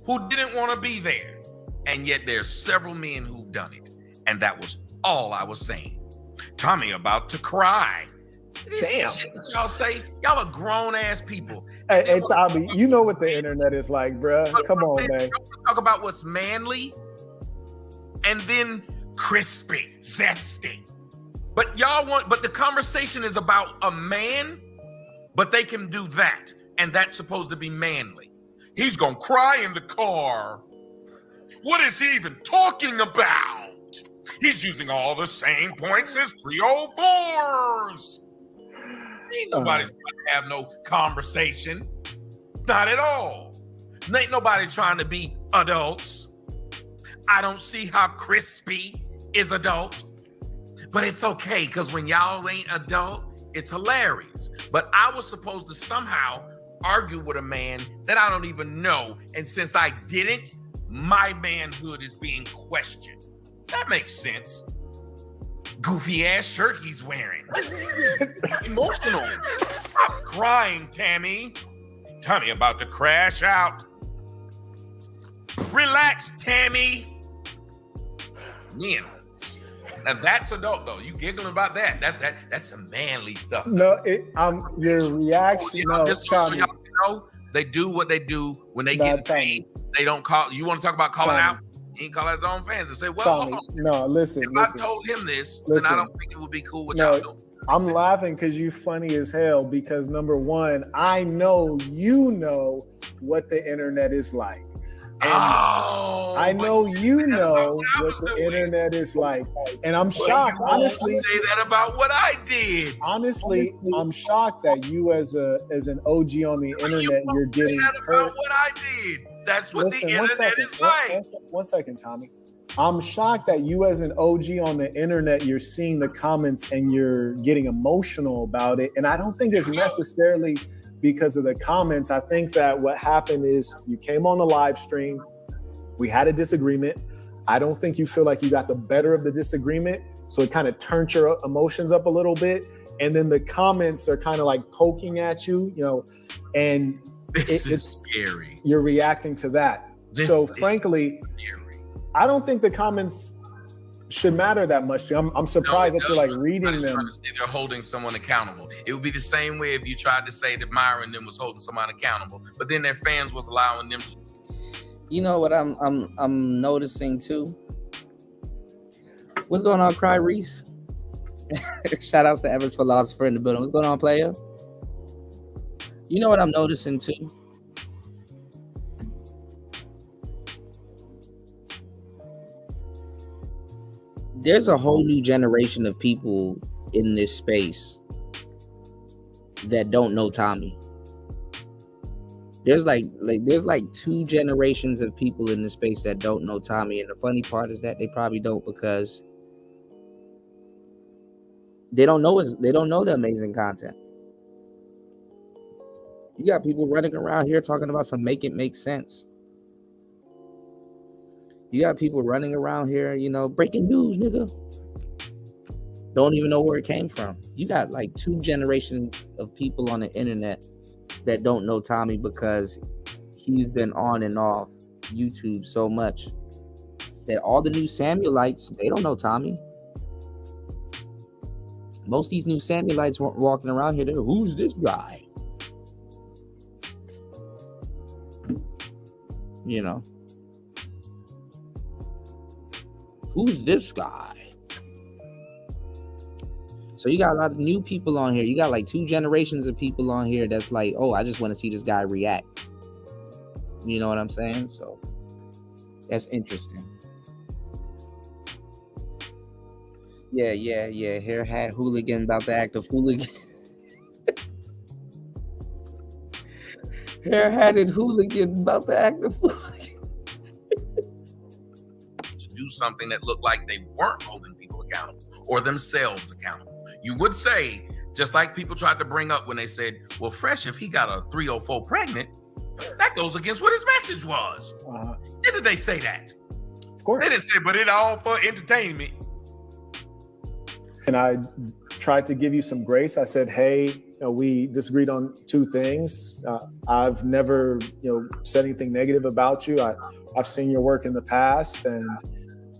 Speaker 22: who didn't want to be there. And yet there's several men who've done it. And that was all I was saying. Tommy about to cry. Damn. Shit that y'all say, y'all are grown ass people.
Speaker 2: Hey, Tommy, you know what the internet is like, bruh. Come on, man.
Speaker 22: Talk about what's manly and then crispy, zesty. But but the conversation is about a man, but they can do that. And that's supposed to be manly. He's gonna cry in the car. What is he even talking about? He's using all the same points as 304s. Ain't nobody trying to have no conversation. Not at all. Ain't nobody trying to be adults. I don't see how Crispy is adult. But it's okay, because when y'all ain't adult, it's hilarious. But I was supposed to somehow argue with a man that I don't even know. And since I didn't, my manhood is being questioned. That makes sense. Goofy ass shirt he's wearing. Emotional. Stop crying, Tammy. Tommy about to crash out. Relax, Tammy. Man. Now that's adult though. You giggling about that? That's some manly stuff.
Speaker 2: No, your reaction. No,
Speaker 22: just so y'all know, they do what they do when they get paid. They don't call. You want to talk about calling out? He can call his own fans and say, "Well, hold on.
Speaker 2: No, listen.
Speaker 22: If I told him this, then I don't think it would be cool with y'all doing."
Speaker 2: I'm laughing because you funny as hell. Because number one, I know you know what the internet is like. And I know you know what the internet is like, and I'm shocked. Honestly,
Speaker 22: say that about what I did.
Speaker 2: Honestly, I'm shocked that you, as an OG on the internet, you're getting hurt.
Speaker 22: About what I did. That's what the internet is like.
Speaker 2: One second, Tommy. I'm shocked that you, as an OG on the internet, you're seeing the comments and you're getting emotional about it. And I don't think it's necessarily because of the comments. I think that what happened is you came on the live stream, we had a disagreement. I don't think you feel like you got the better of the disagreement, so it kind of turned your emotions up a little bit. And then the comments are kind of like poking at you, and it's
Speaker 22: scary.
Speaker 2: You're reacting to that. So frankly, I don't think the comments should matter that much. I'm surprised that you're like reading them.
Speaker 22: They're holding someone accountable. It would be the same way if you tried to say that Myra and them was holding someone accountable, but then their fans was allowing them to.
Speaker 8: You know what I'm noticing too? What's going on, Cry Reese? Shout outs to Average Philosopher in the building. What's going on, player? You know what I'm noticing too? There's a whole new generation of people in this space that don't know Tommy. There's like 2 generations of people in this space that don't know Tommy, and the funny part is that they probably don't because they don't know the amazing content. You got people running around here talking about some make it make sense. You got people running around here, breaking news, nigga. Don't even know where it came from. You got like 2 generations of people on the internet that don't know Tommy because he's been on and off YouTube so much that all the new Samuelites, they don't know Tommy. Most of these new Samuelites walking around here, who's this guy? Who's this guy? So you got a lot of new people on here. You got like 2 generations of people on here that's like, oh, I just want to see this guy react. You know what I'm saying? So that's interesting. Yeah. Hair hat hooligan about to act a hooligan. Hair hatted hooligan about to act a hooligan.
Speaker 22: Do something that looked like they weren't holding people accountable or themselves accountable. You would say, just like people tried to bring up when they said, well, Fresh, if he got a 304 pregnant, that goes against what his message was. Didn't they say that?
Speaker 2: Of course.
Speaker 22: They didn't say, but it all for entertainment.
Speaker 2: And I tried to give you some grace. I said, hey, we disagreed on 2 things. I've never, said anything negative about you. I've seen your work in the past, and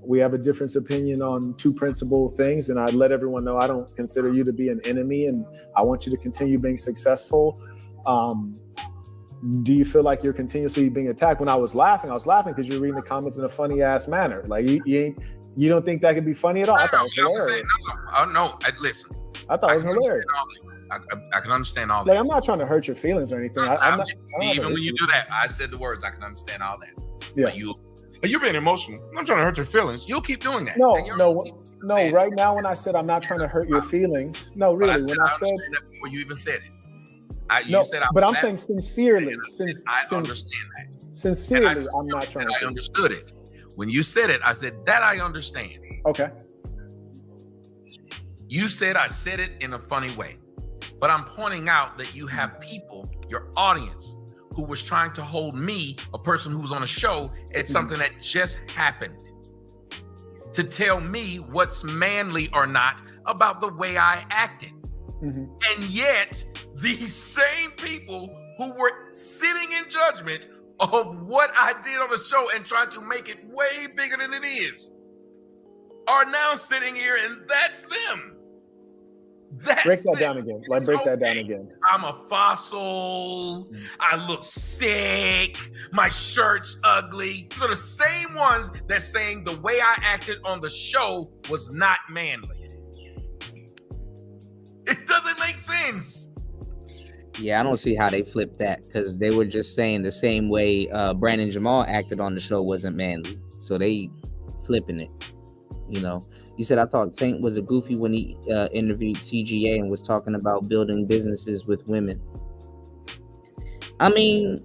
Speaker 2: we have a difference opinion on 2 principal things. And I let everyone know I don't consider you to be an enemy, and I want you to continue being successful. Do you feel like you're continuously being attacked? When I was laughing because you're reading the comments in a funny ass manner. Like you don't think that could be funny at all? I thought it was hilarious.
Speaker 22: Listen.
Speaker 2: I thought it was hilarious.
Speaker 22: I can understand all that.
Speaker 2: Like, I'm not trying to hurt your feelings or anything.
Speaker 22: Even when you do that, I said the words. I can understand all that.
Speaker 2: Yeah.
Speaker 22: But You're being emotional. I'm not trying to hurt your feelings. You'll keep doing that.
Speaker 2: No. Right now, when I said I'm not trying to hurt your feelings, no, really.
Speaker 22: When I said that before you even said it,
Speaker 2: but I'm saying sincerely.
Speaker 22: I understand that.
Speaker 2: Sincerely, I'm not trying to.
Speaker 22: I understood it. When you said it, I said that I understand.
Speaker 2: Okay.
Speaker 22: You said I said it in a funny way, but I'm pointing out that you have people, your audience, who was trying to hold me, a person who was on a show, at something that just happened, to tell me what's manly or not about the way I acted. And yet, these same people who were sitting in judgment of what I did on the show and trying to make it way bigger than it is are now sitting here, and that's them.
Speaker 2: Break that down again. Like, break that down again.
Speaker 22: I'm a fossil. I look sick. My shirt's ugly. These are the same ones that's saying the way I acted on the show was not manly. It doesn't make sense.
Speaker 8: Yeah, I don't see how they flipped that, because they were just saying the same way Brandon Jamal acted on the show wasn't manly. So they flipping it, you know. You said, I thought Saint was a goofy when he interviewed CGA and was talking about building businesses with women. I mean,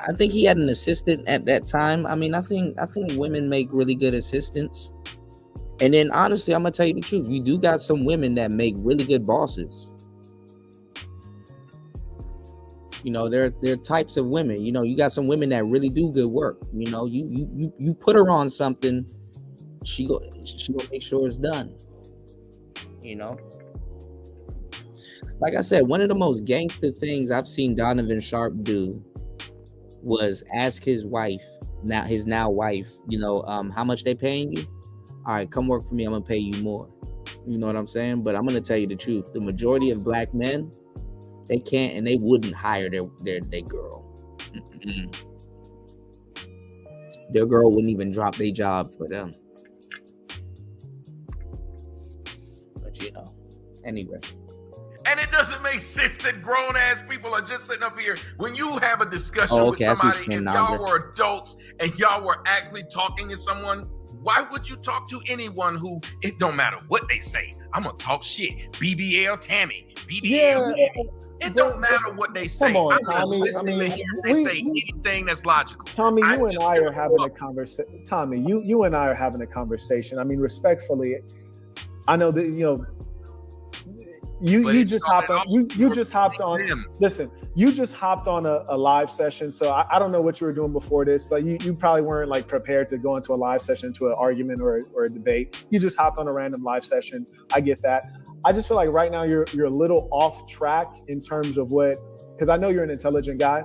Speaker 8: I think he had an assistant at that time. I mean, I think women make really good assistants. And then honestly, I'm gonna tell you the truth. You do got some women that make really good bosses. You know, there are types of women. You know, you got some women that really do good work. You know, you put her on something, she gonna make sure it's done. You know, like I said, one of the most gangster things I've seen Donovan Sharp do was ask his wife, his now wife, you know, how much they paying you? All right, come work for me. I'm gonna pay you more. You know what I'm saying? But I'm gonna tell you the truth. The majority of black men, they can't and they wouldn't hire their girl. Their girl wouldn't even drop their job for them. But you know, anyway.
Speaker 22: And it doesn't make sense that grown ass people are just sitting up here. When you have a discussion with somebody, if y'all were adults and y'all were actually talking to someone, why would you talk to anyone who, it don't matter what they say, I'm gonna talk shit. BBL Tammy, BBL Tammy. It don't matter what they say.
Speaker 2: Come on,
Speaker 22: I'm gonna
Speaker 2: Tommy.
Speaker 22: listen to hear they say anything that's logical.
Speaker 2: Tommy, you and I are having a conversation. Tommy, you and I are having a conversation. I mean, respectfully, I know that, you know, you just hopped on. You just hopped on. Listen, you just hopped on a live session. So I don't know what you were doing before this. Like you probably weren't like prepared to go into a live session, to an argument or a debate. You just hopped on a random live session. I get that. I just feel like right now you're a little off track in terms of what, because I know you're an intelligent guy.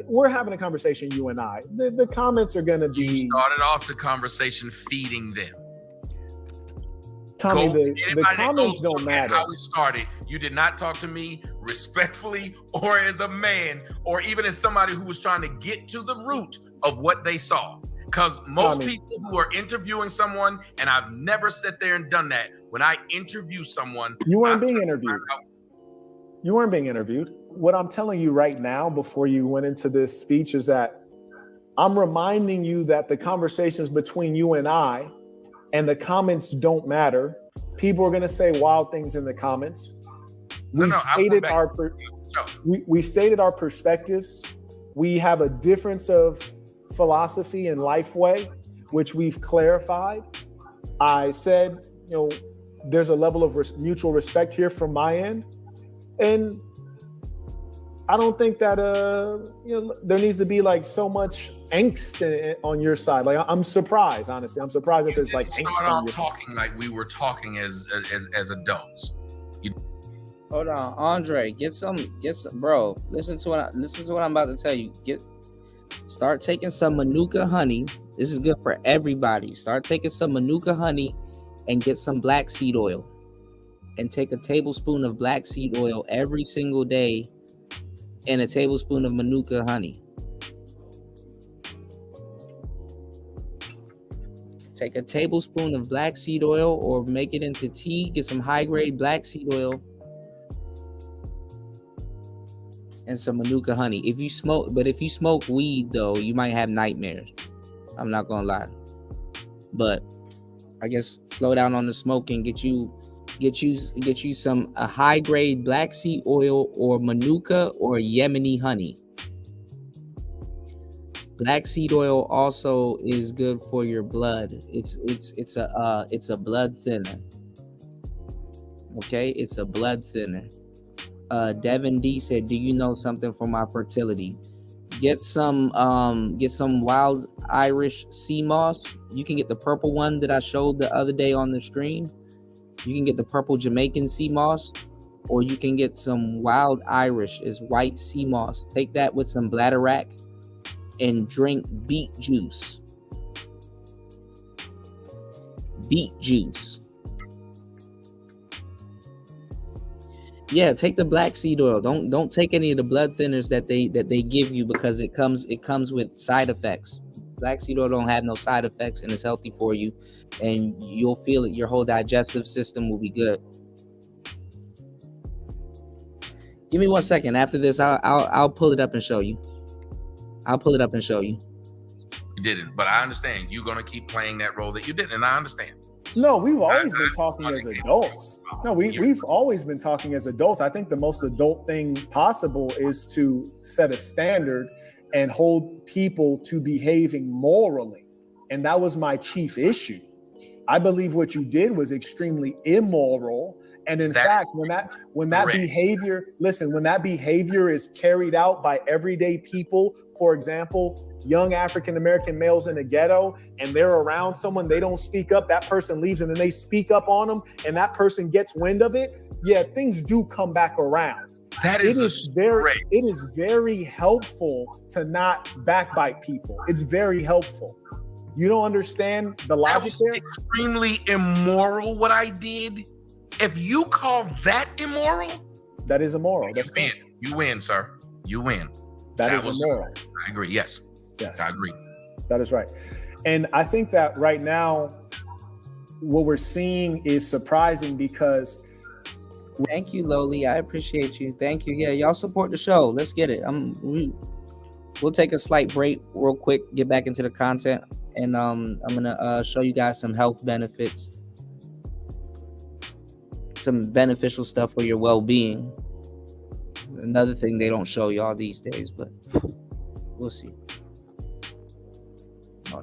Speaker 2: We're having a conversation, you and I. The comments are going to be.
Speaker 22: You started off the conversation feeding them.
Speaker 2: Tommy, the comments don't matter.
Speaker 22: How we started. You did not talk to me respectfully or as a man or even as somebody who was trying to get to the root of what they saw. Because most people who are interviewing someone, and I've never sat there and done that, when I interview someone.
Speaker 2: You weren't being interviewed. You weren't being interviewed. What I'm telling you right now, before you went into this speech, is that I'm reminding you that the conversations between you and I and the comments don't matter. People are going to say wild things in the comments. We stated our perspectives. We have a difference of philosophy and life way, which we've clarified. I said, you know, there's a level of mutual respect here from my end. And I don't think that you know, there needs to be like so much angst on your side. Like I'm surprised, honestly. I'm surprised that there's like angst on your
Speaker 22: talking like we were talking as adults.
Speaker 8: Hold on, Andre, get some, bro. Listen to what I'm about to tell you. Start taking some Manuka honey. This is good for everybody. Start taking some Manuka honey and get some black seed oil. And take a tablespoon of black seed oil every single day and a tablespoon of Manuka honey. Take a tablespoon of black seed oil or make it into tea. Get some high-grade black seed oil and some Manuka honey. If you smoke weed though, you might have nightmares. I'm not gonna lie. But I guess slow down on the smoking. Get you some a high grade black seed oil or manuka or Yemeni honey. Black seed oil also is good for your blood. It's a blood thinner. Okay, it's a blood thinner. Devin D said, "Do you know something for my fertility? Get some wild Irish sea moss. You can get the purple one that I showed the other day on the stream. You can get the purple Jamaican sea moss, or you can get some wild Irish is white sea moss. Take that with some bladderwrack and drink beet juice. Beet juice. Yeah, take the black seed oil. Don't take any of the blood thinners that they give you, because it comes with side effects. Black seed oil don't have no side effects and it's healthy for you, and you'll feel it. Your whole digestive system will be good. Give me 1 second. After this, I'll pull it up and show you.
Speaker 22: You didn't, but I understand you're gonna keep playing that role that you didn't, and I understand.
Speaker 2: No, we've always been talking as adults. No, we've always been talking as adults. I think the most adult thing possible is to set a standard and hold people to behaving morally. And that was my chief issue. I believe what you did was extremely immoral. And in fact, when that behavior is carried out by everyday people, for example, young African-American males in the ghetto, and they're around someone, they don't speak up, that person leaves, and then they speak up on them, and that person gets wind of it, yeah, things do come back around. It is very helpful to not backbite people. It's very helpful. You don't understand the logic there?
Speaker 22: Extremely immoral what I did. If you call that immoral,
Speaker 2: that is immoral. That's
Speaker 22: you win. You win, sir. You win.
Speaker 2: That is immoral.
Speaker 22: I agree. Yes. I agree.
Speaker 2: That is right. And I think that right now, what we're seeing is surprising because.
Speaker 8: Thank you, Loli. I appreciate you. Thank you. Yeah, y'all support the show. Let's get it. We'll take a slight break real quick, get back into the content, and I'm gonna show you guys some health benefits, some beneficial stuff for your well-being. Another thing they don't show y'all these days, but we'll see.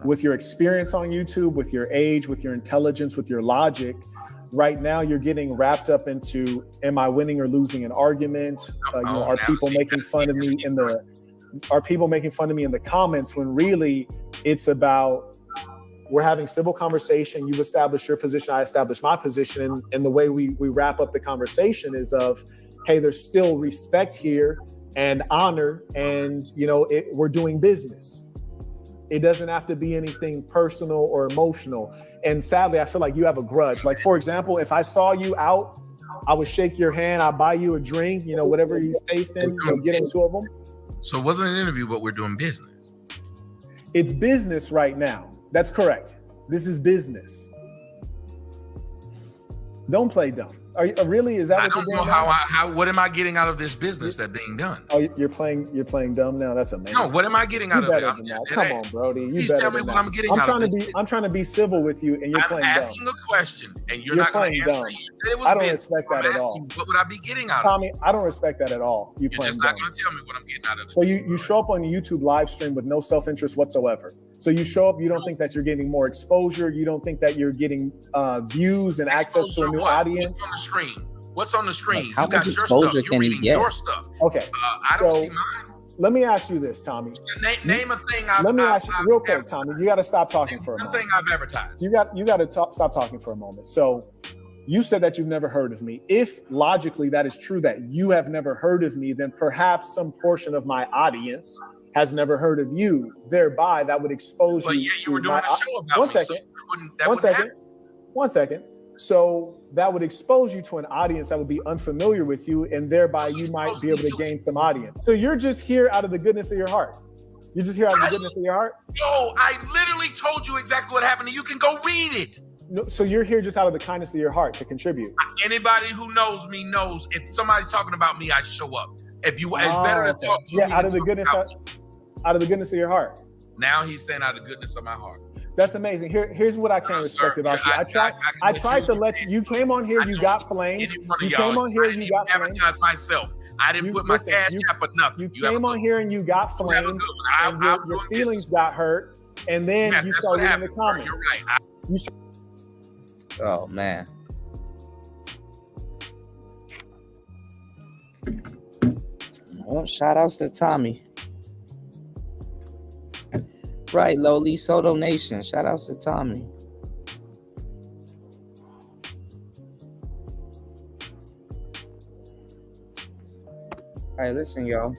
Speaker 2: With your experience on YouTube, with your age, with your intelligence, with your logic, right now you're getting wrapped up into, am I winning or losing an argument? Are people making fun of me in the comments, when really it's about, we're having civil conversation. You've established your position, I established my position, and the way we wrap up the conversation is of, hey, there's still respect here and honor, and we're doing business. It doesn't have to be anything personal or emotional. And sadly, I feel like you have a grudge. Like, for example, if I saw you out, I would shake your hand, I'd buy you a drink, whatever you tasting, get in two of them.
Speaker 22: So it wasn't an interview, but we're doing business.
Speaker 2: It's business right now. That's correct. This is business. Don't play dumb. Are you really? Is that
Speaker 22: I
Speaker 2: what
Speaker 22: don't
Speaker 2: you're
Speaker 22: know
Speaker 2: doing?
Speaker 22: how. What am I getting out of this business that's being done?
Speaker 2: Oh, you're playing dumb now. That's amazing.
Speaker 22: No, what am I getting out of it?
Speaker 2: Come on, Brody. You
Speaker 22: Please
Speaker 2: better
Speaker 22: tell me
Speaker 2: than
Speaker 22: what
Speaker 2: that.
Speaker 22: I'm getting out of this.
Speaker 2: I'm trying to be civil with you, and you're playing dumb.
Speaker 22: I'm asking a question, and you're not going to answer it. You said it was
Speaker 2: I don't
Speaker 22: business.
Speaker 2: respect that
Speaker 22: I'm
Speaker 2: at all.
Speaker 22: asking, what would I be getting out of
Speaker 2: Tommy,
Speaker 22: it?
Speaker 2: I don't respect that at all. You're playing
Speaker 22: just
Speaker 2: dumb.
Speaker 22: not going to tell me what I'm getting out of it.
Speaker 2: So you show up on the YouTube live stream with no self-interest whatsoever. So you show up, you don't think that you're getting more exposure, you don't think that you're getting views and access to a new audience.
Speaker 22: What's on the screen? What's on the screen?
Speaker 8: How
Speaker 22: you got
Speaker 8: much
Speaker 22: your
Speaker 8: exposure
Speaker 22: stuff. You're
Speaker 8: can he
Speaker 22: reading
Speaker 8: get?
Speaker 22: your stuff.
Speaker 2: Okay.
Speaker 22: I don't see mine.
Speaker 2: Let me ask you this, Tommy.
Speaker 22: Name a thing
Speaker 2: Let me ask you real quick, Tommy. You got to stop talking for a moment.
Speaker 22: thing I've advertised.
Speaker 2: You got to stop talking for a moment. So you said that you've never heard of me. If logically that is true, that you have never heard of me, then perhaps some portion of my audience has never heard of you. Thereby, that would expose you.
Speaker 22: But yeah, you were doing a show about me. So
Speaker 2: One second. So that would expose you to an audience that would be unfamiliar with you, and thereby you might be able to gain some audience. So you're just here out of the goodness of your heart. You're just here out of the goodness of your heart?
Speaker 22: Yo, I literally told you exactly what happened, and you can go read it.
Speaker 2: No, so you're here just out of the kindness of your heart to contribute.
Speaker 22: Anybody who knows me knows if somebody's talking about me, I show up. If you, it's better to talk to me.
Speaker 2: Out of the goodness of your heart.
Speaker 22: Now he's saying out of the goodness of my heart.
Speaker 2: That's amazing. Here's what I can't respect about you. I tried to let you. You came on here. You got flamed. You came on here. You got flamed.
Speaker 22: Advertise myself. I didn't put my cash app or nothing.
Speaker 2: You came on here and you got flamed. And your feelings got hurt, and then you started in the comments.
Speaker 22: You're right.
Speaker 8: Oh man. Well, shout outs to Tommy. Right, Lowly Soto Nation. Shout outs to Tommy. All right, listen, y'all.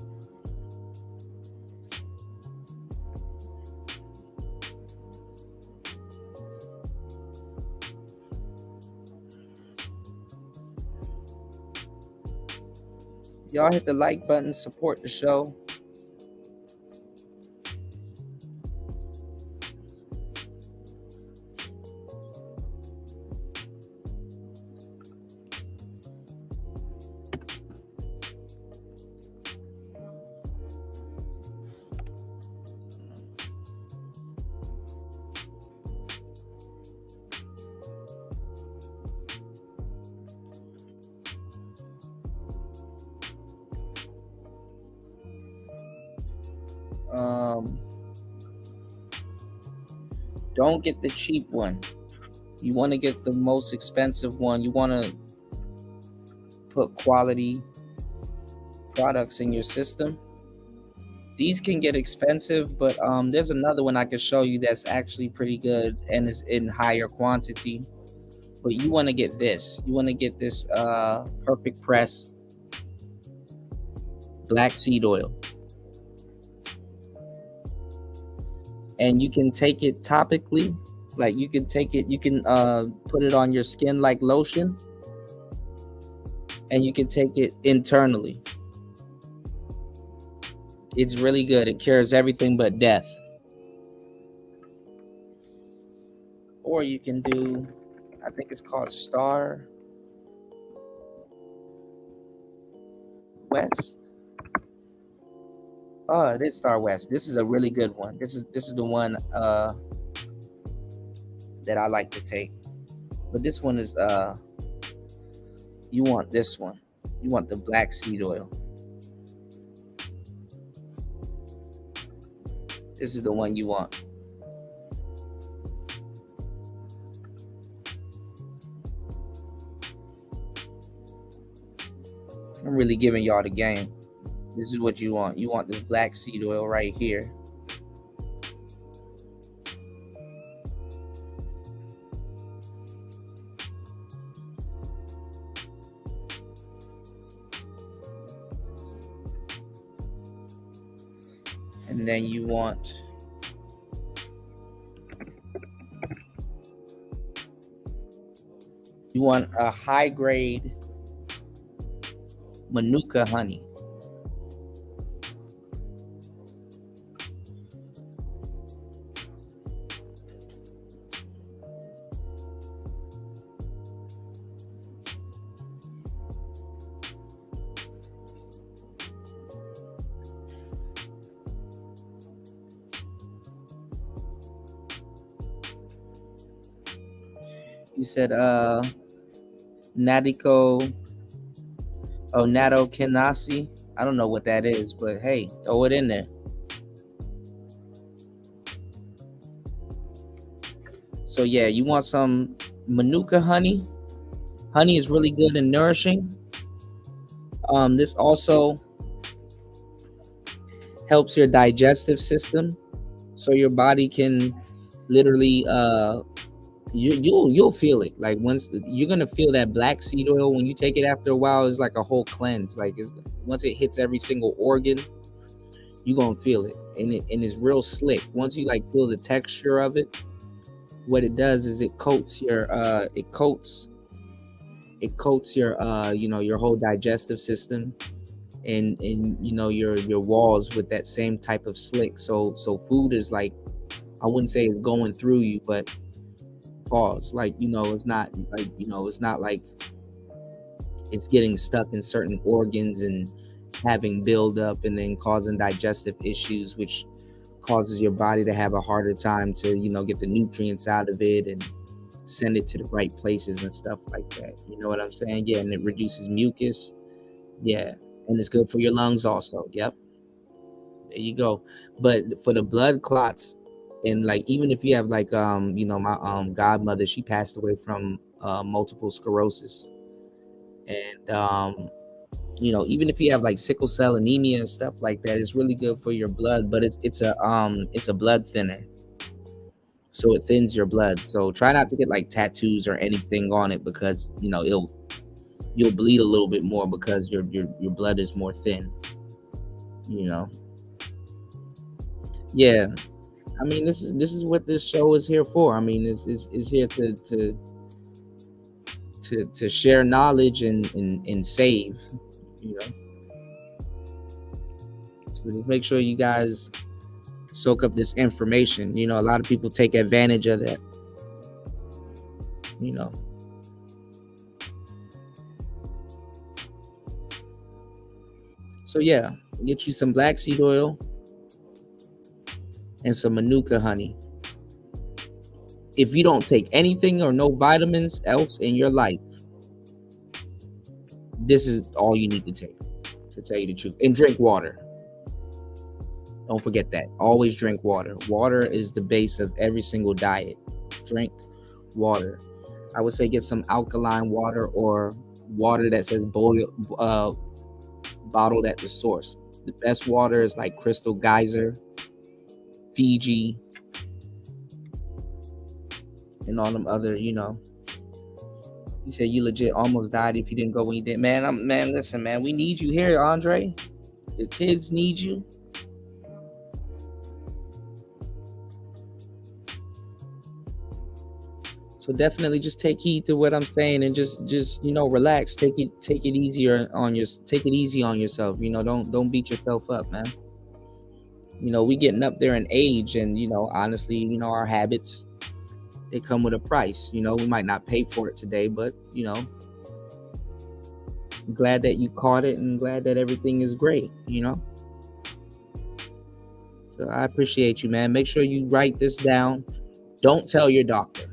Speaker 8: Y'all hit the like button, support the show. Don't get the cheap one. You want to get the most expensive one. You want to put quality products in your system. These can get expensive, but there's another one I can show you that's actually pretty good and is in higher quantity. But you want to get this. You want to get this Perfect Press black seed oil. And you can take it topically, like you can take it, you can put it on your skin like lotion, and you can take it internally. It's really good. It cures everything but death. Or you can do, I think it's called Star West. Oh, it is Star West. This is a really good one. This is the one that I like to take. But this one is you want this one. You want the black seed oil. This is the one you want. I'm really giving y'all the game. This is what you want. You want this black seed oil right here. And then you want a high grade Manuka honey. You said Nato Kenasi. I don't know what that is, but hey, throw it in there. So yeah, you want some Manuka honey. Honey is really good and nourishing. This also helps your digestive system, so your body can literally you'll feel it. Like once you're gonna feel that black seed oil when you take it after a while, it's like a whole cleanse. Like once it hits every single organ, you're gonna feel it, and it's real slick. Once you like feel the texture of it, what it does is it coats your your whole digestive system and your walls with that same type of slick. So food is like, I wouldn't say it's going through you, but pause. Like, it's not like it's getting stuck in certain organs and having buildup and then causing digestive issues, which causes your body to have a harder time to, you know, get the nutrients out of it and send it to the right places and stuff like that. You know what I'm saying? Yeah, and it reduces mucus. Yeah, and it's good for your lungs also. Yep. There you go. But for the blood clots, and like even if you have like you know, my godmother, she passed away from multiple sclerosis. And you know, even if you have like sickle cell anemia and stuff like that, it's really good for your blood, but it's a blood thinner. So it thins your blood. So try not to get like tattoos or anything on it, because you know you'll bleed a little bit more because your blood is more thin. You know. Yeah. I mean, this is what this show is here for. I mean, it's here to share knowledge and save, you know. So just make sure you guys soak up this information. You know, a lot of people take advantage of that, you know. So yeah, get you some black seed oil and some manuka honey. If you don't take anything or no vitamins else in your life, this is all you need to take, to tell you the truth. And drink water. Don't forget that. Always drink water. Water is the base of every single diet. Drink water. I would say get some alkaline water or water that says bottled at the source. The best water is like Crystal Geyser, Fiji, and all them other, you know. You said you legit almost died if you didn't go when you did. Man, listen, man, we need you here, Andre. The kids need you. So definitely just take heed to what I'm saying and just you know, relax. Take it easy on yourself. You know, don't beat yourself up, man. You know, we getting up there in age, and you know, honestly, you know, our habits, they come with a price. You know, we might not pay for it today, but you know, I'm glad that you caught it and glad that everything is great, you know. So I appreciate you, man. Make sure you write this down. Don't tell your doctor,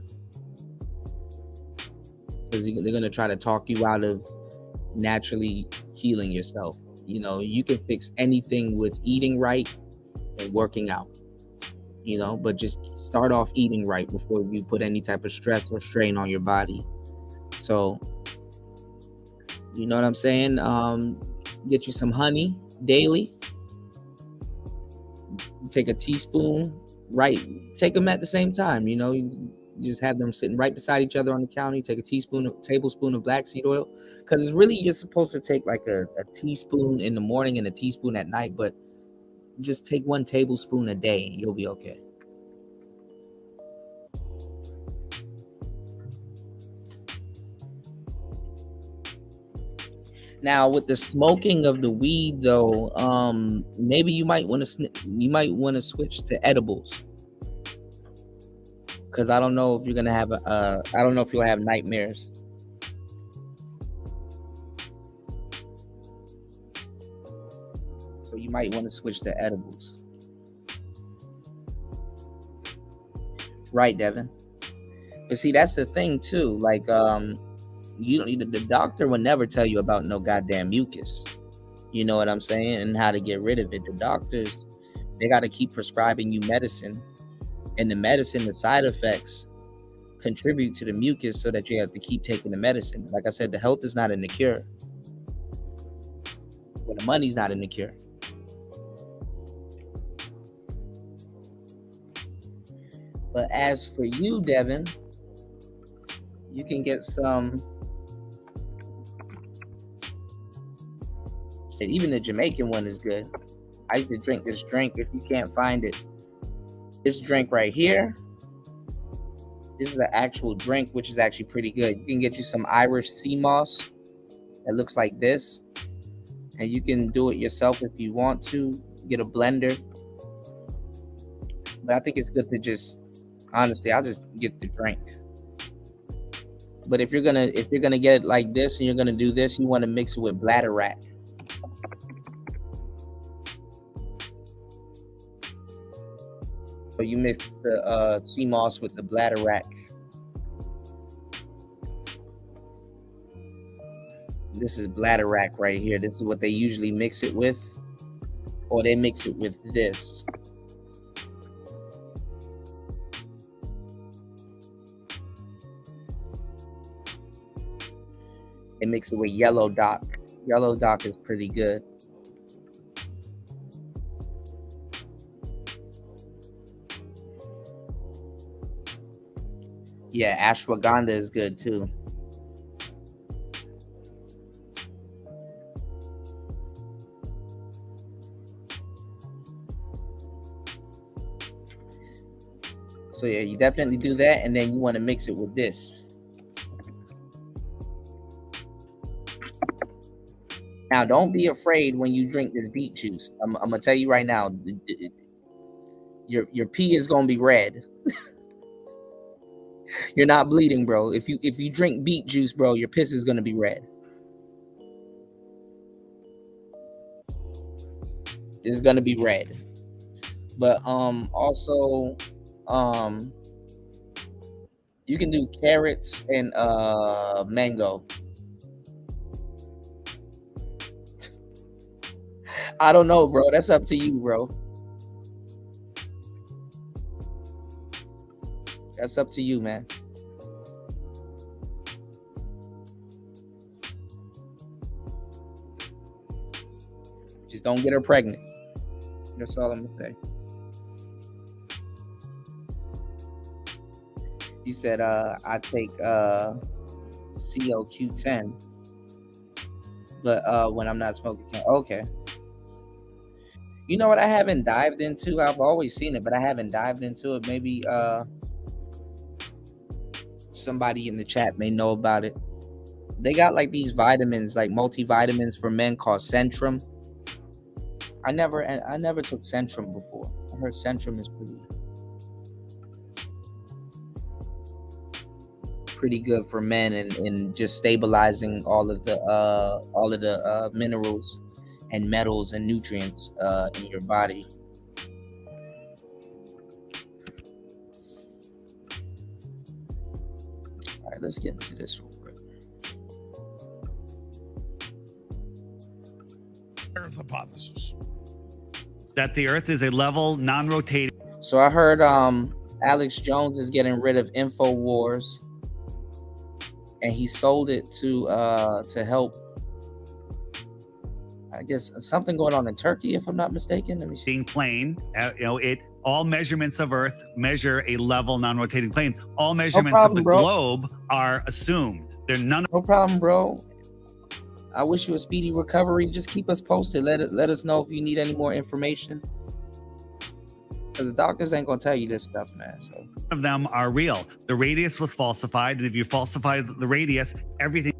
Speaker 8: because they're going to try to talk you out of naturally healing yourself. You know, you can fix anything with eating right and working out, you know, but just start off eating right before you put any type of stress or strain on your body. So, you know what I'm saying? Get you some honey daily. Take a teaspoon, right? Take them at the same time, you know. You just have them sitting right beside each other on the counter. You take a tablespoon of black seed oil, because it's really, you're supposed to take like a teaspoon in the morning and a teaspoon at night, but just take 1 tablespoon a day and you'll be okay. Now with the smoking of the weed though, maybe you might want to switch to edibles. Because I don't know if you're gonna have I don't know if you'll have nightmares. So you might want to switch to edibles. Right, Devin. But see, that's the thing too. Like, the doctor will never tell you about no goddamn mucus. You know what I'm saying? And how to get rid of it. The doctors, they got to keep prescribing you medicine. And the medicine, the side effects contribute to the mucus, so that you have to keep taking the medicine. Like I said, the health is not in the cure. Well, the money's not in the cure. But as for you, Devin, you can get some, and even the Jamaican one is good. I used to drink this drink. If you can't find it, this drink right here, this is an actual drink, which is actually pretty good. You can get you some Irish sea moss that looks like this, and you can do it yourself if you want to. Get a blender, but I think it's good to just, honestly, I'll just get the drink. But if you're gonna get it like this and you're gonna do this, you want to mix it with bladder wrap. So you mix the sea moss with the bladderwrack. This is bladderwrack right here. This is what they usually mix it with, or they mix it with this. They mix it with yellow dock. Yellow dock is pretty good. Yeah, ashwagandha is good too. So yeah, you definitely do that, and then you want to mix it with this. Now, don't be afraid when you drink this beet juice. I'm gonna tell you right now, your pee is gonna be red. You're not bleeding, bro. If you drink beet juice, bro, your piss is gonna be red. It's gonna be red. But also, you can do carrots and mango. I don't know, bro. That's up to you, bro. That's up to you, man. Just don't get her pregnant. That's all I'm gonna say. You said I take COQ10, but when I'm not smoking. Okay. You know what I haven't dived into? I've always seen it, but I haven't dived into it. Maybe somebody in the chat may know about it. They got like these vitamins, like multivitamins for men called Centrum. I never took Centrum before. I heard Centrum is pretty good for men and just stabilizing all of the minerals and metals and nutrients in your body. All right, let's get into this real quick.
Speaker 7: Earth hypothesis that the Earth is a level, non-rotating.
Speaker 8: So I heard Alex Jones is getting rid of InfoWars, and he sold it to help. I guess something going on in Turkey, if I'm not mistaken. Let me see.
Speaker 7: Plane, all measurements of Earth measure a level, non-rotating plane. All measurements of the globe are assumed. They're none.
Speaker 8: No problem, bro. I wish you a speedy recovery. Just keep us posted. Let us know if you need any more information. Because the doctors ain't gonna tell you this stuff, man. So.
Speaker 7: None of them are real. The radius was falsified, and if you falsify the radius, everything.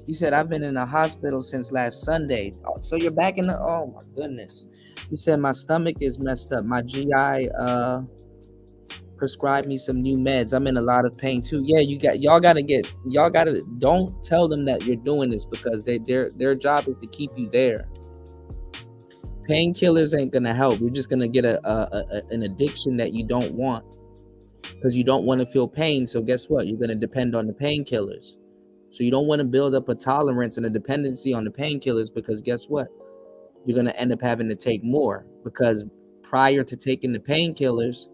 Speaker 8: You said, I've been in the hospital since last Sunday. Oh, so you're back in the, oh my goodness. You said, my stomach is messed up. My GI prescribed me some new meds. I'm in a lot of pain too. Yeah, y'all gotta don't tell them that you're doing this, because their job is to keep you there. Painkillers ain't gonna help. You're just gonna get an addiction that you don't want, because you don't want to feel pain. So guess what? You're gonna depend on the painkillers. So you don't want to build up a tolerance and a dependency on the painkillers, because guess what? You're going to end up having to take more, because prior to taking the painkillers,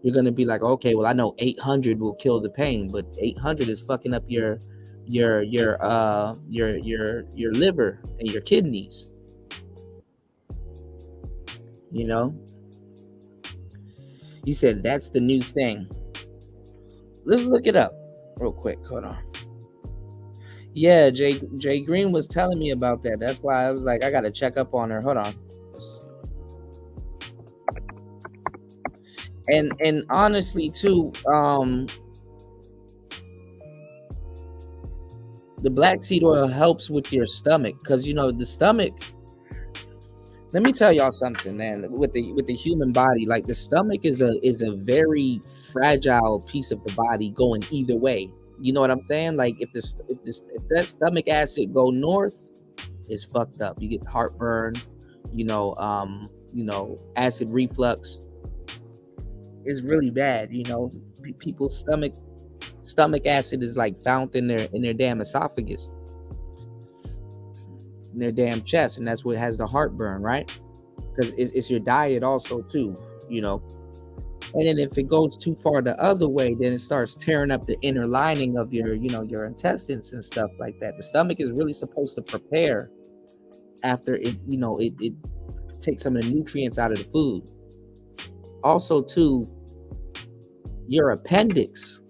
Speaker 8: you're going to be like, okay, well, I know 800 will kill the pain, but 800 is fucking up your liver and your kidneys. You know? You said that's the new thing. Let's look it up real quick. Hold on. Yeah, Jay Green was telling me about that. That's why I was like, I gotta check up on her. Hold on. And honestly, too, the black seed oil helps with your stomach, because the stomach. Let me tell y'all something, man. With the human body, like the stomach is a very fragile piece of the body, going either way. You know what I'm saying? Like if that stomach acid go north, it's fucked up. You get heartburn, acid reflux. is really bad. You know, people's stomach acid is like found in their damn esophagus, in their damn chest, and that's what has the heartburn, right? Because it's your diet also too, you know. And then if it goes too far the other way, then it starts tearing up the inner lining of your, you know, your intestines and stuff like that. The stomach is really supposed to prepare after it, you know, it takes some of the nutrients out of the food. Also too, your appendix.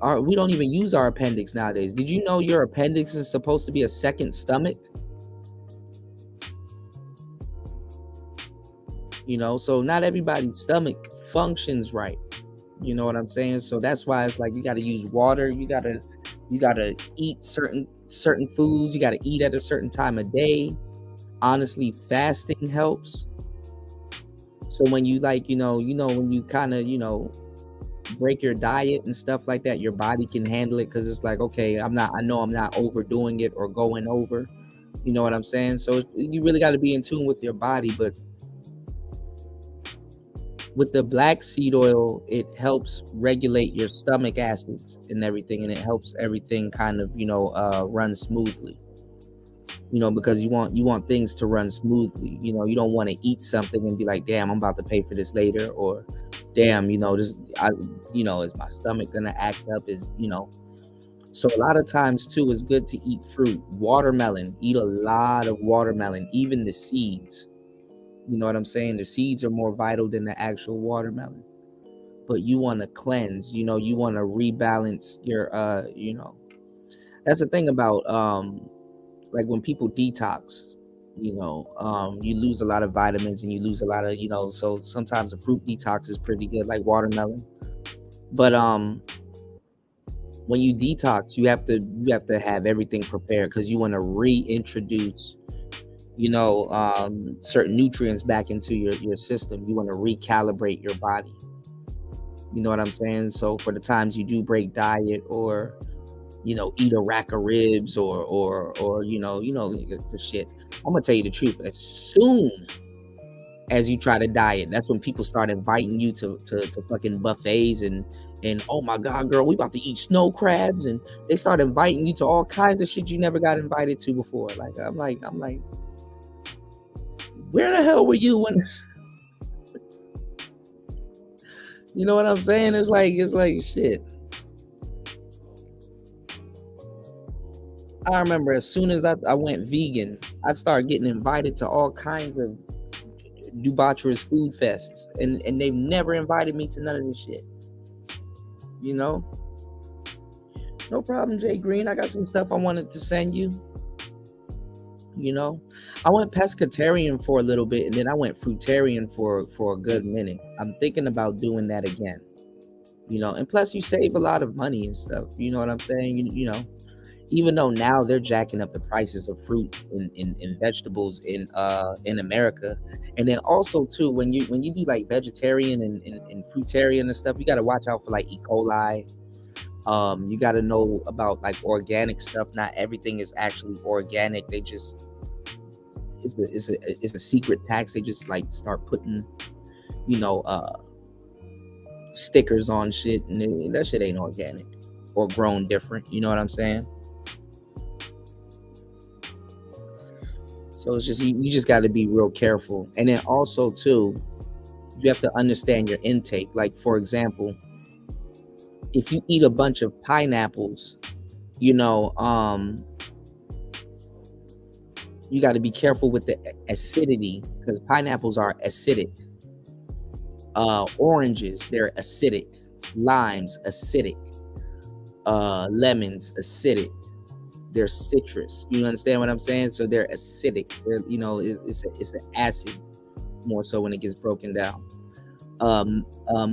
Speaker 8: We don't even use our appendix nowadays. Did you know your appendix is supposed to be a second stomach? You know, so not everybody's stomach functions right. You know what I'm saying? So that's why it's like you got to use water. You gotta eat certain foods. You got to eat at a certain time of day. Honestly, fasting helps. So when you like, you know, when you kind of, you know, break your diet and stuff like that, your body can handle it because it's like, okay, I know I'm not overdoing it or going over. You know what I'm saying? So you really got to be in tune with your body, but with the black seed oil, it helps regulate your stomach acids and everything, and it helps everything kind of, you know, run smoothly. You know, because you want things to run smoothly. You know, you don't want to eat something and be like, damn, I'm about to pay for this later, or damn, you know, is my stomach gonna act up? You know. So a lot of times too, it's good to eat fruit, watermelon. Eat a lot of watermelon, even the seeds. You know what I'm saying? The seeds are more vital than the actual watermelon. But you want to cleanse, you know, you want to rebalance your, you know. That's the thing about, like when people detox, you know, you lose a lot of vitamins and you lose a lot of, you know, so sometimes a fruit detox is pretty good, like watermelon. But when you detox, you have to have everything prepared because you want to reintroduce, you know, certain nutrients back into your system. You want to recalibrate your body. You know what I'm saying? So for the times you do break diet, or, you know, eat a rack of ribs, or you know the shit. I'm gonna tell you the truth. As soon as you try to diet, that's when people start inviting you to fucking buffets and oh my god, girl, we about to eat snow crabs, and they start inviting you to all kinds of shit you never got invited to before. Like I'm like, where the hell were you when? You know what I'm saying? It's like shit. I remember as soon as I went vegan, I started getting invited to all kinds of debaucherous food fests, and they've never invited me to none of this shit. You know? No problem, Jay Green. I got some stuff I wanted to send you. You know? I went pescatarian for a little bit, and then I went fruitarian for a good minute. I'm thinking about doing that again. You know, and plus you save a lot of money and stuff. You know what I'm saying? You know, even though now they're jacking up the prices of fruit and vegetables in America. And then also too, when you do like vegetarian and fruitarian and stuff, you got to watch out for like E. coli. You got to know about like organic stuff. Not everything is actually organic. They just it's a secret tax. They just like start putting, you know, stickers on shit, and that shit ain't organic or grown different. You know what I'm saying? So it's just you just got to be real careful. And then also too, you have to understand your intake. Like for example, if you eat a bunch of pineapples, you know, you got to be careful with the acidity, because pineapples are acidic. Oranges, they're acidic. Limes, acidic. Lemons, acidic. They're citrus. You understand what I'm saying? So they're acidic. They're, you know, it's an acid more so when it gets broken down.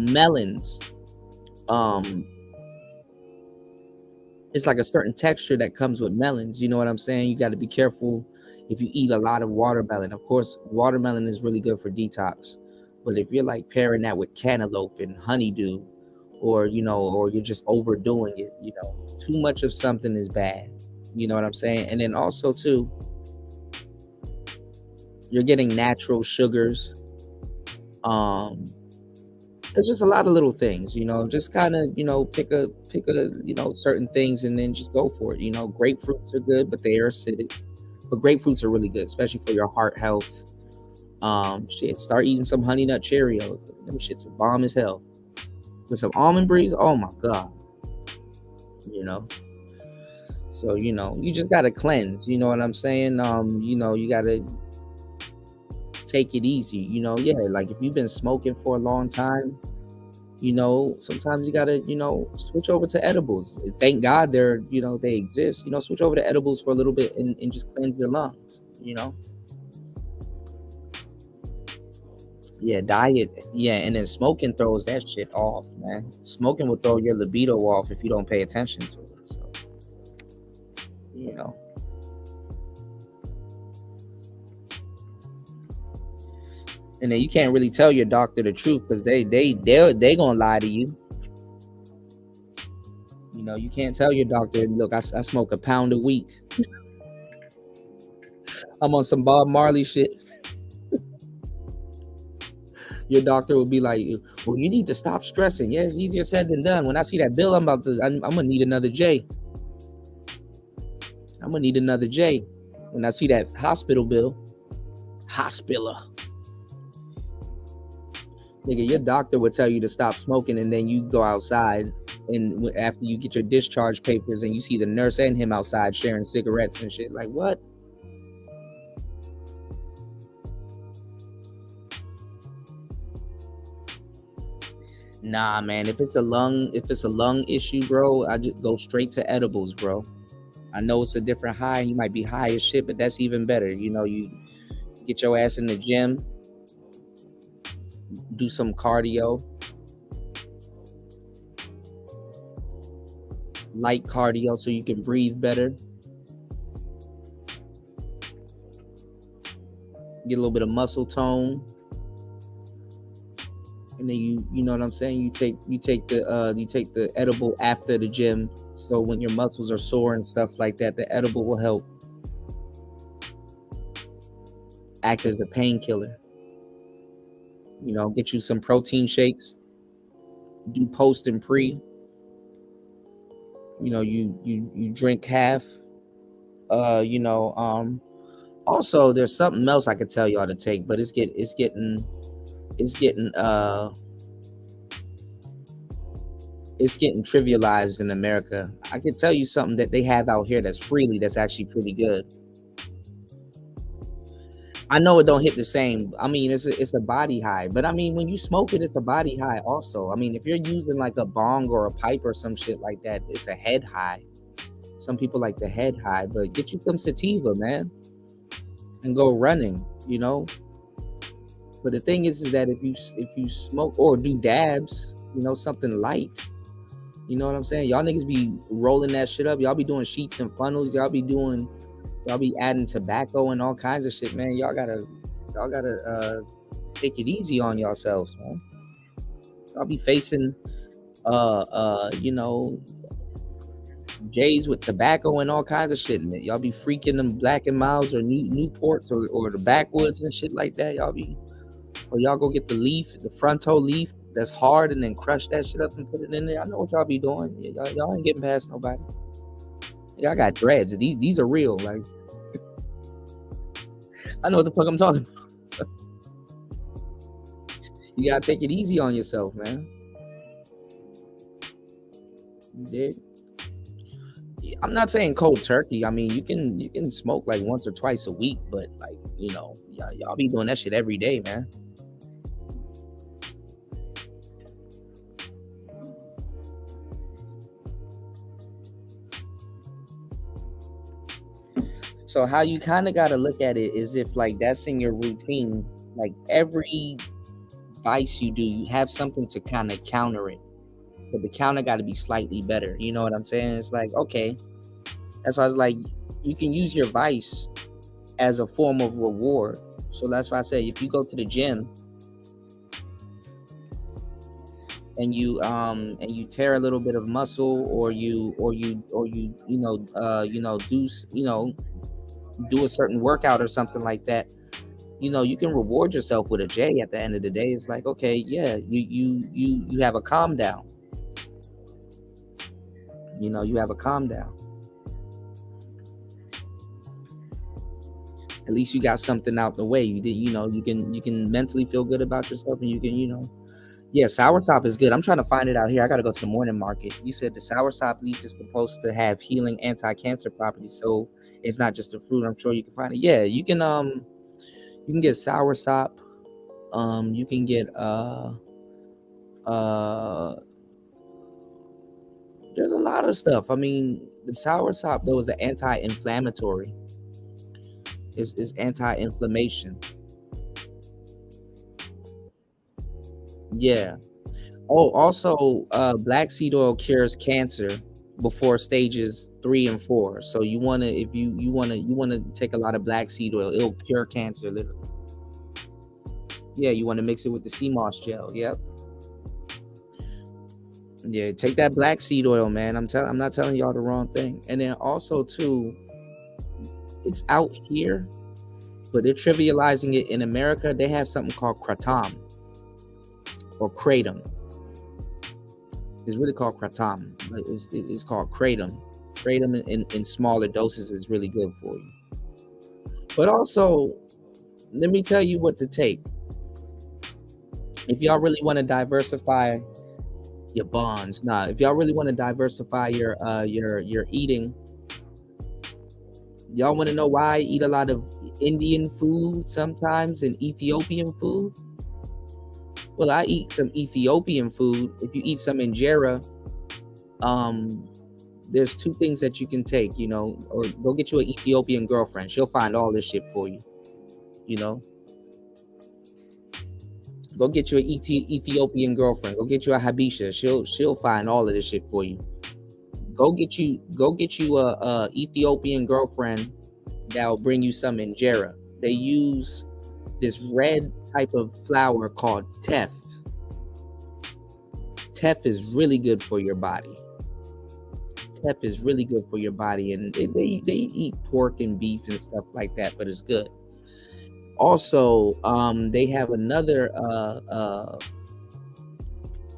Speaker 8: Melons, it's like a certain texture that comes with melons. You know what I'm saying? You got to be careful if you eat a lot of watermelon. Of course, watermelon is really good for detox. But if you're like pairing that with cantaloupe and honeydew, or, you know, or you're just overdoing it, you know, too much of something is bad. You know what I'm saying? And then also too, you're getting natural sugars. There's just a lot of little things, you know, just kind of, you know, pick a, you know, certain things and then just go for it. You know, grapefruits are good, but they are acidic. But grapefruits are really good, especially for your heart health. Shit, start eating some honey nut Cheerios. Them shits are bomb as hell. With some almond breeze, oh my God. You know. So, you know, you just gotta cleanse, you know what I'm saying? You know, you gotta take it easy, you know. Yeah, like if you've been smoking for a long time, you know, sometimes you gotta, you know, switch over to edibles. Thank God they're, you know, they exist. You know, switch over to edibles for a little bit and just cleanse your lungs, you know. Yeah, diet. Yeah, and then smoking throws that shit off, man. Smoking will throw your libido off if you don't pay attention to it. So, you know. And then you can't really tell your doctor the truth because they gonna lie to you. You know, you can't tell your doctor, look, I smoke a pound a week. I'm on some Bob Marley shit. Your doctor will be like, well, you need to stop stressing. Yeah, it's easier said than done. When I see that bill, I'm gonna need another J. I'm gonna need another J. When I see that hospital bill, nigga, your doctor would tell you to stop smoking, and then you go outside, and after you get your discharge papers, and you see the nurse and him outside sharing cigarettes and shit. Like, what? Nah, man. If it's a lung issue, bro, I just go straight to edibles, bro. I know it's a different high, and you might be high as shit, but that's even better. You know, you get your ass in the gym, do some cardio, light cardio, so you can breathe better. Get a little bit of muscle tone. And then you know what I'm saying? You take the edible after the gym. So when your muscles are sore and stuff like that, the edible will help act as a painkiller. You know, get you some protein shakes. Do post and pre. You know, you drink half. Also there's something else I could tell y'all to take, but it's getting trivialized in America. I can tell you something that they have out here that's freely, that's actually pretty good. I know it don't hit the same. I mean, it's a body high, but I mean, when you smoke it, it's a body high also. I mean, if you're using like a bong or a pipe or some shit like that, it's a head high. Some people like the head high, but get you some sativa, man, and go running, you know. But the thing is that if you smoke or do dabs, you know, something light, you know what I'm saying? Y'all niggas be rolling that shit up. Y'all be doing sheets and funnels. Y'all be adding tobacco and all kinds of shit, man. Y'all gotta take it easy on yourselves, man. Y'all be facing, you know, J's with tobacco and all kinds of shit in it. Y'all be freaking them Black and Milds or Newports or the backwoods and shit like that. Y'all go get the leaf, the fronto leaf that's hard, and then crush that shit up and put it in there. I know what y'all be doing. Y'all ain't getting past nobody. Y'all got dreads. These are real. Like, I know what the fuck I'm talking about. You gotta take it easy on yourself, man. You dig? I'm not saying cold turkey. I mean, you can smoke like once or twice a week, but like, you know, y'all be doing that shit every day, man. So how you kind of got to look at it is if like that's in your routine, like every vice you do, you have something to kind of counter it. But the counter got to be slightly better. You know what I'm saying? It's like, okay. That's why I was like, you can use your vice as a form of reward. So that's why I say, if you go to the gym and you tear a little bit of muscle, or you do a certain workout or something like that, you know, you can reward yourself with a J at the end of the day. It's like, okay, yeah, you have a calm down. You know, you have a calm down. At least you got something out the way. You did, you know, you can mentally feel good about yourself, and you can, you know, yeah, soursop is good. I'm trying to find it out here. I gotta go to the morning market. You said the soursop leaf is supposed to have healing anti-cancer properties, so it's not just a fruit. I'm sure you can find it. Yeah, you can get soursop. You can get there's a lot of stuff. I mean, the soursop though is an anti-inflammatory. It's anti-inflammation. Yeah. Oh, also, black seed oil cures cancer before stages 3 and 4. So you wanna, if you wanna take a lot of black seed oil, it'll cure cancer literally. Yeah, you want to mix it with the sea moss gel. Yep. Yeah, take that black seed oil, man. I'm not telling y'all the wrong thing. And then also too, it's out here, but they're trivializing it. In America, they have something called kratom or kratom. It's really called kratom. It's called kratom. Kratom in smaller doses is really good for you. But also, let me tell you what to take. If y'all really want to diversify your bonds, if y'all really want to diversify your eating, y'all want to know why I eat a lot of Indian food sometimes and Ethiopian food? Well, I eat some Ethiopian food. If you eat some injera, there's 2 things that you can take, you know, or go get you an Ethiopian girlfriend. She'll find all this shit for you, you know. Go get you an Ethiopian girlfriend. Go get you a Habisha. She'll find all of this shit for you. Go get you a Ethiopian girlfriend that'll bring you some injera. They use this red type of flour called teff. Teff is really good for your body. Teff is really good for your body, and they eat pork and beef and stuff like that, but it's good. Also, they have another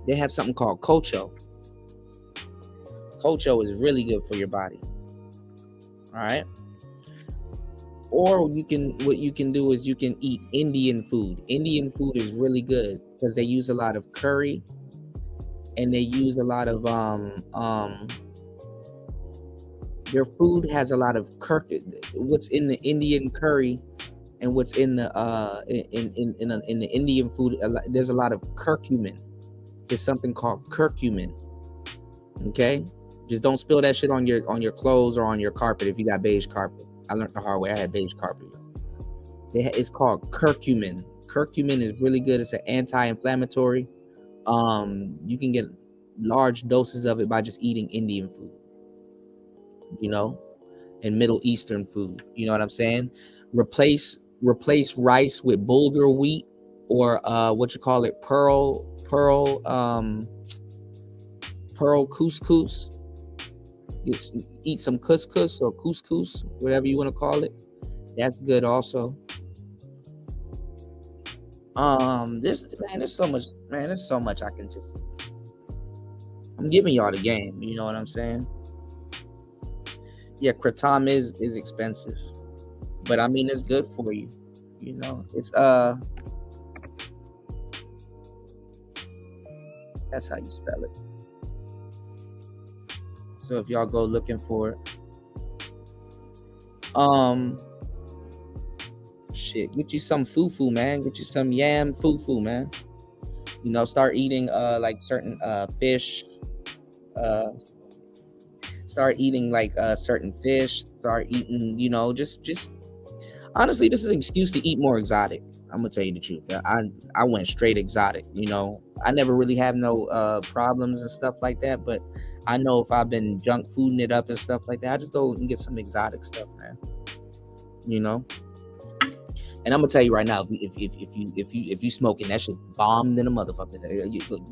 Speaker 8: they have something called kocho. Kocho is really good for your body. All right. Or what you can do is you can eat Indian food. Indian food is really good because they use a lot of curry, and they use a lot of their food has a lot of what's in the Indian curry and what's in the in the Indian food, there's a lot of curcumin. There's something called curcumin. Okay, just don't spill that shit on your clothes or on your carpet if you got beige carpet. I learned the hard way. I had beige carpet. It's called curcumin. Curcumin is really good. It's an anti-inflammatory. You can get large doses of it by just eating Indian food, you know, and Middle Eastern food. You know what I'm saying? Replace rice with bulgur wheat, or what you call it, pearl couscous. Eat some couscous or couscous, whatever you want to call it. That's good also. There's so much I can just. I'm giving y'all the game. You know what I'm saying? Yeah, kratom is expensive, but I mean it's good for you. You know, it's that's how you spell it. So if y'all go looking for it, get you some fufu, man. Get you some yam fufu, man. You know, start eating like certain fish. Start eating like certain fish. Start eating, you know, just honestly, this is an excuse to eat more exotic. I'm gonna tell you the truth. I went straight exotic. You know, I never really have no problems and stuff like that, but I know if I've been junk fooding it up and stuff like that, I just go and get some exotic stuff, man. You know. And I'm gonna tell you right now, if you smoking, that shit bombed in a motherfucker.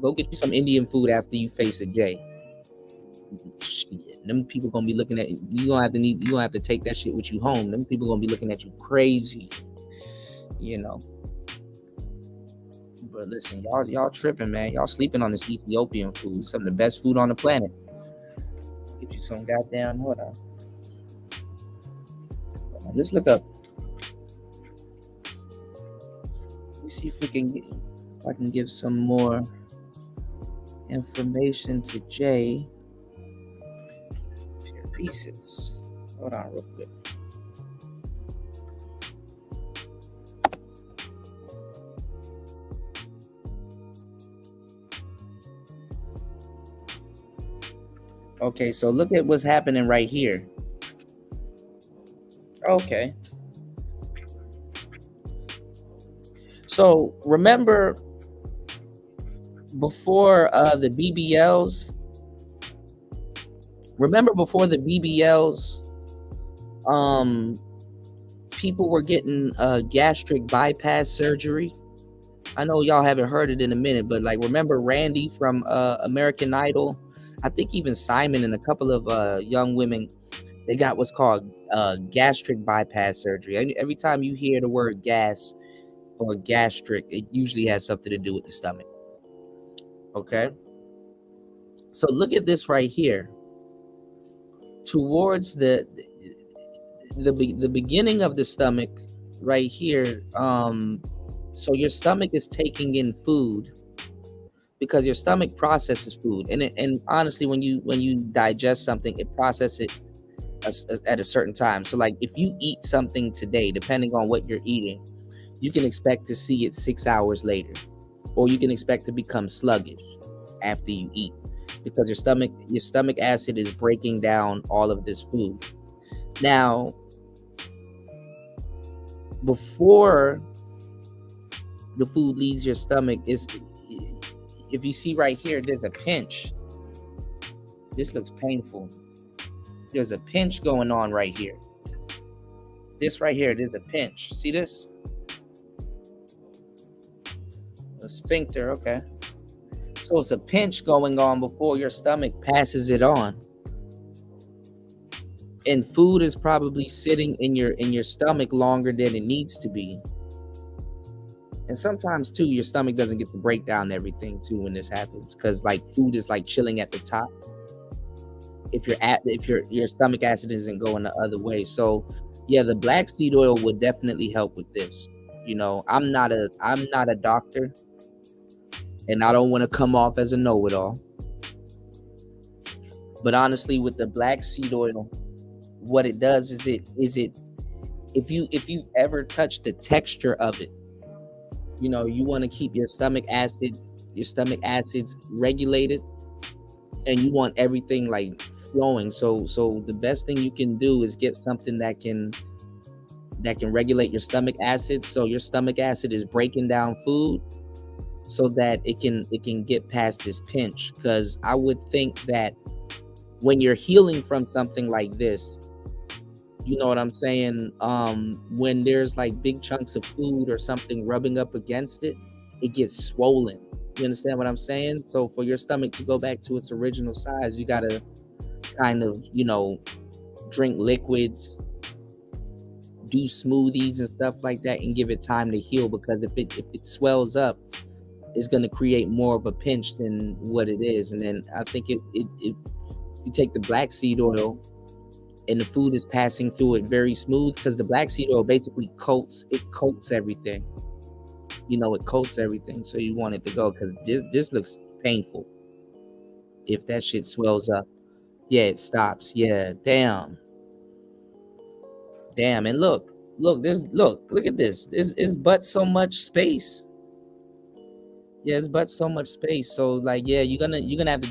Speaker 8: Go get you some Indian food after you face a J. Shit, them people gonna be looking at you. You gonna have to take that shit with you home. Them people gonna be looking at you crazy. you know. But listen, y'all tripping, man. Y'all sleeping on this Ethiopian food. Some of the best food on the planet. Get you some goddamn, hold on. Let's look up. Let's see if I can give some more information to Jay. Pieces. Hold on real quick. Okay, so look at what's happening right here. Okay. So remember before the BBLs, people were getting gastric bypass surgery. I know y'all haven't heard it in a minute, but like remember Randy from American Idol? I think even Simon and a couple of young women, they got what's called gastric bypass surgery. Every time you hear the word gas or gastric, it usually has something to do with the stomach. Okay? So look at this right here. Towards the beginning of the stomach right here, so your stomach is taking in food because your stomach processes food, and honestly, when you digest something, it processes it at a certain time. So like if you eat something today, depending on what you're eating, you can expect to see it 6 hours later, or you can expect to become sluggish after you eat because your stomach acid is breaking down all of this food. Now, before the food leaves your stomach, if you see right here, there's a pinch. This looks painful. There's a pinch going on right here. This right here, there's a pinch. See this? A sphincter, okay. So it's a pinch going on before your stomach passes it on. And food is probably sitting in your stomach longer than it needs to be. And sometimes too, your stomach doesn't get to break down everything too when this happens, because like food is like chilling at the top. If your stomach acid isn't going the other way. So yeah, the black seed oil would definitely help with this. You know, I'm not a doctor, and I don't want to come off as a know-it-all. But honestly, with the black seed oil, what it does is if you've ever touched the texture of it, you know, you want to keep your stomach acids regulated, and you want everything like flowing. So the best thing you can do is get something that can regulate your stomach acid, so your stomach acid is breaking down food so that it can get past this pinch. Because I would think that when you're healing from something like this, you know what I'm saying, when there's like big chunks of food or something rubbing up against it, it gets swollen. You understand what I'm saying? So for your stomach to go back to its original size, you gotta kind of, you know, drink liquids, do smoothies and stuff like that, and give it time to heal. Because if it swells up, it's going to create more of a pinch than what it is. And then I think you take the black seed oil and the food is passing through it very smooth, because the black seed oil basically coats everything. You know, it coats everything. So you want it to go, because this looks painful. If that shit swells up, yeah, it stops. Yeah, damn. And look at this. It's but so much space. Yeah, it's but so much space. So like, yeah, you're gonna have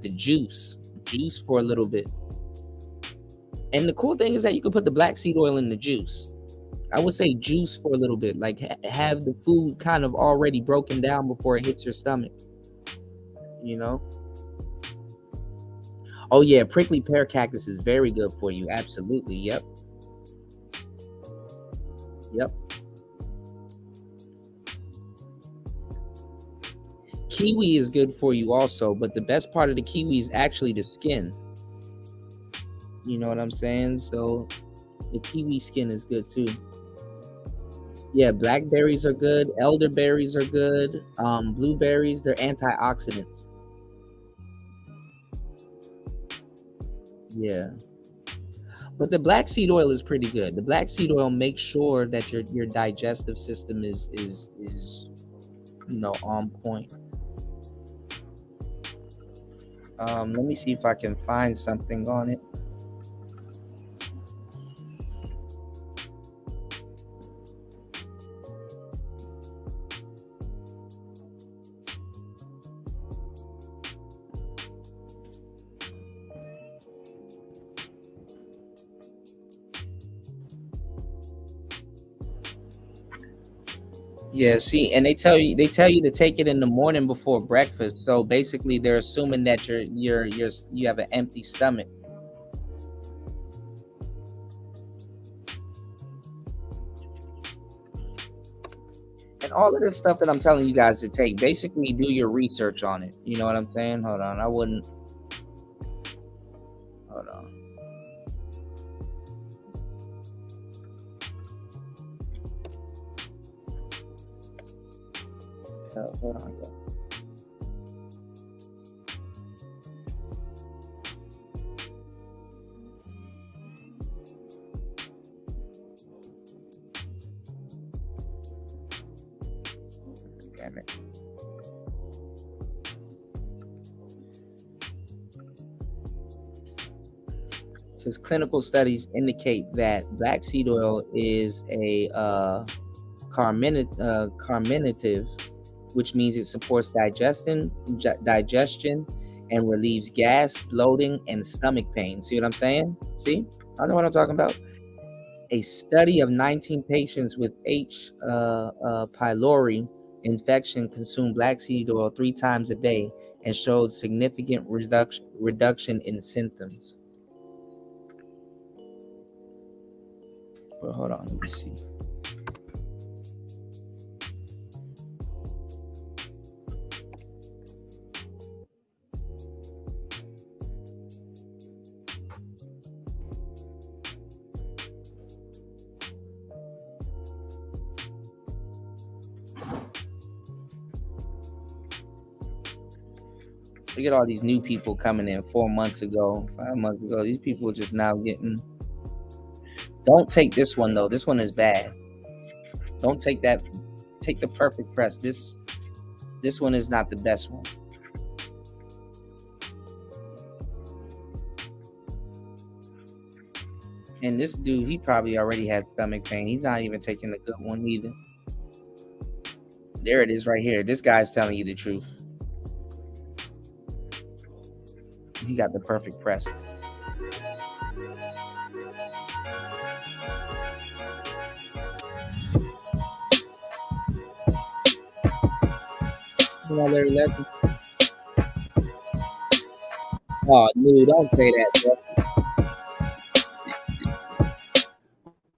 Speaker 8: to juice for a little bit. And the cool thing is that you can put the black seed oil in the juice. I would say juice for a little bit, like have the food kind of already broken down before it hits your stomach. You know? Oh yeah, prickly pear cactus is very good for you. Absolutely. Yep. Kiwi is good for you also, but the best part of the kiwi is actually the skin. You know what I'm saying? So the kiwi skin is good too. Yeah, blackberries are good. Elderberries are good. Blueberries, they're antioxidants. Yeah. But the black seed oil is pretty good. The black seed oil makes sure that your digestive system is on point. Let me see if I can find something on it. Yeah, see, and they tell you to take it in the morning before breakfast. So basically, they're assuming that you have an empty stomach. And all of this stuff that I'm telling you guys to take, basically do your research on it. You know what I'm saying? Hold on, hold on. Hold on. Damn it. Says clinical studies indicate that black seed oil is a carminative, which means it supports digestion and relieves gas, bloating, and stomach pain. See what I'm saying? See? I know what I'm talking about. A study of 19 patients with H. pylori infection consumed black seed oil 3 times a day and showed significant reduction in symptoms. But hold on, let me see. Look at all these new people coming in 4 months ago, 5 months ago. These people are just now getting. Don't take this one though. This one is bad. Don't take that. Take the perfect press. This one is not the best one. And this dude, he probably already had stomach pain. He's not even taking the good one either. There it is right here. This guy's telling you the truth. He got the perfect press. Another 11. Oh, dude, don't say that, bro.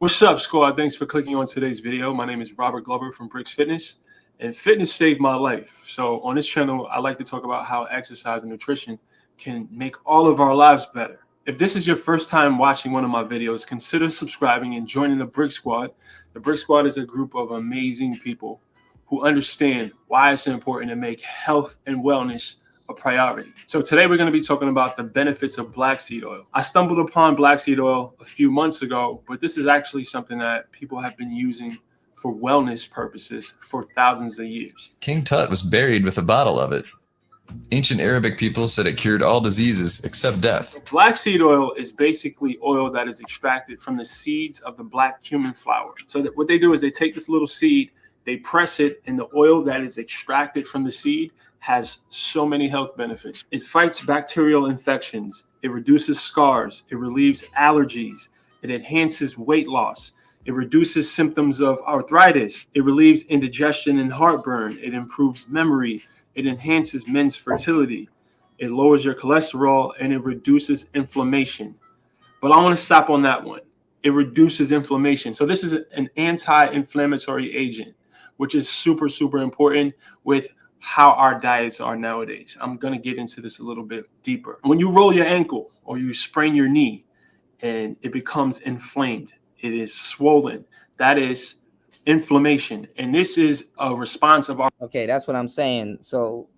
Speaker 10: What's up, squad? Thanks for clicking on today's video. My name is Robert Glover from Bricks Fitness, and fitness saved my life. So on this channel, I like to talk about how exercise and nutrition can make all of our lives better. If this is your first time watching one of my videos, consider subscribing and joining the Brick Squad. The Brick Squad is a group of amazing people who understand why it's important to make health and wellness a priority. So today we're going to be talking about the benefits of black seed oil. I stumbled upon black seed oil a few months ago, but this is actually something that people have been using for wellness purposes for thousands of years.
Speaker 12: King Tut was buried with a bottle of it. Ancient Arabic people said it cured all diseases except death.
Speaker 10: Black seed oil is basically oil that is extracted from the seeds of the black cumin flower. So that what they do is they take this little seed, they press it, and the oil that is extracted from the seed has so many health benefits. It fights bacterial infections. It reduces scars. It relieves allergies. It enhances weight loss. It reduces symptoms of arthritis. It relieves indigestion and heartburn. It improves memory. It enhances men's fertility. It lowers your cholesterol, and it reduces inflammation. But I want to stop on that one. It reduces inflammation. So this is an anti-inflammatory agent, which is super, super important with how our diets are nowadays. I'm going to get into this a little bit deeper. When you roll your ankle or you sprain your knee and it becomes inflamed, it is swollen, that is inflammation. And this is a response of our.
Speaker 8: Okay, that's what I'm saying. So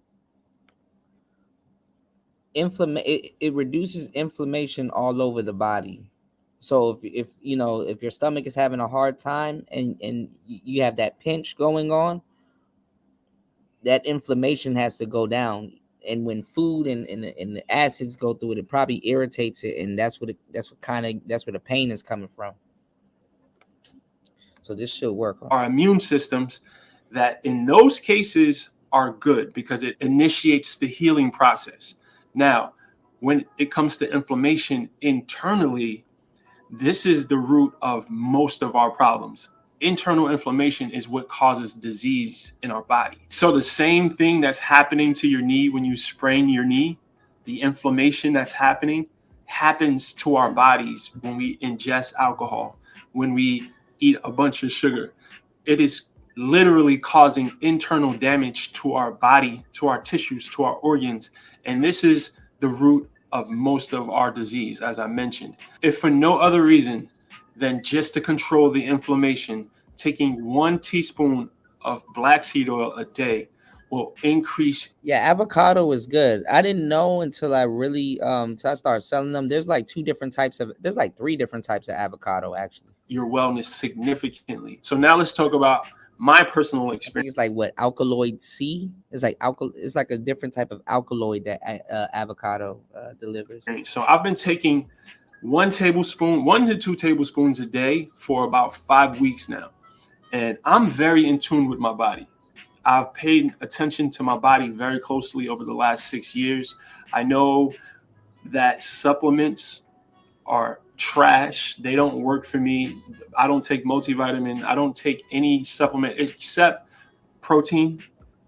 Speaker 8: it reduces inflammation all over the body. So if you know, if your stomach is having a hard time and you have that pinch going on, that inflammation has to go down. And when food and the acids go through it, it probably irritates it, and that's where the pain is coming from. So this should work.
Speaker 10: Our immune systems, that in those cases are good because it initiates the healing process. Now, when it comes to inflammation internally, this is the root of most of our problems. Internal inflammation is what causes disease in our body. So the same thing that's happening to your knee when you sprain your knee, the inflammation that's happening happens to our bodies when we ingest alcohol, when we eat a bunch of sugar. It is literally causing internal damage to our body, to our tissues, to our organs. And this is the root of most of our disease, as I mentioned. If for no other reason than just to control the inflammation, taking 1 teaspoon of black seed oil a day will increase.
Speaker 8: Yeah, avocado is good. I didn't know until I really till I started selling them. There's like 3 different types of avocado actually.
Speaker 10: Your wellness significantly. So now let's talk about my personal experience.
Speaker 8: It's like what, alkaloid C? It's like a different type of alkaloid that avocado delivers.
Speaker 10: So I've been taking 1 to 2 tablespoons a day for about 5 weeks now. And I'm very in tune with my body. I've paid attention to my body very closely over the last 6 years. I know that supplements are trash. They don't work for me. I don't take multivitamin. I don't take any supplement except protein.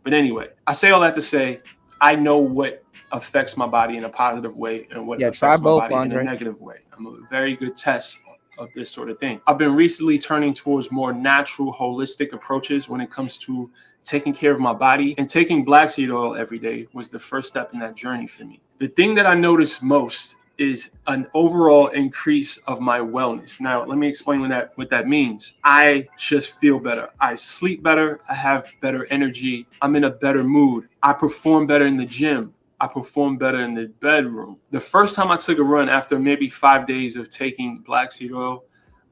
Speaker 10: But anyway, I say all that to say, I know what affects my body in a positive way and what affects my body in a negative way. I'm a very good test of this sort of thing. I've been recently turning towards more natural, holistic approaches when it comes to taking care of my body, and taking black seed oil every day was the first step in that journey for me. The thing that I noticed most is an overall increase of my wellness. Now, let me explain what that means. I just feel better. I sleep better. I have better energy. I'm in a better mood. I perform better in the gym. I perform better in the bedroom. The first time I took a run after maybe 5 days of taking black seed oil,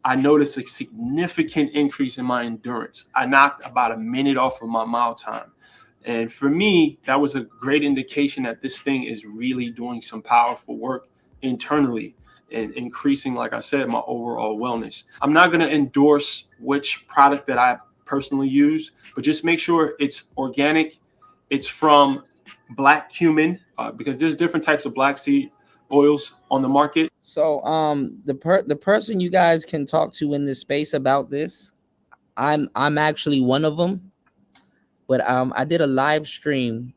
Speaker 10: I noticed a significant increase in my endurance. I knocked about a minute off of my mile time. And for me, that was a great indication that this thing is really doing some powerful work internally and increasing, like I said, my overall wellness. I'm not going to endorse which product that I personally use, but just make sure it's organic. It's from black cumin, because there's different types of black seed oils on the market.
Speaker 8: So the person you guys can talk to in this space about this, I'm actually one of them, but I did a live stream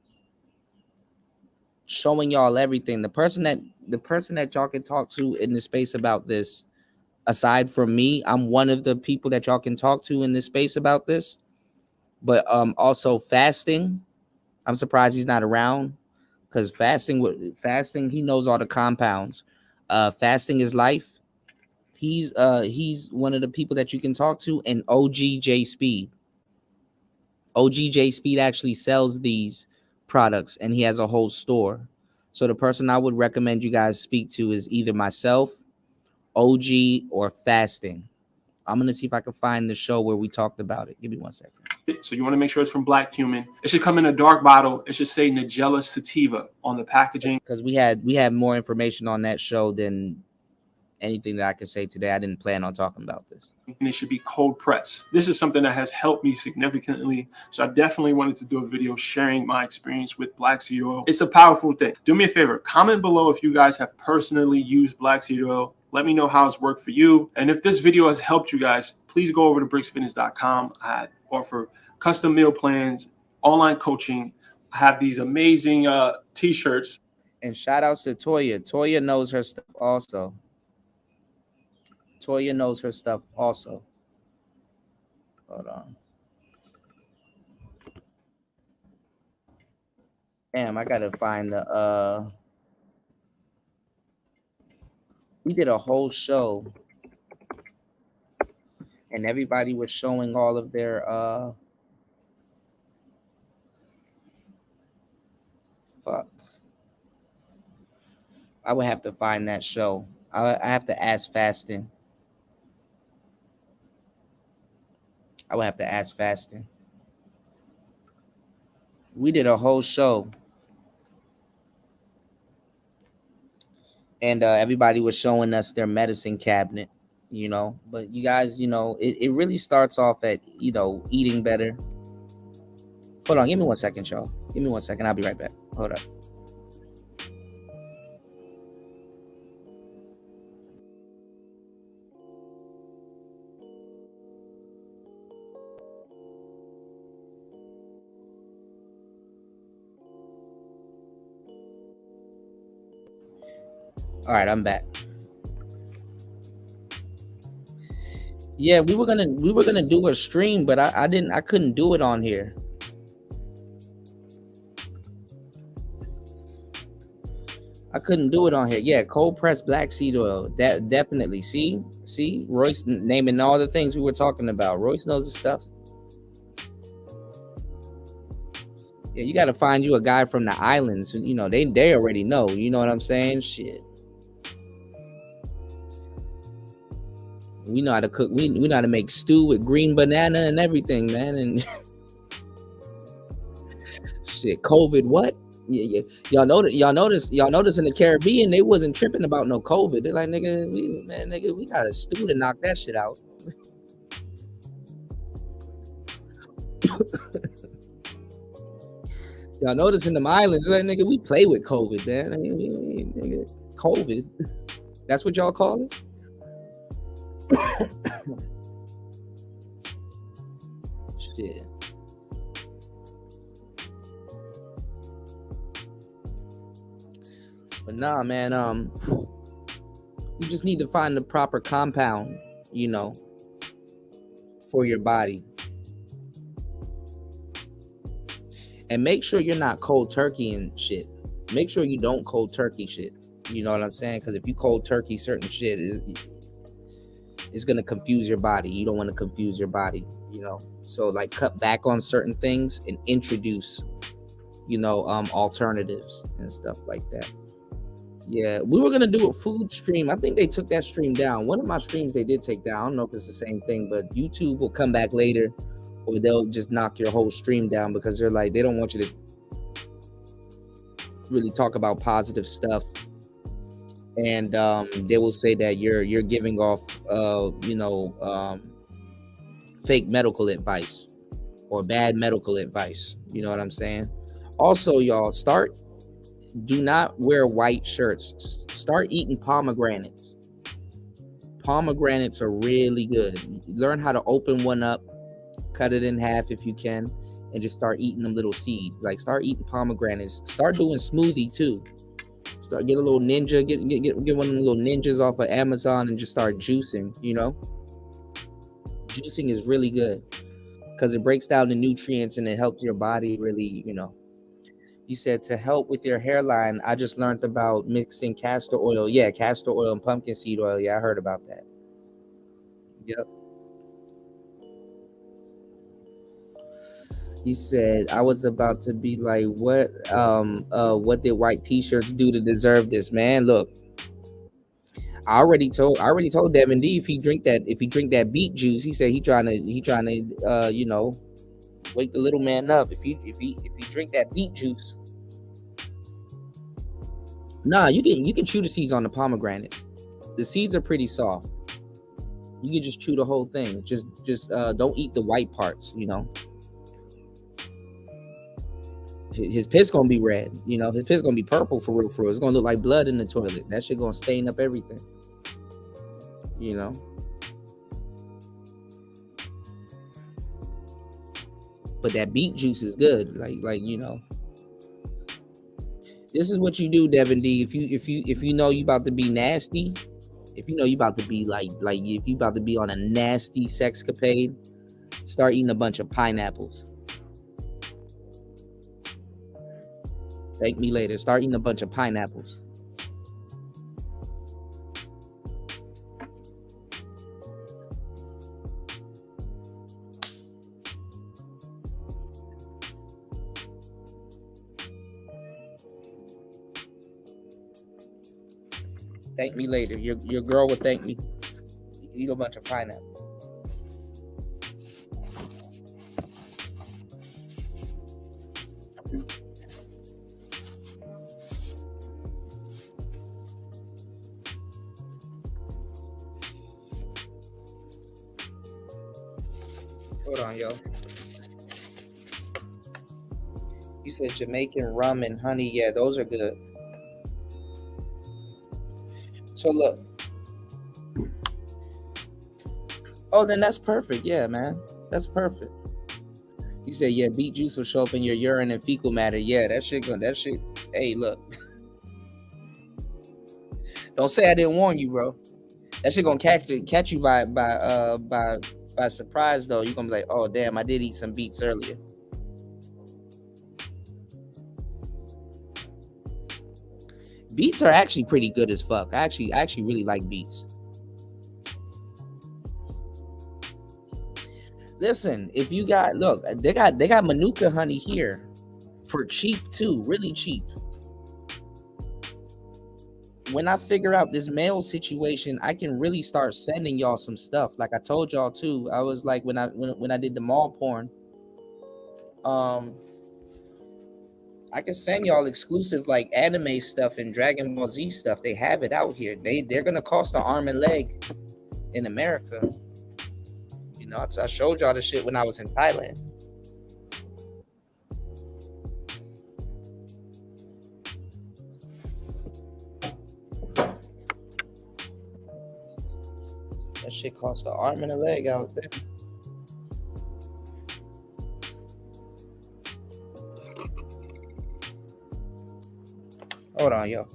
Speaker 8: showing y'all everything. The person that y'all can talk to in the space about this, aside from me, I'm one of the people that y'all can talk to in this space about this. But also fasting. I'm surprised he's not around, because fasting, he knows all the compounds. Fasting is life. He's one of the people that you can talk to. And OGJ Speed. OGJ Speed actually sells these products, and he has a whole store. So the person I would recommend you guys speak to is either myself, OG, or fasting. I'm going to see if I can find the show where we talked about it. Give me 1 second.
Speaker 10: So you want to make sure it's from black cumin. It should come in a dark bottle. It should say Nigella sativa on the packaging.
Speaker 8: Because we had more information on that show than anything that I could say today. I didn't plan on talking about this.
Speaker 10: And it should be cold pressed. This is something that has helped me significantly. So I definitely wanted to do a video sharing my experience with black seed oil. It's a powerful thing. Do me a favor, comment below if you guys have personally used black seed oil. Let me know how it's worked for you. And if this video has helped you guys, please go over to bricksfitness.com. I offer custom meal plans, online coaching. I have these amazing t-shirts.
Speaker 8: And shout outs to Toya. Toya knows her stuff also. Toya knows her stuff also. Hold on. Damn, I gotta find the we did a whole show, and everybody was showing all of their fuck. I would have to find that show. I have to ask Fasting. I would have to ask Fasting. We did a whole show, and everybody was showing us their medicine cabinet, you know. But you guys, you know, it really starts off at, you know, eating better. Hold on, give me 1 second, y'all. Give me 1 second. I'll be right back. Hold up. All right, I'm back. Yeah, we were gonna do a stream, but I couldn't do it on here. I couldn't do it on here. Yeah, cold pressed black seed oil. That definitely. See, Royce naming all the things we were talking about. Royce knows the stuff. Yeah, you got to find you a guy from the islands. You know, they already know. You know what I'm saying? Shit. We know how to cook. We know how to make stew with green banana and everything, man. And shit, COVID, what? Yeah. Y'all notice in the Caribbean, they wasn't tripping about no COVID. They're like, nigga, we got a stew to knock that shit out. Y'all notice in them islands, like, nigga, we play with COVID, man. I mean, nigga, COVID. That's what y'all call it? Shit. But nah, man, you just need to find the proper compound, you know, for your body. And make sure you're not cold turkey and shit. Make sure you don't cold turkey shit. You know what I'm saying? Because if you cold turkey certain shit, it's going to confuse your body. You don't want to confuse your body, you know? So like cut back on certain things and introduce, you know, alternatives and stuff like that. Yeah, we were going to do a food stream. I think they took that stream down. One of my streams they did take down. I don't know if it's the same thing, but YouTube will come back later, or they'll just knock your whole stream down because they're like, they don't want you to really talk about positive stuff. And they will say that you're giving off, you know, fake medical advice or bad medical advice. You know what I'm saying? Also, y'all, do not wear white shirts. Start eating pomegranates. Pomegranates are really good. Learn how to open one up, cut it in half if you can, and just start eating them little seeds. Like, start eating pomegranates. Start doing smoothie too. Get a little ninja, get one of the little ninjas off of Amazon and just start juicing, you know? Juicing is really good because it breaks down the nutrients and it helps your body really, you know. You said to help with your hairline, I just learned about mixing castor oil. Yeah, castor oil and pumpkin seed oil. Yeah, I heard about that. Yep. He said, I was about to be like, what did white t-shirts do to deserve this? Man, look, I already told Devin D if he drink that beet juice, he said he trying to you know, wake the little man up. If he drink that beet juice. Nah, you can chew the seeds on the pomegranate. The seeds are pretty soft. You can just chew the whole thing. Just don't eat the white parts, you know. His piss gonna be red, you know. His piss gonna be purple for real. It's gonna look like blood in the toilet. That shit gonna stain up everything, you know. But that beet juice is good. Like you know. This is what you do, Devin D. If you know you about to be nasty, if you know you about to be like if you about to be on a nasty sexcapade, start eating a bunch of pineapples. Thank me later. Start eating a bunch of pineapples. Thank me later. Your girl will thank me. Eat a bunch of pineapple. Hold on, yo. You said Jamaican rum and honey. Yeah, those are good. So look. Oh, then that's perfect. Yeah, man. That's perfect. You said, yeah, beet juice will show up in your urine and fecal matter. Yeah, that shit. Hey, look. Don't say I didn't warn you, bro. That shit gonna catch you by surprise, though. You're gonna be like, oh damn, I did eat some beets earlier. Beets are actually pretty good as fuck. I actually really like beets. Listen, if you got, look, they got Manuka honey here for cheap too, really cheap. When I figure out this mail situation, I can really start sending y'all some stuff. Like I told y'all too, I was like when I did the mall porn, I can send y'all exclusive like anime stuff and Dragon Ball Z stuff. They have it out here. They're gonna cost an arm and leg in America. You know, I showed y'all the shit when I was in Thailand. That shit cost an arm and a leg out there. Hold on, yo.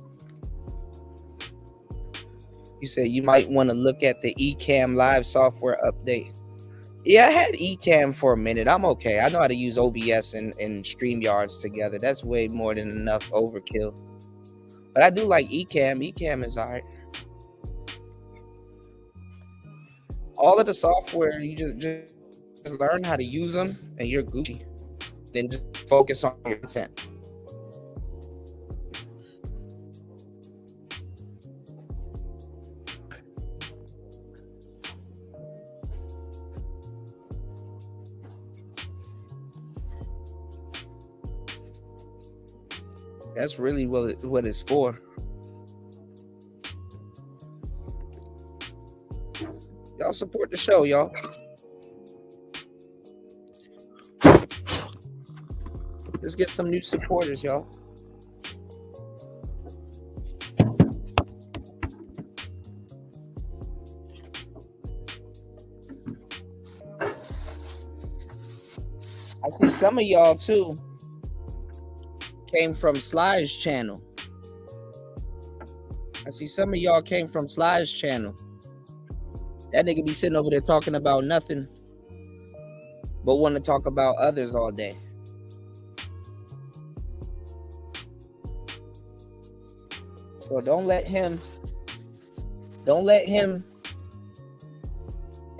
Speaker 8: You said you might want to look at the Ecamm Live software update. Yeah, I had Ecamm for a minute. I'm okay. I know how to use OBS and Streamyards together. That's way more than enough overkill. But I do like Ecamm. Ecamm is alright. All of the software, you just learn how to use them and you're Gucci. Then just focus on your content. That's really what it's for. Y'all support the show, y'all. Let's get some new supporters, y'all. I see some of y'all too came from Sly's channel. I see some of y'all came from Sly's channel. That nigga be sitting over there talking about nothing, but want to talk about others all day. So don't let him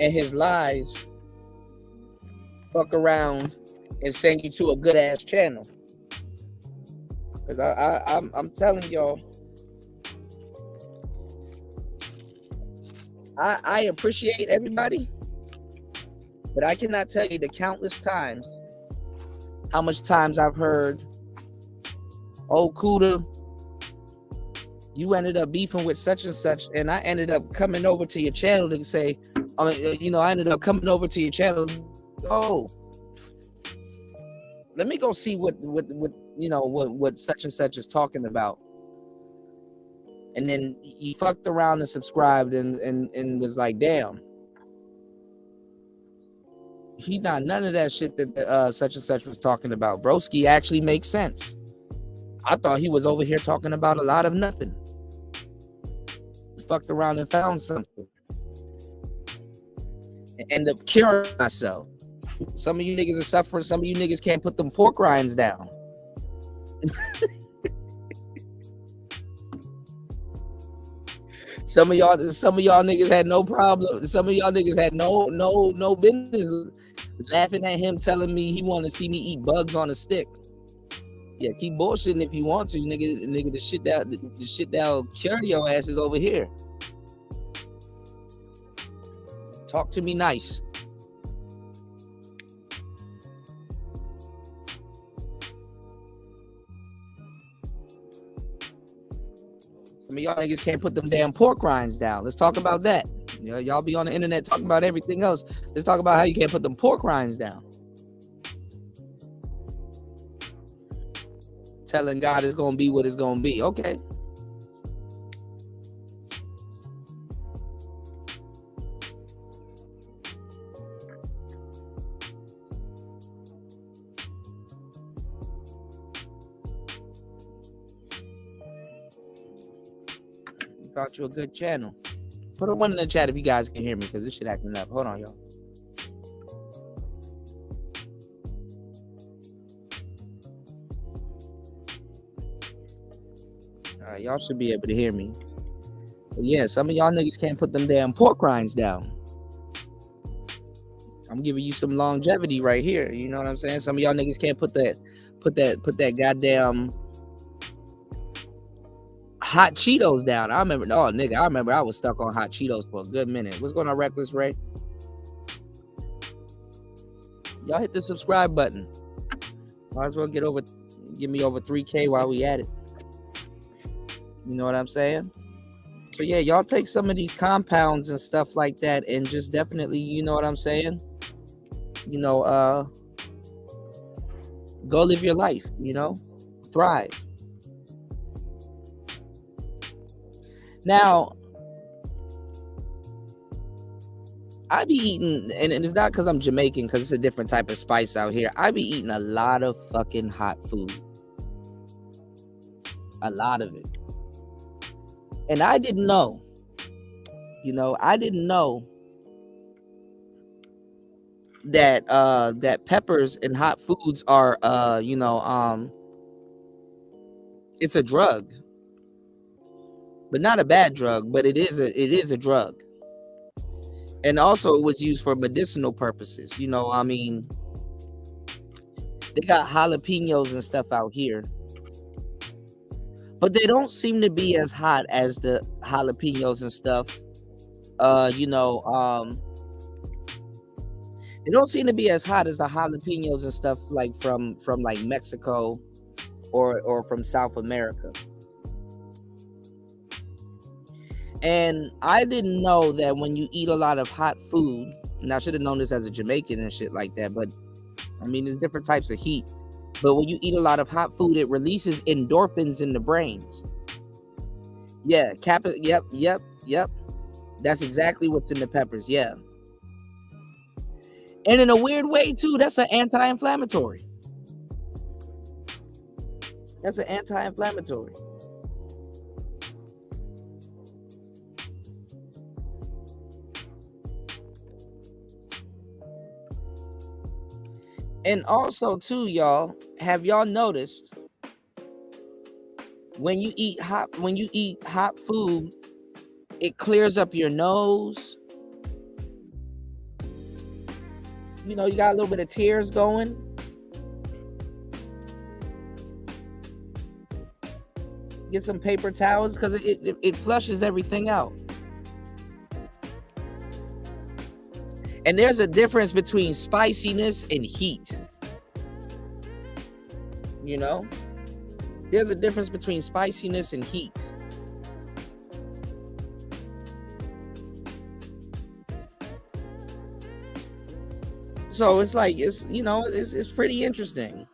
Speaker 8: and his lies fuck around and send you to a good ass channel. Cause I'm telling y'all, I appreciate everybody, but I cannot tell you the countless times how much times I've heard, oh Kuda, you ended up beefing with such and such, and I ended up coming over to your channel to say, I ended up coming over to your channel. Oh, let me go see what such and such is talking about. And then he fucked around and subscribed and was like, damn. He not none of that shit that such and such was talking about. Broski actually makes sense. I thought he was over here talking about a lot of nothing. Fucked around and found something. And end up curing myself. Some of you niggas are suffering. Some of you niggas can't put them pork rinds down. Some of y'all niggas had no problem. Some of y'all niggas had no business laughing at him telling me he wanted to see me eat bugs on a stick. Yeah, keep bullshitting if you want to, nigga. The shit that'll cure your ass is over here. Talk to me nice. I mean, y'all niggas can't put them damn pork rinds down. Let's talk about that. You know, y'all be on the internet talking about everything else. Let's talk about how you can't put them pork rinds down. Telling God it's gonna be what it's gonna be. Okay. Thought you a good channel. Put a one in the chat if you guys can hear me, because this shit acting up. Hold on, y'all. All right, y'all should be able to hear me. But yeah, some of y'all niggas can't put them damn pork rinds down. I'm giving you some longevity right here. You know what I'm saying? Some of y'all niggas can't put that goddamn hot Cheetos down. I remember I was stuck on hot Cheetos for a good minute. What's going on, Reckless Ray? Y'all hit the subscribe button. Might as well give me over 3K while we at it. You know what I'm saying? So yeah, y'all take some of these compounds and stuff like that and just definitely, you know what I'm saying? You know, go live your life, you know? Thrive. Now, I be eating, and it's not because I'm Jamaican, because it's a different type of spice out here. I be eating a lot of fucking hot food. A lot of it. And I didn't know. You know, I didn't know that that peppers and hot foods are it's a drug. But not a bad drug, but it is a drug. And also it was used for medicinal purposes. You know, I mean, they got jalapenos and stuff out here. But they don't seem to be as hot as the jalapenos and stuff. They don't seem to be as hot as the jalapenos and stuff like from like Mexico or from South America. And I didn't know that when you eat a lot of hot food, and I should have known this as a Jamaican and shit like that, but I mean, there's different types of heat. But when you eat a lot of hot food, it releases endorphins in the brains. Yeah, yep. That's exactly what's in the peppers, yeah. And in a weird way, too, that's an anti-inflammatory. That's an anti-inflammatory. And also, too, y'all, have y'all noticed when you eat hot food, it clears up your nose. You know, you got a little bit of tears going. Get some paper towels because it flushes everything out. And there's a difference between spiciness and heat. You know? There's a difference between spiciness and heat. So it's like, it's pretty interesting.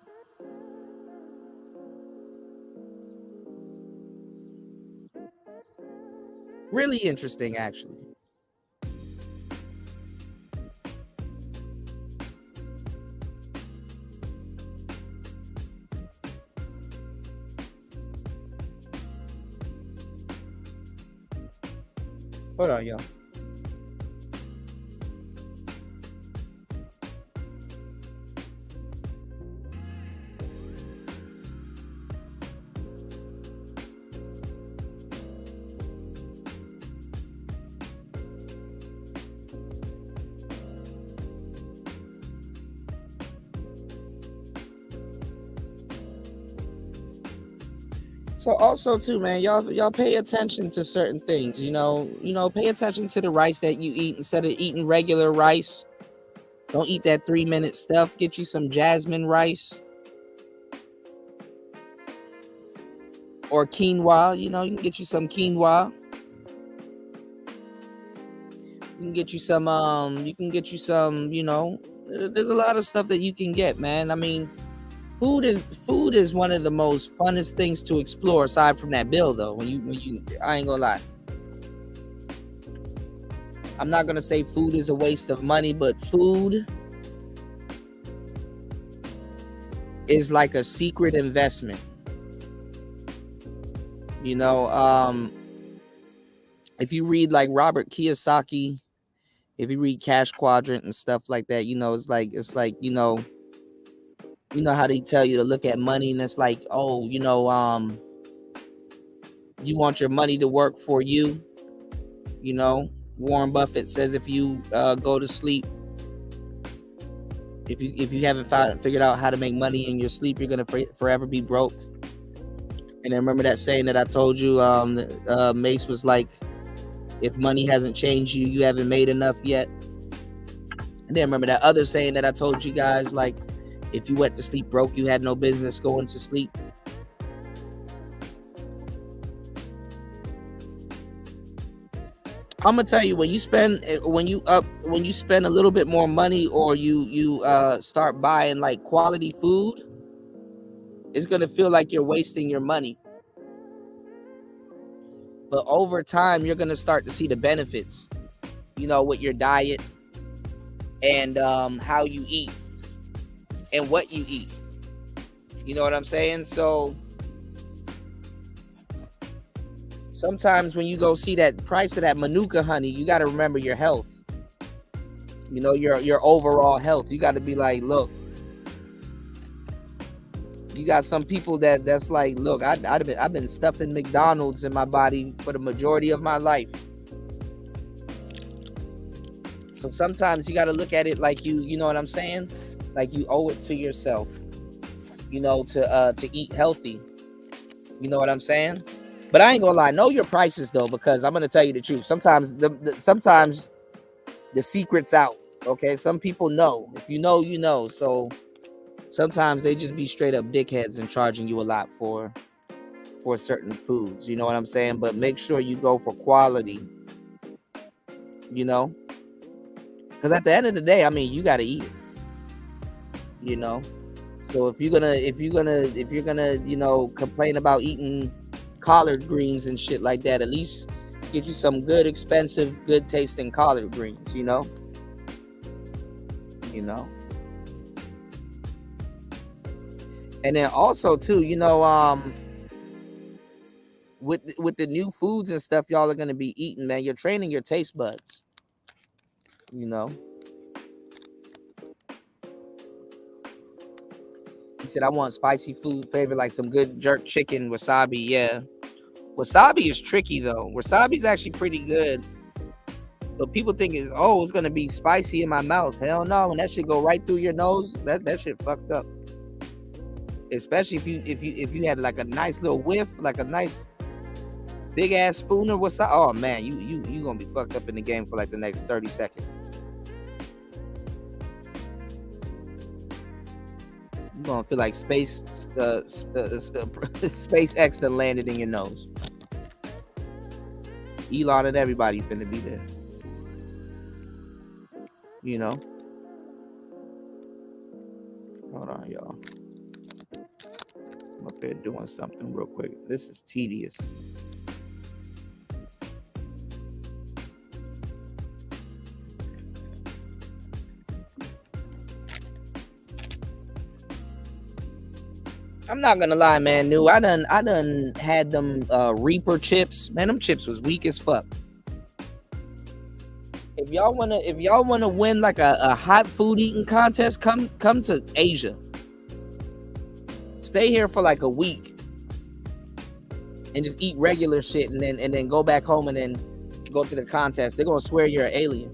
Speaker 8: Really interesting, actually. Hold on, y'all. So also too, man, y'all pay attention to certain things. Pay attention to the rice that you eat instead of eating regular rice. Don't eat that 3-minute stuff. Get you some jasmine rice or quinoa. You can get you some quinoa. You can get you some. There's a lot of stuff that you can get, man. I mean, food is one of the most funnest things to explore aside from that bill, though. I ain't gonna lie. I'm not gonna say food is a waste of money, but food is like a secret investment. If you read like Robert Kiyosaki, if you read Cash Quadrant and stuff like that, it's like how they tell you to look at money, and it's like, you want your money to work for you. Warren Buffett says if you go to sleep, if you haven't figured out how to make money in your sleep, you're gonna forever be broke. And then remember that saying that I told you, Mace was like, if money hasn't changed you, you haven't made enough yet. And then remember that other saying that I told you guys, like, if you went to sleep broke, you had no business going to sleep. I'm gonna tell you, when you spend a little bit more money, or you start buying like quality food, it's gonna feel like you're wasting your money. But over time, you're gonna start to see the benefits, with your diet and how you eat and what you eat. You know what I'm saying? So sometimes when you go see that price of that Manuka honey, you got to remember your health. Your overall health. You got to be like, look. You got some people that's like, look, I've been stuffing McDonald's in my body for the majority of my life. So sometimes you got to look at it like you know what I'm saying? Like you owe it to yourself, to eat healthy. You know what I'm saying? But I ain't gonna lie, know your prices though, because I'm gonna tell you the truth. Sometimes sometimes the secret's out. Okay, some people know. If you know, you know. So sometimes they just be straight up dickheads and charging you a lot for certain foods. You know what I'm saying? But make sure you go for quality. Because at the end of the day, I mean, you got to eat it. So if you're gonna complain about eating collard greens and shit like that, at least get you some good, expensive, good tasting collard greens. And then also too, with the new foods and stuff y'all are gonna be eating, man, you're training your taste buds. He said, I want spicy food favorite, like some good jerk chicken, wasabi. Yeah, wasabi is tricky though. Wasabi is actually pretty good, but people think it's gonna be spicy in my mouth. Hell no, when that shit go right through your nose, that shit fucked up. Especially if you had like a nice little whiff, like a nice big ass spoon or wasabi. Oh man, you gonna be fucked up in the game for like the next 30 seconds. You're gonna feel like SpaceX that landed in your nose. Elon and everybody finna be there. Hold on, y'all. I'm up here doing something real quick. This is tedious. I'm not gonna lie, man. I done had them Reaper chips. Man, them chips was weak as fuck. If y'all wanna win like a hot food eating contest, come to Asia. Stay here for like a week and just eat regular shit, and then go back home and then go to the contest. They're gonna swear you're an alien.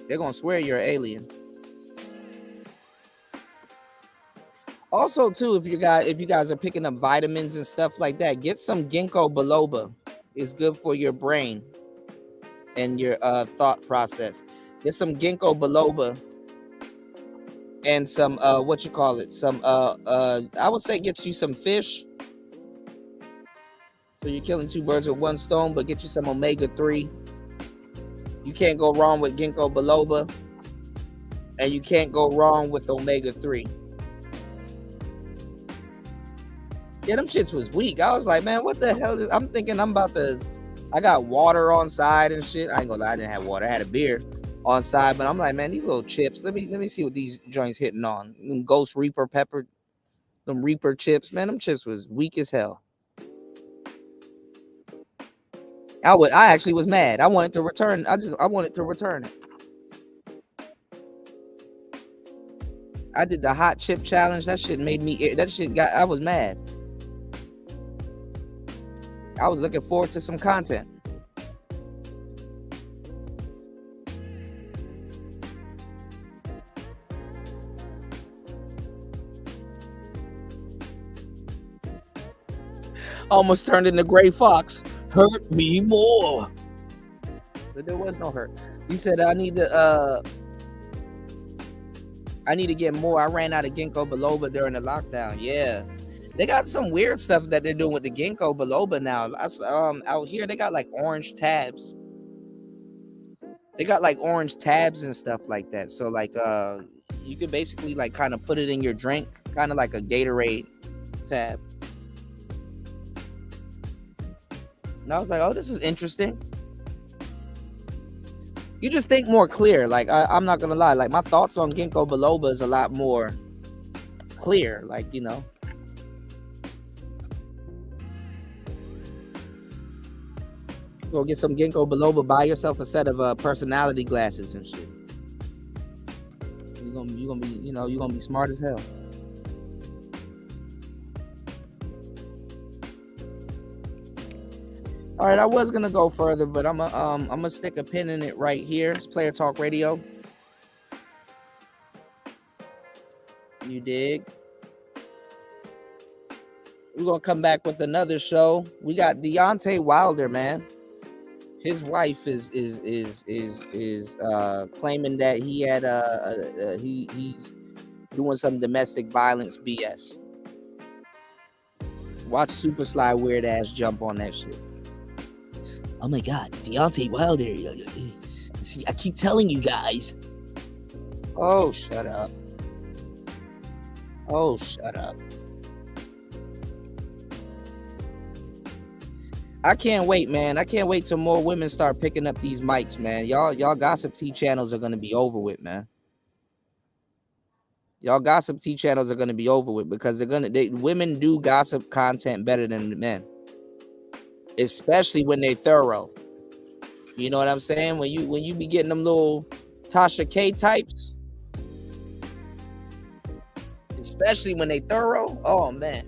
Speaker 8: They're gonna swear you're an alien. Also, too, if you guys are picking up vitamins and stuff like that, get some ginkgo biloba. It's good for your brain and your thought process. Get some ginkgo biloba and some I would say get you some fish. So you're killing two birds with one stone, but get you some omega-3. You can't go wrong with ginkgo biloba, and you can't go wrong with omega-3. Yeah, them shits was weak. I was like, man, what the hell? I'm thinking I got water on side and shit. I ain't gonna lie, I didn't have water. I had a beer on side, but I'm like, man, these little chips. Let me see what these joints hitting on. Them Ghost Reaper pepper, them Reaper chips. Man, them chips was weak as hell. I actually was mad. I wanted to return. I wanted to return it. I did the hot chip challenge. That shit made me. I was mad. I was looking forward to some content. Almost turned into Gray Fox. Hurt me more. But there was no hurt. You said I need to get more. I ran out of ginkgo biloba during the lockdown. Yeah. They got some weird stuff that they're doing with the ginkgo biloba now. Out here they got like orange tabs. They got like orange tabs and stuff like that. So like you could basically like kind of put it in your drink, kind of like a Gatorade tab. And I was like, oh, this is interesting. You just think more clear. Like I'm not gonna lie, like my thoughts on ginkgo biloba is a lot more clear. Like, you know. Go get some ginkgo biloba. Buy yourself a set of personality glasses and shit. You're gonna be smart as hell. All right, I was gonna go further, but I'm gonna stick a pin in it right here. It's Player Talk Radio. You dig? We're gonna come back with another show. We got Deontay Wilder, man. His wife is claiming that he had he's doing some domestic violence BS. Watch Super Sly weird ass jump on that shit. Oh my God, Deontay Wilder. See, I keep telling you guys. Oh, shut up. Oh, shut up. I can't wait, man. I can't wait till more women start picking up these mics, man. Y'all gossip tea channels are gonna be over with, man. Y'all gossip tea channels are gonna be over with because women do gossip content better than men. Especially when they thorough. You know what I'm saying? When you be getting them little Tasha K types. Especially when they thorough. Oh man.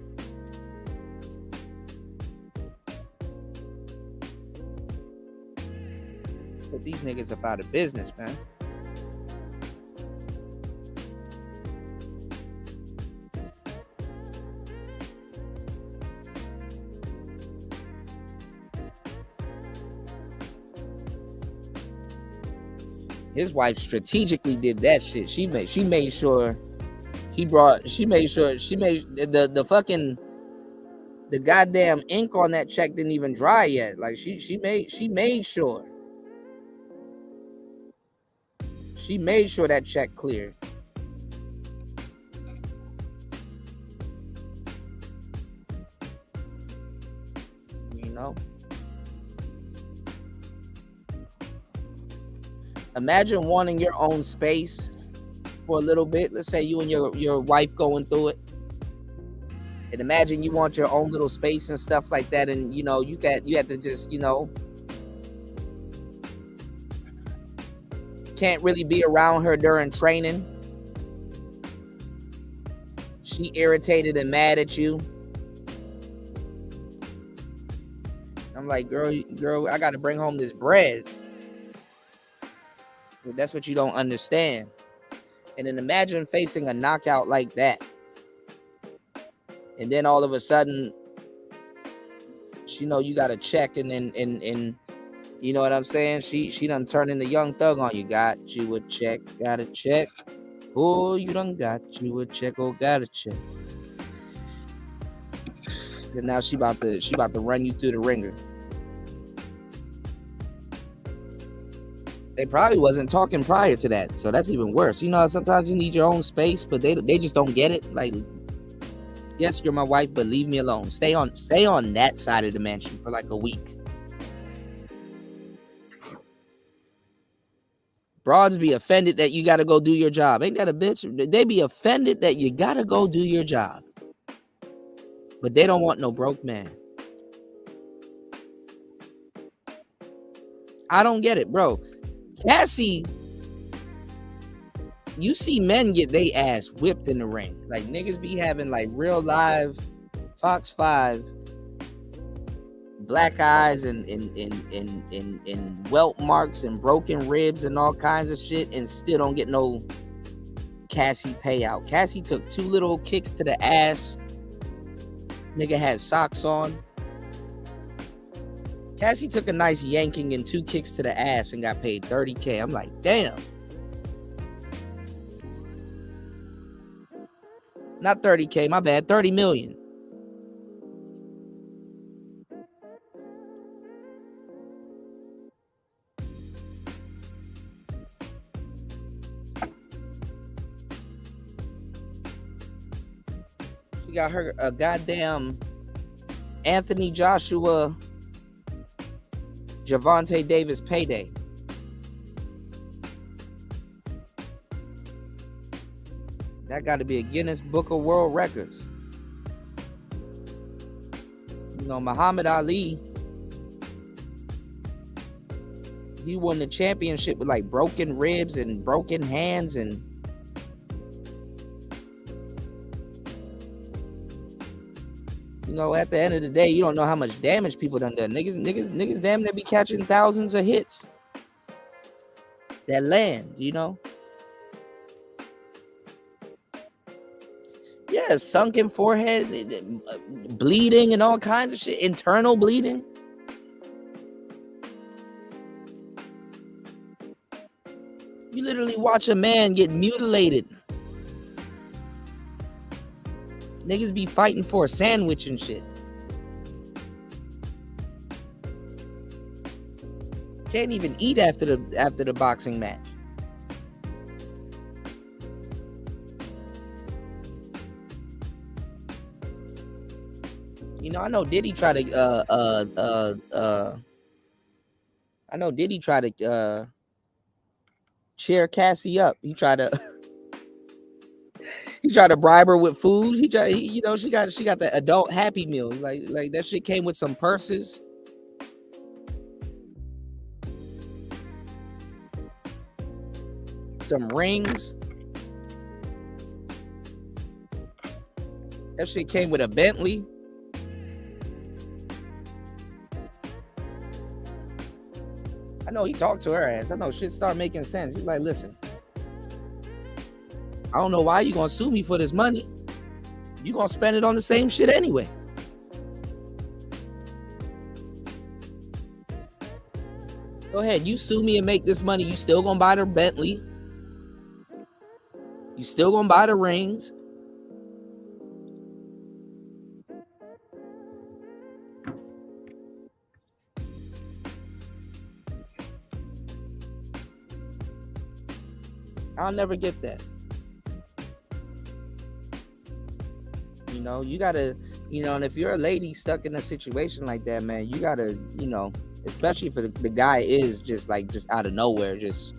Speaker 8: Put these niggas up out of business, man. His wife strategically did that shit. She made sure the goddamn ink on that check didn't even dry yet. Like she made sure. She made sure that check cleared. You know? Imagine wanting your own space for a little bit. Let's say you and your wife going through it. And imagine you want your own little space and stuff like that. And, you know, you have to just, you know, can't really be around her during training. She irritated and mad at you. I'm like, girl, I got to bring home this bread. But that's what you don't understand. And then imagine facing a knockout like that. And then all of a sudden, she know you got a check, and you know what I'm saying? She done turned into Young Thug on you. Got you a check, got a check. Oh, you done got you a check, oh, got a check. And now she about to run you through the ringer. They probably wasn't talking prior to that, so that's even worse. You know, sometimes you need your own space, but they just don't get it. Like, yes, you're my wife, but leave me alone. Stay on that side of the mansion for like a week. Broads be offended that you gotta go do your job. Ain't that a bitch? They be offended that you gotta go do your job. But they don't want no broke man. I don't get it, bro. Cassie, you see men get they ass whipped in the ring. Like, niggas be having like real live Fox 5 black eyes and welt marks and broken ribs and all kinds of shit, and still don't get no Cassie payout. Cassie took 2 little kicks to the ass. Nigga had socks on. Cassie took a nice yanking and 2 kicks to the ass and got paid $30K. I'm like, damn. Not 30K, my bad, 30 million. She got her a goddamn Anthony Joshua, Javante Davis payday. That got to be a Guinness Book of World Records. You know, Muhammad Ali, he won the championship with like broken ribs and broken hands, and you know, at the end of the day, you don't know how much damage people done. Niggas damn near be catching thousands of hits that land, you know. Yeah, sunken forehead, bleeding and all kinds of shit, internal bleeding. You literally watch a man get mutilated. Niggas be fighting for a sandwich and shit. Can't even eat after the boxing match. You know, I know Diddy tried to cheer Cassie up. He tried to bribe her with food. She got the adult Happy Meal. Like that shit came with some purses. Some rings. That shit came with a Bentley. I know he talked to her ass. I know shit start making sense. He's like, listen, I don't know why you gonna sue me for this money. You gonna spend it on the same shit anyway. Go ahead, you sue me and make this money. You still gonna buy the Bentley. You still gonna buy the rings. I'll never get that. You know, you gotta, you know, and if you're a lady stuck in a situation like that, man, you gotta, you know, especially if the guy is just out of nowhere, just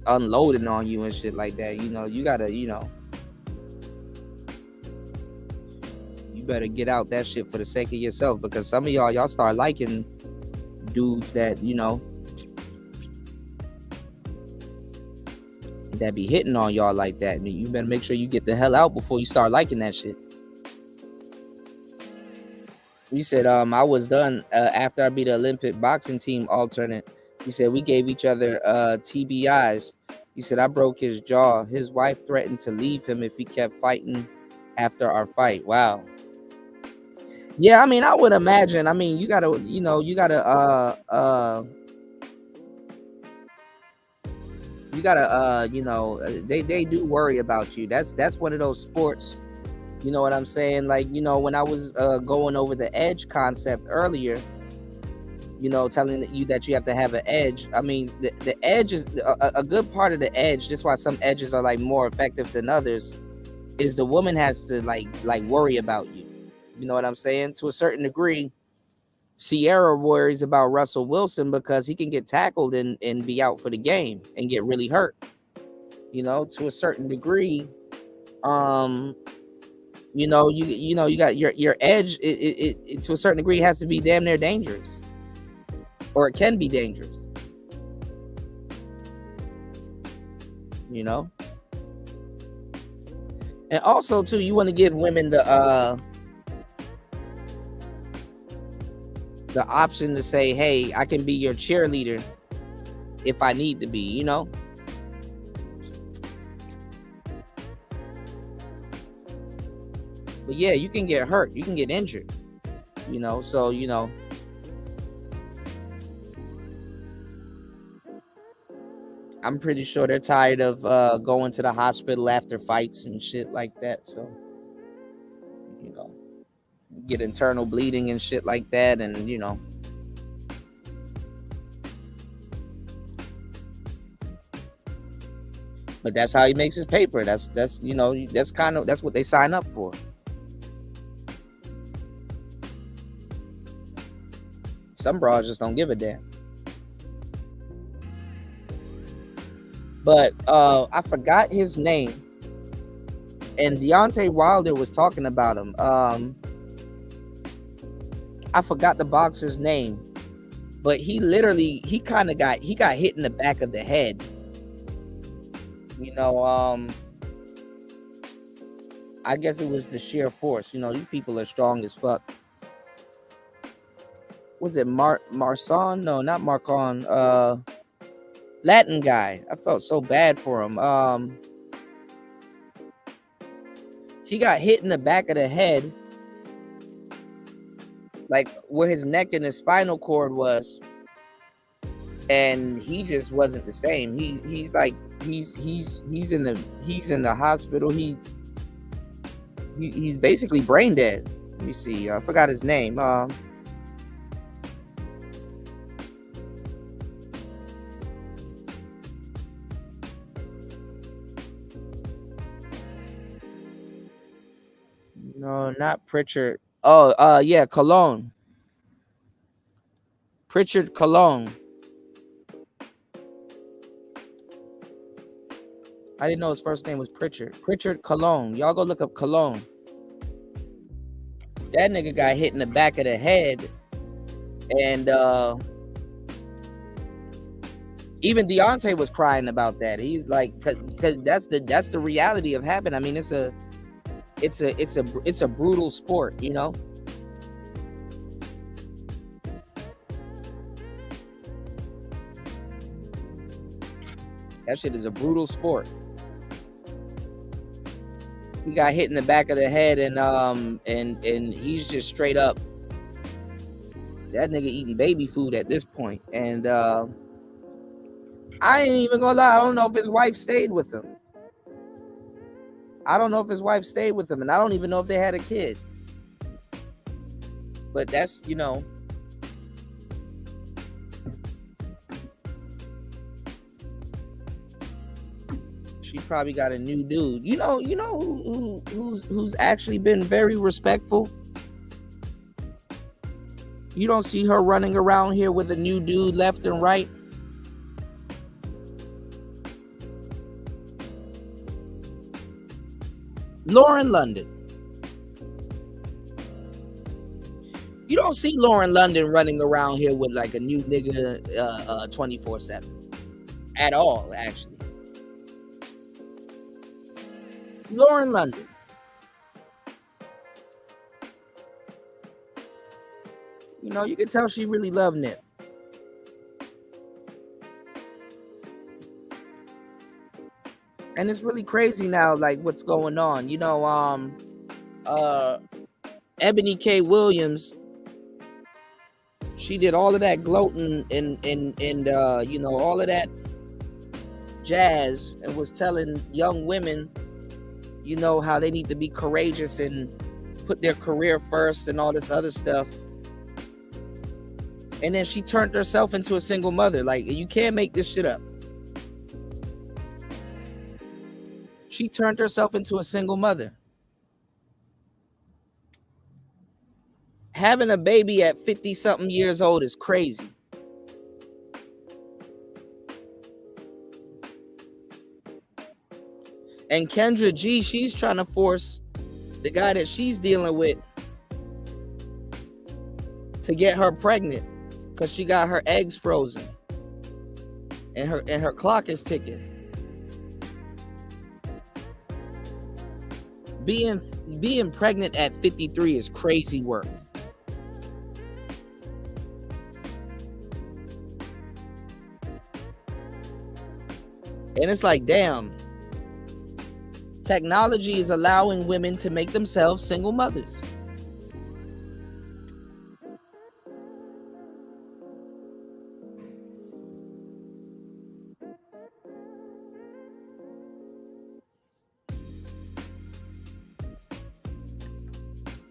Speaker 8: unloading on you and shit like that, you know, you gotta, you know, you better get out that shit for the sake of yourself, because some of y'all start liking dudes that, you know, that be hitting on y'all like that. I mean, you better make sure you get the hell out before you start liking that shit. We said, I was done after I beat the Olympic boxing team alternate. He said, we gave each other TBIs. He said, I broke his jaw. His wife threatened to leave him if he kept fighting after our fight. Wow. Yeah, I mean, I would imagine. I mean, you gotta, you know, you gotta you know, they do worry about you. That's one of those sports. You know what I'm saying? Like, you know, when I was going over the edge concept earlier, you know, telling you that you have to have an edge. I mean, the edge is a good part of the edge. That's why some edges are like more effective than others. Is the woman has to like worry about you. You know what I'm saying? To a certain degree, Sierra worries about Russell Wilson because he can get tackled and be out for the game and get really hurt. You know, to a certain degree, you know, you got your edge. It to a certain degree has to be damn near dangerous, or it can be dangerous. You know, and also too, you want to give women the option to say, hey, I can be your cheerleader if I need to be, you know? But yeah, you can get hurt. You can get injured, you know? So, you know, I'm pretty sure they're tired of going to the hospital after fights and shit like that. So, you know, get internal bleeding and shit like that, and you know, but that's how he makes his paper. That's you know, that's what they sign up for. Some bras just don't give a damn. But I forgot his name, and Deontay Wilder was talking about him. I forgot the boxer's name, but he kind of got hit in the back of the head. You know, I guess it was the sheer force. You know, these people are strong as fuck. Was it Marcon? No, not Marcon. Latin guy. I felt so bad for him. He got hit in the back of the head, like where his neck and his spinal cord was, and he just wasn't the same. He's in the hospital. He's basically brain dead. Let me see. I forgot his name. No, not Pritchard. Oh, yeah, Cologne. Pritchard Cologne. I didn't know his first name was Pritchard. Pritchard Cologne. Y'all go look up Cologne. That nigga got hit in the back of the head, and even Deontay was crying about that. He's like, because that's the reality of having. I mean, it's a brutal sport, you know. That shit is a brutal sport. He got hit in the back of the head, and he's just straight up, that nigga eating baby food at this point. And I ain't even gonna lie, I don't know if his wife stayed with him. And I don't even know if they had a kid. But that's, you know, she probably got a new dude. You know who's actually been very respectful? You don't see her running around here with a new dude left and right. Lauren London. You don't see Lauren London running around here with like a new nigga 24/7 at all, actually. Lauren London. You know, you can tell she really loved Nip. And it's really crazy now, like what's going on. You know, Ebony K. Williams, she did all of that gloating and you know, all of that jazz, and was telling young women, you know, how they need to be courageous and put their career first and all this other stuff. And then she turned herself into a single mother. Like, you can't make this shit up. She turned herself into a single mother. Having a baby at 50-something years old is crazy. And Kendra G, she's trying to force the guy that she's dealing with to get her pregnant because she got her eggs frozen. And her clock is ticking. Being pregnant at 53 is crazy work. And it's like, damn, technology is allowing women to make themselves single mothers.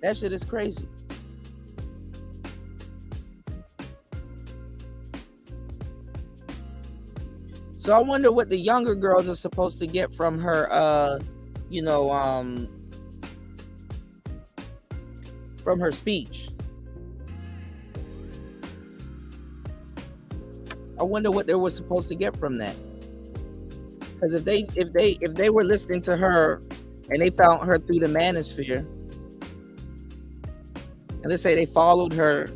Speaker 8: That shit is crazy. So I wonder what the younger girls are supposed to get from her, you know, from her speech. I wonder what they were supposed to get from that. Because if they were listening to her and they found her through the manosphere, and let's say they followed her,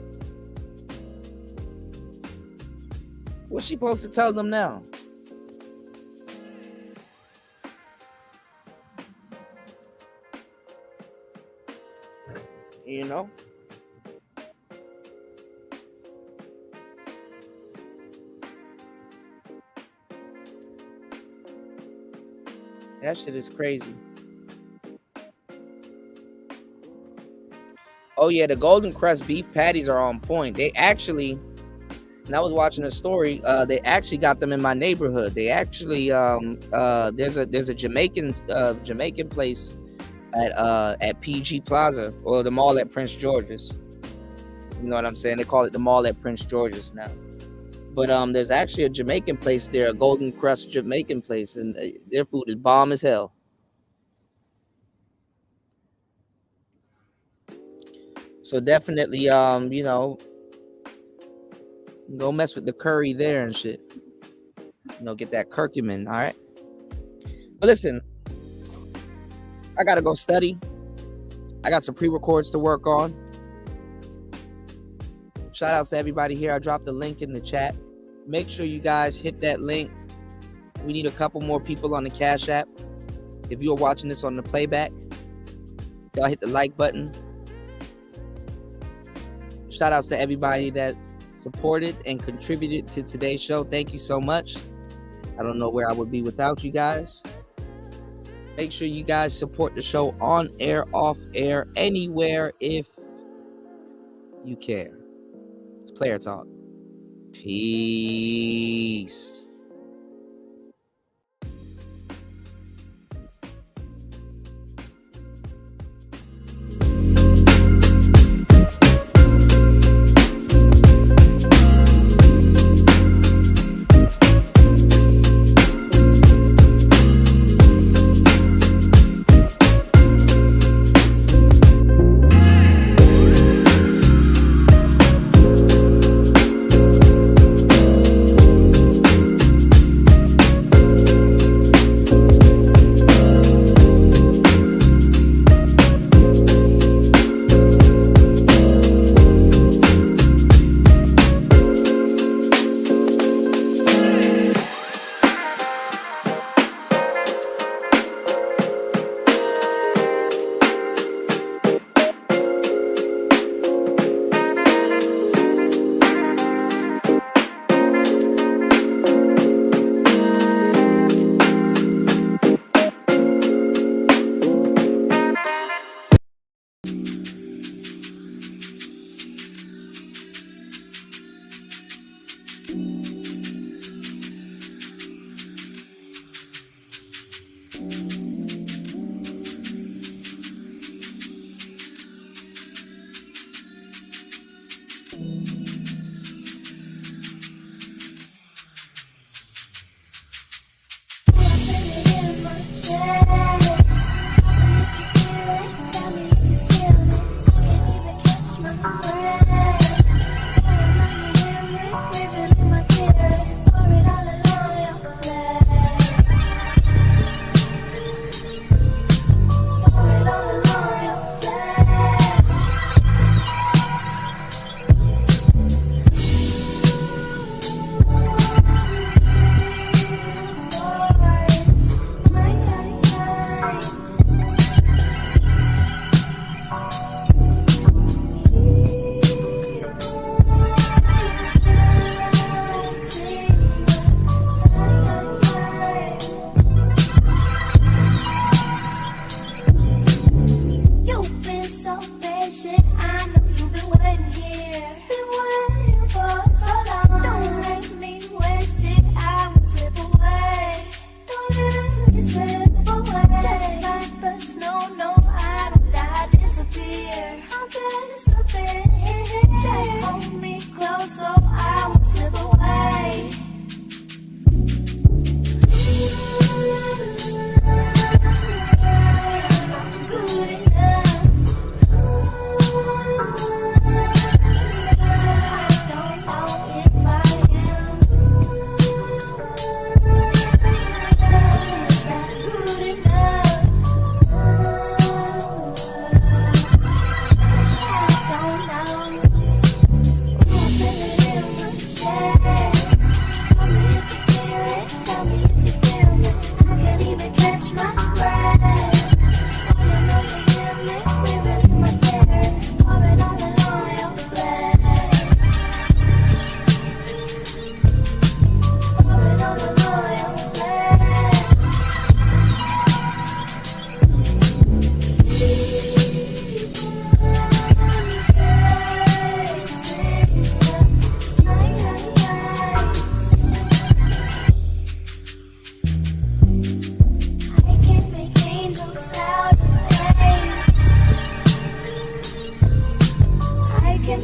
Speaker 8: what's she supposed to tell them now? You know? That shit is crazy. Oh yeah, the Golden Crust beef patties are on point. They actually, and I was watching a story, they actually got them in my neighborhood. They actually there's a Jamaican place at PG Plaza, or the mall at Prince George's. You know what I'm saying? They call it the mall at Prince George's now. But there's actually a Jamaican place there, a Golden Crust Jamaican place, and their food is bomb as hell. So definitely, you know, go mess with the curry there and shit. You know, get that curcumin, all right? But listen, I gotta go study. I got some pre-records to work on. Shout outs to everybody here. I dropped the link in the chat. Make sure you guys hit that link. We need a couple more people on the Cash App. If you're watching this on the playback, y'all hit the like button. Shout outs to everybody that supported and contributed to today's show. Thank you so much. I don't know where I would be without you guys. Make sure you guys support the show on air, off air, anywhere if you care. It's Player Talk. Peace.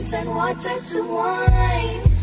Speaker 16: turn water to wine.